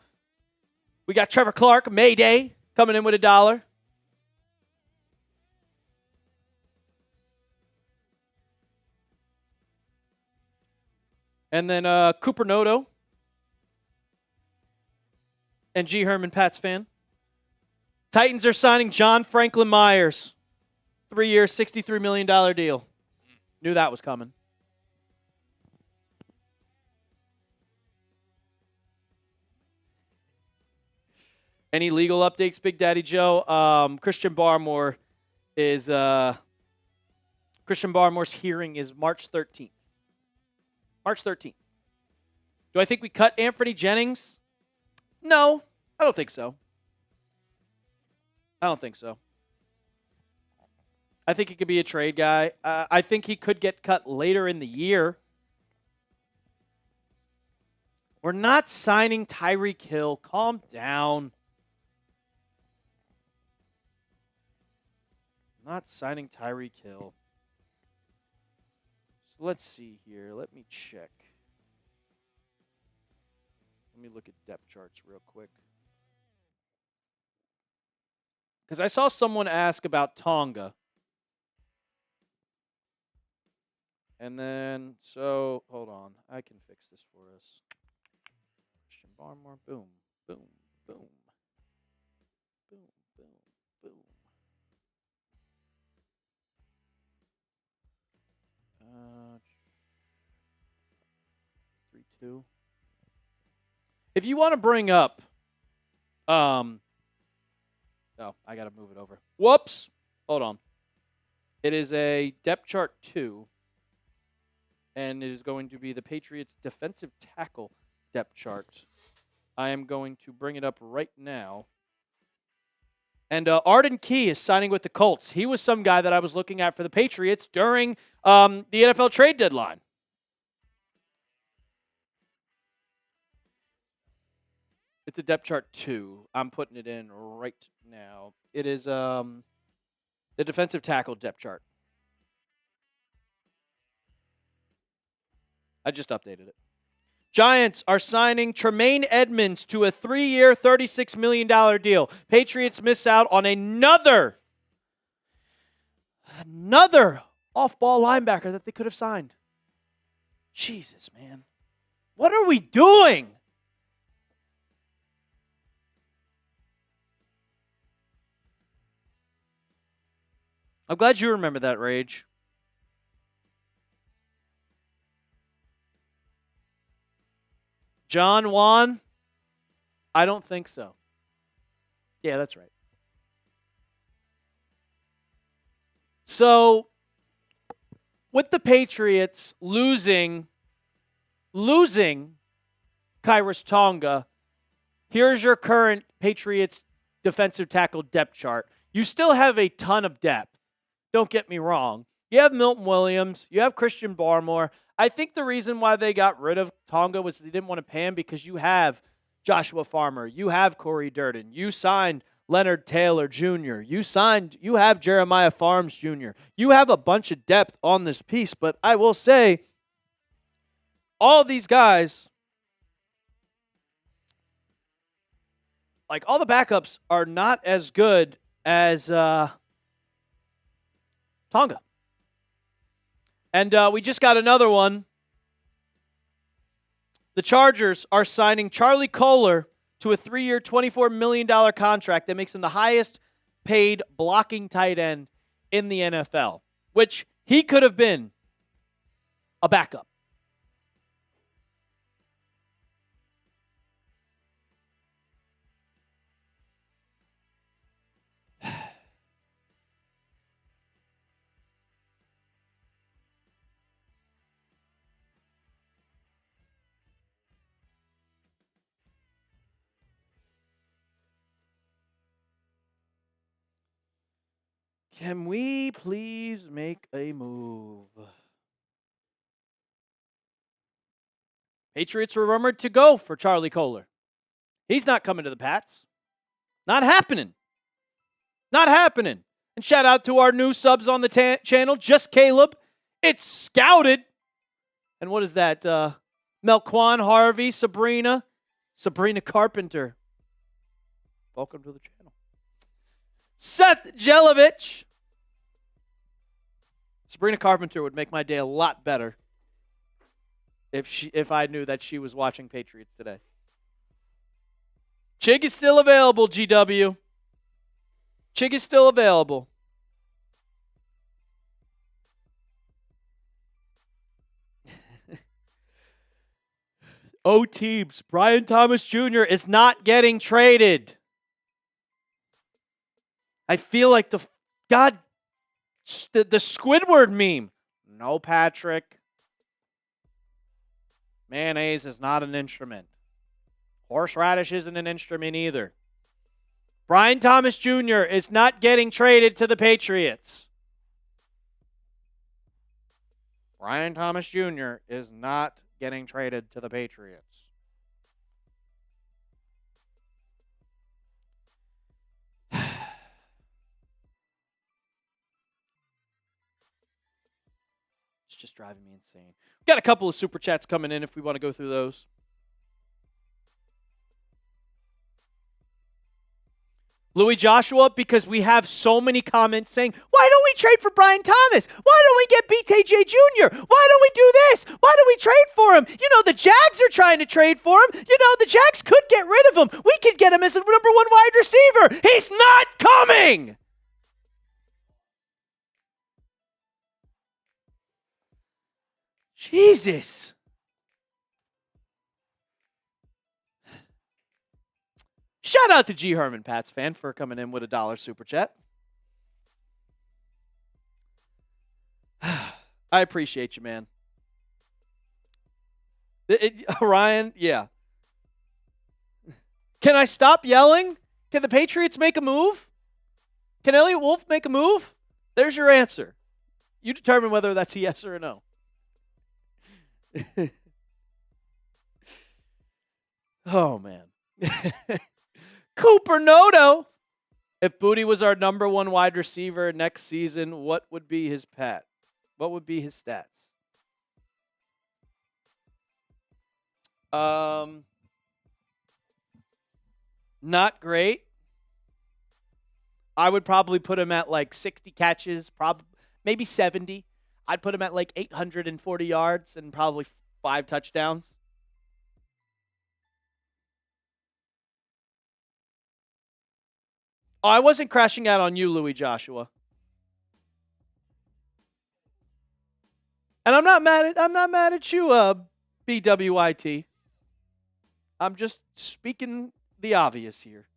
We got Trevor Clark, Mayday, coming in with $1. And then Cooper Noto and G. Herman, Pats fan. Titans are signing John Franklin Myers. 3-year, $63 million deal. Knew that was coming. Any legal updates, Big Daddy Joe? Christian Barmore's hearing is March 13th. March 13th. Do I think we cut Anthony Jennings? No, I don't think so. I don't think so. I think he could be a trade guy. I think he could get cut later in the year. We're not signing Tyreek Hill. Calm down. Not signing Tyreek Hill. So let's see here. Let me check. Let me look at depth charts real quick. Because I saw someone ask about Tonga. And then, so, hold on. I can fix this for us. Christian Barmore. Boom, boom, boom. Boom, boom, boom. 3-2. If you want to bring up, oh, I got to move it over. Whoops. Hold on. It is a depth chart 2, and it is going to be the Patriots defensive tackle depth chart. I am going to bring it up right now. And Arden Key is signing with the Colts. He was some guy that I was looking at for the Patriots during the NFL trade deadline. It's a depth chart 2. I'm putting it in right now. It is the defensive tackle depth chart. I just updated it. Giants are signing Tremaine Edmonds to a 3-year, $36 million deal. Patriots miss out on another off-ball linebacker that they could have signed. Jesus, man. What are we doing? I'm glad you remember that, Rage. John Juan? I don't think so. Yeah, that's right. So, with the Patriots losing Kairos Tonga, here's your current Patriots defensive tackle depth chart. You still have a ton of depth. Don't get me wrong. You have Milton Williams. You have Christian Barmore. I think the reason why they got rid of Tonga was they didn't want to pay him because you have Joshua Farmer. You have Corey Durden. You signed Leonard Taylor Jr. You have Jeremiah Farms Jr. You have a bunch of depth on this piece, but I will say all these guys, like all the backups, are not as good as Tonga. And we just got another one. The Chargers are signing Charlie Kolar to a 3-year, $24 million contract that makes him the highest paid blocking tight end in the NFL, which he could have been a backup. Can we please make a move? Patriots were rumored to go for Charlie Kolar. He's not coming to the Pats. Not happening. Not happening. And shout out to our new subs on the channel, Just Caleb. It's scouted. And what is that? Melquan Harvey, Sabrina Carpenter. Welcome to the channel. Seth Jelovich. Sabrina Carpenter would make my day a lot better if I knew that she was watching Patriots Today. Chig is still available, GW. Chig is still available. Teams. Brian Thomas Jr. is not getting traded. I feel like the Squidward meme. No, Patrick. Mayonnaise is not an instrument. Horseradish isn't an instrument either. Brian Thomas Jr. is not getting traded to the Patriots. Brian Thomas Jr. is not getting traded to the Patriots. It's just driving me insane. We've got a couple of super chats coming in if we want to go through those. Louis Joshua, because we have so many comments saying, why don't we trade for Brian Thomas? Why don't we get BTJ Jr.? Why don't we do this? Why don't we trade for him? You know, the Jags are trying to trade for him. You know, the Jags could get rid of him. We could get him as a number 1 wide receiver. He's not coming. Jesus. Shout out to G. Herman, Pats fan, for coming in with $1 super chat. I appreciate you, man. Ryan, yeah. Can I stop yelling? Can the Patriots make a move? Can Eliot Wolf make a move? There's your answer. You determine whether that's a yes or a no. Oh, man. Cooper Noto. If Booty was our number 1 wide receiver next season, what would be his pat? What would be his stats? Not great. I would probably put him at like 60 catches, maybe 70. I'd put him at like 840 yards and probably 5 touchdowns. Oh, I wasn't crashing out on you, Louis Joshua. And I'm not mad at you, BWIT. I'm just speaking the obvious here.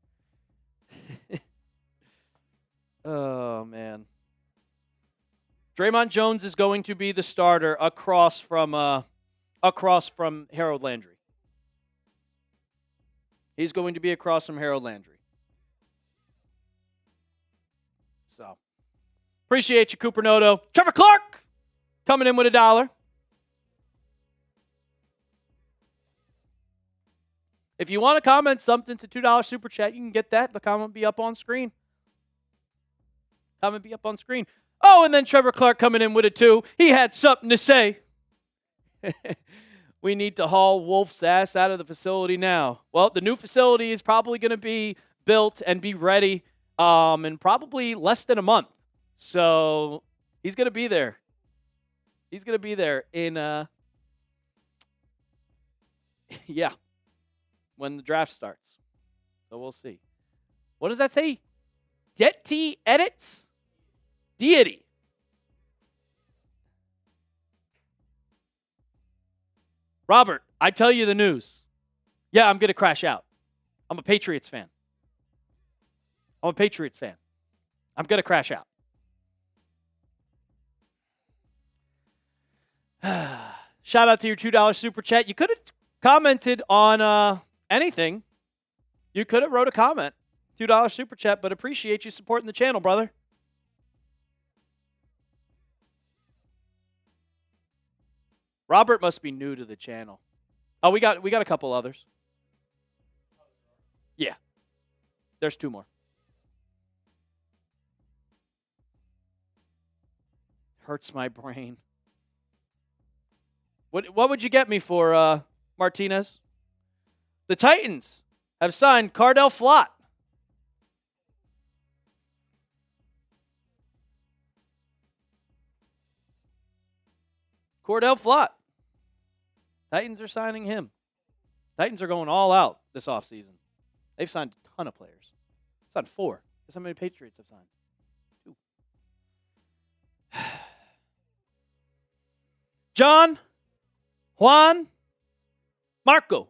Oh, man. Draymond Jones is going to be the starter across from Harold Landry. He's going to be across from Harold Landry. So, appreciate you, Cooper Noto. Trevor Clark coming in with $1. If you want to comment something, it's a $2 super chat. You can get that. The comment will be up on screen. Comment be up on screen. Oh, and then Trevor Clark coming in with a 2. He had something to say. We need to haul Wolf's ass out of the facility now. Well, the new facility is probably going to be built and be ready in probably less than a month. So he's going to be there. He's going to be there in, yeah, when the draft starts. So we'll see. What does that say? Detti edits? Deity. Robert, I tell you the news. Yeah, I'm going to crash out. I'm a Patriots fan. I'm a Patriots fan. I'm going to crash out. Shout out to your $2 super chat. You could have commented on anything. You could have wrote a comment. $2 super chat, but appreciate you supporting the channel, brother. Robert must be new to the channel. Oh, we got a couple others. Yeah. There's 2 more. Hurts my brain. What would you get me for, Martinez? The Titans have signed Cardell Flott. Cordell Flott. Titans are signing him. Titans are going all out this offseason. They've signed a ton of players. Signed 4. That's how many Patriots have signed. 2. John, Juan, Marco.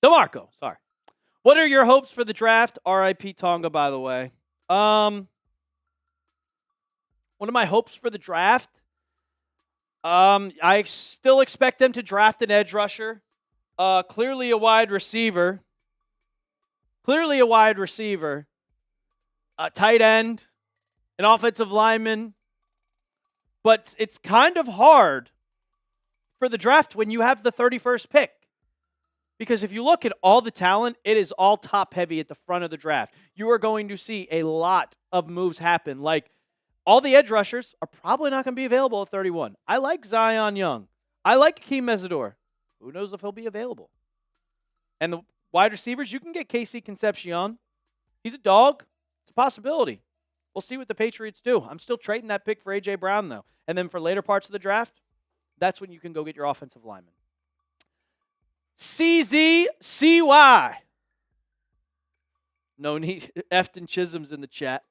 DeMarco, sorry. What are your hopes for the draft? R.I.P. Tonga, by the way. What are my hopes for the draft? I still expect them to draft an edge rusher. Clearly a wide receiver. A tight end. An offensive lineman. But it's kind of hard for the draft when you have the 31st pick. Because if you look at all the talent, it is all top-heavy at the front of the draft. You are going to see a lot of moves happen. Like, all the edge rushers are probably not going to be available at 31. I like Zion Young. I like Hakeem Mesidor. Who knows if he'll be available? And the wide receivers, you can get Casey Concepcion. He's a dog. It's a possibility. We'll see what the Patriots do. I'm still trading that pick for A.J. Brown, though. And then for later parts of the draft, that's when you can go get your offensive lineman. CZCY. No need. Efton Chisholm's in the chat.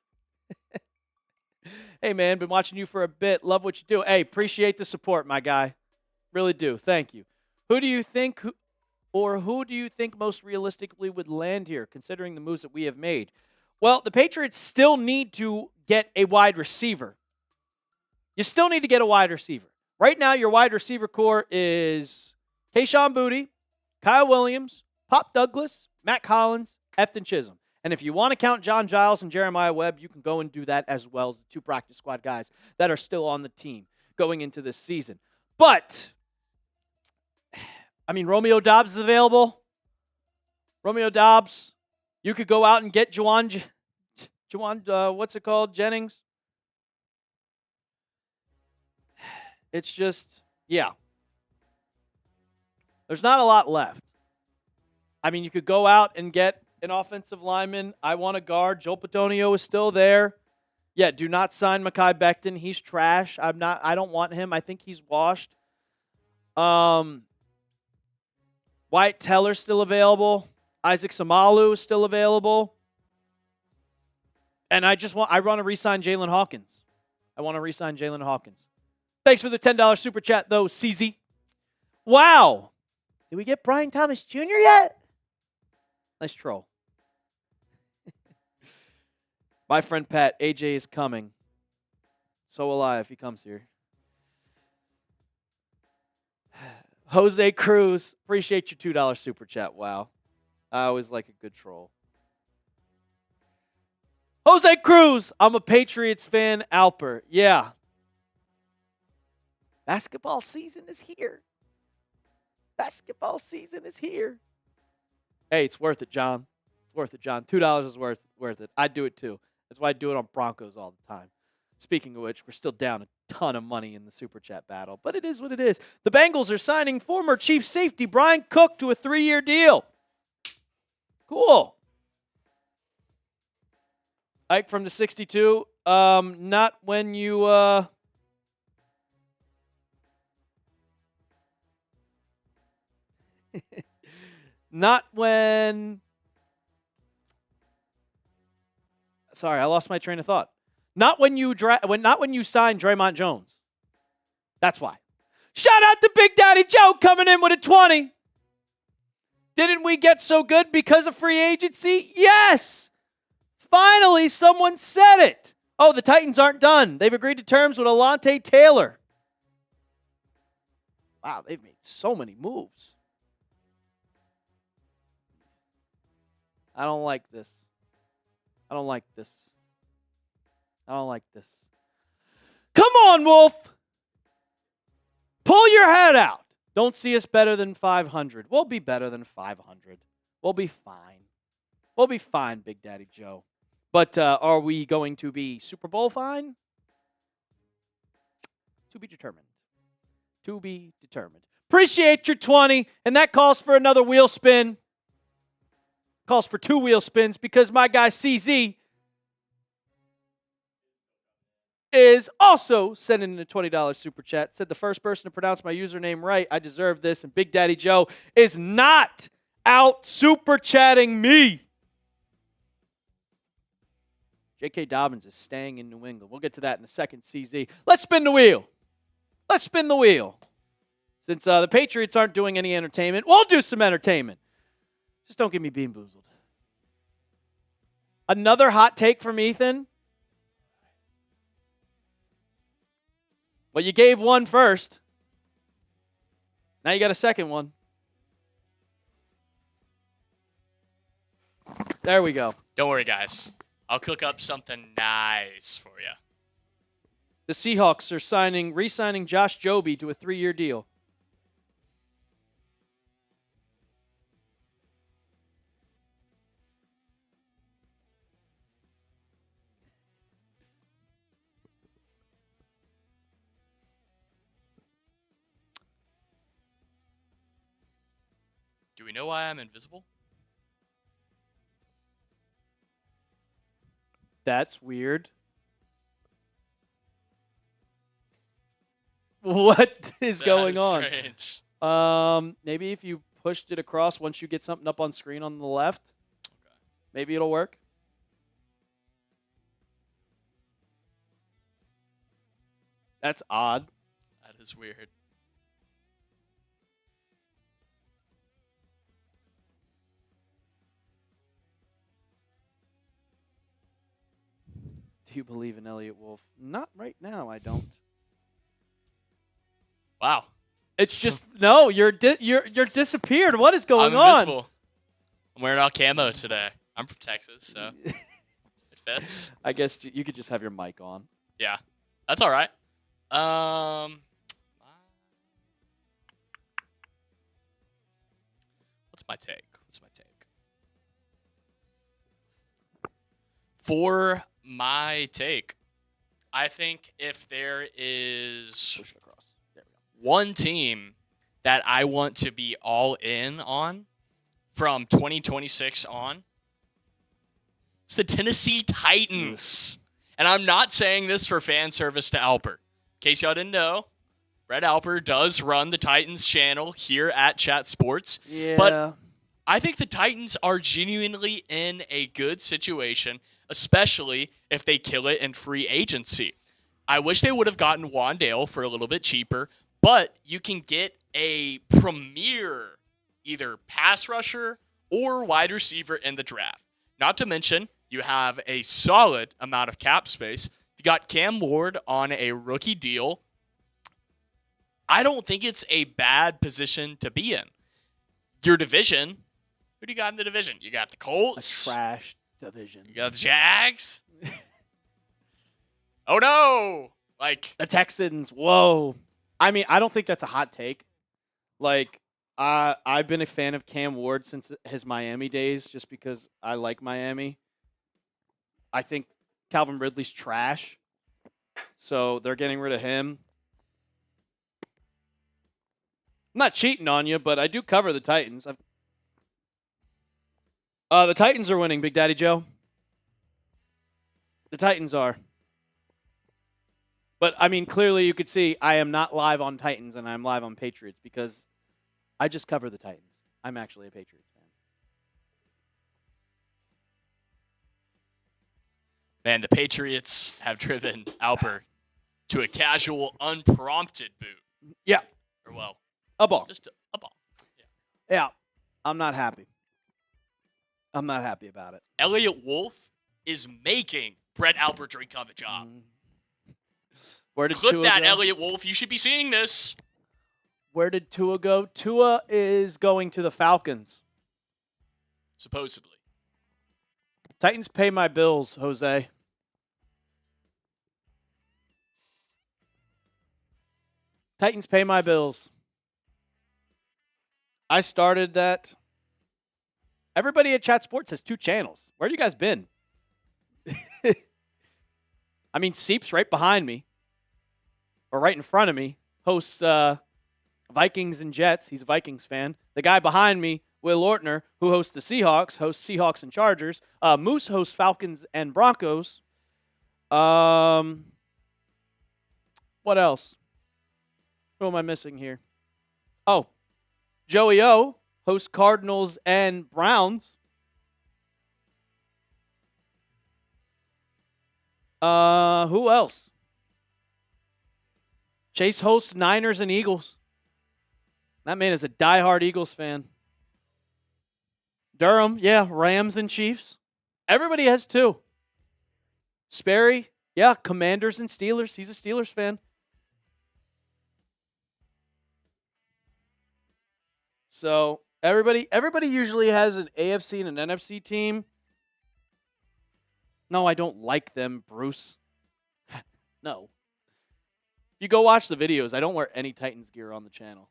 Hey, man, been watching you for a bit. Love what you do. Hey, appreciate the support, my guy. Really do. Thank you. Who do you think most realistically would land here, considering the moves that we have made? Well, the Patriots still need to get a wide receiver. You still need to get a wide receiver. Right now, your wide receiver core is Kayshon Boutte, Kyle Williams, Pop Douglas, Matt Collins, Efton Chisholm. And if you want to count John Giles and Jeremiah Webb, you can go and do that as well as the 2 practice squad guys that are still on the team going into this season. But, I mean, Romeo Doubs is available. Romeo Doubs. You could go out and get Juwan, Jennings. It's just, yeah. There's not a lot left. I mean, you could go out and get an offensive lineman. I want a guard. Joel Pedonio is still there. Yeah, do not sign Mekhi Becton. He's trash. I don't want him. I think he's washed. Wyatt Teller's still available. Isaac Samalu is still available. And I want to re-sign Jalen Hawkins. Thanks for the $10 super chat, though, CZ. Wow. Did we get Brian Thomas Jr. yet? Nice troll. My friend Pat, AJ is coming. So will I if he comes here. Jose Cruz, appreciate your $2 super chat. Wow. I always like a good troll. Jose Cruz, I'm a Patriots fan. Alper, yeah. Basketball season is here. Hey, it's worth it, John. $2 is worth it. I'd do it too. That's why I do it on Broncos all the time. Speaking of which, we're still down a ton of money in the Super Chat battle, but it is what it is. The Bengals are signing former Chief Safety Brian Cook to a 3-year deal. Cool. Ike from the 62. Not when you... Not when... Sorry, I lost my train of thought. Not when you sign Draymond Jones. That's why. Shout out to Big Daddy Joe coming in with a 20. Didn't we get so good because of free agency? Yes! Finally, someone said it. Oh, the Titans aren't done. They've agreed to terms with Alontae Taylor. Wow, they've made so many moves. I don't like this. Come on, Wolf. Pull your head out. Don't see us better than 500. We'll be better than 500. We'll be fine. Big Daddy Joe. But are we going to be Super Bowl fine? To be determined. Appreciate your 20. And that calls for another wheel spin. Calls for 2 wheel spins because my guy CZ is also sending in a $20 super chat. Said the first person to pronounce my username right, I deserve this. And Big Daddy Joe is not out super chatting me. J.K. Dobbins is staying in New England. We'll get to that in a second, CZ. Let's spin the wheel. Since the Patriots aren't doing any entertainment, we'll do some entertainment. Just don't get me bean boozled. Another hot take from Ethan. Well, you gave one first. Now you got a second one. There we go. Don't worry, guys. I'll cook up something nice for you. The Seahawks are re-signing Josh Joby to a 3-year deal. Do we know why I'm invisible? That's weird. What is going on? Strange. Maybe if you pushed it across once you get something up on screen on the left, Okay. maybe it'll work. That's odd. That is weird. Do you believe in Eliot Wolf? Not right now, I don't. Wow. It's just no. You're disappeared. What is going I'm on? invisible. I'm wearing all camo today. I'm from Texas, so it fits. I guess you could just have your mic on. Yeah, that's all right. What's my take? For my take, I think if there is Push it across. There we go. one team that I want to be all in on from 2026 on, it's the Tennessee Titans. And I'm not saying this for fan service to Alper. In case y'all didn't know, Brett Alper does run the Titans channel here at Chat Sports. Yeah. But I think the Titans are genuinely in a good situation, especially if they kill it in free agency. I wish they would have gotten Wan'dale for a little bit cheaper, but you can get a premier either pass rusher or wide receiver in the draft. Not to mention, you have a solid amount of cap space. You got Cam Ward on a rookie deal. I don't think it's a bad position to be in. Your division, who do you got in the division? You got the a Colts. trash division. You got the Jags. Oh no! Like The Texans. Whoa. I mean, I don't think that's a hot take. Like, I've been a fan of Cam Ward since his Miami days, just because I like Miami. I think Calvin Ridley's trash, so they're getting rid of him. I'm not cheating on you, but I do cover the Titans. The Titans are winning, Big Daddy Joe. The Titans are. But, I mean, clearly you could see I am not live on Titans and I'm live on Patriots because I just cover the Titans. I'm actually a Patriots fan. Man, the Patriots have driven Alper to a casual, unprompted boot. Yeah. Or, well, A ball. just a ball. Yeah. I'm not happy. I'm not happy about it. Eliot Wolf is making Brett Alper drink on the job. Where did Clip Tua that, go? Eliot Wolf. You should be seeing this. Where did Tua go? Tua is going to the Falcons. Supposedly. Titans pay my bills, Jose. Titans pay my bills. I started that. Everybody at Chat Sports has 2 channels. Where have you guys been? I mean, Seep's right behind me, or right in front of me, hosts Vikings and Jets. He's a Vikings fan. The guy behind me, Will Ortner, who hosts the Seahawks, hosts Seahawks and Chargers. Moose hosts Falcons and Broncos. What else? Who am I missing here? Oh, Joey O hosts Cardinals and Browns. Who else? Chase hosts Niners and Eagles. That man is a diehard Eagles fan. Durham, yeah, Rams and Chiefs. Everybody has 2. Sperry, yeah, Commanders and Steelers. He's a Steelers fan. So everybody usually has an AFC and an NFC team. No, I don't like them, Bruce. No. If you go watch the videos, I don't wear any Titans gear on the channel.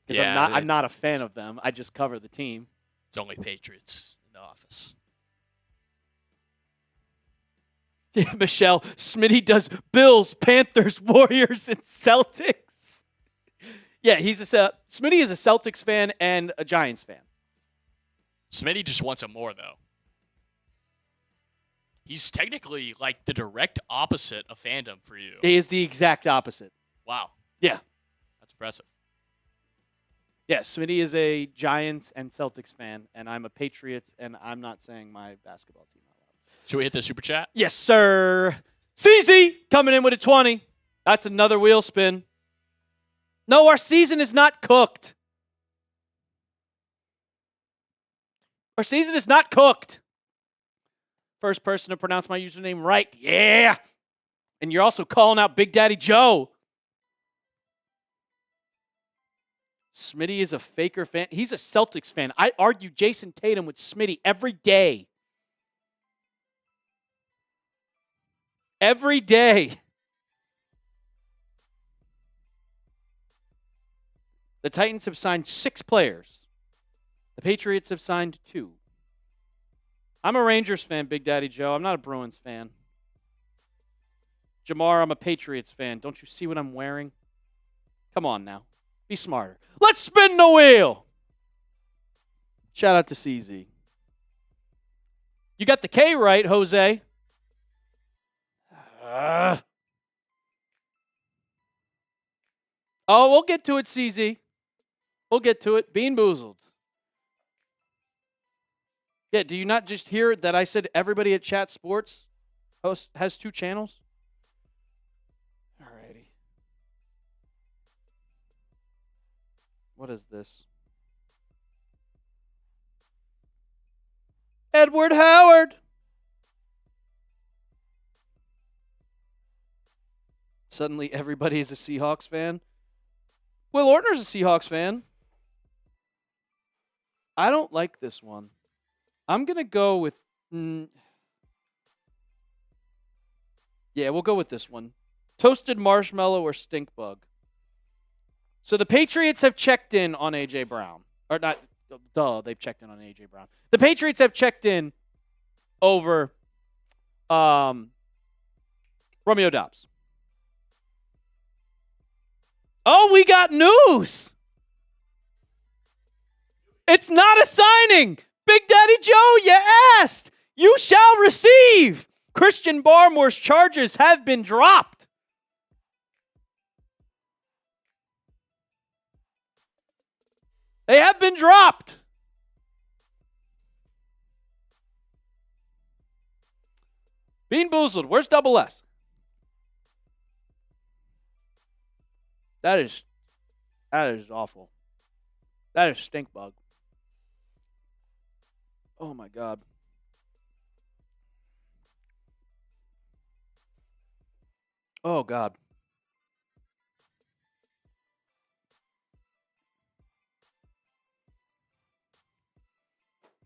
Because I'm not a fan of them. I just cover the team. It's only Patriots in the office. Yeah, Michelle, Smitty does Bills, Panthers, Warriors, and Celtics. Yeah, Smitty is a Celtics fan and a Giants fan. Smitty just wants him more, though. He's technically like the direct opposite of fandom for you. He is the exact opposite. Wow. Yeah. That's impressive. Yeah, Smitty is a Giants and Celtics fan, and I'm a Patriots, and I'm not saying my basketball team out loud. Should we hit the super chat? Yes, sir. CZ coming in with a 20. That's another wheel spin. No, our season is not cooked. Our season is not cooked. First person to pronounce my username right. Yeah. And you're also calling out Big Daddy Joe. Smitty is a Faker fan. He's a Celtics fan. I argue Jason Tatum with Smitty every day. Every day. The Titans have signed 6 players. The Patriots have signed 2. I'm a Rangers fan, Big Daddy Joe. I'm not a Bruins fan. Jamar, I'm a Patriots fan. Don't you see what I'm wearing? Come on now. Be smarter. Let's spin the wheel. Shout out to CZ. You got the K right, Jose. Oh, we'll get to it, CZ. We'll get to it. Bean boozled. Yeah, do you not just hear that I said everybody at Chat Sports has 2 channels? Alrighty. What is this? Edward Howard. Suddenly everybody is a Seahawks fan. Will Ortner's a Seahawks fan. I don't like this one. I'm going to go with... yeah, we'll go with this one. Toasted marshmallow or stink bug. So the Patriots have checked in on A.J. Brown. Or not, they've checked in on A.J. Brown. The Patriots have checked in over Romeo Doubs. Oh, we got news! It's not a signing! Big Daddy Joe, you asked! You shall receive! Christian Barmore's charges have been dropped. They have been dropped. Bean boozled. Where's double S? That is awful. That is stink bug. Oh my God. Oh God.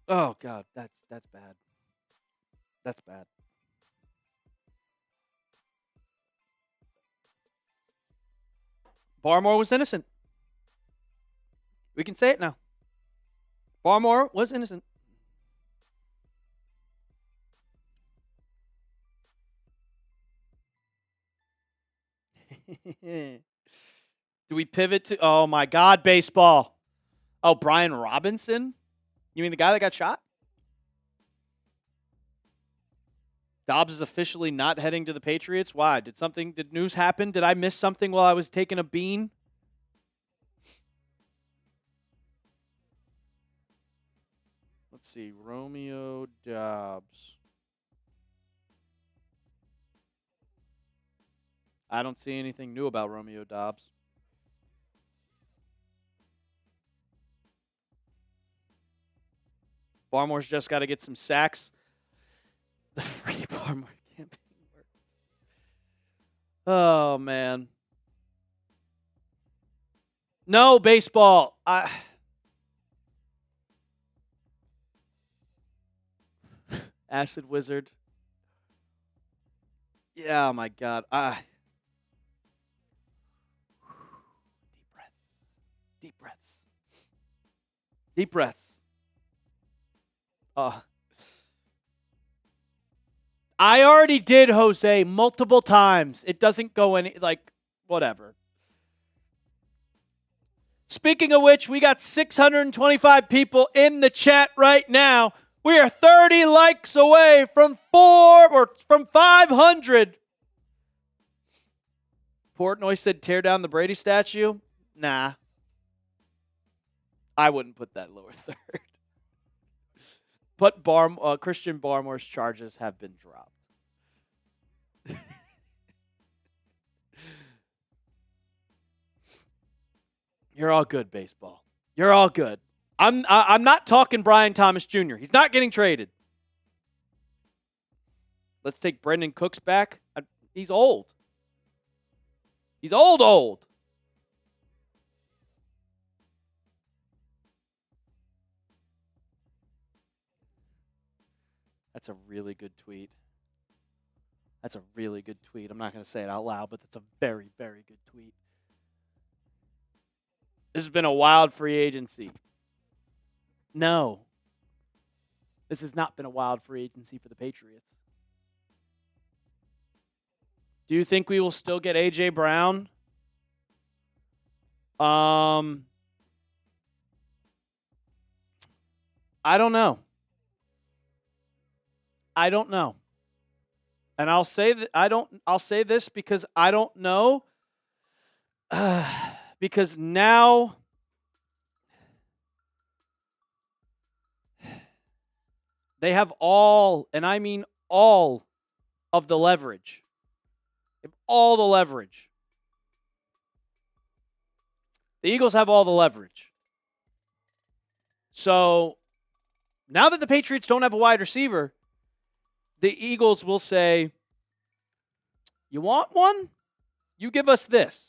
Oh God, that's bad. That's bad. Barmore was innocent. We can say it now. Barmore was innocent. Do we pivot to, oh my God, baseball? Oh, Brian Robinson? You mean the guy that got shot? Dobbs is officially not heading to the Patriots. Why? Did news happen? Did I miss something while I was taking a bean? Let's see. Romeo Dobbs. I don't see anything new about Romeo Dobbs. Barmore's just got to get some sacks. The free Barmore campaign works. Oh, man. No, baseball. Acid Wizard. Yeah, oh my God. Deep breath. Deep breaths. Deep breaths. I already did, Jose, multiple times. It doesn't go any, whatever. Speaking of which, we got 625 people in the chat right now. We are 30 likes away from 500. Portnoy said tear down the Brady statue. Nah. I wouldn't put that lower third. But Christian Barmore's charges have been dropped. You're all good, baseball. You're all good. I'm not talking Brian Thomas Jr. He's not getting traded. Let's take Brendan Cooks back. He's old. He's old. That's a really good tweet. That's a really good tweet. I'm not going to say it out loud, but that's a very, very good tweet. This has been a wild free agency. No. This has not been a wild free agency for the Patriots. Do you think we will still get A.J. Brown? I don't know. And I'll say that I'll say this because I don't know. Because now they have all, and I mean all, of the leverage. They have all the leverage. The Eagles have all the leverage. So now that the Patriots don't have a wide receiver, the Eagles will say, you want one? You give us this.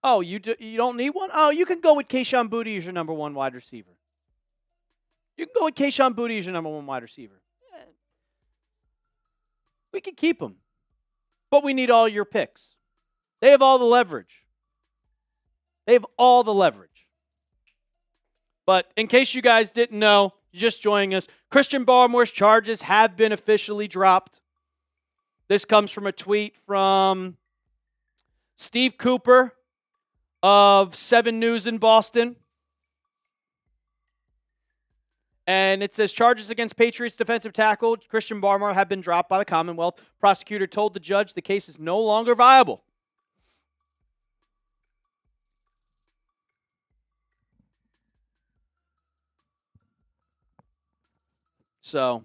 Oh, you don't need one? Oh, you can go with Kayshon Boutte as your number one wide receiver. You can go with Kayshon Boutte as your number one wide receiver. We can keep him. But we need all your picks. They have all the leverage. But in case you guys didn't know, just joining us, Christian Barmore's charges have been officially dropped. This comes from a tweet from Steve Cooper of 7 News in Boston. And it says, charges against Patriots defensive tackle Christian Barmore have been dropped by the Commonwealth. Prosecutor told the judge the case is no longer viable. So,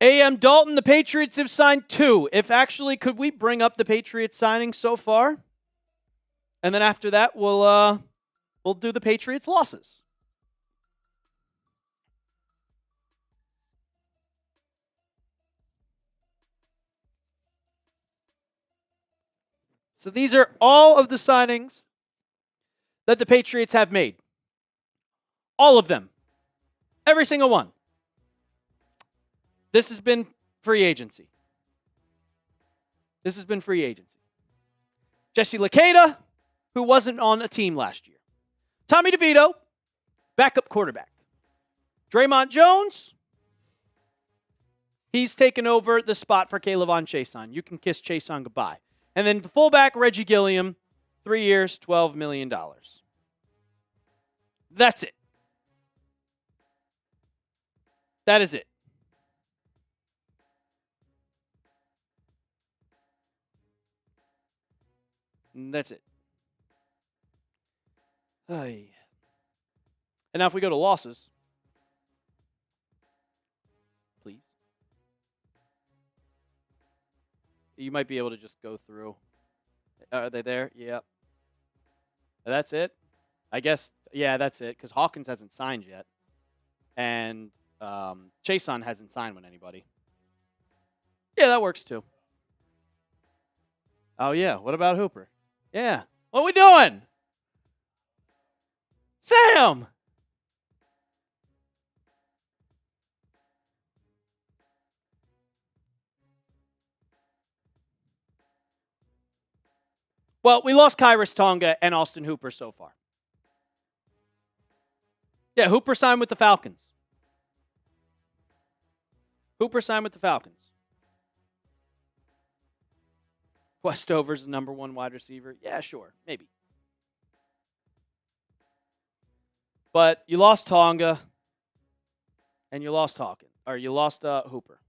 A.M. Dalton, the Patriots have signed 2. Could we bring up the Patriots signing so far? And then after that, we'll do the Patriots losses. So these are all of the signings that the Patriots have made. All of them. Every single one. This has been free agency. Jesse Luketa, who wasn't on a team last year. Tommy DeVito, backup quarterback. Draymond Jones, he's taken over the spot for Kayvon Chason. You can kiss Chason goodbye. And then the fullback, Reggie Gilliam, 3 years, $12 million. That's it. That is it. And that's it. And now if we go to losses, please. You might be able to just go through. Are they there? Yeah. That's it? I guess, yeah, that's it, because Hawkins hasn't signed yet. And Chason hasn't signed with anybody. Yeah, that works too. Oh, yeah. What about Hooper? Yeah. What are we doing? Sam! Well, we lost Kyrus Tonga and Austin Hooper so far. Yeah, Hooper signed with the Falcons. Westover's the number one wide receiver. Yeah, sure. Maybe. But you lost Tonga and you lost Hooper.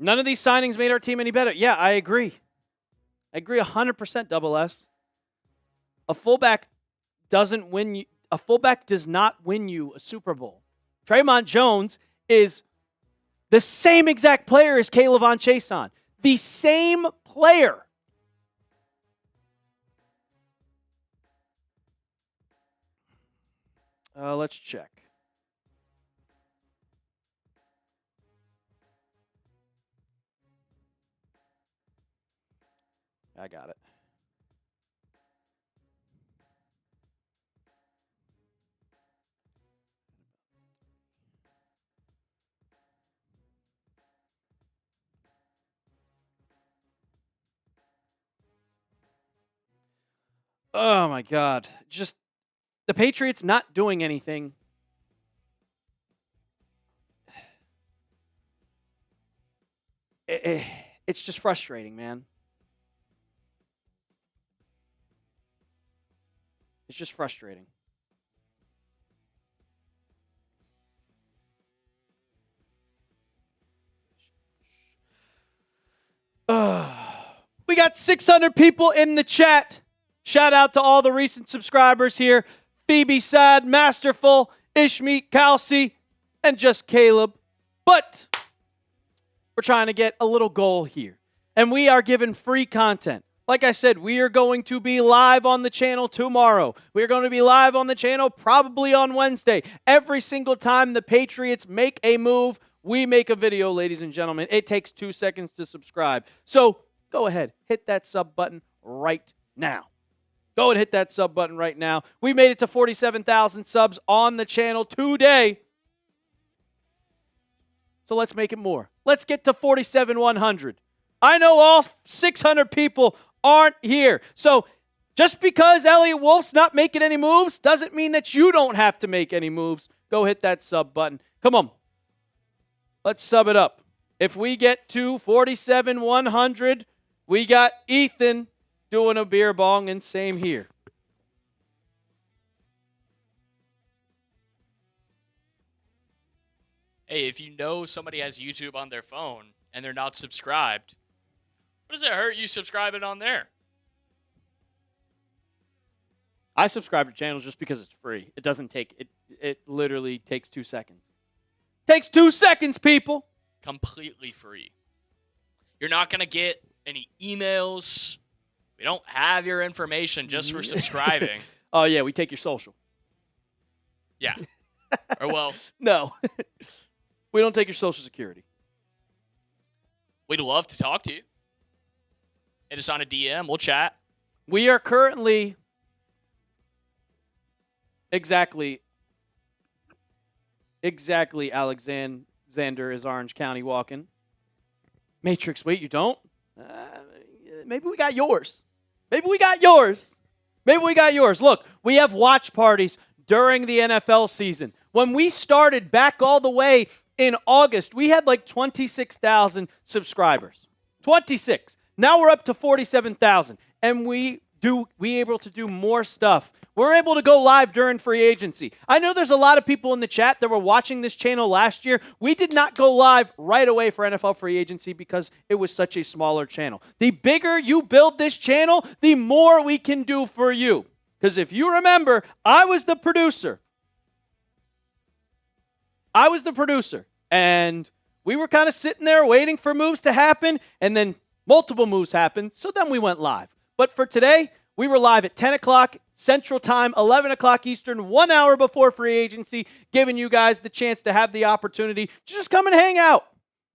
None of these signings made our team any better. Yeah, I agree. I agree 100%, Double S. A fullback does not win you a Super Bowl. Draymond Jones is the same exact player as K'Lavon Chaisson. The same player. Let's check. I got it. Oh, my God. Just the Patriots not doing anything. It's just frustrating, man. It's just frustrating. We got 600 people in the chat. Shout out to all the recent subscribers here. Phoebe Sad, Masterful, Ishmeet, Kelsey, and just Caleb. But we're trying to get a little goal here. And we are giving free content. Like I said, we are going to be live on the channel tomorrow. We're going to be live on the channel probably on Wednesday. Every single time the Patriots make a move, we make a video, ladies and gentlemen. It takes 2 seconds to subscribe. So go ahead, hit that sub button right now. Go and hit that sub button right now. We made it to 47,000 subs on the channel today. So let's make it more. Let's get to 47,100. I know all 600 people aren't here. So just because Eliot Wolf's not making any moves doesn't mean that you don't have to make any moves. Go hit that sub button. Come on. Let's sub it up. If we get to 47,100, we got Ethan doing a beer bong, and same here. Hey, if you know somebody has YouTube on their phone and they're not subscribed, what does it hurt you subscribing on there? I subscribe to channels just because it's free. It doesn't take it. It literally takes 2 seconds. Takes 2 seconds, people. Completely free. You're not going to get any emails. We don't have your information just for subscribing. Oh, yeah, we take your social. Yeah. Or, well. No. We don't take your social security. We'd love to talk to you. Hit us on a DM. We'll chat. We are currently exactly Alexander is Orange County walking. Matrix, wait, you don't? Maybe we got yours. Look, we have watch parties during the NFL season. When we started back all the way in August, we had like 26,000 subscribers. 26. Now we're up to 47,000. And we able to do more stuff. We're able to go live during free agency. I know there's a lot of people in the chat that were watching this channel last year. We did not go live right away for NFL free agency because it was such a smaller channel. The bigger you build this channel, the more we can do for you. Because if you remember, I was the producer. And we were kind of sitting there waiting for moves to happen, and then multiple moves happened, so then we went live. But for today, we were live at 10 o'clock Central Time, 11 o'clock Eastern, 1 hour before free agency, giving you guys the chance to have the opportunity to just come and hang out.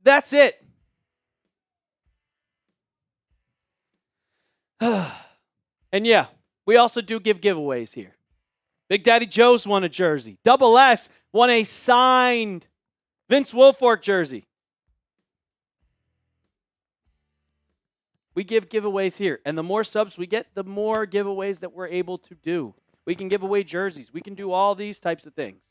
That's it. And yeah, we also do give giveaways here. Big Daddy Joe's won a jersey. Double S won a signed Vince Wilfork jersey. We give giveaways here. And the more subs we get, the more giveaways that we're able to do. We can give away jerseys. We can do all these types of things.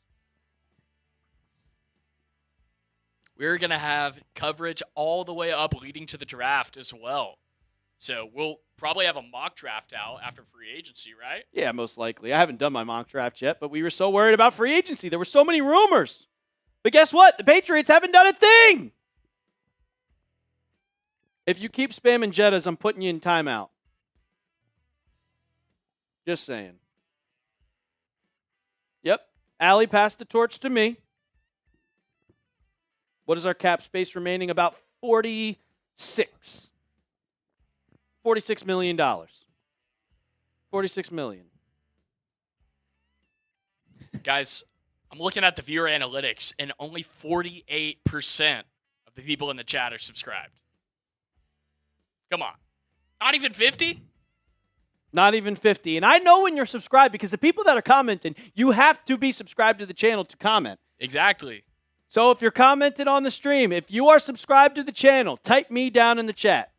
We're going to have coverage all the way up leading to the draft as well. So we'll probably have a mock draft out after free agency, right? Yeah, most likely. I haven't done my mock draft yet, but we were so worried about free agency. There were so many rumors. But guess what? The Patriots haven't done a thing. If you keep spamming Jettas, I'm putting you in timeout. Just saying. Yep. Allie passed the torch to me. What is our cap space remaining? About $46 million. $46 million. Guys, I'm looking at the viewer analytics, and only 48% of the people in the chat are subscribed. Come on. Not even 50? Not even 50. And I know when you're subscribed because the people that are commenting, you have to be subscribed to the channel to comment. Exactly. So if you're commenting on the stream, if you are subscribed to the channel, type me down in the chat.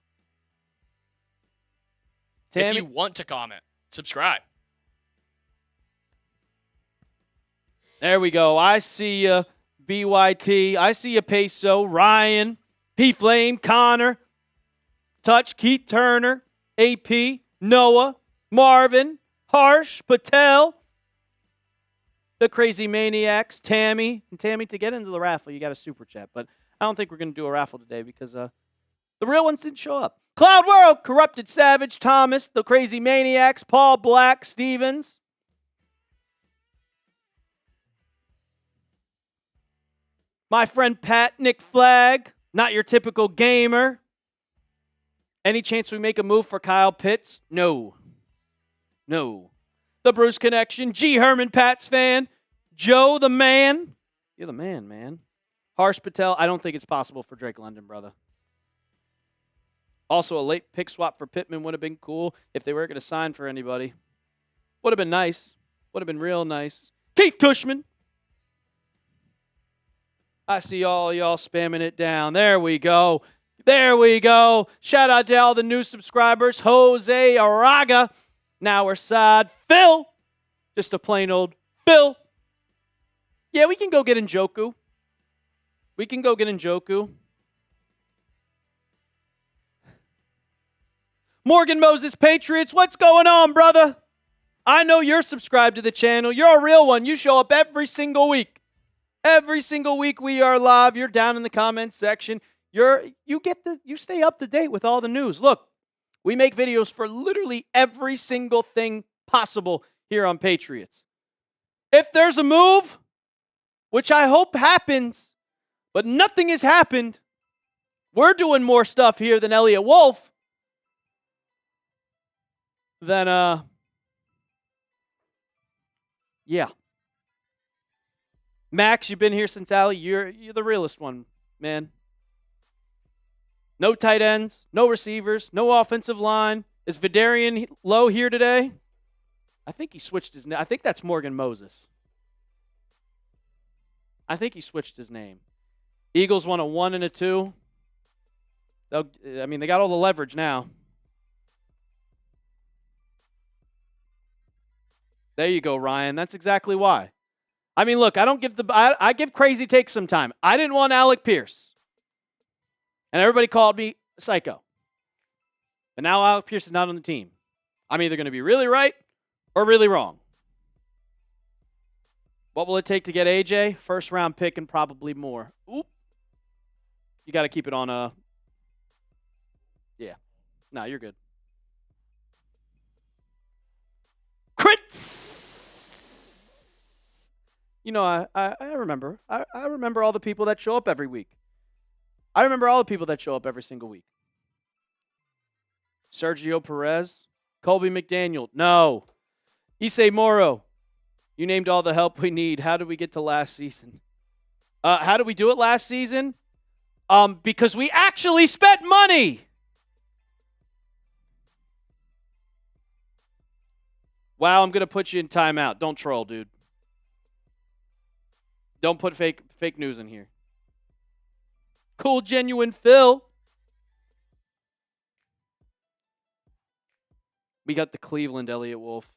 Tammy? If you want to comment, subscribe. There we go. I see you, BYT. I see you, Peso, Ryan, P-Flame, Connor, Touch, Keith Turner, AP, Noah, Marvin, Harsh, Patel, the Crazy Maniacs, Tammy. And Tammy, to get into the raffle, you got a super chat. But I don't think we're going to do a raffle today because the real ones didn't show up. Cloud World, Corrupted Savage, Thomas, the Crazy Maniacs, Paul Black, Stevens. My friend Pat, Nick Flagg, not your typical gamer. Any chance we make a move for Kyle Pitts? No. No. The Bruce Connection, G. Herman Pats fan, Joe the man. You're the man, man. Harsh Patel, I don't think it's possible for Drake London, brother. Also, a late pick swap for Pittman would have been cool if they were going to sign for anybody. Would have been nice. Would have been real nice. Keith Cushman. I see all y'all spamming it down. There we go. There we go. Shout out to all the new subscribers. Jose Araga. Now we're side. Phil. Just a plain old Phil. Yeah, we can go get Njoku. We can go get Njoku. Morgan Moses Patriots. What's going on, brother? I know you're subscribed to the channel. You're a real one. You show up every single week. Every single week we are live. You're down in the comments section. You stay up to date with all the news. Look, we make videos for literally every single thing possible here on Patriots. If there's a move, which I hope happens, but nothing has happened, we're doing more stuff here than Eliot Wolf. Then yeah. Max, you've been here since Allie. You're the realest one, man. No tight ends, no receivers, no offensive line. Is Vidarian Lowe here today? I think he switched his name. I think that's Morgan Moses. I think he switched his name. Eagles won a 1 and a 2. They got all the leverage now. There you go, Ryan. That's exactly why. I mean, look, I give Crazy Take some time. I didn't want Alec Pierce. And everybody called me a psycho. But now Alec Pierce is not on the team. I'm either going to be really right or really wrong. What will it take to get AJ? First round pick and probably more. Oop. You got to keep it on yeah. No, you're good. Crits! You know, I remember. I remember all the people that show up every week. I remember all the people that show up every single week. Sergio Perez. Colby McDaniel. No. Issei Moro. You named all the help we need. How did we get to last season? How did we do it last season? Because we actually spent money. Wow, I'm going to put you in timeout. Don't troll, dude. Don't put fake news in here. Cool, genuine Phil. We got the Cleveland Eliot Wolf.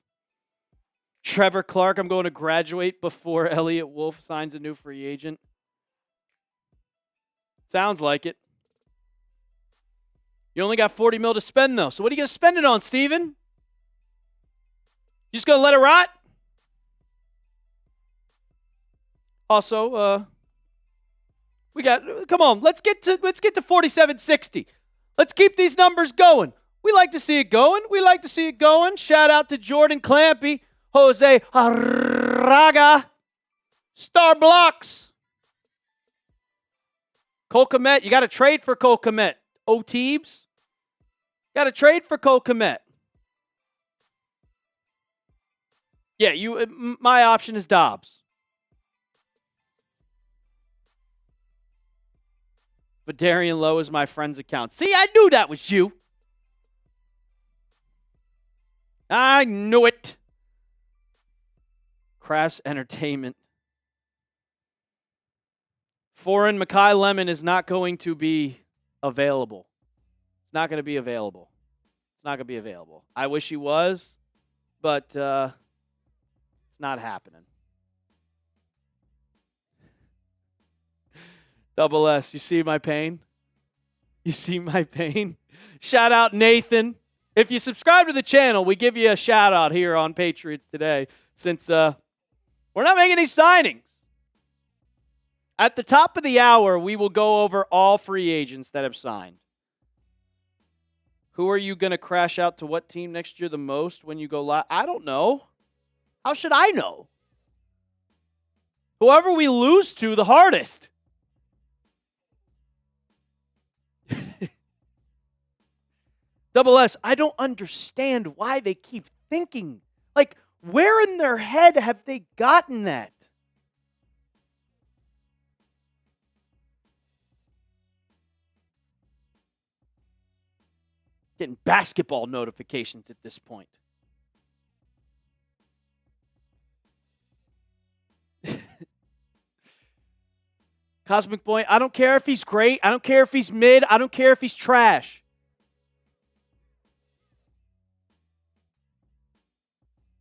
Trevor Clark, I'm going to graduate before Eliot Wolf signs a new free agent. Sounds like it. You only got $40 million to spend, though. So what are you going to spend it on, Steven? You just going to let it rot? Also, we got, come on, let's get to 4760. Let's keep these numbers going. We like to see it going. Shout out to Jordan Clampy, Jose Arraga, Star Blocks. Cole Kmet, you got to trade for Cole Kmet. O-Teebs, got to trade for Cole Kmet. Yeah, my option is Dobbs. But Darian Lowe is my friend's account. See, I knew that was you. I knew it. Crafts Entertainment. Foreign Mekhi Lemon is not going to be available. It's not going to be available. I wish he was, but it's not happening. Double S, you see my pain? Shout out Nathan. If you subscribe to the channel, we give you a shout out here on Patriots Today since we're not making any signings. At the top of the hour, we will go over all free agents that have signed. Who are you going to crash out to what team next year the most when you go live? I don't know. How should I know? Whoever we lose to the hardest. Double S, I don't understand why they keep thinking. Like, where in their head have they gotten that? Getting basketball notifications at this point. Cosmic Boy, I don't care if he's great. I don't care if he's mid. I don't care if he's trash.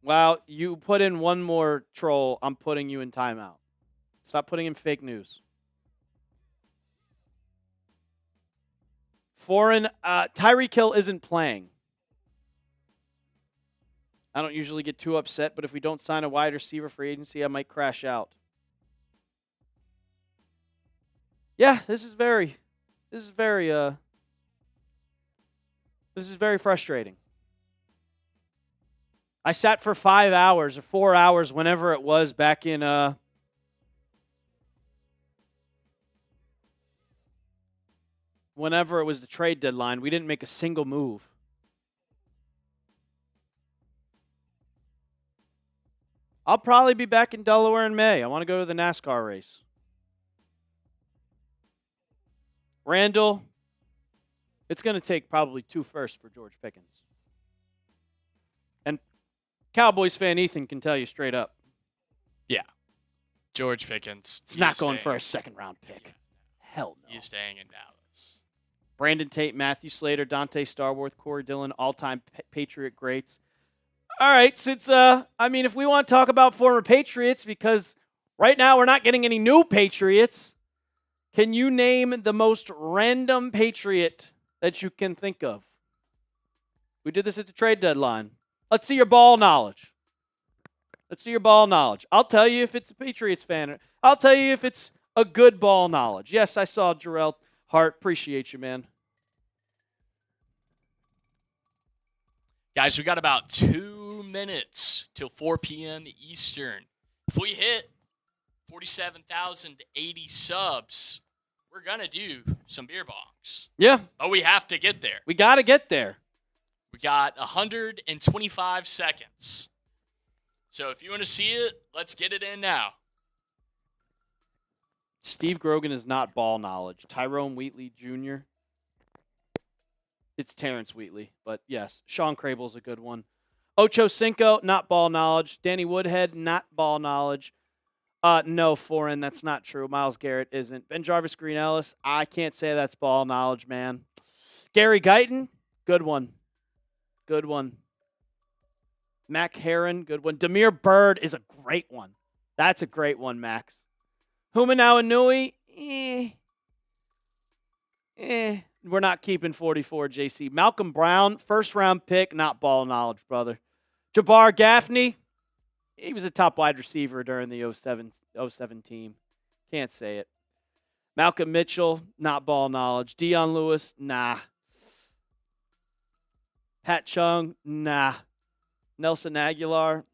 Wow, you put in one more troll. I'm putting you in timeout. Stop putting in fake news. Foreign, Tyreek Hill isn't playing. I don't usually get too upset, but if we don't sign a wide receiver free agency, I might crash out. Yeah, this is very frustrating. I sat for 5 hours or 4 hours, whenever it was, back in whenever it was the trade deadline. We didn't make a single move. I'll probably be back in Delaware in May. I want to go to the NASCAR race. Randall, it's going to take probably 2 firsts for George Pickens. And Cowboys fan Ethan can tell you straight up. Yeah. George Pickens. It's not going for a second-round pick. Yeah. Hell no. He's staying in Dallas. Brandon Tate, Matthew Slater, Dante Starworth, Corey Dillon, all-time Patriot greats. All right, since, if we want to talk about former Patriots, because right now we're not getting any new Patriots, can you name the most random Patriot that you can think of? We did this at the trade deadline. Let's see your ball knowledge. I'll tell you if it's a Patriots fan. I'll tell you if it's a good ball knowledge. Yes, I saw Jarrell Hart. Appreciate you, man. Guys, we got about 2 minutes till 4 p.m. Eastern. If we hit 47,080 subs, we're going to do some beer bongs. Yeah. But we have to get there. We got to get there. We got 125 seconds. So if you want to see it, let's get it in now. Steve Grogan is not ball knowledge. Tyrone Wheatley Jr. It's Terrence Wheatley, but yes, Sean Crable's a good one. Ocho Cinco, not ball knowledge. Danny Woodhead, not ball knowledge. No, foreign. That's not true. Myles Garrett isn't. Ben Jarvis Green Ellis, I can't say that's ball knowledge, man. Gary Guyton, good one. Good one. Mac Heron, good one. Demir Bird is a great one. That's a great one, Max. Humanawa Nui, we're not keeping 44, JC. Malcolm Brown, first-round pick, not ball knowledge, brother. Jabbar Gaffney, he was a top wide receiver during the 07 team. Can't say it. Malcolm Mitchell, not ball knowledge. Dion Lewis, nah. Pat Chung, nah. Nelson Aguilar,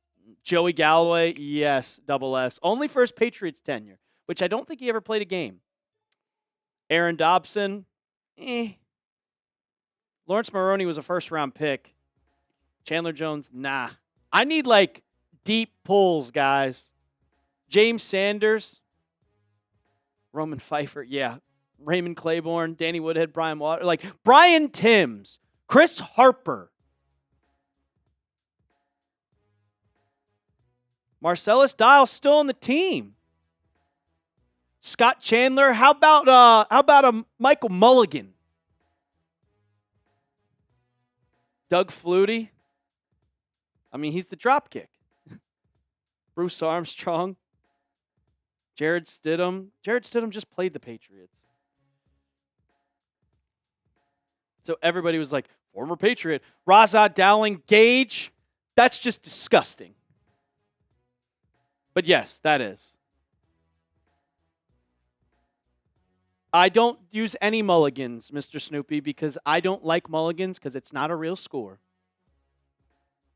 Joey Galloway, yes, double S. Only for his Patriots tenure, which I don't think he ever played a game. Aaron Dobson, Lawrence Maroney was a first-round pick. Chandler Jones, nah. I need, like, deep pulls, guys. James Sanders, Roman Pfeiffer, yeah. Raymond Claiborne, Danny Woodhead, Brian Water, like Brian Timms, Chris Harper, Marcellus Dial still on the team. Scott Chandler, how about a Michael Mulligan? Doug Flutie. I mean, he's the dropkick. Bruce Armstrong. Jared Stidham. Jared Stidham just played the Patriots. So everybody was like, former Patriot. Razad Dowling, Gage. That's just disgusting. But yes, that is. I don't use any mulligans, Mr. Snoopy, because I don't like mulligans because it's not a real score.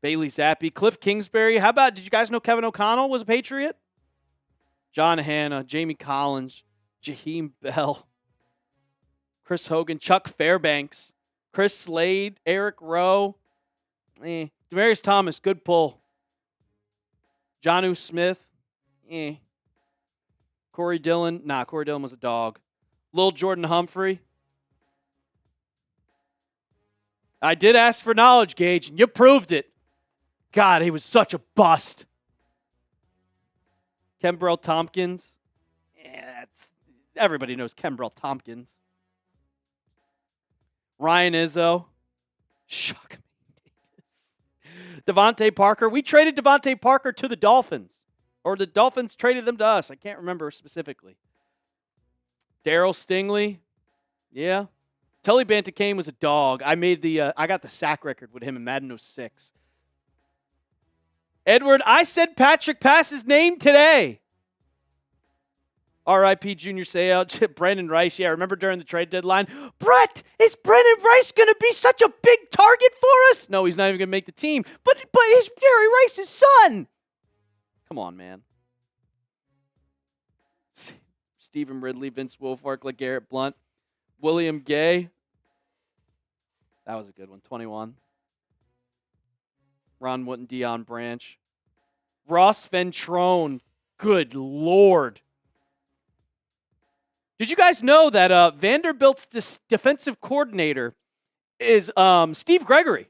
Bailey Zappi, Cliff Kingsbury. How about, did you guys know Kevin O'Connell was a Patriot? John Hanna, Jamie Collins, Jaheim Bell, Chris Hogan, Chuck Fairbanks, Chris Slade, Eric Rowe, Demaryius Thomas, good pull. Jonnu Smith, Corey Dillon, Corey Dillon was a dog. Lil Jordan Humphrey. I did ask for knowledge, Gage, and you proved it. God, he was such a bust. Kembrell Tompkins. Everybody knows Kembrell Tompkins. Ryan Izzo. Shock me. Devontae Parker. We traded Devontae Parker to the Dolphins. Or the Dolphins traded them to us. I can't remember specifically. Daryl Stingley. Yeah. Tully Bantakane was a dog. I got the sack record with him in Madden 06. Edward, I said Patrick Pass's name today. R.I.P. Junior Seau. Brandon Rice. Yeah, I remember during the trade deadline. Brett, is Brandon Rice going to be such a big target for us? No, he's not even going to make the team. But he's Jerry Rice's son. Come on, man. Stephen Ridley, Vince Wilfork, LeGarrette Blount, William Gay. That was a good one. 21. Ron Wooten, Dion Branch. Ross Ventrone. Good Lord. Did you guys know that Vanderbilt's defensive coordinator is Steve Gregory?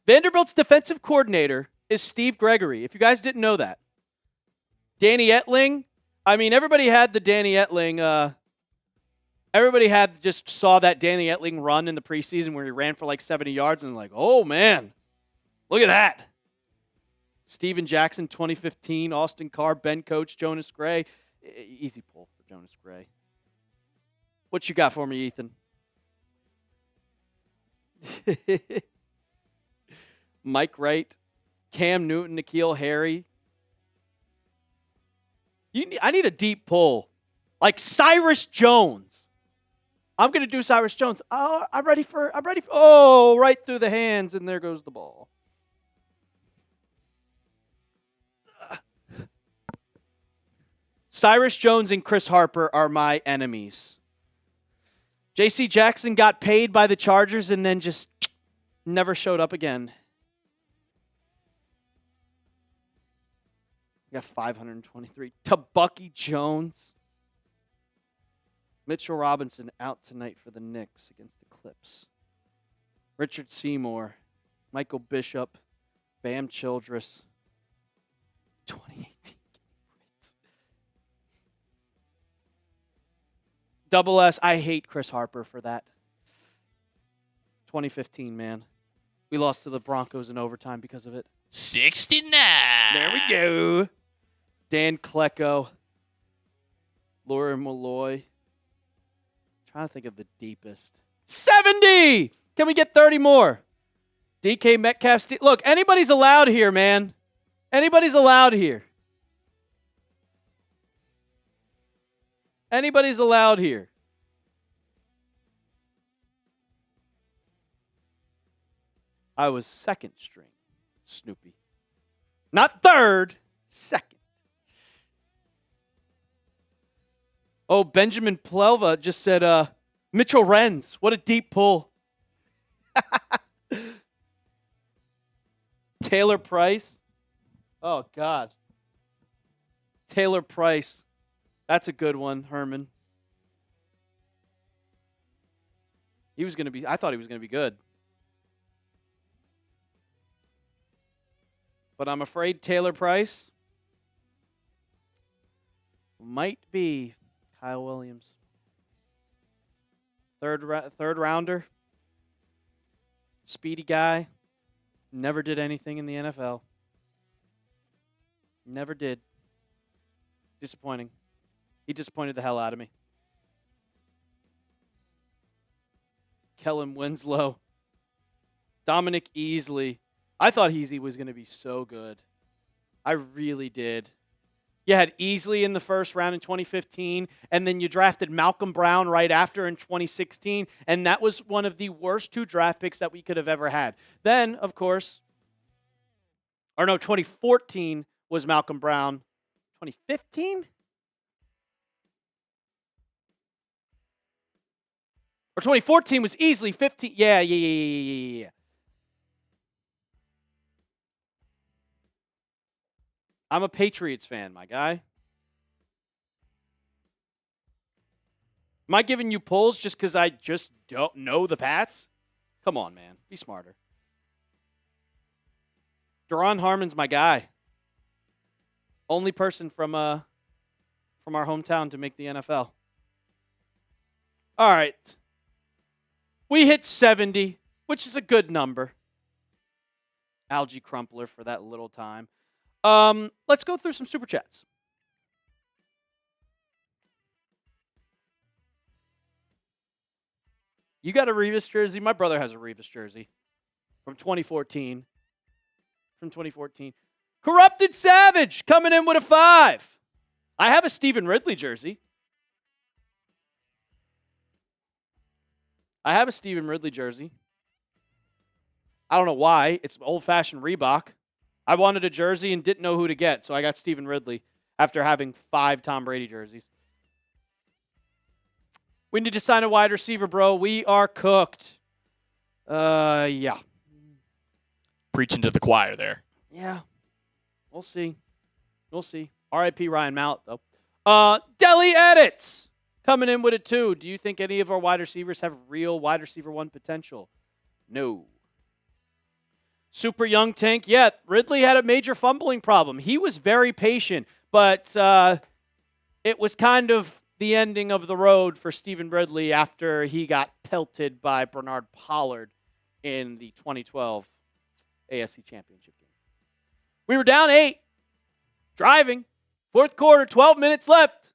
Vanderbilt's defensive coordinator is Steve Gregory, if you guys didn't know that. Danny Etling. I mean, everybody had the Danny Etling. Everybody just saw that Danny Etling run in the preseason where he ran for like 70 yards and like, oh, man, look at that. Steven Jackson, 2015. Austin Carr, Ben Coach, Jonas Gray. Easy pull for Jonas Gray. What you got for me, Ethan? Mike Wright, Cam Newton, N'Keal Harry. I need a deep pull. Like Cyrus Jones. I'm going to do Cyrus Jones. Oh, I'm ready for. Oh, right through the hands, and there goes the ball. Cyrus Jones and Chris Harper are my enemies. J.C. Jackson got paid by the Chargers and then just never showed up again. Got 523. Tabucky Jones. Mitchell Robinson out tonight for the Knicks against the Clips. Richard Seymour. Michael Bishop, Bam Childress, 2018. Double S, I hate Chris Harper for that. 2015, man. We lost to the Broncos in overtime because of it. 69. There we go. Dan Klecko. Laura Malloy. Trying to think of the deepest. 70! Can we get 30 more? DK Metcalf. Look, anybody's allowed here, man. Anybody's allowed here. Anybody's allowed here. I was second string, Snoopy. Not third, second. Oh, Benjamin Plelva just said, Mitchell Renz. What a deep pull. Taylor Price. Oh, God. Taylor Price. That's a good one, Herman. I thought he was going to be good. But I'm afraid Taylor Price might be Kyle Williams. Third rounder. Speedy guy. Never did anything in the NFL. Never did. Disappointing. He disappointed the hell out of me. Kellen Winslow. Dominic Easley. I thought Easley was going to be so good. I really did. You had Easley in the first round in 2015, and then you drafted Malcolm Brown right after in 2016, and that was one of the worst 2 draft picks that we could have ever had. Then, of course, 2014 was Malcolm Brown. 2015? Or 2014 was Easley. 15. Yeah. I'm a Patriots fan, my guy. Am I giving you pulls just because I just don't know the Pats? Come on, man. Be smarter. Daron Harmon's my guy. Only person from our hometown to make the NFL. All right. We hit 70, which is a good number. Algie Crumpler for that little time. Let's go through some Super Chats. You got a Revis jersey? My brother has a Revis jersey from 2014. Corrupted Savage coming in with a 5. I have a Stephen Ridley jersey. I don't know why. It's old-fashioned Reebok. I wanted a jersey and didn't know who to get, so I got Stephen Ridley after having 5 Tom Brady jerseys. We need to sign a wide receiver, bro. We are cooked. Yeah. Preaching to the choir there. Yeah. We'll see. R.I.P. Ryan Mallett, though. Deli Edits coming in with a 2. Do you think any of our wide receivers have real wide receiver 1 potential? No. Super Young Tank, yeah, Ridley had a major fumbling problem. He was very patient, but it was kind of the ending of the road for Stephen Ridley after he got pelted by Bernard Pollard in the 2012 AFC Championship game. We were down 8, driving, 4th quarter, 12 minutes left.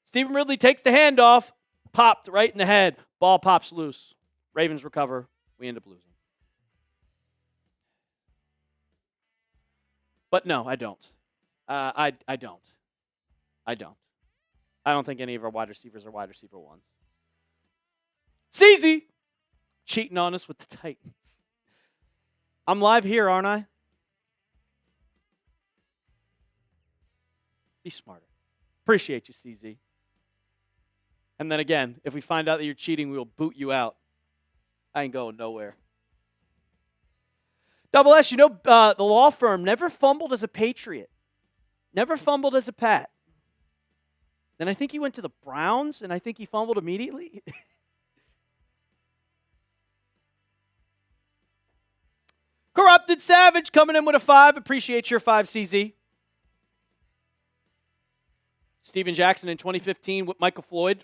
Stephen Ridley takes the handoff, popped right in the head. Ball pops loose. Ravens recover. We end up losing. But no, I don't. I don't. I don't think any of our wide receivers are wide receiver 1s. CZ cheating on us with the Titans. I'm live here, aren't I? Be smarter. Appreciate you, CZ. And then again, if we find out that you're cheating, we will boot you out. I ain't going nowhere. Double S, the law firm never fumbled as a Patriot. Never fumbled as a Pat. Then I think he went to the Browns, and I think he fumbled immediately. Corrupted Savage coming in with a 5. Appreciate your 5, CZ. Steven Jackson in 2015 with Michael Floyd.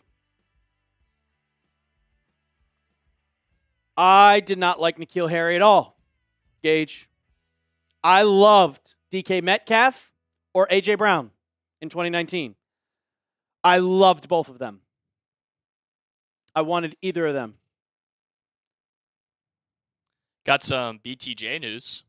I did not like N'Keal Harry at all, Gage. I loved DK Metcalf or A.J. Brown in 2019. I loved both of them. I wanted either of them. Got some BTJ news.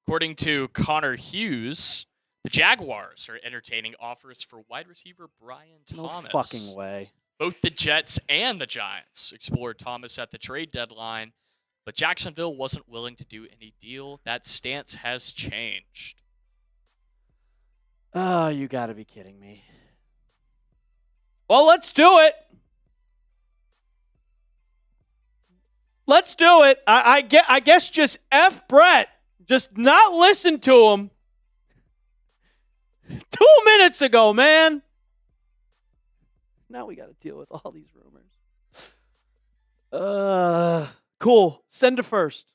According to Connor Hughes, the Jaguars are entertaining offers for wide receiver Brian Thomas. No fucking way. Both the Jets and the Giants explored Thomas at the trade deadline, but Jacksonville wasn't willing to do any deal. That stance has changed. Oh, you gotta be kidding me. Well, let's do it. Let's do it. I guess just F Brett. Just not listen to him. 2 minutes ago, man. Now we got to deal with all these rumors. Cool. Send to first.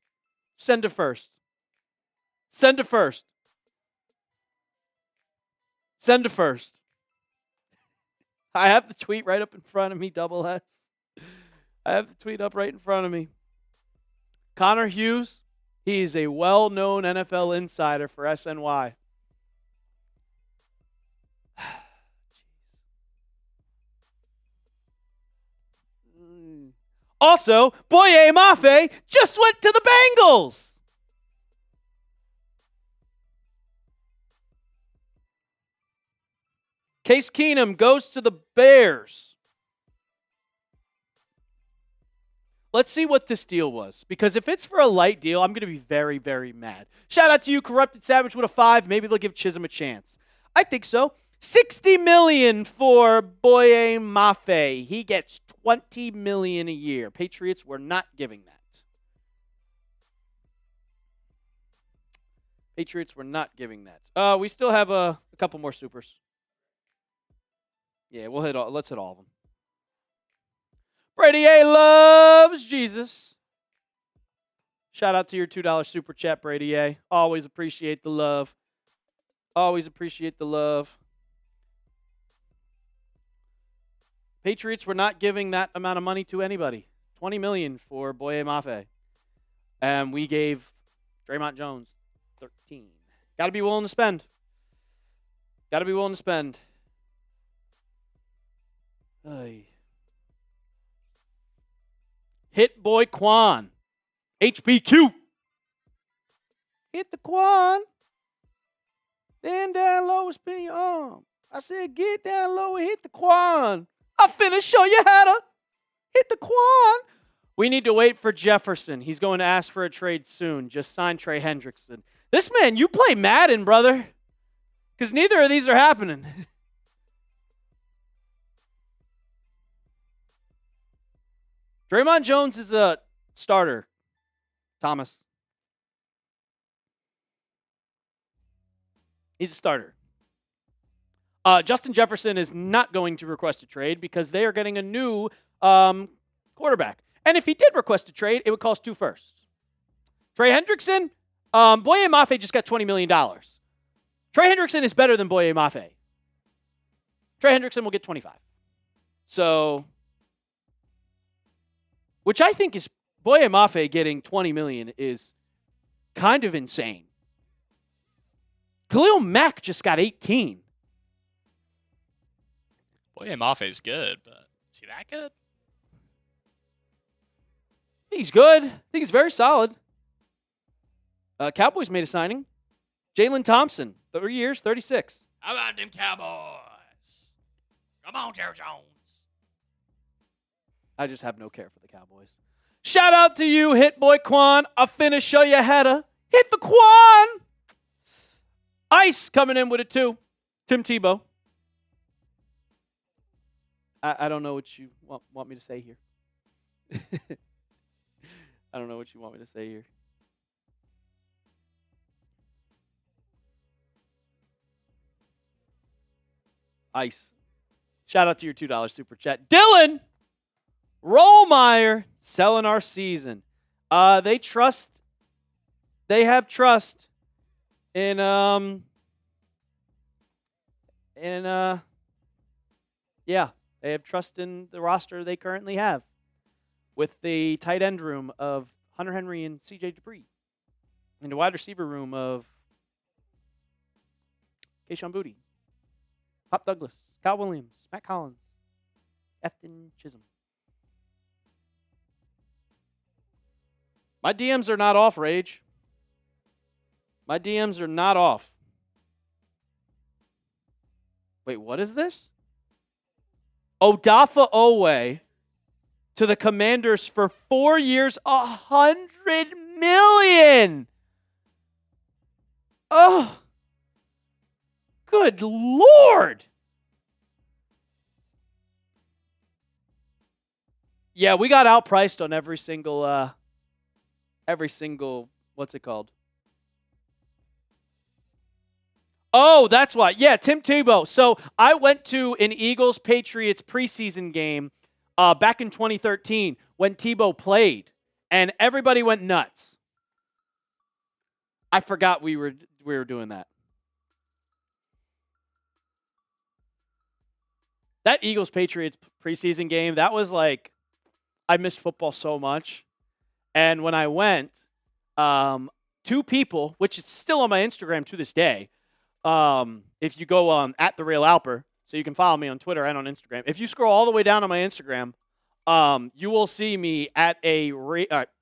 Send to first. Send to first. Send to first. I have the tweet right up in front of me, double S. I have the tweet up right in front of me. Connor Hughes, he's a well-known NFL insider for SNY. Also, Boye Mafe just went to the Bengals. Case Keenum goes to the Bears. Let's see what this deal was. Because if it's for a light deal, I'm going to be very, very mad. Shout out to you, Corrupted Savage, with a 5. Maybe they'll give Chisholm a chance. I think so. $60 million for Boye Mafe. He gets $20 million a year. Patriots were not giving that. Patriots were not giving that. We still have a couple more supers. Yeah, we'll hit all. Let's hit all of them. Brady A loves Jesus. Shout out to your $2 super chat, Brady A. Always appreciate the love. Always appreciate the love. Patriots were not giving that amount of money to anybody. $20 million for Boye Mafe. And we gave Draymond Jones 13. Got to be willing to spend. Got to be willing to spend. Ay. Hit boy Quan. HPQ. Hit the Quan. Then down low and spin your arm. I said, get down low and hit the Quan. I finna show you how to hit the Quan. We need to wait for Jefferson. He's going to ask for a trade soon. Just sign Trey Hendrickson. This man, you play Madden, brother. Because neither of these are happening. Draymond Jones is a starter. Thomas. He's a starter. Justin Jefferson is not going to request a trade because they are getting a new quarterback. And if he did request a trade, it would cost 2 firsts. Trey Hendrickson, Boye Mafe just got $20 million. Trey Hendrickson is better than Boye Mafe. Trey Hendrickson will get 25. So, which I think is, Boye Mafe getting $20 million is kind of insane. Khalil Mack just got 18. Boye Mafe's good, but is he that good? He's good. I think he's very solid. Cowboys made a signing. Jalen Thompson, 3 years, 36. How about them Cowboys? Come on, Jerry Jones. I just have no care for the Cowboys. Shout out to you, Hit Boy Quan. I'll finna show you how to hit the Quan. Ice coming in with a 2. Tim Tebow. I don't know what you want me to say here. I don't know what you want me to say here. Ice. Shout out to your $2 super chat. Dylan Rollmeyer selling our season. They trust They have trust in yeah, they have trust in the roster they currently have with the tight end room of Hunter Henry and CJ Dupree, and the wide receiver room of Kayshon Boutte, Pop Douglas, Kyle Williams, Matt Collins, Efton Chisholm. My DMs are not off, Rage. My DMs are not off. Wait, what is this? Odafe Oweh to the Commanders for 4 years, $100 million. Oh, good Lord. Yeah, we got outpriced on every single, what's it called? Oh, that's why. Yeah, Tim Tebow. So I went to an Eagles Patriots preseason game back in 2013 when Tebow played, and everybody went nuts. I forgot we were doing that. That Eagles Patriots preseason game, that was like, I missed football so much. And when I went, two people, which is still on my Instagram to this day, if you go on at the Real Alper, so you can follow me on Twitter and on Instagram. If you scroll all the way down on my Instagram, you will see me at a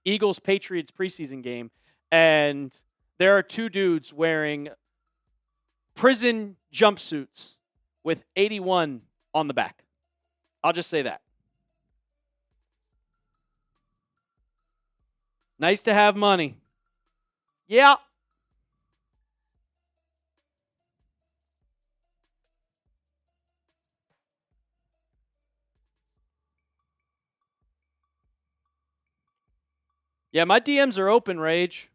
Eagles Patriots preseason game, and there are two dudes wearing prison jumpsuits with 81 on the back. I'll just say that. Nice to have money. Yeah. Yeah, my DMs are open, Rage.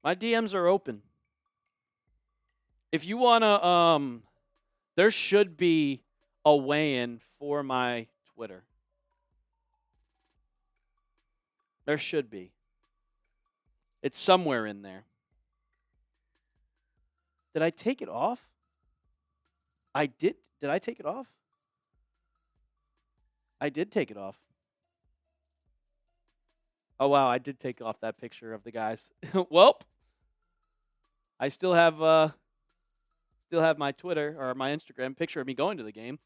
My DMs are open. If you want to, there should be a weigh-in for my Twitter. There should be. It's somewhere in there. Did I take it off? I did. Did I take it off? I did take it off. Oh, wow. I did take off that picture of the guys. Well, I still have my Twitter or my Instagram picture of me going to the game.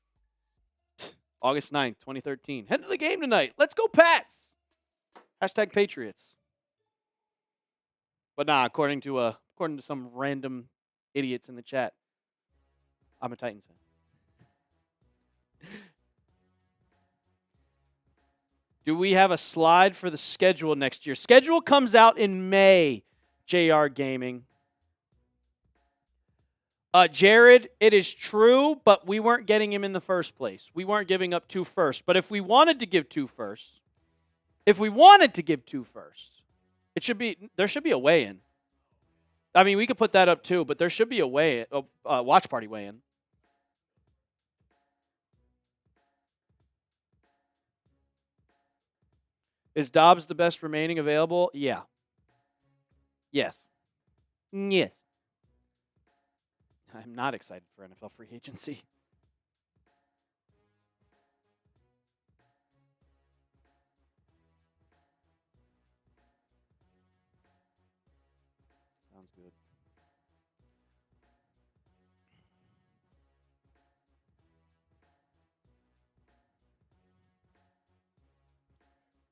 August 9th, 2013. Head to the game tonight. Let's go, Pats. Hashtag Patriots. But nah, according to some random idiots in the chat, I'm a Titans fan. Do we have a slide for the schedule next year? Schedule comes out in May, JR Gaming. Jared, it is true, but we weren't getting him in the first place. We weren't giving up 2 firsts. But if we wanted to give 2 firsts, there should be a weigh-in. I mean, we could put that up too, but there should be a watch party weigh-in. Is Dobbs the best remaining available? Yeah. Yes. Yes. I'm not excited for NFL free agency. Sounds good.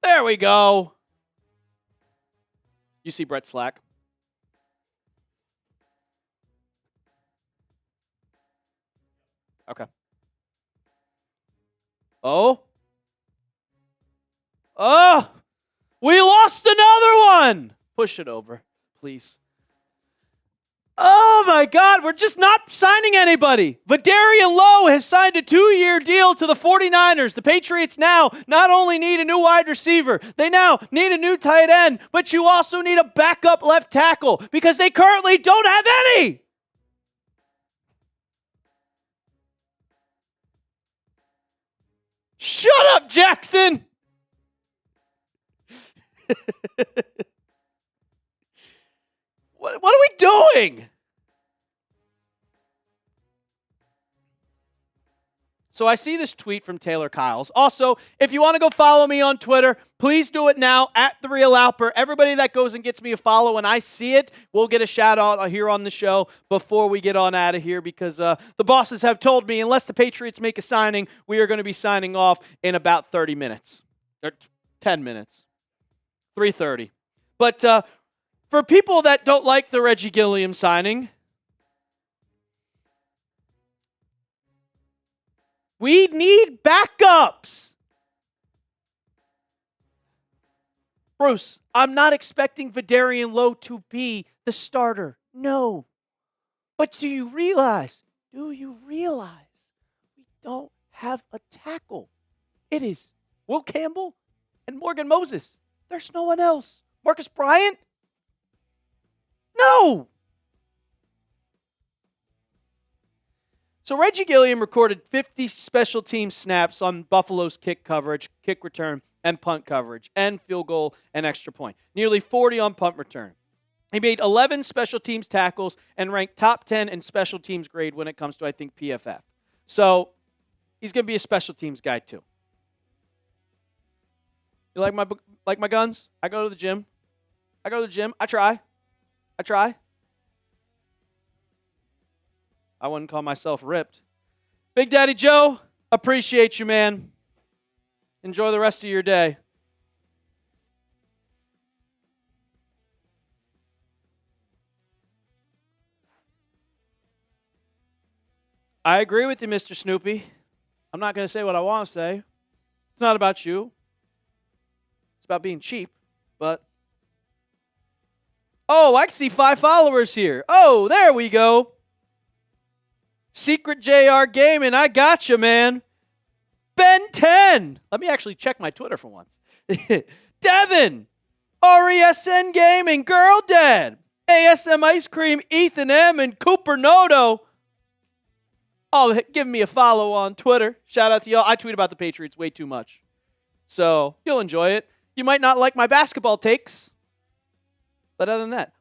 There we go. You see Brett Slack? Okay. Oh. Oh. We lost another one. Push it over, please. Oh, my God. We're just not signing anybody. Vadarian Lowe has signed a 2-year deal to the 49ers. The Patriots now not only need a new wide receiver, they now need a new tight end, but you also need a backup left tackle because they currently don't have any. Shut up, Jackson. What are we doing? So I see this tweet from Taylor Kyles. Also, if you want to go follow me on Twitter, please do it now at The Real Alper. Everybody that goes and gets me a follow and I see it, we'll get a shout out here on the show before we get on out of here because the bosses have told me unless the Patriots make a signing, we are going to be signing off in about 30 minutes. Or 10 minutes. 3:30. But for people that don't like the Reggie Gilliam signing, we need backups. Bruce, I'm not expecting Vidarian Lowe to be the starter. No. But do you realize we don't have a tackle? It is Will Campbell and Morgan Moses. There's no one else. Marcus Bryant? No. So Reggie Gilliam recorded 50 special team snaps on Buffalo's kick coverage, kick return, and punt coverage, and field goal and extra point. Nearly 40 on punt return. He made 11 special teams tackles and ranked top 10 in special teams grade when it comes to, I think, PFF. So he's going to be a special teams guy too. You like my guns? I go to the gym. I try. I wouldn't call myself ripped. Big Daddy Joe, appreciate you, man. Enjoy the rest of your day. I agree with you, Mr. Snoopy. I'm not going to say what I want to say. It's not about you. It's about being cheap, but... Oh, I can see 5 followers here. Oh, there we go. Secret JR Gaming, I got you, man. Ben 10. Let me actually check my Twitter for once. Devin. RESN Gaming. Girl Dad. ASM Ice Cream. Ethan M. And Cooper Noto. Oh, give me a follow on Twitter. Shout out to y'all. I tweet about the Patriots way too much. So you'll enjoy it. You might not like my basketball takes. But other than that.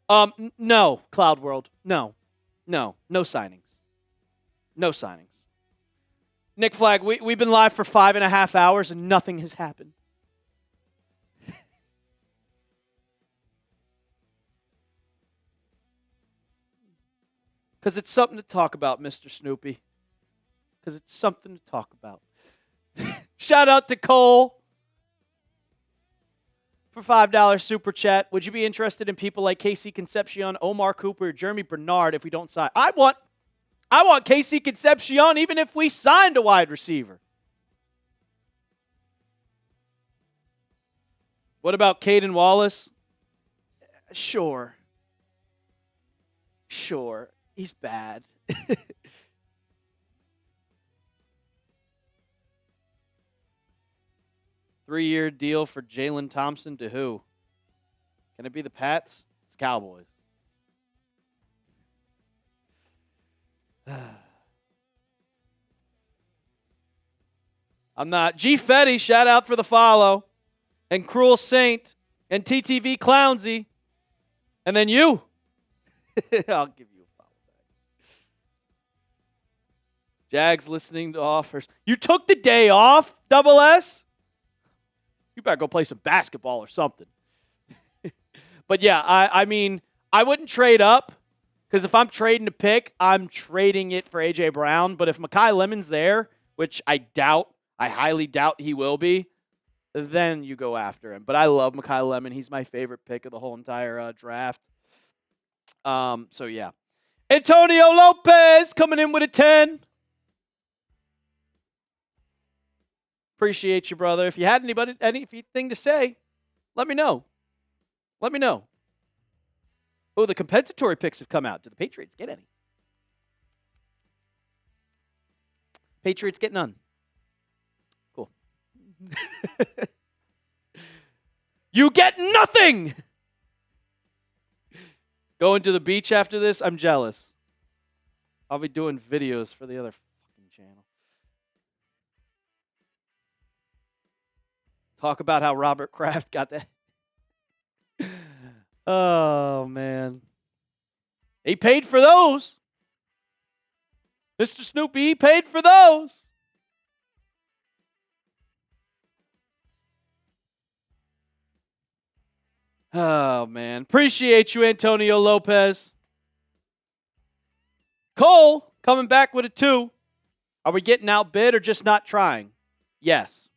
No, Cloud World. No signings. No signings. Nick Flagg, we've been live for 5.5 hours and nothing has happened. Because it's something to talk about, Mr. Snoopy. Because it's something to talk about. Shout out to Cole for $5 super chat. Would you be interested in people like Casey Concepcion, Omar Cooper, Jeremy Bernard if we don't sign? I want Casey Concepcion even if we signed a wide receiver. What about Caden Wallace? Sure. He's bad. 3-year deal for Jalen Thompson to who? Can it be the Pats? It's Cowboys. I'm not. G Fetty, shout out for the follow. And Cruel Saint. And TTV Clownsy. And then you. I'll give you a follow back. Jags listening to offers. You took the day off, Double S? You better go play some basketball or something. But yeah, I mean, I wouldn't trade up. Because if I'm trading a pick, I'm trading it for A.J. Brown. But if Mekhi Lemon's there, which I highly doubt he will be, then you go after him. But I love Mekhi Lemon. He's my favorite pick of the whole entire draft. So, yeah. Antonio Lopez coming in with a 10. Appreciate you, brother. If you had anything to say, let me know. Oh, the compensatory picks have come out. Did the Patriots get any? Patriots get none. Cool. You get nothing! Going to the beach after this? I'm jealous. I'll be doing videos for the other fucking channel. Talk about how Robert Kraft got that. Oh, man. He paid for those. Mr. Snoopy, he paid for those. Oh, man. Appreciate you, Antonio Lopez. Cole coming back with a 2. Are we getting outbid or just not trying? Yes.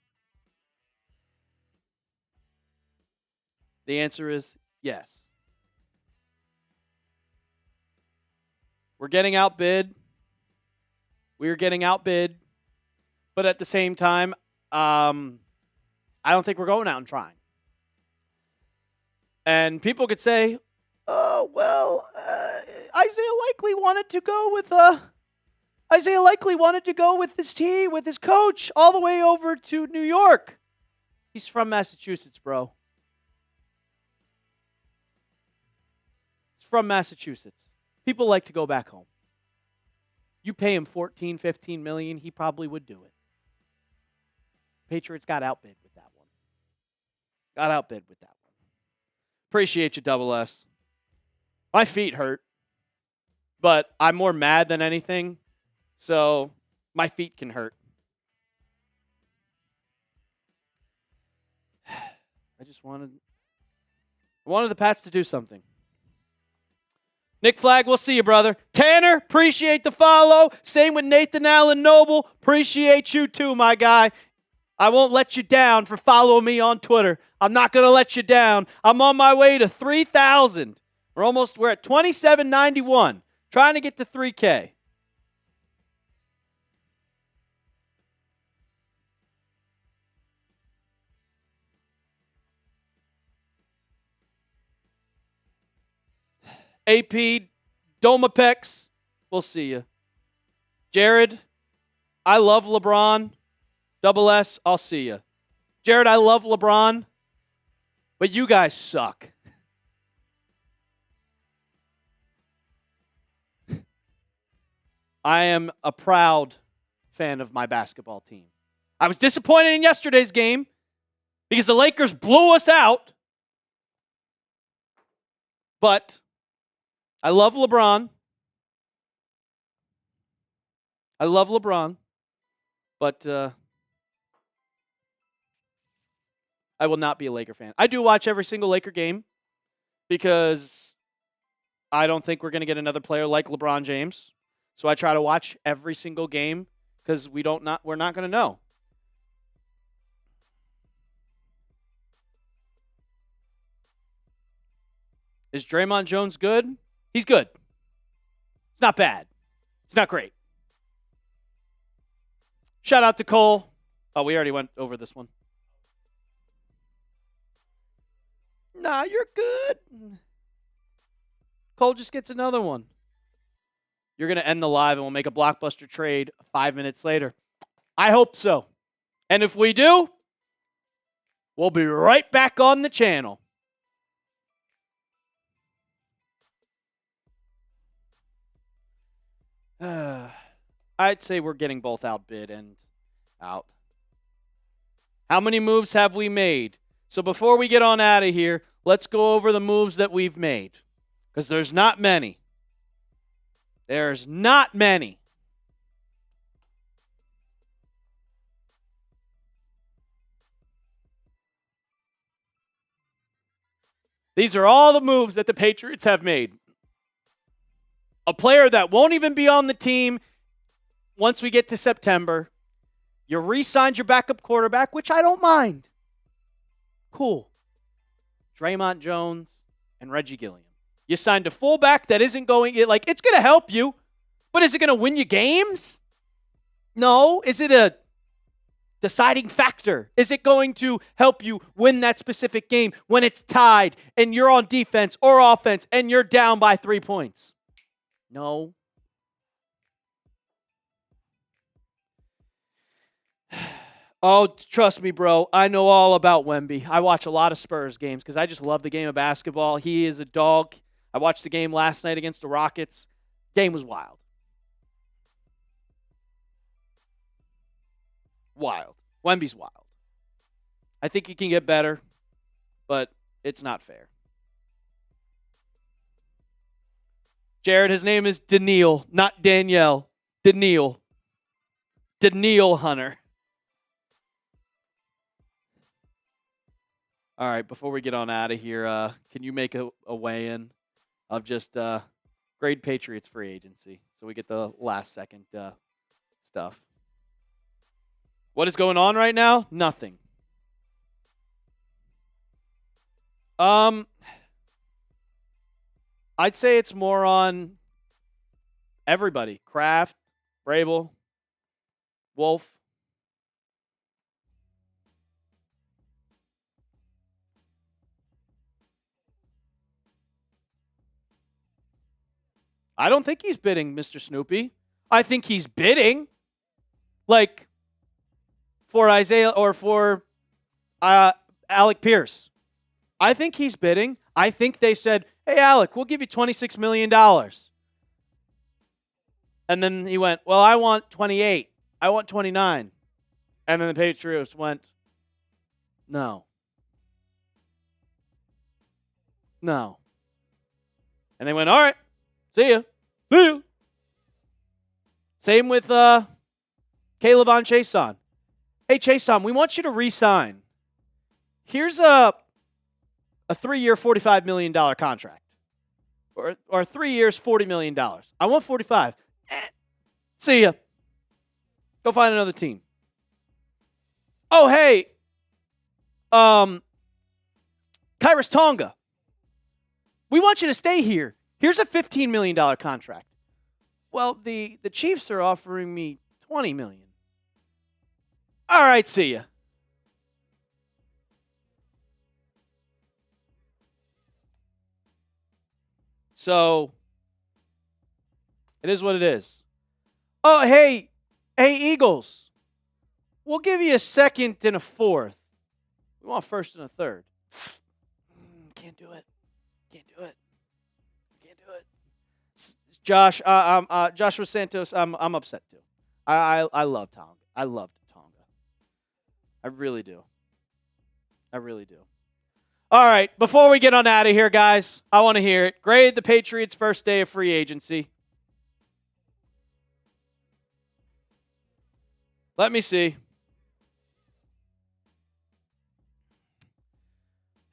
The answer is yes. We're getting outbid. We're getting outbid. But at the same time, I don't think we're going out and trying. And people could say, oh, well, Isaiah Likely wanted to go with his team, with his coach, all the way over to New York. He's from Massachusetts, bro. He's from Massachusetts. People like to go back home. You pay him $14, $15 million, he probably would do it. Patriots got outbid with that one. Appreciate you, Double S. My feet hurt, but I'm more mad than anything, so my feet can hurt. I wanted the Pats to do something. Nick Flagg, we'll see you, brother. Tanner, appreciate the follow. Same with Nathan Allen Noble. Appreciate you too, my guy. I won't let you down for following me on Twitter. I'm not going to let you down. I'm on my way to 3,000. We're at 2791. Trying to get to 3K. AP, Domapex, we'll see you. Jared, I love LeBron. Double S, I'll see you. Jared, I love LeBron, but you guys suck. I am a proud fan of my basketball team. I was disappointed in yesterday's game because the Lakers blew us out, but I love LeBron. But I will not be a Laker fan. I do watch every single Laker game because I don't think we're going to get another player like LeBron James. So I try to watch every single game because we're not going to know. Is Draymond Jones good? He's good. It's not bad. It's not great. Shout out to Cole. Oh, we already went over this one. Nah, you're good. Cole just gets another one. You're going to end the live and we'll make a blockbuster trade 5 minutes later. I hope so. And if we do, we'll be right back on the channel. I'd say we're getting both outbid and out. How many moves have we made? So before we get on out of here, let's go over the moves that we've made. Because there's not many. There's not many. These are all the moves that the Patriots have made. A player that won't even be on the team once we get to September. You re-signed your backup quarterback, which I don't mind. Cool. Draymond Jones and Reggie Gilliam. You signed a fullback that isn't going, it's going to help you, but is it going to win you games? No. Is it a deciding factor? Is it going to help you win that specific game when it's tied and you're on defense or offense and you're down by 3 points? No. Oh, trust me, bro. I know all about Wemby. I watch a lot of Spurs games because I just love the game of basketball. He is a dog. I watched the game last night against the Rockets. Game was wild. Wild. Wemby's wild. I think he can get better, but it's not fair. Jared, his name is Daniil, not Danielle. Daniil. Daniil Hunter. All right, before we get on out of here, can you make a weigh-in of just grade Patriots Free Agency so we get the last second stuff? What is going on right now? Nothing. I'd say it's more on everybody. Kraft, Vrabel, Wolf. I don't think he's bidding, Mr. Snoopy. I think he's bidding, like, for Isaiah or for Alec Pierce. I think he's bidding. I think they said, hey, Alec, we'll give you $26 million. And then he went, well, I want 28. I want 29. And then the Patriots went, no. No. And they went, all right, see ya. See you. Same with Caleb on Chason. Hey, Chason, we want you to re-sign. Here's a 3-year, $45 million contract. Or 3 years, $40 million. I want 45. See ya. Go find another team. Oh, hey. Kairos Tonga. We want you to stay here. Here's a $15 million contract. Well, the Chiefs are offering me $20 million. All right, see ya. So, it is what it is. Oh, hey, Eagles. We'll give you a second and a fourth. We want first and a third. Can't do it. Can't do it. Can't do it. Josh, Joshua Santos, I'm upset too. I love Tonga. I love Tonga. I really do. I really do. All right, before we get on out of here, guys, I want to hear it. Grade the Patriots' first day of free agency. Let me see.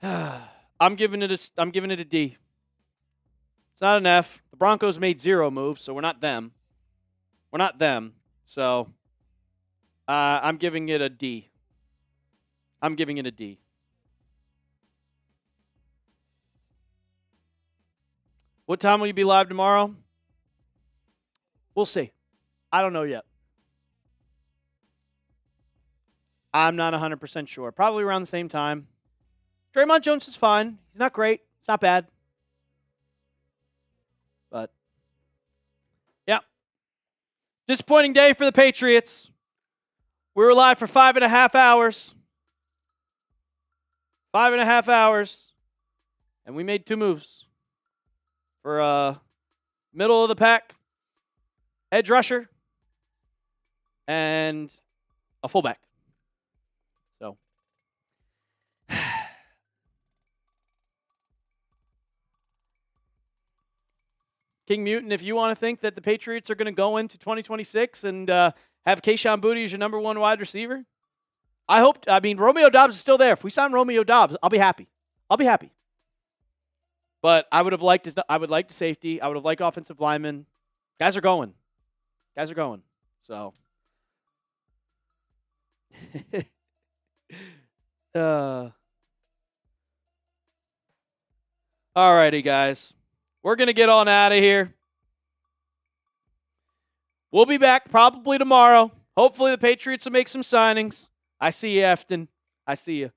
I'm giving it a D. It's not an F. The Broncos made 0 moves, so we're not them. We're not them. So I'm giving it a D. I'm giving it a D. What time will you be live tomorrow? We'll see. I don't know yet. I'm not 100% sure. Probably around the same time. Draymond Jones is fine. He's not great. It's not bad. But, yeah. Disappointing day for the Patriots. We were live for 5.5 hours. 5.5 hours. And we made 2 moves. For middle of the pack, edge rusher, and a fullback. So, King Mutant, if you want to think that the Patriots are going to go into 2026 and have Kayshon Boutte as your number 1 wide receiver, I mean, Romeo Doubs is still there. If we sign Romeo Doubs, I'll be happy. I'll be happy. But I would like the safety. I would have liked offensive linemen. Guys are going. So. Alrighty, guys. We're going to get on out of here. We'll be back probably tomorrow. Hopefully the Patriots will make some signings. I see you, Efton. I see you.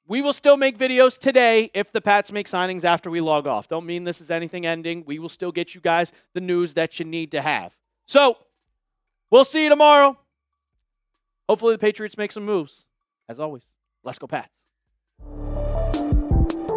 We will still make videos today if the Pats make signings after we log off. Don't mean this is anything ending. We will still get you guys the news that you need to have. So, we'll see you tomorrow. Hopefully the Patriots make some moves. As always, let's go Pats.